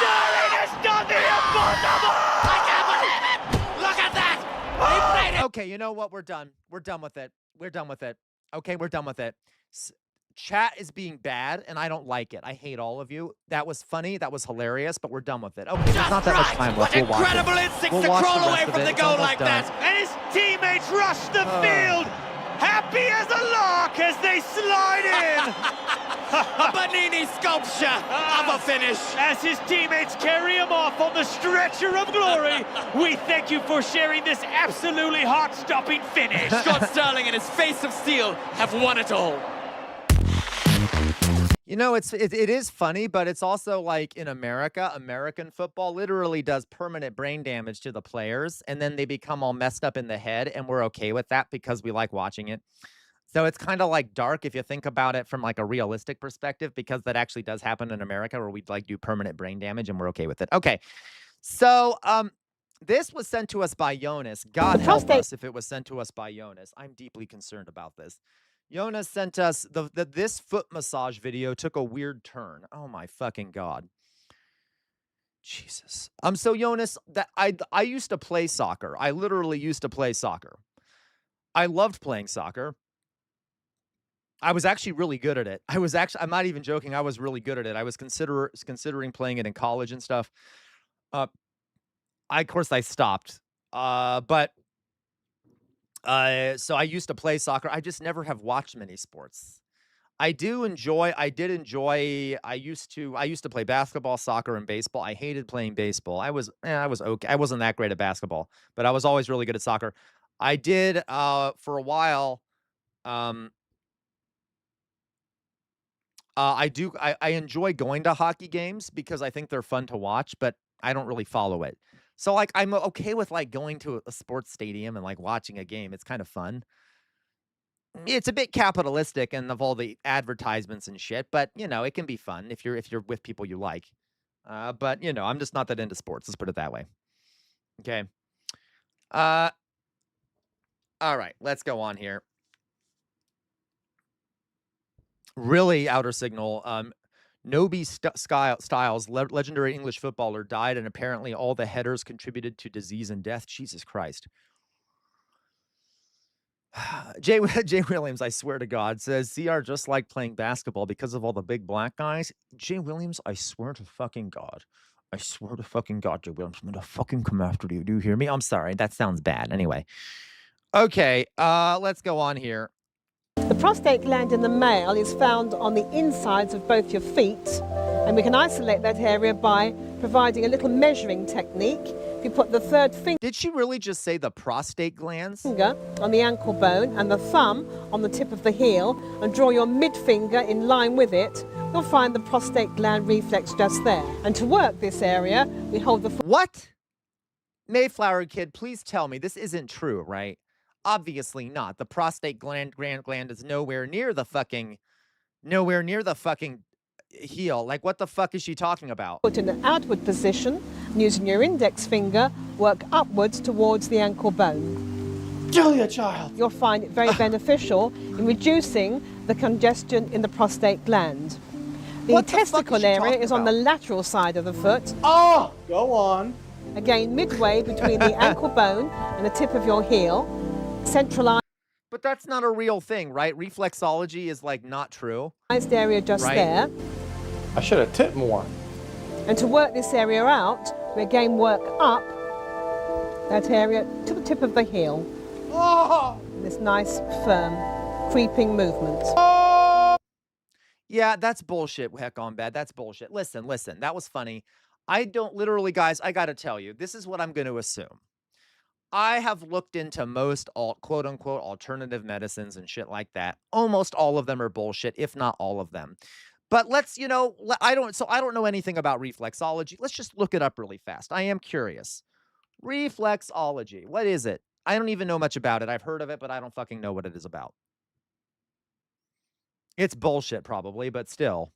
Sterling has done the impossible! I can't believe it! Look at that! He played it! Okay, you know what? We're done. We're done with it. We're done with it. Okay, we're done with it. Chat is being bad, and I don't like it. I hate all of you. That was funny. That was hilarious, but we're done with it. Okay, there's not that much time left. What We'll watch incredible it. instincts We'll to watch crawl the away rest of from it. the It's goal almost like done. that. And his teammates rush the field, happy as a lark as they slide in. A Bernini sculpture of a finish. As his teammates carry him off on the stretcher of glory, we thank you for sharing this absolutely heart-stopping finish. Scott Sterling and his face of steel have won it all. You know, it is funny, but it's also like in America, American football literally does permanent brain damage to the players, and then they become all messed up in the head, and we're okay with that because we like watching it. So it's kind of like dark if you think about it from like a realistic perspective, because that actually does happen in America where we'd like do permanent brain damage and we're okay with it. Okay. So this was sent to us by Jonas. God help us if it was sent to us by Jonas. I'm deeply concerned about this. Jonas sent us this foot massage video took a weird turn. Oh my fucking God. Jesus. So Jonas, that I used to play soccer. I literally used to play soccer. I loved playing soccer. I was actually really good at it. I'm not even joking. I was really good at it. I was considering playing it in college and stuff. Of course I stopped. So I used to play soccer. I just never have watched many sports. I used to play basketball, soccer, and baseball. I hated playing baseball. I was okay. I wasn't that great at basketball, but I was always really good at soccer. I did for a while. I enjoy going to hockey games because I think they're fun to watch, but I don't really follow it. So like I'm okay with like going to a sports stadium and like watching a game. It's kind of fun. It's a bit capitalistic and of all the advertisements and shit, but you know, it can be fun if you're with people you like. But you know, I'm just not that into sports. Let's put it that way. Okay. All right, let's go on here. Really outer signal. Nobi Styles, legendary English footballer, died, and apparently all the headers contributed to disease and death. Jesus Christ. Jay Williams, I swear to God, says CR just like playing basketball because of all the big black guys. Jay Williams, I swear to fucking God. I swear to fucking God, Jay Williams, I'm gonna fucking come after you. Do you hear me? I'm sorry. That sounds bad. Anyway. Okay, let's go on here. The prostate gland in the male is found on the insides of both your feet, and we can isolate that area by providing a little measuring technique. If you put the third finger... Did she really just say the prostate glands? ...finger on the ankle bone and the thumb on the tip of the heel, and draw your mid finger in line with it, you'll find the prostate gland reflex just there. And to work this area, we hold the... What? Mayflower Kid, please tell me this isn't true, right? Obviously not. The prostate gland is nowhere near the fucking heel. Like, what the fuck is she talking about? Put in an outward position, and using your index finger, work upwards towards the ankle bone. Julia Child! You'll find it very beneficial in reducing the congestion in the prostate gland. The testicle area is on the lateral side of the foot. Oh! Go on. Again, midway between the ankle bone and the tip of your heel. Centralized. But that's not a real thing, right? Reflexology is like not true. Area just there. I should have tipped more. And to work this area out, we again work up that area to the tip of the heel. Oh! This nice, firm, creeping movement. Yeah, that's bullshit, Heck on Bad. That's bullshit. Listen, that was funny. I don't literally, guys, I gotta tell you, this is what I'm going to assume. I have looked into most quote unquote alternative medicines and shit like that. Almost all of them are bullshit, if not all of them. But let's, you know, I don't know anything about reflexology. Let's just look it up really fast. I am curious. Reflexology. What is it? I don't even know much about it. I've heard of it, but I don't fucking know what it is about. It's bullshit probably, but still.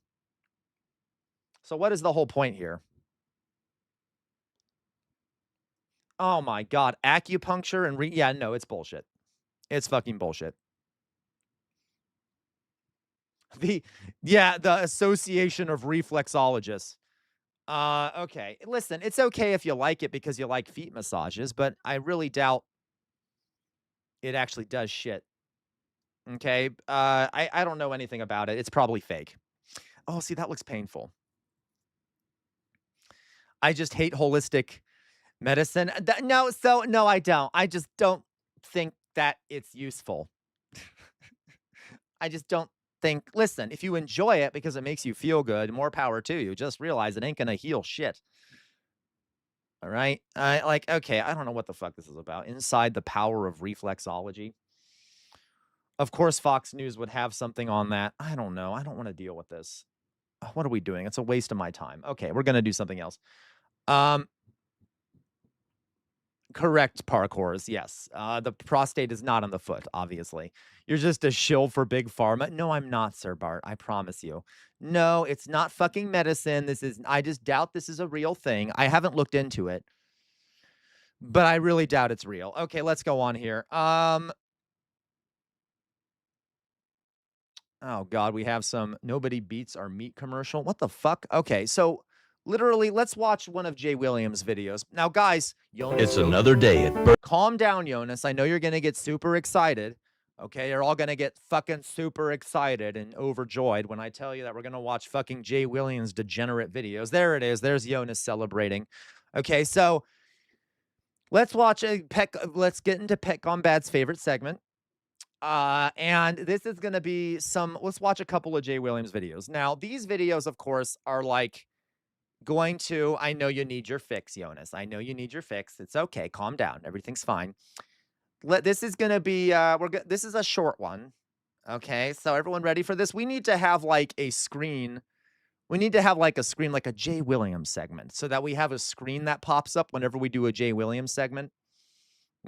So what is the whole point here? Oh my God, acupuncture and yeah, no, it's bullshit. It's fucking bullshit. The Association of Reflexologists. Okay, listen, it's okay if you like it because you like feet massages, but I really doubt it actually does shit. Okay, I don't know anything about it. It's probably fake. Oh, see, that looks painful. I just hate holistic medicine. No, I don't. I just don't think that it's useful. I just don't think, listen, if you enjoy it because it makes you feel good, more power to you. Just realize it ain't gonna heal shit. All right? Okay, I don't know what the fuck this is about. Inside the power of reflexology. Of course, Fox News would have something on that. I don't know. I don't want to deal with this. what are we doing? It's a waste of my time. Okay, we're gonna do something else. Correct parkours, yes. The prostate is not on the foot, obviously. You're just a shill for big pharma. No, I'm not, Sir Bart. I promise you. No, it's not fucking medicine. I just doubt this is a real thing. I haven't looked into it, but I really doubt it's real. Okay, let's go on here. Oh God, we have some nobody beats our meat commercial. What the fuck? Okay, so literally, let's watch one of Jay Williams' videos. Now, guys, Jonas, It's another day at calm down, Jonas. I know you're gonna get super excited. Okay, you're all gonna get fucking super excited and overjoyed when I tell you that we're gonna watch fucking Jay Williams' degenerate videos. There it is. There's Jonas celebrating. Okay, so let's watch a Peck. Let's get into Peck on Bad's favorite segment. And this is gonna be let's watch a couple of Jay Williams videos. Now, these videos, of course, are like I know you need your fix, Jonas. I know you need your fix. It's okay. Calm down. Everything's fine. This is gonna be this is a short one. Okay, so everyone ready for this? We need to have like a screen. We need to have like a screen, like a Jay Williams segment, so that we have a screen that pops up whenever we do a Jay Williams segment.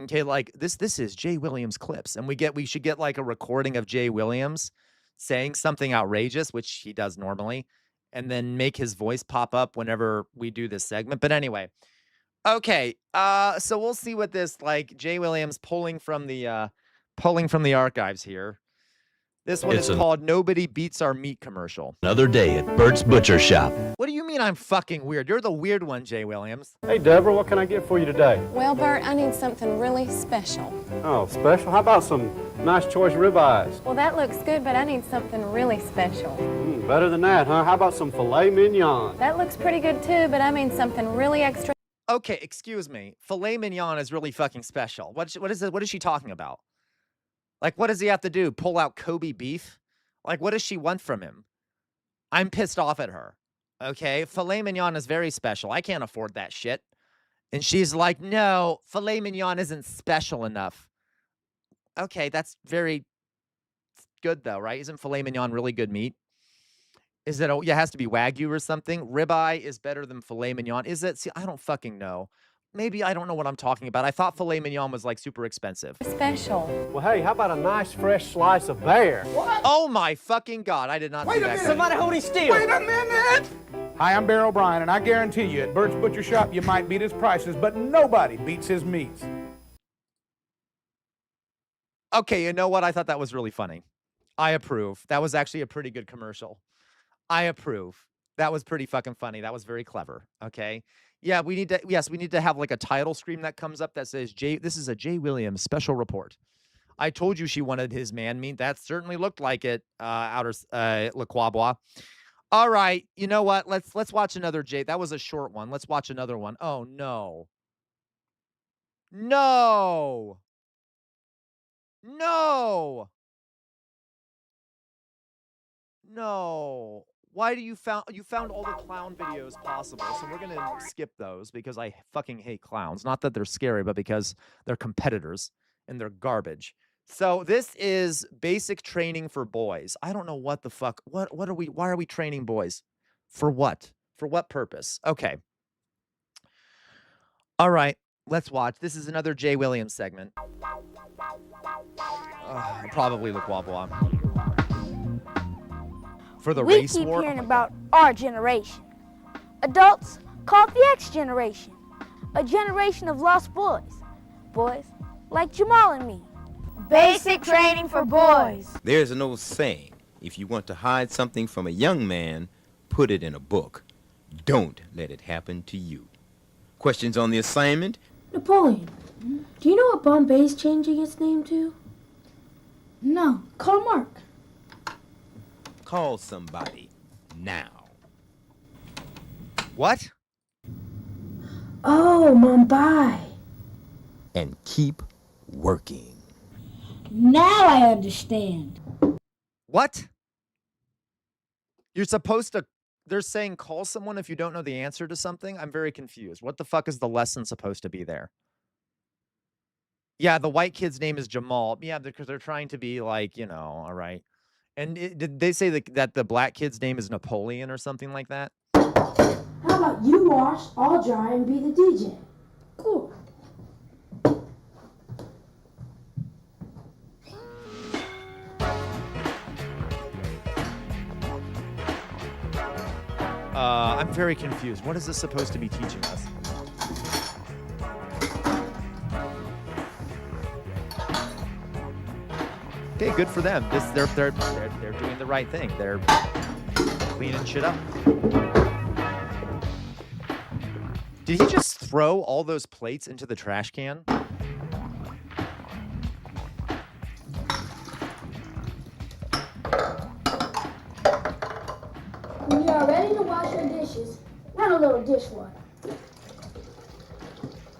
Okay, like this is Jay Williams clips, and we should get like a recording of Jay Williams saying something outrageous, which he does normally, and then make his voice pop up whenever we do this segment. But anyway, okay, so we'll see what this like Jay Williams pulling from the archives here. This one is called "Nobody Beats Our Meat" commercial. Another day at Bert's Butcher Shop. What do you mean I'm fucking weird? You're the weird one, Jay Williams. Hey, Deborah, what can I get for you today? Well, Bert, I need something really special. Oh, special? How about some nice choice ribeyes? Well, that looks good, but I need something really special. Better than that, huh? How about some filet mignon? That looks pretty good too, but I mean something really extra. Okay, excuse me. Filet mignon is really fucking special. What is she talking about? Like, what does he have to do? Pull out Kobe beef? Like, what does she want from him? I'm pissed off at her. Okay, filet mignon is very special. I can't afford that shit. And she's like, no, filet mignon isn't special enough. Okay, that's very good though, right? Isn't filet mignon really good meat? Is it, it has to be Wagyu or something? Ribeye is better than filet mignon. Is it? See, I don't fucking know. Maybe I don't know what I'm talking about. I thought filet mignon was like super expensive. Special. Well, hey, how about a nice fresh slice of bear? What? Oh my fucking God, I did not see that. Somebody hold his steel. Wait a minute! Hi, I'm Bear O'Brien, and I guarantee you, at Bert's Butcher Shop, you might beat his prices, but nobody beats his meats. Okay, you know what? I thought that was really funny. I approve. That was actually a pretty good commercial. I approve. That was pretty fucking funny. That was very clever. Okay. Yeah, we need to have like a title screen that comes up that says this is a Jay Williams special report. I told you she wanted his man meat. That certainly looked like it, outer Le Quabois. All right, you know what? Let's watch another Jay. That was a short one. Let's watch another one. Oh no. No. No. No. Why do you found all the clown videos possible? So we're gonna skip those because I fucking hate clowns. Not that they're scary, but because they're competitors and they're garbage. So this is basic training for boys. I don't know what the fuck. Why are we training boys? For what? For what purpose? Okay. All right, let's watch. This is another Jay Williams segment. Probably Le Quabois. For the race war. We keep hearing about our generation. Adults call it the X generation. A generation of lost boys. Boys like Jamal and me. Basic training for boys. There's an old saying, if you want to hide something from a young man, put it in a book. Don't let it happen to you. Questions on the assignment? Napoleon, do you know what Bombay's changing its name to? No, call Mark. Call somebody now. What? Oh, Mumbai. And keep working. Now I understand. What? You're supposed to, they're saying call someone if you don't know the answer to something? I'm very confused. What the fuck is the lesson supposed to be there? Yeah, the white kid's name is Jamal. Yeah, because they're trying to be like, you know, all right. And did they say that the black kid's name is Napoleon or something like that? How about you wash, I'll dry, and be the DJ? Cool. I'm very confused. What is this supposed to be teaching us? Okay, good for them. They're doing the right thing. They're cleaning shit up. Did he just throw all those plates into the trash can? When you are ready to wash your dishes, run a little dishwater.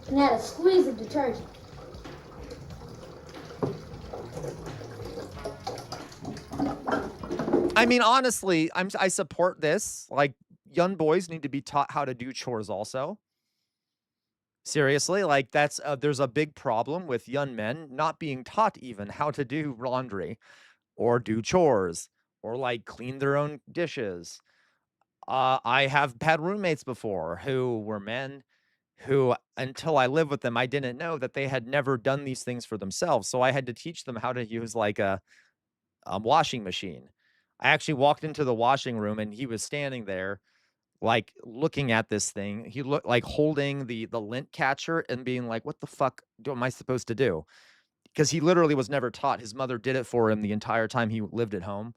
And add a squeeze of detergent. I mean, honestly, I support this. Like, young boys need to be taught how to do chores also. Seriously, like there's a big problem with young men not being taught even how to do laundry or do chores or like clean their own dishes. I have had roommates before who were men who, until I lived with them, I didn't know that they had never done these things for themselves. So I had to teach them how to use like a washing machine. I actually walked into the washing room and he was standing there like looking at this thing. He looked like holding the lint catcher and being like, what the fuck am I supposed to do? Because he literally was never taught. His mother did it for him the entire time he lived at home.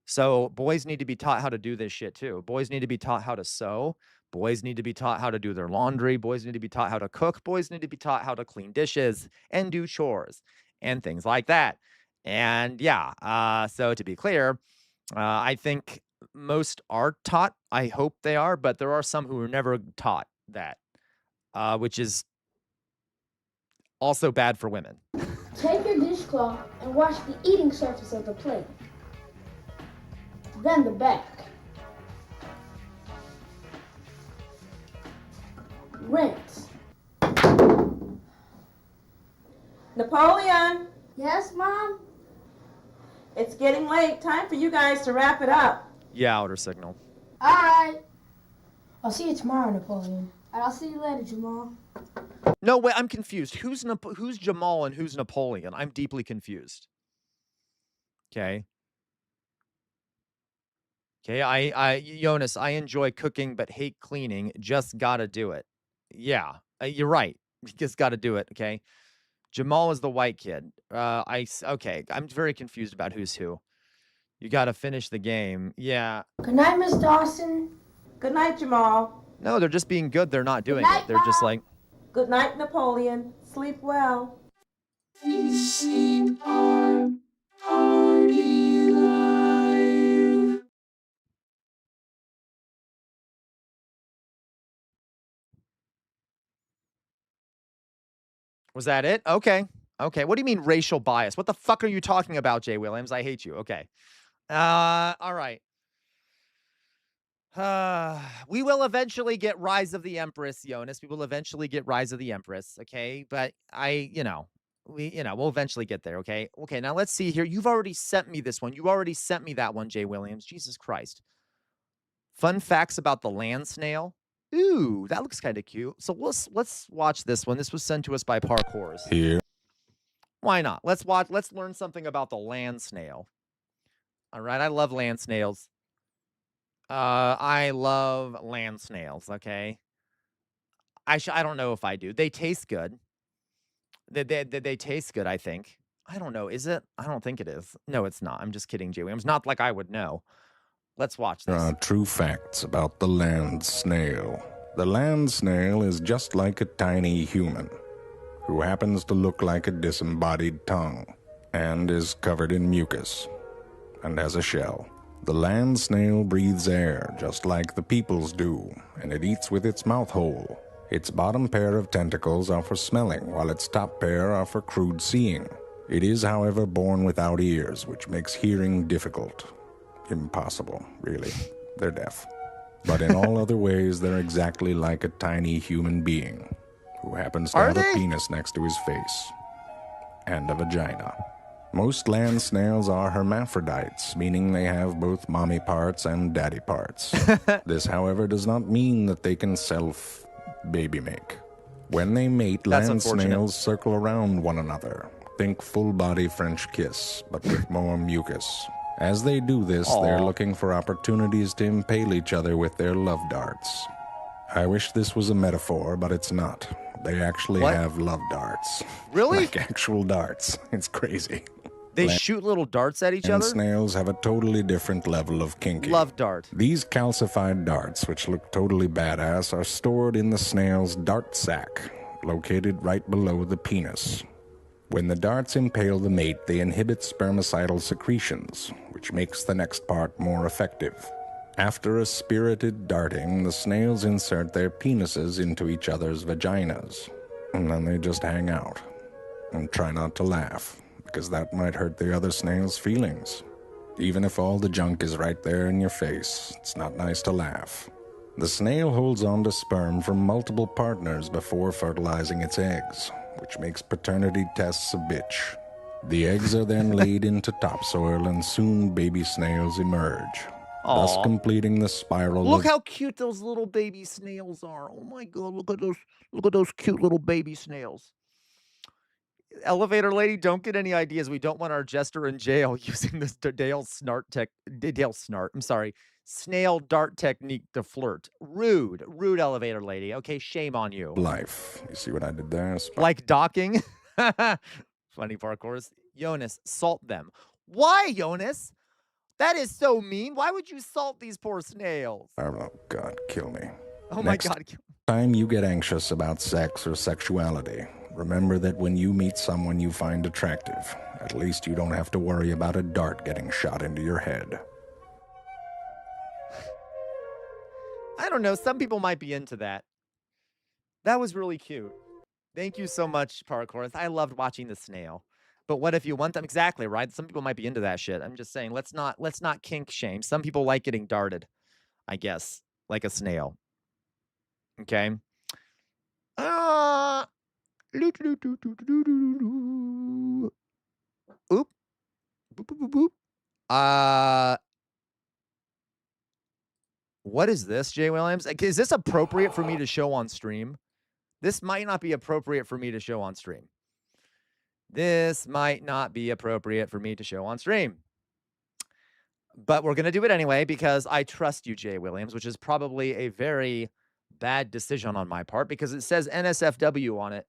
So boys need to be taught how to do this shit too. Boys need to be taught how to sew. Boys need to be taught how to do their laundry. Boys need to be taught how to cook. Boys need to be taught how to clean dishes and do chores and things like that. And yeah, so to be clear, I think most are taught. I hope they are, but there are some who are never taught that, which is also bad for women. Take your dishcloth and wash the eating surface of the plate. Then the back. Rinse. Napoleon, Yes, Mom? it's getting late. Time for you guys to wrap it up. Yeah, outer signal. All right. I'll see you tomorrow, Napoleon. And I'll see you later, Jamal. No, wait, I'm confused. Who's Jamal and who's Napoleon? I'm deeply confused. Okay. Okay, Jonas, I enjoy cooking but hate cleaning. Just gotta do it. Yeah, you're right. You just gotta do it, okay? Jamal is the white kid. Okay, I'm very confused about who's who. You gotta finish the game. Yeah. Good night, Miss Dawson. Good night, Jamal. No, they're just being good. They're not doing night, it. They're just like... Good night, Napoleon. Sleep well. Was that it? Okay. Okay. What do you mean racial bias? What the fuck are you talking about, Jay Williams? I hate you. Okay. All right. We will eventually get Rise of the Empress, Jonas. We will eventually get Rise of the Empress, okay? But we'll eventually get there, okay? Okay, now let's see here. You've already sent me this one. You already sent me that one, Jay Williams. Jesus Christ. Fun facts about the land snail. Ooh, that looks kind of cute. So let's watch this one. This was sent to us by Parkours. Here. Why not? Let's learn something about the land snail. All right, I love land snails. I love land snails, okay? I don't know if I do. They taste good. They taste good, I think. I don't know. Is it? I don't think it is. No, it's not. I'm just kidding, Jay Williams. Not like I would know. Let's watch this. True facts about the land snail. The land snail is just like a tiny human who happens to look like a disembodied tongue and is covered in mucus and has a shell. The land snail breathes air just like the peoples do, and it eats with its mouth hole. Its bottom pair of tentacles are for smelling, while its top pair are for crude seeing. It is, however, born without ears, which makes hearing difficult. Impossible, really. They're deaf. But in all other ways, they're exactly like a tiny human being who happens to have a penis next to his face and a vagina. Most land snails are hermaphrodites, meaning they have both mommy parts and daddy parts. This, however, does not mean that they can self-baby make. When they mate, That's land unfortunate. snails circle around one another. Think full-body French kiss, but with more mucus. As they do this, they're looking for opportunities to impale each other with their love darts. I wish this was a metaphor, but it's not. They actually have love darts. Really? Like actual darts. It's crazy. They shoot little darts at each And other? snails have a totally different level of kinky. Love dart. These calcified darts, which look totally badass, are stored in the snail's dart sac, located right below the penis. When the darts impale the mate, they inhibit spermicidal secretions, which makes the next part more effective. After a spirited darting, the snails insert their penises into each other's vaginas, and then they just hang out and try not to laugh, because that might hurt the other snail's feelings. Even if all the junk is right there in your face, it's not nice to laugh. The snail holds on to sperm from multiple partners before fertilizing its eggs, which makes paternity tests a bitch. The eggs are then laid into topsoil, and soon baby snails emerge, thus Aw. completing the spiral Look of how cute those little baby snails are. Oh my god, look at those cute little baby snails. Elevator lady, don't get any ideas. We don't want our jester in jail using this snail dart technique to flirt. Rude elevator lady. Okay, shame on you. life. You see what I did there? Like docking? Funny parkours. Jonas, salt them. Why, Jonas? That is so mean. Why would you salt these poor snails? Oh, God, kill me. Oh Next my god. time you get anxious about sex or sexuality, remember that when you meet someone you find attractive, at least you don't have to worry about a dart getting shot into your head. I don't know. Some people might be into that. That was really cute. Thank you so much, Parkour. I loved watching the snail. But what if you want them? Exactly, right? Some people might be into that shit. I'm just saying, let's not kink shame. Some people like getting darted, I guess, like a snail. Okay. Oop. Boop, boop, boop. What is this, Jay Williams? Is this appropriate for me to show on stream? This might not be appropriate for me to show on stream. This might not be appropriate for me to show on stream. But we're going to do it anyway because I trust you, Jay Williams, which is probably a very bad decision on my part because it says NSFW on it.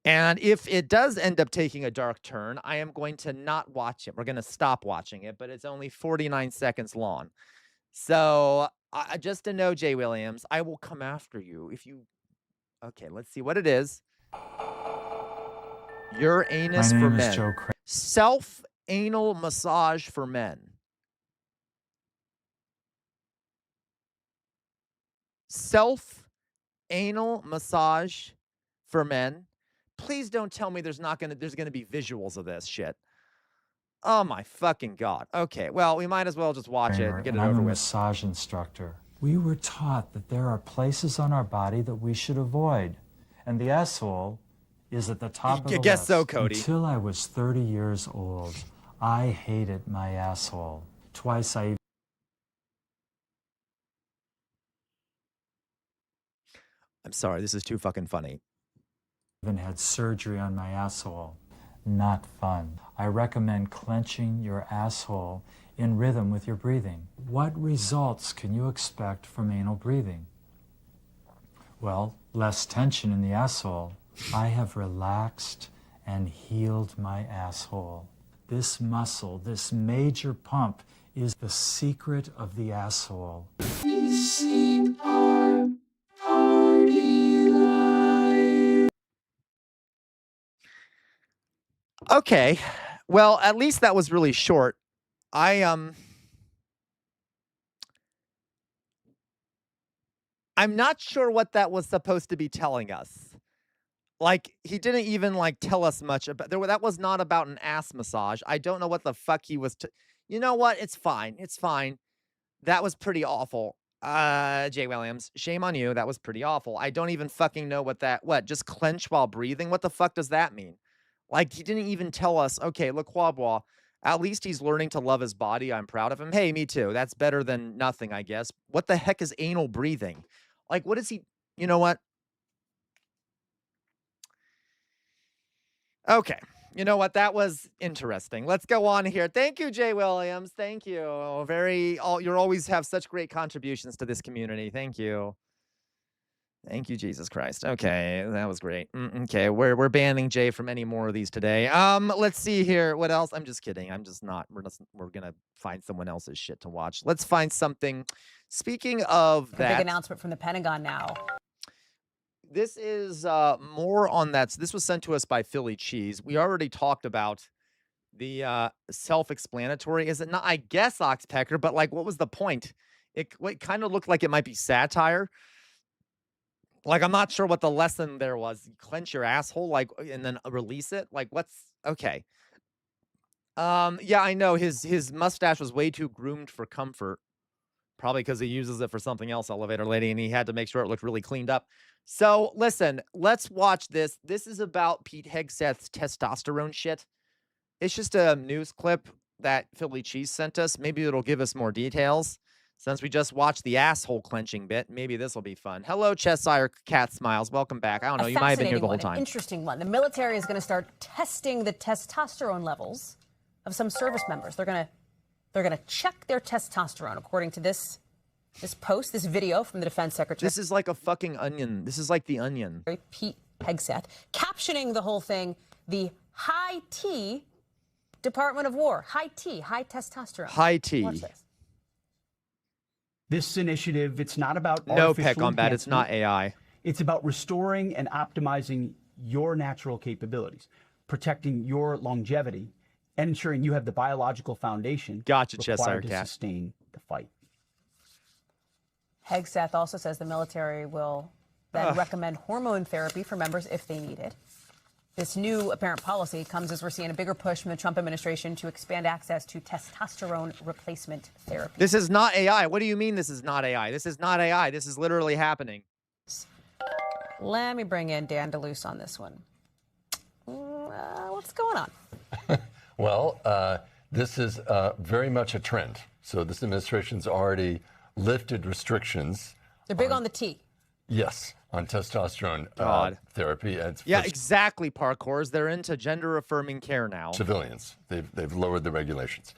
And if it does end up taking a dark turn, I am going to not watch it. We're going to stop watching it, but it's only 49 seconds long. So just to know, Jay Williams, I will come after you if you... Okay, let's see what it is. Your anus for men. Self-anal massage for men. Self-anal massage for men. Please don't tell me there's gonna be visuals of this shit. Oh my fucking god. Okay, well, we might as well just watch it and get it over I'm a with. massage instructor. We were taught that there are places on our body that we should avoid, and the asshole is at the top of the guess list. so, Cody. Until I was 30 years old, I hated my asshole. Twice I I'm sorry, this is too fucking funny. even had surgery on my asshole. Not fun. I recommend clenching your asshole in rhythm with your breathing. What results can you expect from anal breathing? Well, less tension in the asshole. I have relaxed and healed my asshole. This muscle, this major pump, is the secret of the asshole. Okay. Well, at least that was really short. I'm not sure what that was supposed to be telling us. Like, he didn't even, like, tell us much about... that was not about an ass massage. I don't know what the fuck he was... You know what? It's fine. It's fine. That was pretty awful. Jay Williams, shame on you. That was pretty awful. I don't even fucking know what that... What, just clench while breathing? What the fuck does that mean? Like, he didn't even tell us, okay, Lacroix, at least he's learning to love his body. I'm proud of him. Hey, me too. That's better than nothing, I guess. What the heck is anal breathing? Like, what is he? You know what? Okay. You know what? That was interesting. Let's go on here. Thank you, Jay Williams. Thank you. You always have such great contributions to this community. Thank you. Thank you, Jesus Christ. Okay, that was great. Okay, we're banning Jay from any more of these today. Let's see here. What else? I'm just kidding. I'm just not. We're gonna find someone else's shit to watch. Let's find something. Speaking of A that, big announcement from the Pentagon now. this is more on that. This was sent to us by Philly Cheese. We already talked about the self-explanatory. Is it not? I guess Oxpecker, but like, what was the point? It kind of looked like it might be satire. Like, I'm not sure what the lesson there was. You clench your asshole, like, and then release it. Like, what's okay? Yeah, I know his mustache was way too groomed for comfort. Probably because he uses it for something else, elevator lady, and he had to make sure it looked really cleaned up. So, listen, let's watch this. This is about Pete Hegseth's testosterone shit. It's just a news clip that Philly Cheese sent us. Maybe it'll give us more details. Since we just watched the asshole clenching bit, maybe this will be fun. Hello, Cheshire Cat Smiles. Welcome back. I don't know. You might have been here the whole time. An interesting one. The military is going to start testing the testosterone levels of some service members. They're going to check their testosterone, according to this post, this video from the Defense Secretary. This is like a fucking onion. This is like the Onion. Pete Hegseth, captioning the whole thing, the high T Department of War. High T, high testosterone. High T. Watch this. This initiative, it's not about no peck on bad. It's not AI. It's about restoring and optimizing your natural capabilities, protecting your longevity, and ensuring you have the biological foundation required to sustain the fight. Hegseth also says the military will then recommend hormone therapy for members if they need it. This new apparent policy comes as we're seeing a bigger push from the Trump administration to expand access to testosterone replacement therapy. This is not AI. What do you mean this is not AI? This is not AI. This is literally happening. Let me bring in Dan DeLuce on this one. What's going on? Well, this is very much a trend. So this administration's already lifted restrictions. They're big on the T. Yes, on testosterone therapy. Yeah, exactly, parkours. They're into gender-affirming care now. Civilians. They've lowered the regulations.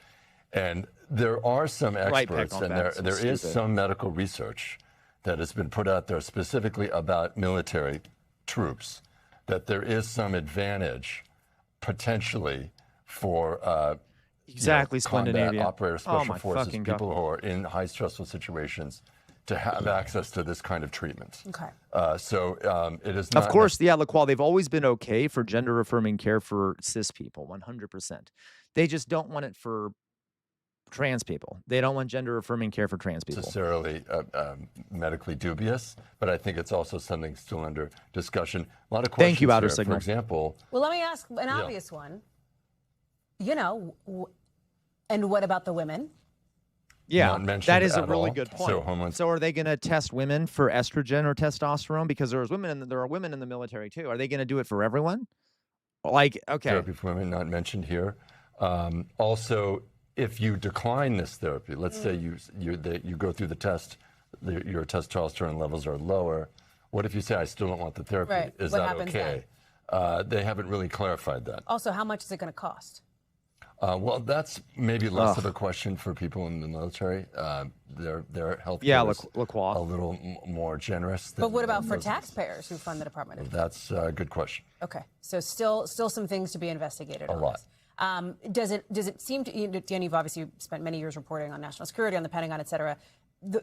And there are some experts, and there is some medical research that has been put out there specifically about military troops, that there is some advantage potentially for Scandinavia. combat operators, special forces, people who are in high stressful situations to have access to this kind of treatment. Okay. It is not... Of course, yeah, Lacroix, they've always been okay for gender-affirming care for cis people, 100%. They just don't want it for trans people. They don't want gender-affirming care for trans people. Necessarily medically dubious, but I think it's also something still under discussion. A lot of questions. Thank you, Outer here. Signal. For example... Well, let me ask an obvious one. You know, and what about the women? Yeah, that is a really all. good point. So are they going to test women for estrogen or testosterone? Because there are women in the military too. Are they going to do it for everyone? Like, okay. Therapy for women not mentioned here. Also, if you decline this therapy, let's say you go through the test, your testosterone levels are lower. What if you say, I still don't want the therapy? Right. Is What that happens okay? They haven't really clarified that. Also, how much is it going to cost? Well, that's maybe less of a question for people in the military. Their health care is a little more generous. But what about for taxpayers who fund the Department of Defense? That's a good question. Okay, so still some things to be investigated. A lot. Does it seem to you, Dan, you've obviously spent many years reporting on national security, on the Pentagon, et cetera.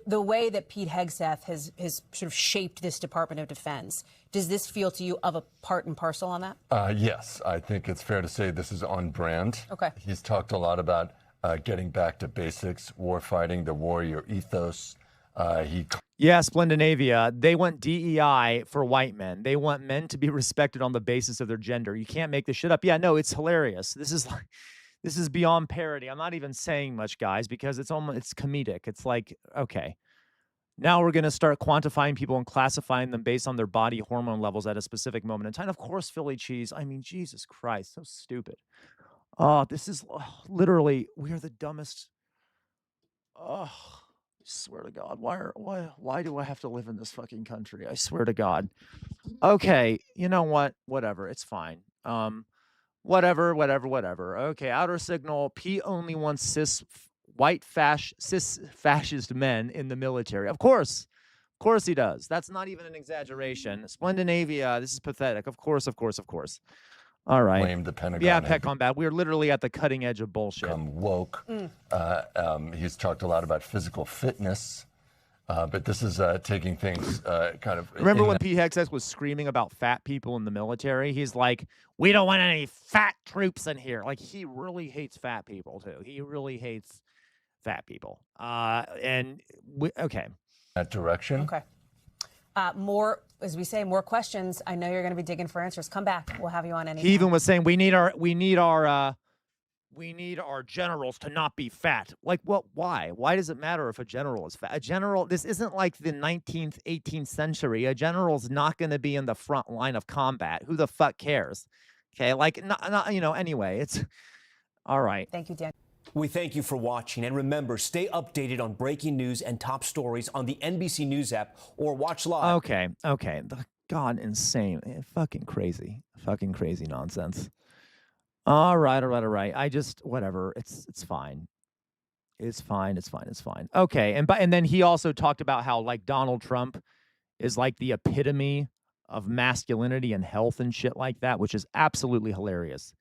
The way that Pete Hegseth has sort of shaped this Department of Defense, does this feel to you of a part and parcel on that? Yes, I think it's fair to say this is on brand. Okay. He's talked a lot about getting back to basics, war fighting, the warrior ethos. Yeah, Splendinavia. They want DEI for white men. They want men to be respected on the basis of their gender. You can't make this shit up. Yeah, no, it's hilarious. This is beyond parody. I'm not even saying much, guys, because it's comedic. It's like, okay, Now we're going to start quantifying people and classifying them based on their body hormone levels at a specific moment in time. Of course, Philly cheese. I mean, Jesus Christ, so stupid. Oh, this is literally, we are the dumbest. Oh, I swear to God, why do I have to live in this fucking country? I swear to God. Okay, you know what? Whatever, it's fine. Whatever. Okay, outer signal. P only wants cis fascist men in the military. Of course he does. That's not even an exaggeration. Splendinavia, this is pathetic. Of course. All right. Blame the Pentagon. Yeah, pet combat. We're literally at the cutting edge of bullshit. Become woke. He's talked a lot about physical fitness, but this is taking things kind of. Remember when Pete Hegseth was screaming about fat people in the military? He's like, we don't want any fat troops in here. Like, he really hates fat people, too. He really hates fat people. Okay. That direction. Okay. More, as we say, more questions. I know you're going to be digging for answers. Come back. We'll have you on anytime. He even was saying we need our generals to not be fat. Like, what? Why? Why does it matter if a general is fat? A general. This isn't like the 19th, 18th century. A general's not going to be in the front line of combat. Who the fuck cares? Okay, like, not Anyway, it's all right. Thank you, Dan. We thank you for watching, and remember, stay updated on breaking news and top stories on the NBC News app or watch live. Okay. God, insane. Fucking crazy nonsense. All right. I just, whatever. It's fine. It's fine. Okay, and then he also talked about how, like, Donald Trump is like the epitome of masculinity and health and shit like that, which is absolutely hilarious.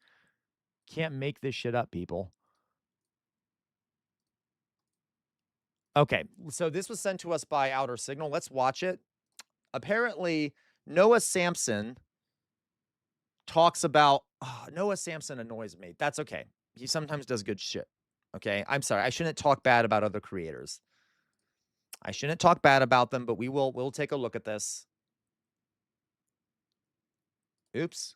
Can't make this shit up, people. Okay, so this was sent to us by Outer Signal. Let's watch it. Apparently, Noah Samson talks about... Noah Samson annoys me. That's okay. He sometimes does good shit. Okay, I'm sorry. I shouldn't talk bad about other creators. I shouldn't talk bad about them, but we'll take a look at this. Oops.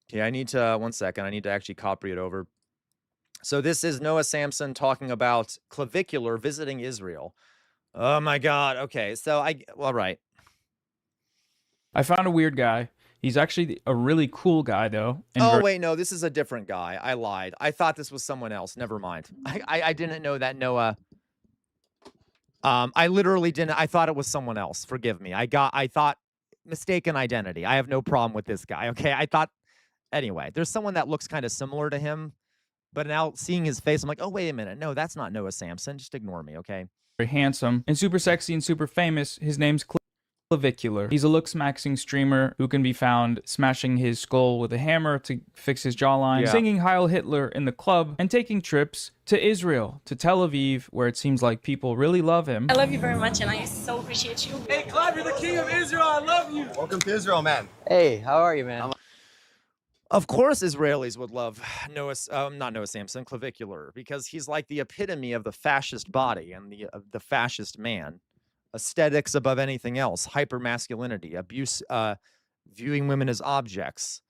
Okay, I need to... One second. I need to actually copy it over. So this is Noah Samson talking about clavicular visiting Israel. Oh my God. Okay. So all right. I found a weird guy. He's actually a really cool guy, though. Oh, wait, no, this is a different guy. I lied. I thought this was someone else. Never mind. I didn't know that Noah. I literally didn't. I thought it was someone else. Forgive me. I thought mistaken identity. I have no problem with this guy. Okay. I thought, anyway, there's someone that looks kind of similar to him. But now seeing his face, I'm like, oh, wait a minute. No, that's not Noah Samson. Just ignore me, okay? Very handsome and super sexy and super famous. His name's Clavicular. He's a look-smacking streamer who can be found smashing his skull with a hammer to fix his jawline, singing Heil Hitler in the club, and taking trips to Israel, to Tel Aviv, where it seems like people really love him. I love you very much, and I so appreciate you. Hey, Clive, you're the king of Israel. I love you. Welcome to Israel, man. Hey, how are you, man? Of course Israelis would love not Noah Samson, Clavicular, because he's like the epitome of the fascist body and the fascist man. Aesthetics above anything else, hypermasculinity, abuse, viewing women as objects,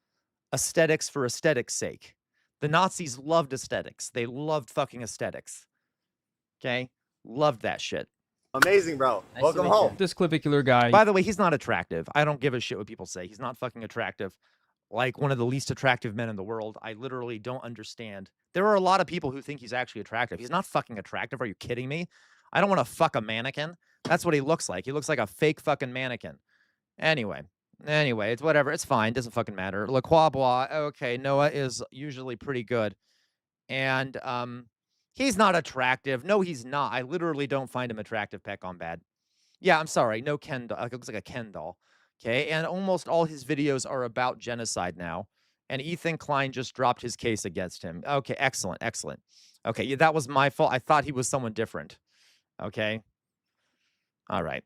aesthetics for aesthetics' sake. The Nazis loved aesthetics. They loved fucking aesthetics. Okay? Loved that shit. Amazing, bro. Welcome home. This Clavicular guy. By the way, he's not attractive. I don't give a shit what people say. He's not fucking attractive. Like one of the least attractive men in the world. I literally don't understand. There are a lot of people who think he's actually attractive. He's not fucking attractive. Are you kidding me? I don't want to fuck a mannequin. That's what he looks like. He looks like a fake fucking mannequin. Anyway, it's whatever. It's fine. Doesn't fucking matter. Le Quabois. Okay, Noah is usually pretty good. And he's not attractive. No, he's not. I literally don't find him attractive, Peck on bad. Yeah, I'm sorry. No Ken doll. It looks like a Ken doll. Okay, and almost all his videos are about genocide now. And Ethan Klein just dropped his case against him. Okay, excellent. Okay, yeah, that was my fault. I thought he was someone different. Okay. All right.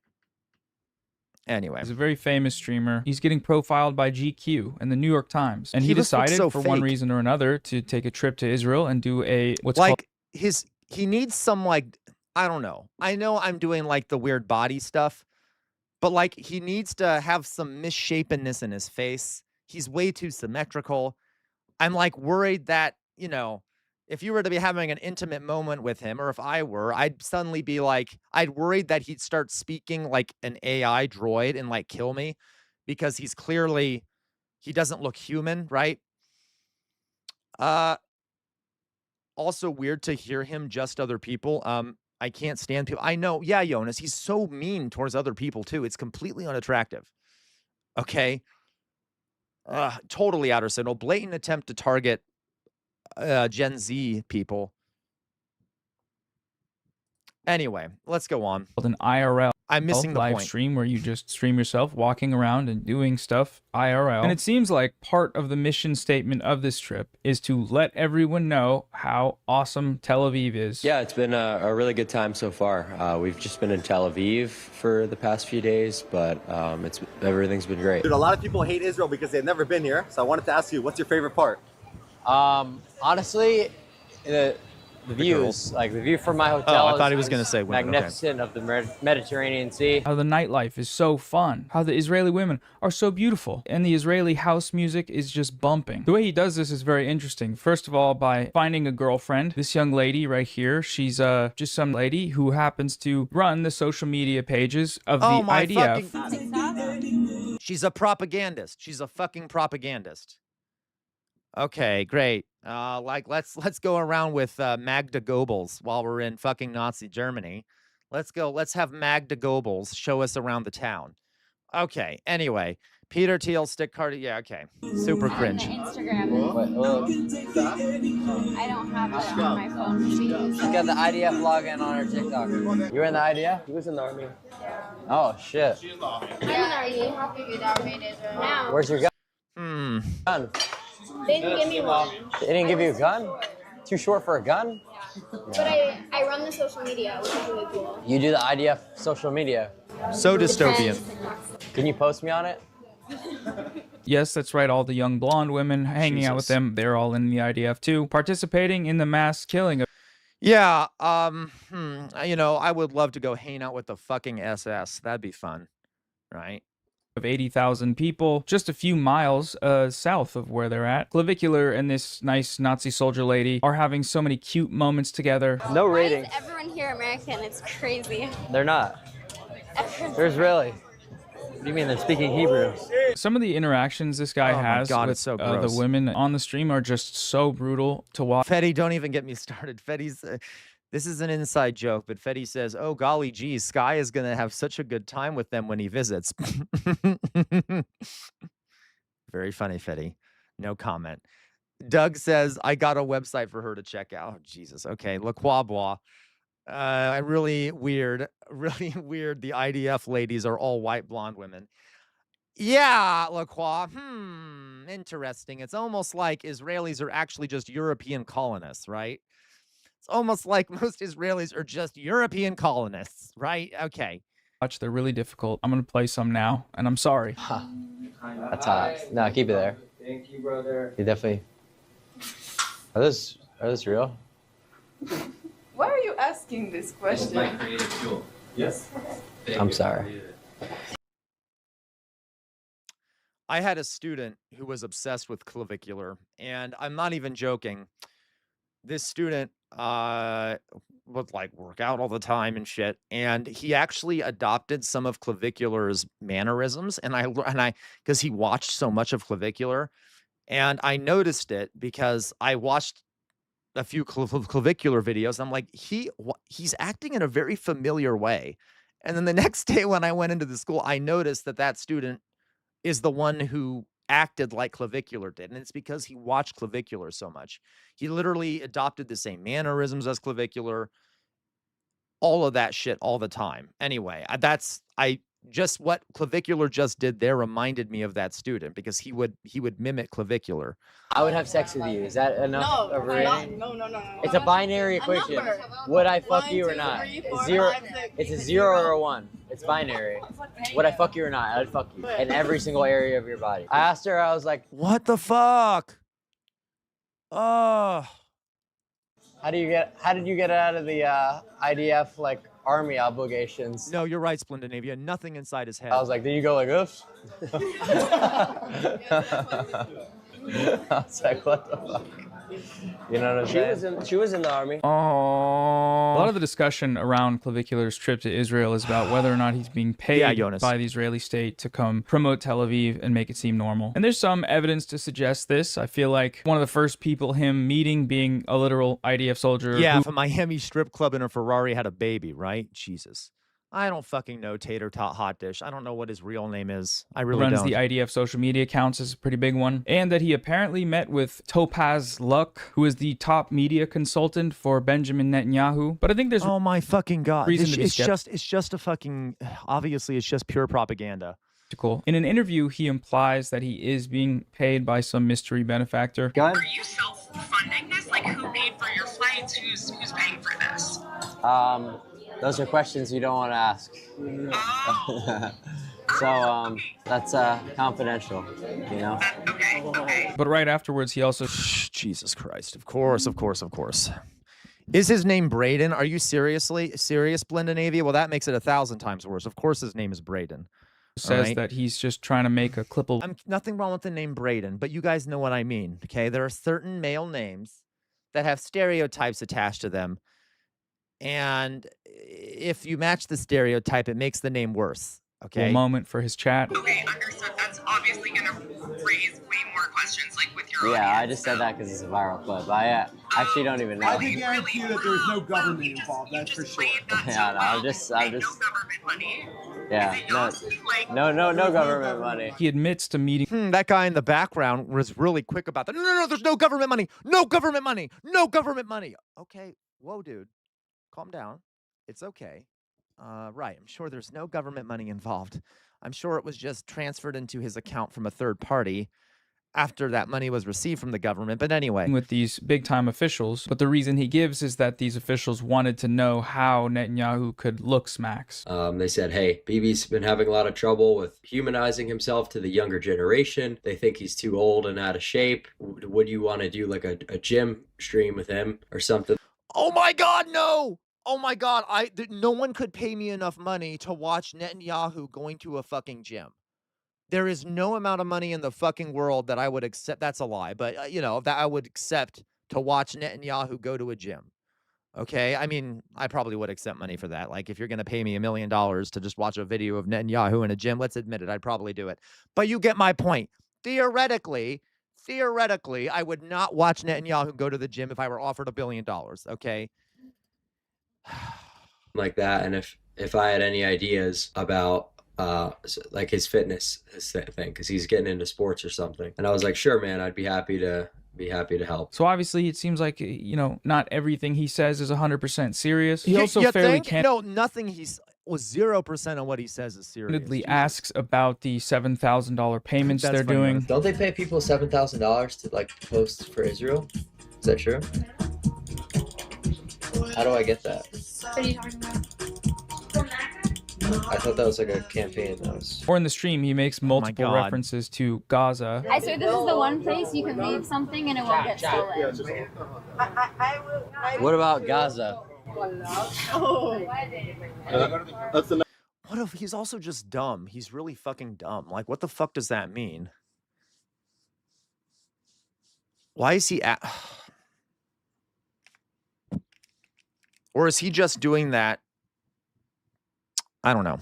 Anyway. He's a very famous streamer. He's getting profiled by GQ and the New York Times. And he decided, for one reason or another, to take a trip to Israel and do what's called... He needs some, like, I don't know. I know I'm doing, like, the weird body stuff. But, like, he needs to have some misshapenness in his face. He's way too symmetrical. I'm, like, worried that, if you were to be having an intimate moment with him, or if I were, I'd suddenly be like, I'd worried that he'd start speaking like an AI droid and like kill me because he doesn't look human, right? Also weird to hear him just other people. I can't stand people. I know, yeah, Jonas, he's so mean towards other people too. It's completely unattractive. Okay. Totally outer signal. Blatant attempt to target Gen Z people. Anyway, let's go on. An IRL I'm missing the live point. stream where you just stream yourself walking around and doing stuff IRL. And it seems like part of the mission statement of this trip is to let everyone know how awesome Tel Aviv is. Yeah, it's been a really good time so far. We've just been in Tel Aviv for the past few days, but everything's been great. Dude, a lot of people hate Israel because they've never been here. So I wanted to ask you, what's your favorite part? Honestly, the views, like the view from my hotel. I thought he was going to say women. Magnificent of the Mediterranean Sea. How the nightlife is so fun. How the Israeli women are so beautiful. And the Israeli house music is just bumping. The way he does this is very interesting. First of all, by finding a girlfriend. This young lady right here, she's just some lady who happens to run the social media pages of the IDF. She's a propagandist. She's a fucking propagandist. Okay, great. Let's go around with Magda Goebbels while we're in fucking Nazi Germany. Let's go. Let's have Magda Goebbels show us around the town. Okay. Anyway, Peter Thiel, stick card. Yeah. Okay. Super cringe. Instagram. I don't have it on my phone. She's got the IDF login on her TikTok. You were in the IDF? He was in the army. Yeah. Oh shit. I'm in the army. How figured out made it now. Where's your gun? Gun. They didn't give me one. They didn't give you a gun? Too short for a gun? But I run the social media, which is really cool. You do the IDF social media. So dystopian. Can you post me on it? Yes, that's right. All the young blonde women hanging out with them. They're all in the IDF too, participating in the mass killing of. Yeah. You know, I would love to go hang out with the fucking SS. That'd be fun, right? Of 80,000 people, just a few miles south of where they're at. Clavicular and this nice Nazi soldier lady are having so many cute moments together. No rating. Why is everyone here American? It's crazy. They're not. There's really. What do you mean they're speaking Hebrew? Some of the interactions this guy has with it's so gross. the women on the stream are just so brutal to watch. Fetty, don't even get me started. Fetty's... this is an inside joke, but Fetty says, oh, golly geez, Sky is going to have such a good time with them when he visits. Very funny, Fetty. No comment. Doug says, I got a website for her to check out. Oh, Jesus. Okay. Le Quabois. Really weird. Really weird. The IDF ladies are all white blonde women. Yeah, Le Croix. Interesting. It's almost like Israelis are actually just European colonists, right? It's almost like most Israelis are just European colonists, right? Okay. Watch, they're really difficult. I'm going to play some now, and I'm sorry. That's hot. No, keep it there. Thank you, brother. You definitely... Are those real? Why are you asking this question? My creative tool. Yes. I'm sorry. I had a student who was obsessed with clavicular, and I'm not even joking. This student would like work out all the time and shit, and he actually adopted some of clavicular's mannerisms, and I because he watched so much of clavicular, and I noticed it because I watched a few clavicular videos. And I'm like, he's acting in a very familiar way, and then the next day when I went into the school, I noticed that student is the one who acted like clavicular did, and it's because he watched clavicular so much. He literally adopted the same mannerisms as clavicular, all of that shit all the time. Anyway, just what clavicular just did there reminded me of that student, because he would mimic clavicular. I would have sex with you. Is that enough of a rating? No. It's a binary equation. Would I fuck you or not? It's a 0 or a 1. It's binary. Would I fuck you or not? I'd fuck you in every single area of your body. I asked her, I was like, what the fuck? Oh. How did you get out of the IDF like army obligations? No, you're right, Splendinavia. Nothing inside his head. I was like, did you go like this? I was like, what the fuck? You know what I'm saying? She was in the army. Oh. A lot of the discussion around Clavicular's trip to Israel is about whether or not he's being paid by the Israeli state to come promote Tel Aviv and make it seem normal. And there's some evidence to suggest this. I feel like one of the first people him meeting being a literal IDF soldier. Yeah, if a Miami strip club in a Ferrari had a baby, right? Jesus. I don't fucking know Tater Tot Hot Dish. I don't know what his real name is. I really runs don't. the IDF social media accounts is a pretty big one. And that he apparently met with Topaz Luck, who is the top media consultant for Benjamin Netanyahu. But I think there's oh my fucking god, reason to be it's just a fucking obviously it's just pure propaganda. In an interview, he implies that he is being paid by some mystery benefactor. Are you self-funding this? Like, who paid for your flights? Who's paying for this? Those are questions you don't want to ask. So that's confidential, you know? Okay. But right afterwards, he also... Jesus Christ. Of course. Is his name Braden? Are you serious, Blendinavia? Well, that makes it 1,000 times worse. Of course his name is Braden. Says that he's just trying to make a clip of... Nothing wrong with the name Braden, but you guys know what I mean, okay? There are certain male names that have stereotypes attached to them. And if you match the stereotype, it makes the name worse. Okay. Moment for his chat. Okay, understood. That's obviously going to raise way more questions, like with your Yeah, I just said that because it's a viral clip. I actually don't even know. I can guarantee you that there's no government involved. That's for sure. Yeah, no, I'm just. No government money. Yeah, no government money. He admits to meeting. That guy in the background was really quick about that. No, there's no government money. No government money. No government money. Okay, whoa, dude. Calm down. It's okay. Right. I'm sure there's no government money involved. I'm sure it was just transferred into his account from a third party after that money was received from the government. But anyway. With these big-time officials. But the reason he gives is that these officials wanted to know how Netanyahu could look smacks. They said, hey, Bibi's been having a lot of trouble with humanizing himself to the younger generation. They think he's too old and out of shape. Would you want to do like a gym stream with him or something? Oh my God, no! Oh my God, no one could pay me enough money to watch Netanyahu going to a fucking gym. There is no amount of money in the fucking world that I would accept. That's a lie, but you know, that I would accept to watch Netanyahu go to a gym. Okay? I mean, I probably would accept money for that. Like if you're going to pay me $1 million to just watch a video of Netanyahu in a gym, let's admit it, I'd probably do it. But you get my point. Theoretically, I would not watch Netanyahu go to the gym if I were offered $1 billion, okay? Like that, and if I had any ideas about like his fitness thing, because he's getting into sports or something, and I was like, sure, man, I'd be happy to help. So obviously, it seems like not everything he says is 100% serious. He also fairly nothing was 0% on what he says is serious. Asks about the $7,000 payments they're doing. Don't they pay people $7,000 to like post for Israel? Is that true? How do I get that? What are you talking about? I thought that was like a campaign that was... Or in the stream, he makes multiple references to Gaza. I swear this is the one place you can leave something and it won't get stolen. What about Gaza? What if he's also just dumb? He's really fucking dumb. Like, what the fuck does that mean? Why is he at... Or is he just doing that? I don't know.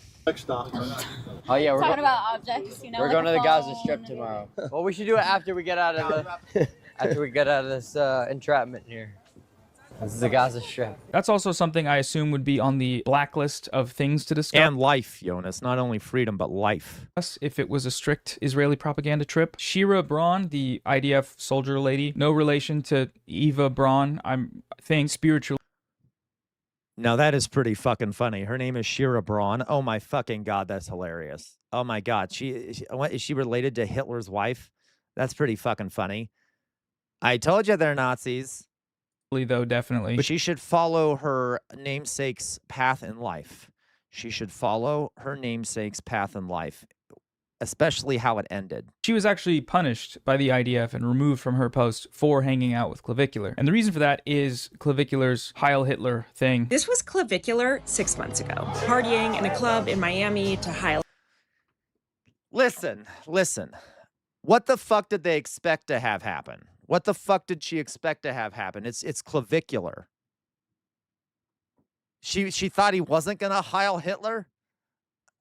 Oh yeah, we're talking about objects, you know. We're like going to the phone. Gaza Strip tomorrow. Well, we should do it after we get out of this entrapment here. This is the Gaza Strip. That's also something I assume would be on the blacklist of things to discuss. And life, Jonas. Not only freedom, but life. If it was a strict Israeli propaganda trip. Shira Braun, the IDF soldier lady, no relation to Eva Braun, I think spiritually. Now, that is pretty fucking funny. Her name is Shira Braun. Oh, my fucking God, that's hilarious. Oh, my God. Is she related to Hitler's wife? That's pretty fucking funny. I told you they're Nazis. Though, definitely. But she should follow her namesake's path in life. She should follow her namesake's path in life, especially how it ended. She was actually punished by the IDF and removed from her post for hanging out with Clavicular. And the reason for that is Clavicular's Heil Hitler thing. This was Clavicular 6 months ago, partying in a club in Miami to Heil. Listen. What the fuck did they expect to have happen? What the fuck did she expect to have happen? It's clavicular. She thought he wasn't gonna Heil Hitler?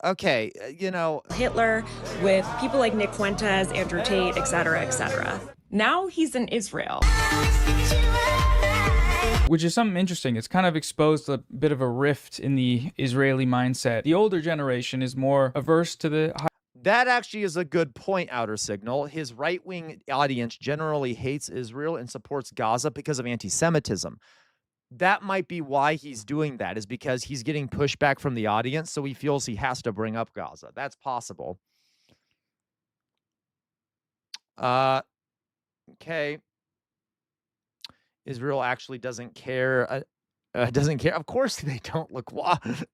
Okay, you know. Hitler with people like Nick Fuentes, Andrew Tate, et cetera, et cetera. Now he's in Israel. Which is something interesting. It's kind of exposed a bit of a rift in the Israeli mindset. The older generation is more averse to the... That actually is a good point, Outer Signal. His right-wing audience generally hates Israel and supports Gaza because of anti-Semitism. That might be why he's doing that, is because he's getting pushback from the audience, so he feels he has to bring up Gaza. That's possible. Okay. Israel actually doesn't care. Doesn't care. Of course they don't. Look,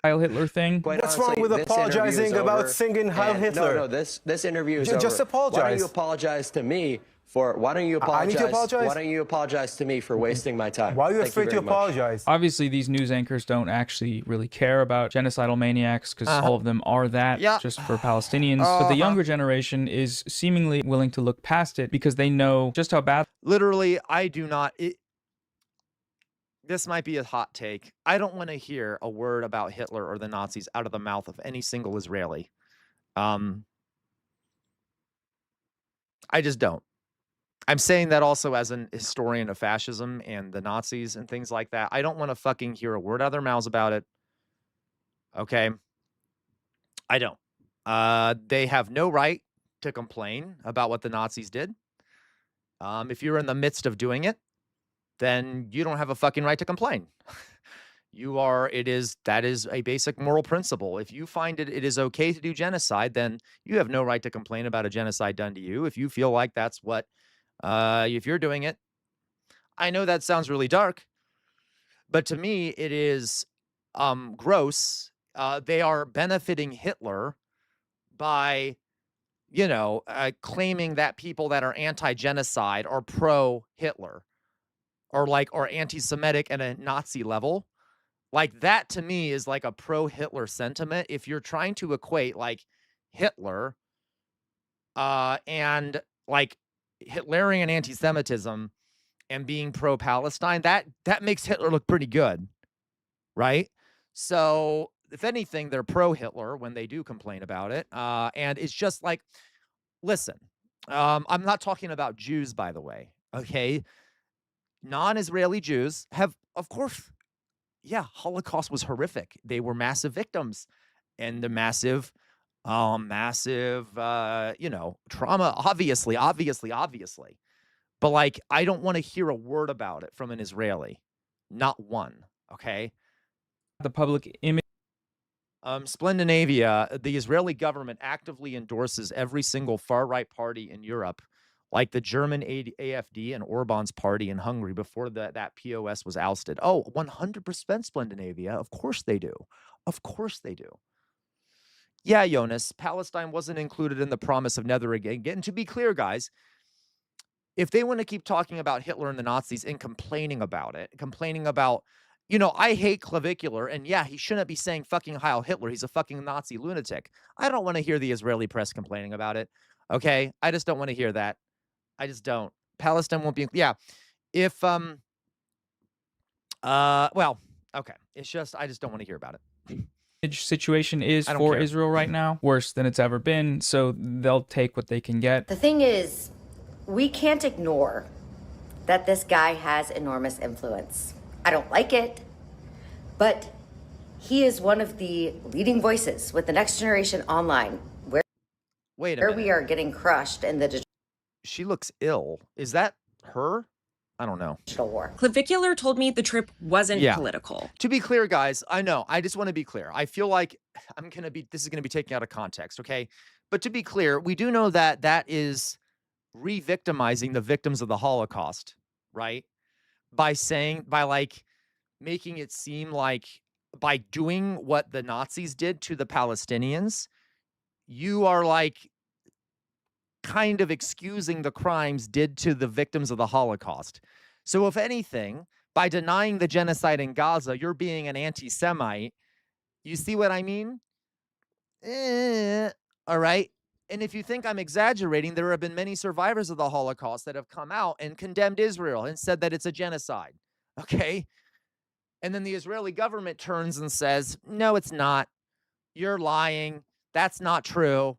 Heil Hitler thing. What's wrong with apologizing about singing Heil Hitler? No, this interview is over. Just apologize. Why don't you apologize to me for? Why don't you apologize? I need to apologize. Why don't you apologize to me for wasting my time? Why are you afraid to apologize? Obviously, these news anchors don't actually really care about genocidal maniacs because all of them are that, just for Palestinians. But the younger generation is seemingly willing to look past it because they know just how bad. Literally, I do not. This might be a hot take. I don't want to hear a word about Hitler or the Nazis out of the mouth of any single Israeli. I just don't. I'm saying that also as an historian of fascism and the Nazis and things like that. I don't want to fucking hear a word out of their mouths about it. Okay? I don't. They have no right to complain about what the Nazis did. If you're in the midst of doing it, then you don't have a fucking right to complain. That is a basic moral principle. If you find it is okay to do genocide, then you have no right to complain about a genocide done to you. If you feel like that's what, if you're doing it, I know that sounds really dark, but to me, it is gross. They are benefiting Hitler by, claiming that people that are anti-genocide are pro-Hitler. Or anti-Semitic at a Nazi level. Like, that to me is like a pro-Hitler sentiment. If you're trying to equate like Hitler and like Hitlerian anti-Semitism and being pro-Palestine, that makes Hitler look pretty good, right? So if anything, they're pro-Hitler when they do complain about it. And it's just like, listen, I'm not talking about Jews, by the way, okay? Non-Israeli Jews have, of course, Holocaust was horrific. They were massive victims, and the massive, trauma, obviously. But, like, I don't want to hear a word about it from an Israeli. Not one, okay? The public image. Splendinavia, the Israeli government actively endorses every single far-right party in Europe, like the German AfD and Orban's party in Hungary before that POS was ousted. Oh, 100% Splendinavia. Of course they do. Of course they do. Yeah, Jonas, Palestine wasn't included in the promise of Nether again. And to be clear, guys, if they want to keep talking about Hitler and the Nazis and complaining about it, I hate clavicular, and yeah, he shouldn't be saying fucking Heil Hitler. He's a fucking Nazi lunatic. I don't want to hear the Israeli press complaining about it. Okay? I just don't want to hear that. I just don't. Palestine won't be. Yeah. If, okay. It's just, I just don't want to hear about it. Situation is for Israel right now worse than it's ever been. So they'll take what they can get. The thing is, we can't ignore that this guy has enormous influence. I don't like it, but he is one of the leading voices with the next generation online where we are getting crushed in the she looks ill. Is that her? I don't know. War. Clavicular told me the trip wasn't political. To be clear, guys, I know. I just want to be clear. I feel like this is going to be taken out of context, okay? But to be clear, we do know that that is re-victimizing the victims of the Holocaust, right? By making it seem like by doing what the Nazis did to the Palestinians, you are like kind of excusing the crimes did to the victims of the Holocaust. So if anything, by denying the genocide in Gaza, you're being an anti-Semite. You see what I mean? All right. And if you think I'm exaggerating, there have been many survivors of the Holocaust that have come out and condemned Israel and said that it's a genocide. Okay. And then the Israeli government turns and says, no, it's not. You're lying. That's not true.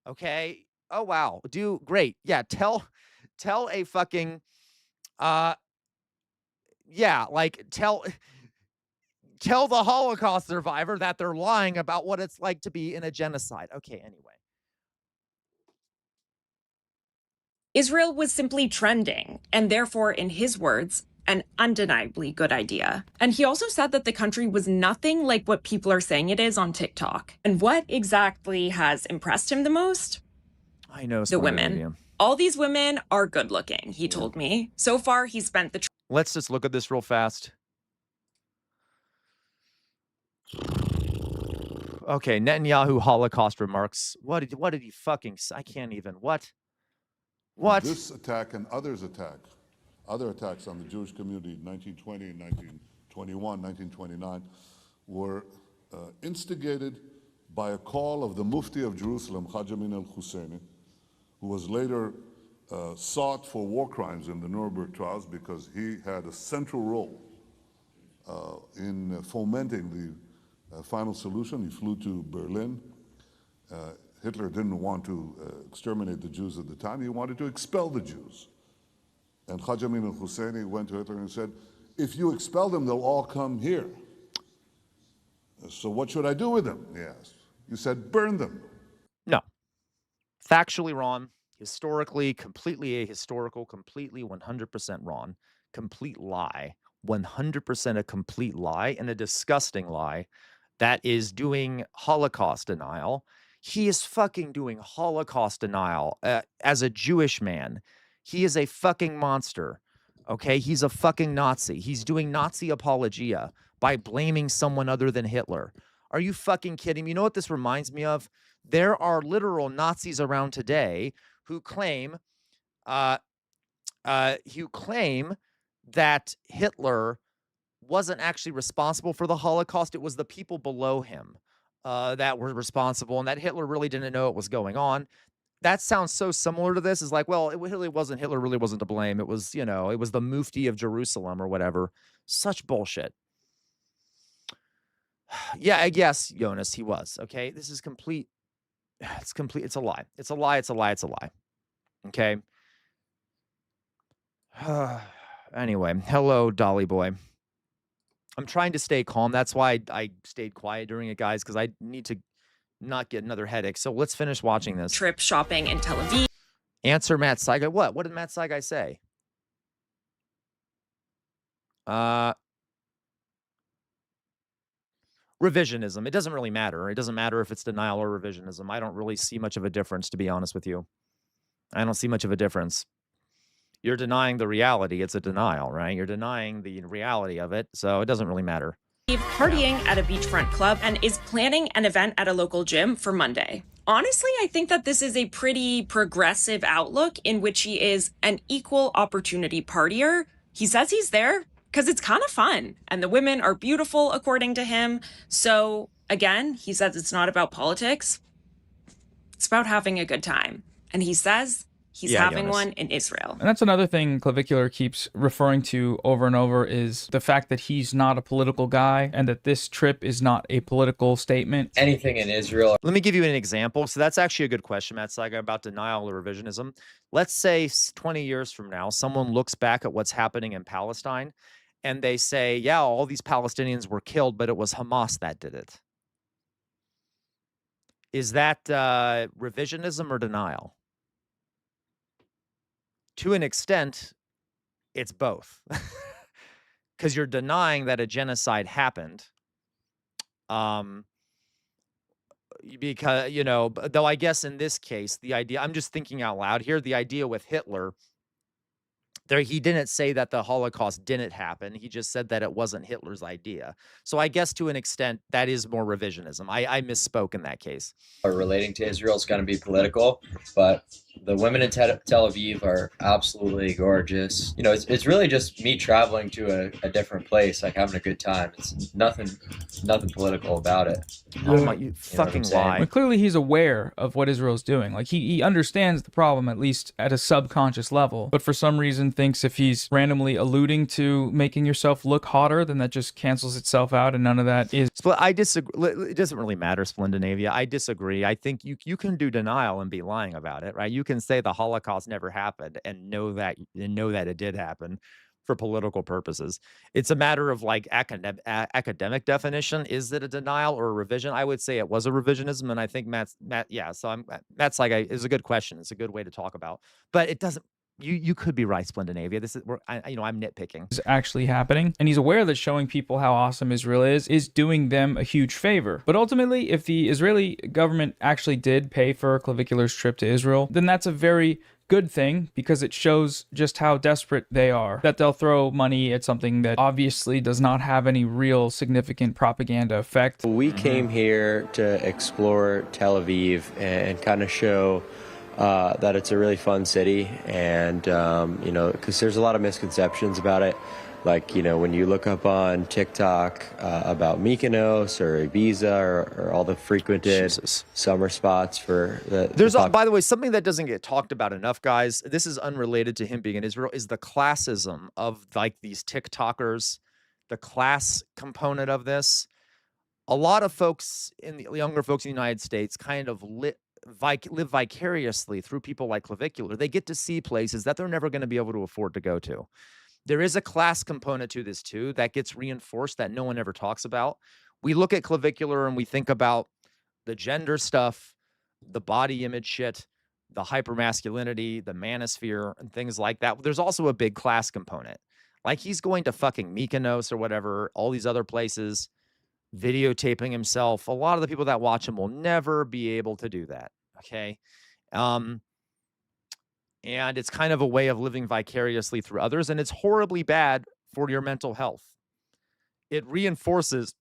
Okay. Oh, wow. Great. Yeah. Tell a fucking, yeah, like tell the Holocaust survivor that they're lying about what it's like to be in a genocide. Okay. Anyway. Israel was simply trending, and therefore, in his words, an undeniably good idea. And he also said that the country was nothing like what people are saying it is on TikTok. And what exactly has impressed him the most? I know. The women. All these women are good looking, he told me. So far, he spent the... Let's just look at this real fast. Okay, Netanyahu Holocaust remarks. What did he fucking say? I can't even. What? This attack and other attacks on the Jewish community in 1920, 1921, 1929 were instigated by a call of the Mufti of Jerusalem, Haj Amin al-Husseini, who was later sought for war crimes in the Nuremberg trials because he had a central role in fomenting the final solution. He flew to Berlin. Hitler didn't want to exterminate the Jews at the time. He wanted to expel the Jews. And Haj Amin al-Husseini went to Hitler and said, if you expel them, they'll all come here. So what should I do with them? He asked. You said, burn them. No. Factually wrong. Historically, completely ahistorical, completely 100% wrong. Complete lie. 100% a complete lie and a disgusting lie that is doing Holocaust denial. He is fucking doing Holocaust denial as a Jewish man. He is a fucking monster. Okay? He's a fucking Nazi. He's doing Nazi apologia by blaming someone other than Hitler. Are you fucking kidding me? You know what this reminds me of? There are literal Nazis around today who claim that Hitler wasn't actually responsible for the Holocaust. It was the people below him that were responsible, and that Hitler really didn't know what was going on. That sounds so similar to this. Is like, well, Hitler really wasn't to blame. It was, it was the Mufti of Jerusalem or whatever. Such bullshit. Yeah, I guess, Jonas, he was. Okay, this is complete. It's complete. It's a lie. It's a lie. It's a lie. It's a lie. Okay. Anyway, hello, Dolly boy. I'm trying to stay calm. That's why I stayed quiet during it, guys, because I need to not get another headache. So let's finish watching this. Trip shopping in Tel Aviv. Answer Matt Saigai. What? What did Matt Saigai say? Revisionism. It doesn't really matter. It doesn't matter if it's denial or revisionism. I don't really see much of a difference, to be honest with you. I don't see much of a difference. You're denying the reality. It's a denial, right? You're denying the reality of it, so it doesn't really matter. Partying at a beachfront club and is planning an event at a local gym for Monday. Honestly, I think that this is a pretty progressive outlook in which he is an equal opportunity partier. He says he's there because it's kind of fun and the women are beautiful according to him. So again, he says it's not about politics. It's about having a good time. And he says he's having one in Israel. And that's another thing Clavicular keeps referring to over and over is the fact that he's not a political guy and that this trip is not a political statement. Anything in Israel. Let me give you an example. So that's actually a good question, Matt Saigai, about denial or revisionism. Let's say 20 years from now, someone looks back at what's happening in Palestine and they say, yeah, all these Palestinians were killed, but it was Hamas that did it. Is that revisionism or denial? To an extent, it's both. Because you're denying that a genocide happened. Because, though I guess in this case, the idea, I'm just thinking out loud here, the idea with Hitler, he didn't say that the Holocaust didn't happen. He just said that it wasn't Hitler's idea. So I guess to an extent, that is more revisionism. I misspoke in that case. Relating to Israel is going to be political, but The women in Tel Aviv are absolutely gorgeous. You know, it's really just me traveling to a different place, like having a good time. It's nothing political about it. Oh my, you fucking lie. Well, clearly he's aware of what Israel's doing. Like he understands the problem, at least at a subconscious level, but for some reason thinks if he's randomly alluding to making yourself look hotter, then that just cancels itself out, and none of that is. I disagree. It doesn't really matter, Splendinavia. I disagree. I think you can do denial and be lying about it, right? You can say the Holocaust never happened and know that it did happen for political purposes. It's a matter of like academic definition. Is it a denial or a revision? I would say it was a revisionism, and I think Matt. Yeah. So Matt's like is a good question. It's a good way to talk about, but it doesn't. You could be right, Splendinavia. This is I'm nitpicking. Is actually happening, and he's aware that showing people how awesome Israel is doing them a huge favor. But ultimately, if the Israeli government actually did pay for Clavicular's trip to Israel, then that's a very good thing, because it shows just how desperate they are, that they'll throw money at something that obviously does not have any real significant propaganda effect. We came here to explore Tel Aviv and kind of show that it's a really fun city, and you know, because there's a lot of misconceptions about it. Like, you know, when you look up on TikTok about Mykonos or Ibiza or all the frequented summer spots for by the way, something that doesn't get talked about enough, guys. This is unrelated to him being in Israel. Is the classism of like these TikTokers, the class component of this. A lot of folks younger folks in the United States kind of live vicariously through people like Clavicular. They get to see places that they're never going to be able to afford to go to. There is a class component to this too that gets reinforced that no one ever talks about. We look at Clavicular and we think about the gender stuff, the body image shit, the hypermasculinity, the manosphere, and things like that. There's also a big class component. Like he's going to fucking Mykonos or whatever, all these other places, videotaping himself. A lot of the people that watch him will never be able to do that. Okay. And it's kind of a way of living vicariously through others, and it's horribly bad for your mental health. It reinforces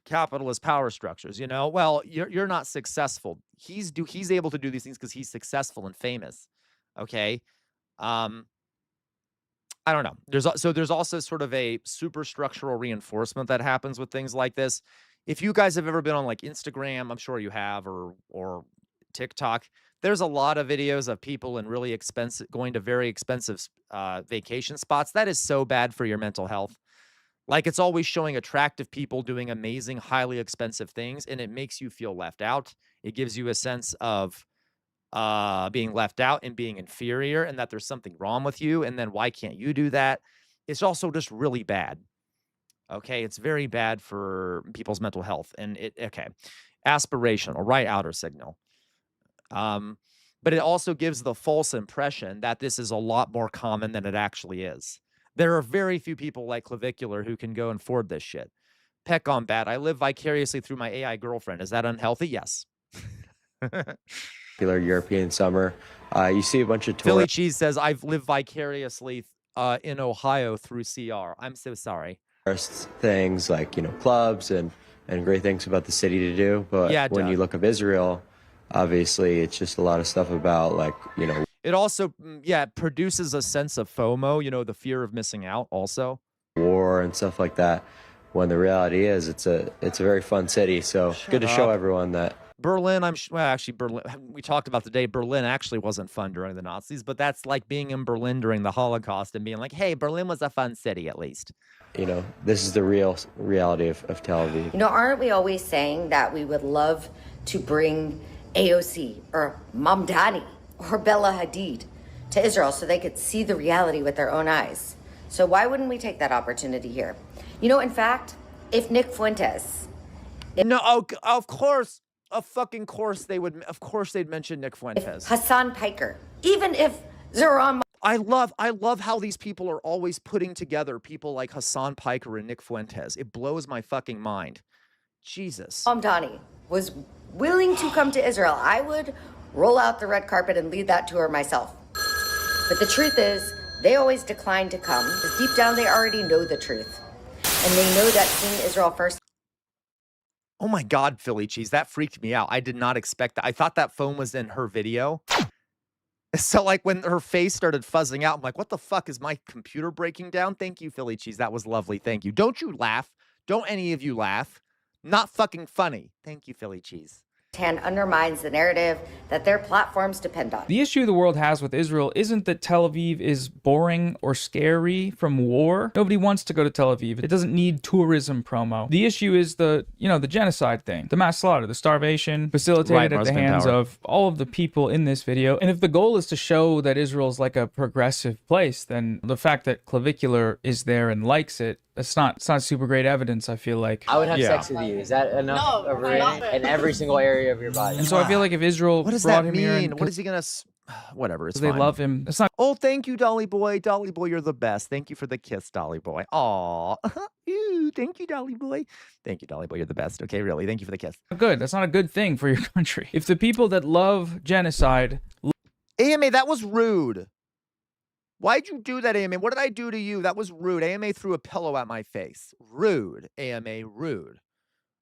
capitalist power structures. You know, well, you're not successful. He's able to do these things because he's successful and famous. Okay. I don't know. There's also sort of a superstructural reinforcement that happens with things like this. If you guys have ever been on like Instagram, I'm sure you have, or TikTok, there's a lot of videos of people in really expensive, going to very expensive vacation spots. That is so bad for your mental health. Like it's always showing attractive people doing amazing, highly expensive things, and it makes you feel left out. It gives you a sense of being left out and being inferior, and that there's something wrong with you, and then why can't you do that? It's also just really bad. Okay, it's very bad for people's mental health, and aspirational, right outer signal. But it also gives the false impression that this is a lot more common than it actually is. There are very few people like Clavicular who can go and afford this shit. Peck on bat. I live vicariously through my AI girlfriend. Is that unhealthy? Yes. European summer. You see a bunch of Philly Cheese says, I've lived vicariously in Ohio through CR. I'm so sorry. Things like, you know, clubs and great things about the city to do. But when you look up Israel, obviously it's just a lot of stuff about, like, you know. It also, produces a sense of FOMO, you know, the fear of missing out also. War and stuff like that. When the reality is it's a very fun city. So good to show everyone that. Berlin, Berlin, we talked about today, Berlin actually wasn't fun during the Nazis, but that's like being in Berlin during the Holocaust and being like, hey, Berlin was a fun city at least. You know, this is the real reality of Tel Aviv. You know, aren't we always saying that we would love to bring AOC or Mamdani or Bella Hadid to Israel so they could see the reality with their own eyes? So why wouldn't we take that opportunity here? You know, in fact, if Nick Fuentes... of course. Of fucking course they would. Of course they'd mention Nick Fuentes. Hassan Piker. Even if Zoran... I love how these people are always putting together people like Hassan Piker and Nick Fuentes. It blows my fucking mind. Jesus. Mamdani was willing to come to Israel, I would roll out the red carpet and lead that tour myself. But the truth is, they always decline to come because deep down they already know the truth. And they know that seeing Israel first. Oh my God, Philly Cheese, that freaked me out. I did not expect that. I thought that phone was in her video. So like when her face started fuzzing out, I'm like, what the fuck, is my computer breaking down? Thank you, Philly Cheese. That was lovely. Thank you. Don't you laugh. Don't any of you laugh. Not fucking funny. Thank you, Philly Cheese. And undermines the narrative that their platforms depend on. The issue the world has with Israel isn't that Tel Aviv is boring or scary from war. Nobody wants to go to Tel Aviv. It doesn't need tourism promo. The issue is the genocide thing, the mass slaughter, the starvation facilitated at the hands of all of the people in this video. And if the goal is to show that Israel's like a progressive place, then the fact that Clavicular is there and likes it, it's not super great evidence, I feel like. I would have sex with you. Is that enough of in every single area of your body? And so I feel like if Israel What does brought that him here mean? and What is he gonna? Whatever. It's they fine. love him. It's not. Oh, thank you, Dolly Boy. Dolly Boy, you're the best. Thank you for the kiss, Dolly Boy. Aw. Ew, thank you, Dolly Boy. Thank you, Dolly Boy. You're the best. Okay, really. Thank you for the kiss. Good. That's not a good thing for your country. If the people that love genocide. AMA, that was rude. Why'd you do that, AMA? What did I do to you? That was rude. AMA threw a pillow at my face. Rude. AMA, rude.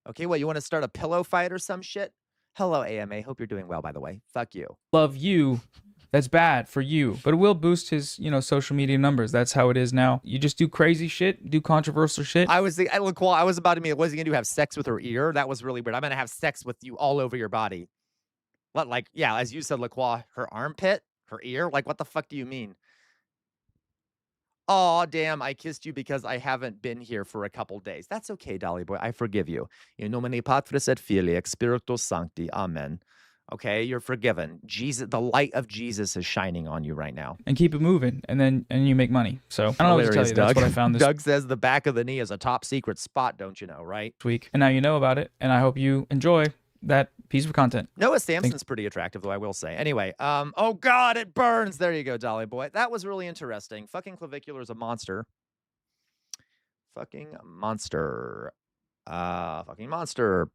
Okay, what, you want to start a pillow fight or some shit? Hello, AMA. Hope you're doing well, by the way. Fuck you. Love you. That's bad for you. But it will boost his, social media numbers. That's how it is now. You just do crazy shit, do controversial shit. I was about to mean, was he going to have sex with her ear? That was really weird. I'm going to have sex with you all over your body. What, like, yeah, as you said, LaCroix, her armpit, her ear? Like, what the fuck do you mean? Oh, damn, I kissed you because I haven't been here for a couple days. That's okay, Dolly Boy. I forgive you. In nomine Patris et Filii et Spiritus Sancti. Amen. Okay, you're forgiven. Jesus, the light of Jesus is shining on you right now. And keep it moving, and you make money. So I don't know what to tell you. Doug. That's what I found this Doug says the back of the knee is a top secret spot, don't you know, right? week. And now you know about it, and I hope you enjoy that piece of content. Noah Samson's pretty attractive, though, I will say. Anyway, oh God, it burns. There you go, Dolly Boy. That was really interesting. Fucking Clavicular is a monster. Fucking monster. Fucking monster.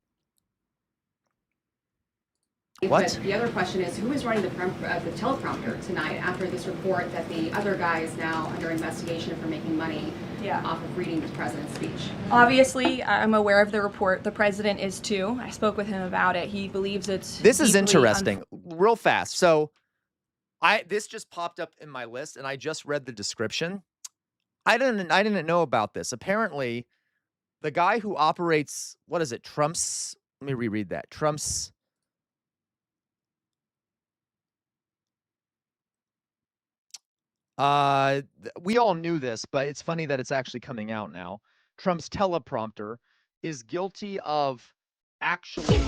What? But the other question is, who is running the teleprompter tonight after this report that the other guy is now under investigation for making money off of reading the president's speech? Obviously, I'm aware of the report. The president is too. I spoke with him about it. He believes it's This is interesting. Real fast. So this just popped up in my list and I just read the description. I didn't know about this. Apparently, the guy who operates, what is it? Trump's, let me reread that. Trump's we all knew this, but it's funny that it's actually coming out now. Trump's teleprompter is guilty of actually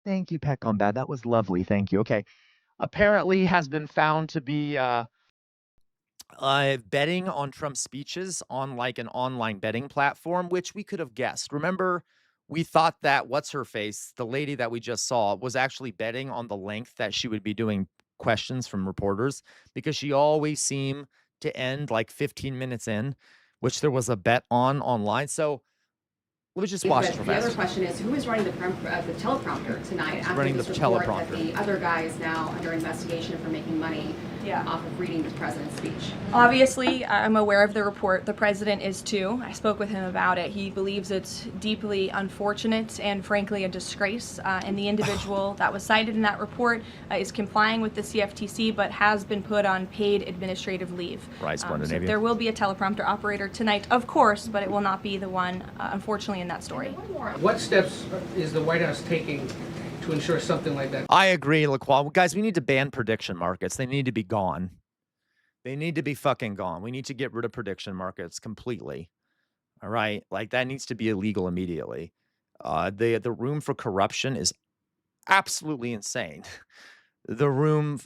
Thank you, Peck on Bad. That was lovely. Thank you. Okay. Apparently has been found to be betting on Trump's speeches on like an online betting platform, which we could have guessed. Remember, we thought that what's-her-face, the lady that we just saw, was actually betting on the length that she would be doing questions from reporters because she always seemed to end like 15 minutes in, which there was a bet on online. So let me just watch it real The other fast. question is, who is running the teleprompter tonight after running this the report teleprompter. that the other guy is now under investigation for making money off of reading the president's speech? Obviously, I'm aware of the report. The president is too. I spoke with him about it. He believes it's deeply unfortunate and frankly a disgrace. And the individual that was cited in that report is complying with the CFTC but has been put on paid administrative leave. Right, So there will be a teleprompter operator tonight, of course, but it will not be the one, unfortunately, in that story. What steps is the White House taking to ensure something like that? I agree, LaQual. Guys, we need to ban prediction markets. They need to be gone. They need to be fucking gone. We need to get rid of prediction markets completely. All right? Like, that needs to be illegal immediately. The room for corruption is absolutely insane. The room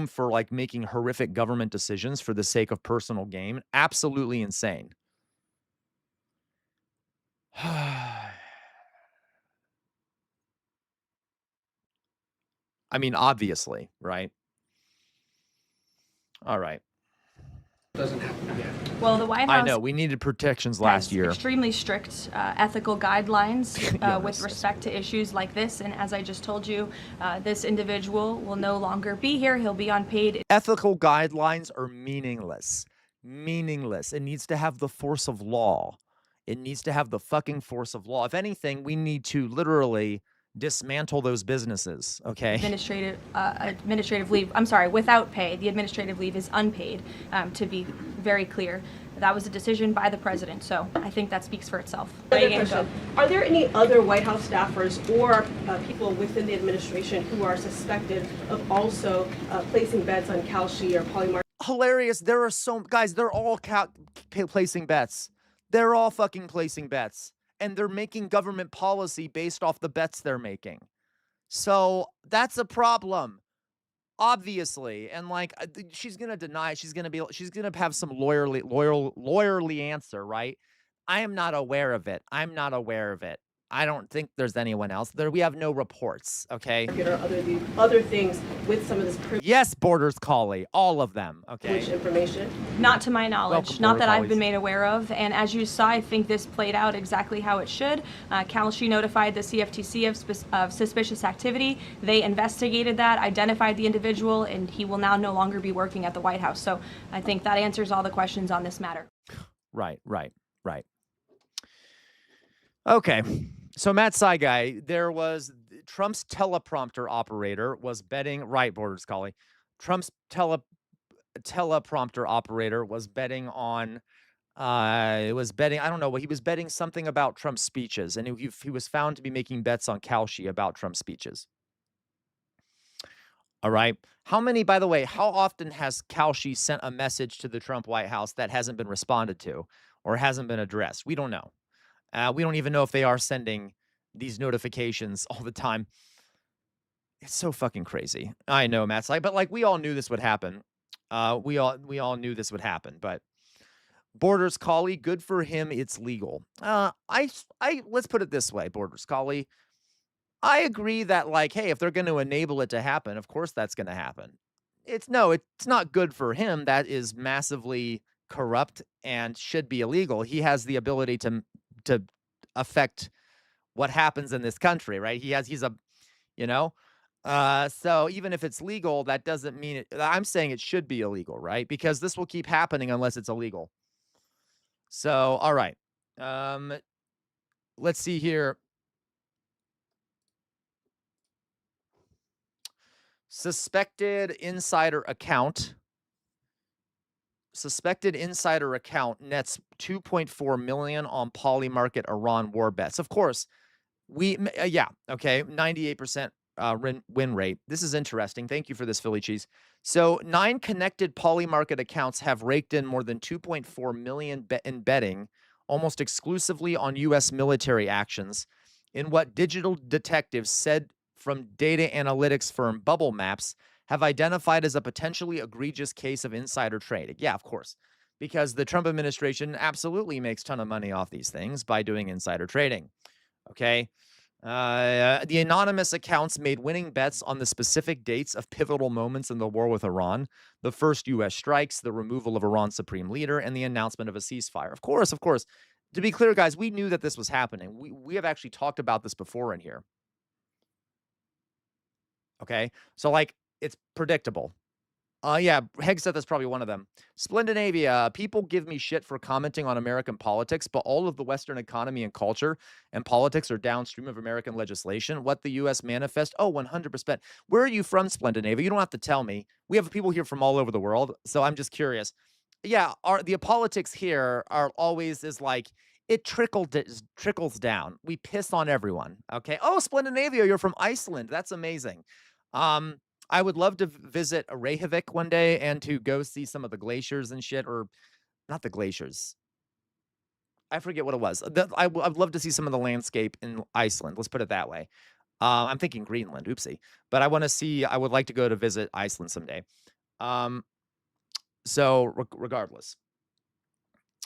for, like, making horrific government decisions for the sake of personal gain, absolutely insane. I mean, obviously, right? All right. Doesn't happen again. Well, the White House I know. We needed protections last year. extremely strict ethical guidelines Yeah, with respect to issues like this. And as I just told you, this individual will no longer be here. He'll be on paid. Ethical guidelines are meaningless. Meaningless. It needs to have the force of law. It needs to have the fucking force of law. If anything, we need to literally dismantle those businesses, okay? Administrative leave, I'm sorry, without pay. The administrative leave is unpaid, to be very clear. That was a decision by the president, so I think that speaks for itself. Are there any other White House staffers or people within the administration who are suspected of also placing bets on Kalshi or Polymarket? Hilarious. There are guys, they're all placing bets. They're all fucking placing bets. And they're making government policy based off the bets they're making. So that's a problem, obviously. And like, she's gonna deny. She's gonna have some lawyerly answer, right? I am not aware of it. I'm not aware of it. I don't think there's anyone else there. We have no reports. Okay. Or other things with some of this yes, Borders Collie, all of them. Okay. Information. Not to my knowledge, Welcome, not that Collies. I've been made aware of. And as you saw, I think this played out exactly how it should. Kalshi notified the CFTC of suspicious activity. They investigated that, identified the individual, and he will now no longer be working at the White House. So I think that answers all the questions on this matter. Right. Okay. So Matt Saigai, there was Trump's teleprompter operator was betting, right, Borders Collie. Trump's teleprompter operator was betting on, I don't know, he was betting something about Trump's speeches, and he was found to be making bets on Kalshi about Trump's speeches. All right. By the way, how often has Kalshi sent a message to the Trump White House that hasn't been responded to or hasn't been addressed? We don't know. We don't even know if they are sending these notifications all the time. It's so fucking crazy. I know, Matt's like, but like we all knew this would happen. We all knew this would happen. But Borders Collie, good for him. It's legal. Let's put it this way, Borders Collie. I agree that like, hey, if they're going to enable it to happen, of course that's going to happen. It's not good for him. That is massively corrupt and should be illegal. He has the ability to affect what happens in this country, right? He's a, so even if it's legal, that doesn't mean it. I'm saying it should be illegal, right? Because this will keep happening unless it's illegal. So, all right. Let's see here. Suspected insider account nets 2.4 million on Polymarket Iran war bets. Of course, 98% win rate. This is interesting. Thank you for this, Philly cheese. So 9 connected Polymarket accounts have raked in more than 2.4 million in betting, almost exclusively on U.S. military actions, in what digital detectives said from data analytics firm Bubble Maps have identified as a potentially egregious case of insider trading. Yeah, of course, because the Trump administration absolutely makes a ton of money off these things by doing insider trading. Okay. The anonymous accounts made winning bets on the specific dates of pivotal moments in the war with Iran, the first U.S. strikes, the removal of Iran's supreme leader, and the announcement of a ceasefire. Of course. To be clear, guys, we knew that this was happening. We have actually talked about this before in here. Okay. So like, it's predictable. Yeah, Hegseth is probably one of them. Splendinavia, people give me shit for commenting on American politics, but all of the Western economy and culture and politics are downstream of American legislation. What the U.S. manifest? Oh, 100%. Where are you from, Splendinavia? You don't have to tell me. We have people here from all over the world, so I'm just curious. Yeah, the politics here are always is like, it trickles down. We piss on everyone, okay? Oh, Splendinavia, you're from Iceland. That's amazing. I would love to visit Reykjavik one day and to go see some of the glaciers and shit, or not the glaciers. I forget what it was. I'd love to see some of the landscape in Iceland. Let's put it that way. I'm thinking Greenland. Oopsie. But I would like to go to visit Iceland someday. So regardless.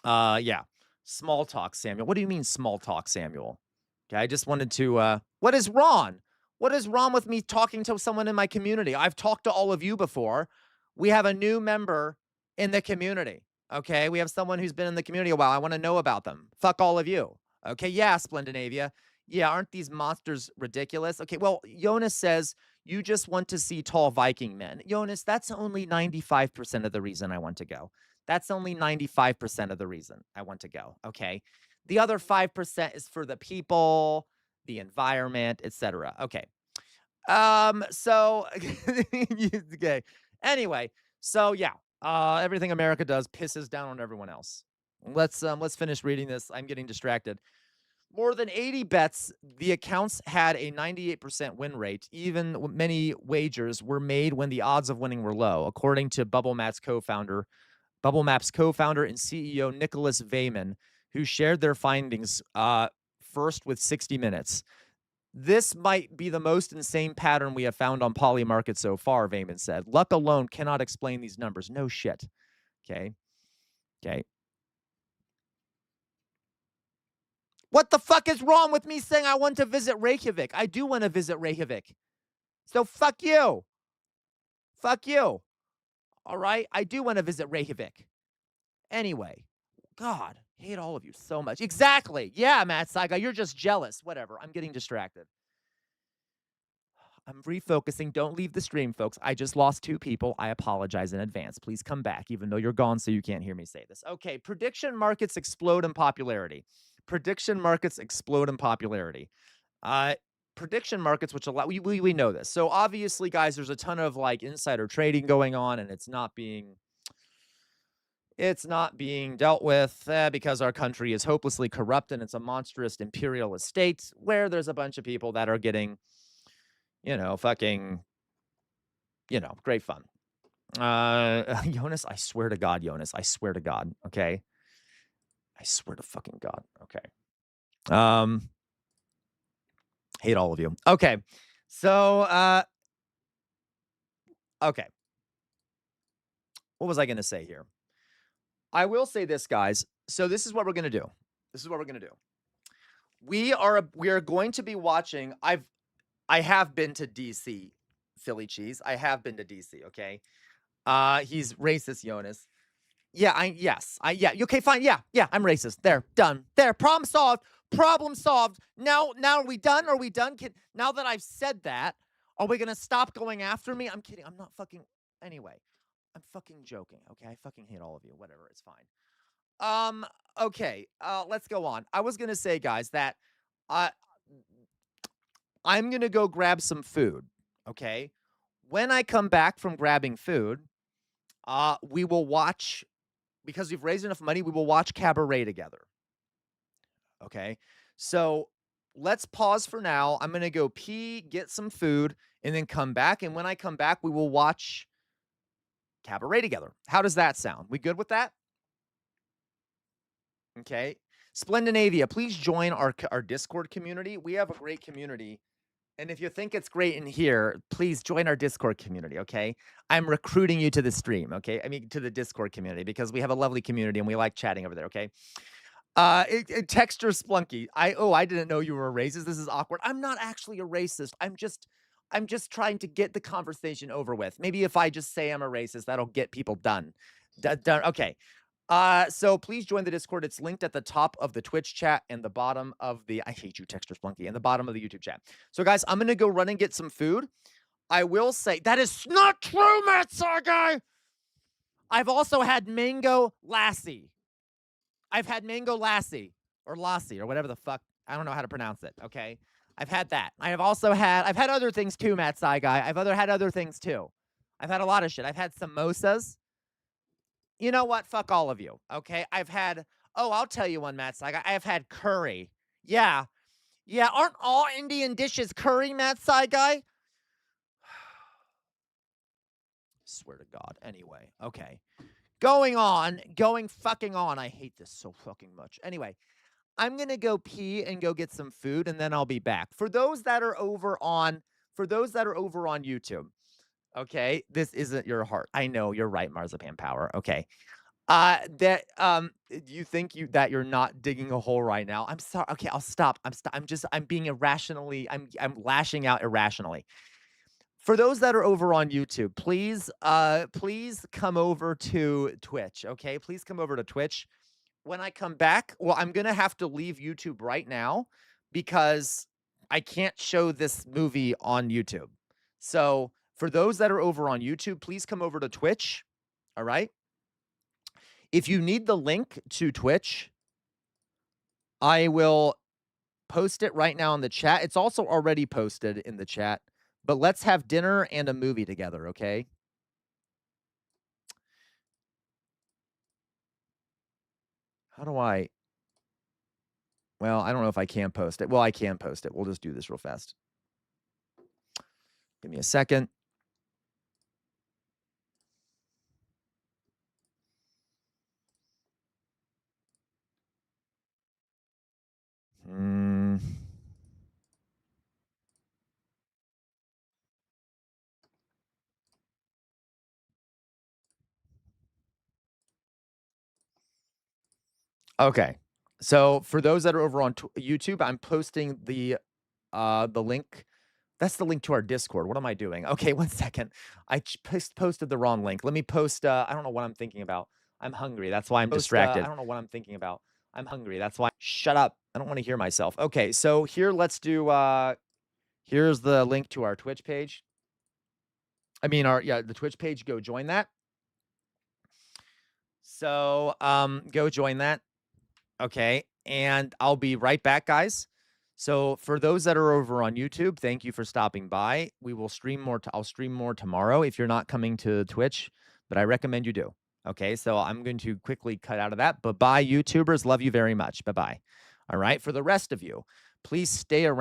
Yeah. Small talk, Samuel. What do you mean small talk, Samuel? Okay. I just wanted to, what is wrong? What is wrong with me talking to someone in my community? I've talked to all of you before. We have a new member in the community. Okay. We have someone who's been in the community a while. I want to know about them. Fuck all of you. Okay. Yeah. Splendinavia. Yeah. Aren't these monsters ridiculous? Okay. Well, Jonas says you just want to see tall Viking men. Jonas, that's only 95% of the reason I want to go. That's only 95% of the reason I want to go, okay? The other 5% is for the people, the environment, etc. Okay. So okay. Anyway, so yeah, everything America does pisses down on everyone else. Let's finish reading this. I'm getting distracted. More than 80 bets, the accounts had a 98% win rate. Even many wagers were made when the odds of winning were low, according to Bubble Map's co-founder and CEO Nicholas Vayman, who shared their findings first with 60 Minutes. This might be the most insane pattern we have found on Poly Market so far, Vayman said. Luck alone cannot explain these numbers. No shit. Okay. Okay. What the fuck is wrong with me saying I want to visit Reykjavik? I do want to visit Reykjavik. So fuck you. Fuck you. All right? I do want to visit Reykjavik. Anyway, God, hate all of you so much. Exactly. Yeah, Matt Saiga, you're just jealous. Whatever. I'm getting distracted. I'm refocusing. Don't leave the stream, folks. I just lost 2 people. I apologize in advance. Please come back, even though you're gone, so you can't hear me say this. Okay, prediction markets explode in popularity. Prediction markets explode in popularity. Prediction markets, which we know this. So obviously, guys, there's a ton of like insider trading going on, and it's not being dealt with because our country is hopelessly corrupt and it's a monstrous imperialist state where there's a bunch of people that are getting, fucking, great fun. Jonas, I swear to God, Jonas, I swear to God, okay? I swear to fucking God, okay? Hate all of you. Okay, so, okay. What was I going to say here? I will say this, guys. So this is what we're going to do. We are going to be watching. I have been to DC, Philly cheese. I have been to DC, okay? He's racist, Jonas. Yeah, okay, fine. Yeah, I'm racist. There, done. There, problem solved. Now are we done? Now that I've said that, are we going to stop going after me? I'm kidding. I'm not fucking anyway. I'm fucking joking, okay? I fucking hate all of you. Whatever, it's fine. Okay, let's go on. I was going to say, guys, that I'm going to go grab some food, okay? When I come back from grabbing food, we will watch, because we've raised enough money, we will watch Cabaret together, okay? So let's pause for now. I'm going to go pee, get some food, and then come back. And when I come back, we will watch Cabaret together. How does that sound? We good with that? Okay. Splendinavia, please join our Discord community. We have a great community. And if you think it's great in here, please join our Discord community, okay? I'm recruiting you to the stream, okay? I mean, to the Discord community, because we have a lovely community and we like chatting over there, okay? Texture Splunky. I didn't know you were a racist. This is awkward. I'm not actually a racist. I'm just trying to get the conversation over with. Maybe if I just say I'm a racist, that'll get people done. Okay. So please join the Discord. It's linked at the top of the Twitch chat and the bottom of the, I hate you, Texture Splunky, and the bottom of the YouTube chat. So guys, I'm going to go run and get some food. I will say, that is not true, Matt Sargai! I've also had Mango Lassie. I've had Mango Lassie, or Lassie, or whatever the fuck. I don't know how to pronounce it, okay? I've had that. I've had other things too, Matt Sargai. I've had other things too. I've had a lot of shit. I've had samosas. You know what? Fuck all of you, okay? I'll tell you one, Matt Saigai. I've had curry. Yeah, aren't all Indian dishes curry, Matt Saigai? Swear to God. Anyway, okay. Going fucking on. I hate this so fucking much. Anyway, I'm going to go pee and go get some food, and then I'll be back. For those that are over on YouTube, okay, this isn't your heart. I know, you're right, Marzipan Power. Okay. You think that you're not digging a hole right now. I'm sorry. Okay, I'll stop. I'm being irrationally, I'm lashing out irrationally. For those that are over on YouTube, please come over to Twitch, okay? Please come over to Twitch. When I come back, well, I'm going to have to leave YouTube right now because I can't show this movie on YouTube. So for those that are over on YouTube, please come over to Twitch, all right? If you need the link to Twitch, I will post it right now in the chat. It's also already posted in the chat, but let's have dinner and a movie together, okay? How do I? Well, I don't know if I can post it. Well, I can post it. We'll just do this real fast. Give me a second. Okay. So for those that are over on YouTube, I'm posting the link. That's the link to our Discord. What am I doing? Okay, one second. I posted the wrong link. Let me post. I don't know what I'm thinking about. I'm hungry. That's why I'm distracted. I don't know what I'm thinking about. I'm hungry. That's why. Shut up. I don't want to hear myself. Okay, so here, let's do. Here's the link to our Twitch page. I mean, the Twitch page. Go join that. So, go join that. Okay, and I'll be right back, guys. So for those that are over on YouTube, thank you for stopping by. We will stream more. I'll stream more tomorrow if you're not coming to Twitch, but I recommend you do. Okay, so I'm going to quickly cut out of that. Bye-bye, YouTubers. Love you very much. Bye-bye. All right, for the rest of you, please stay around.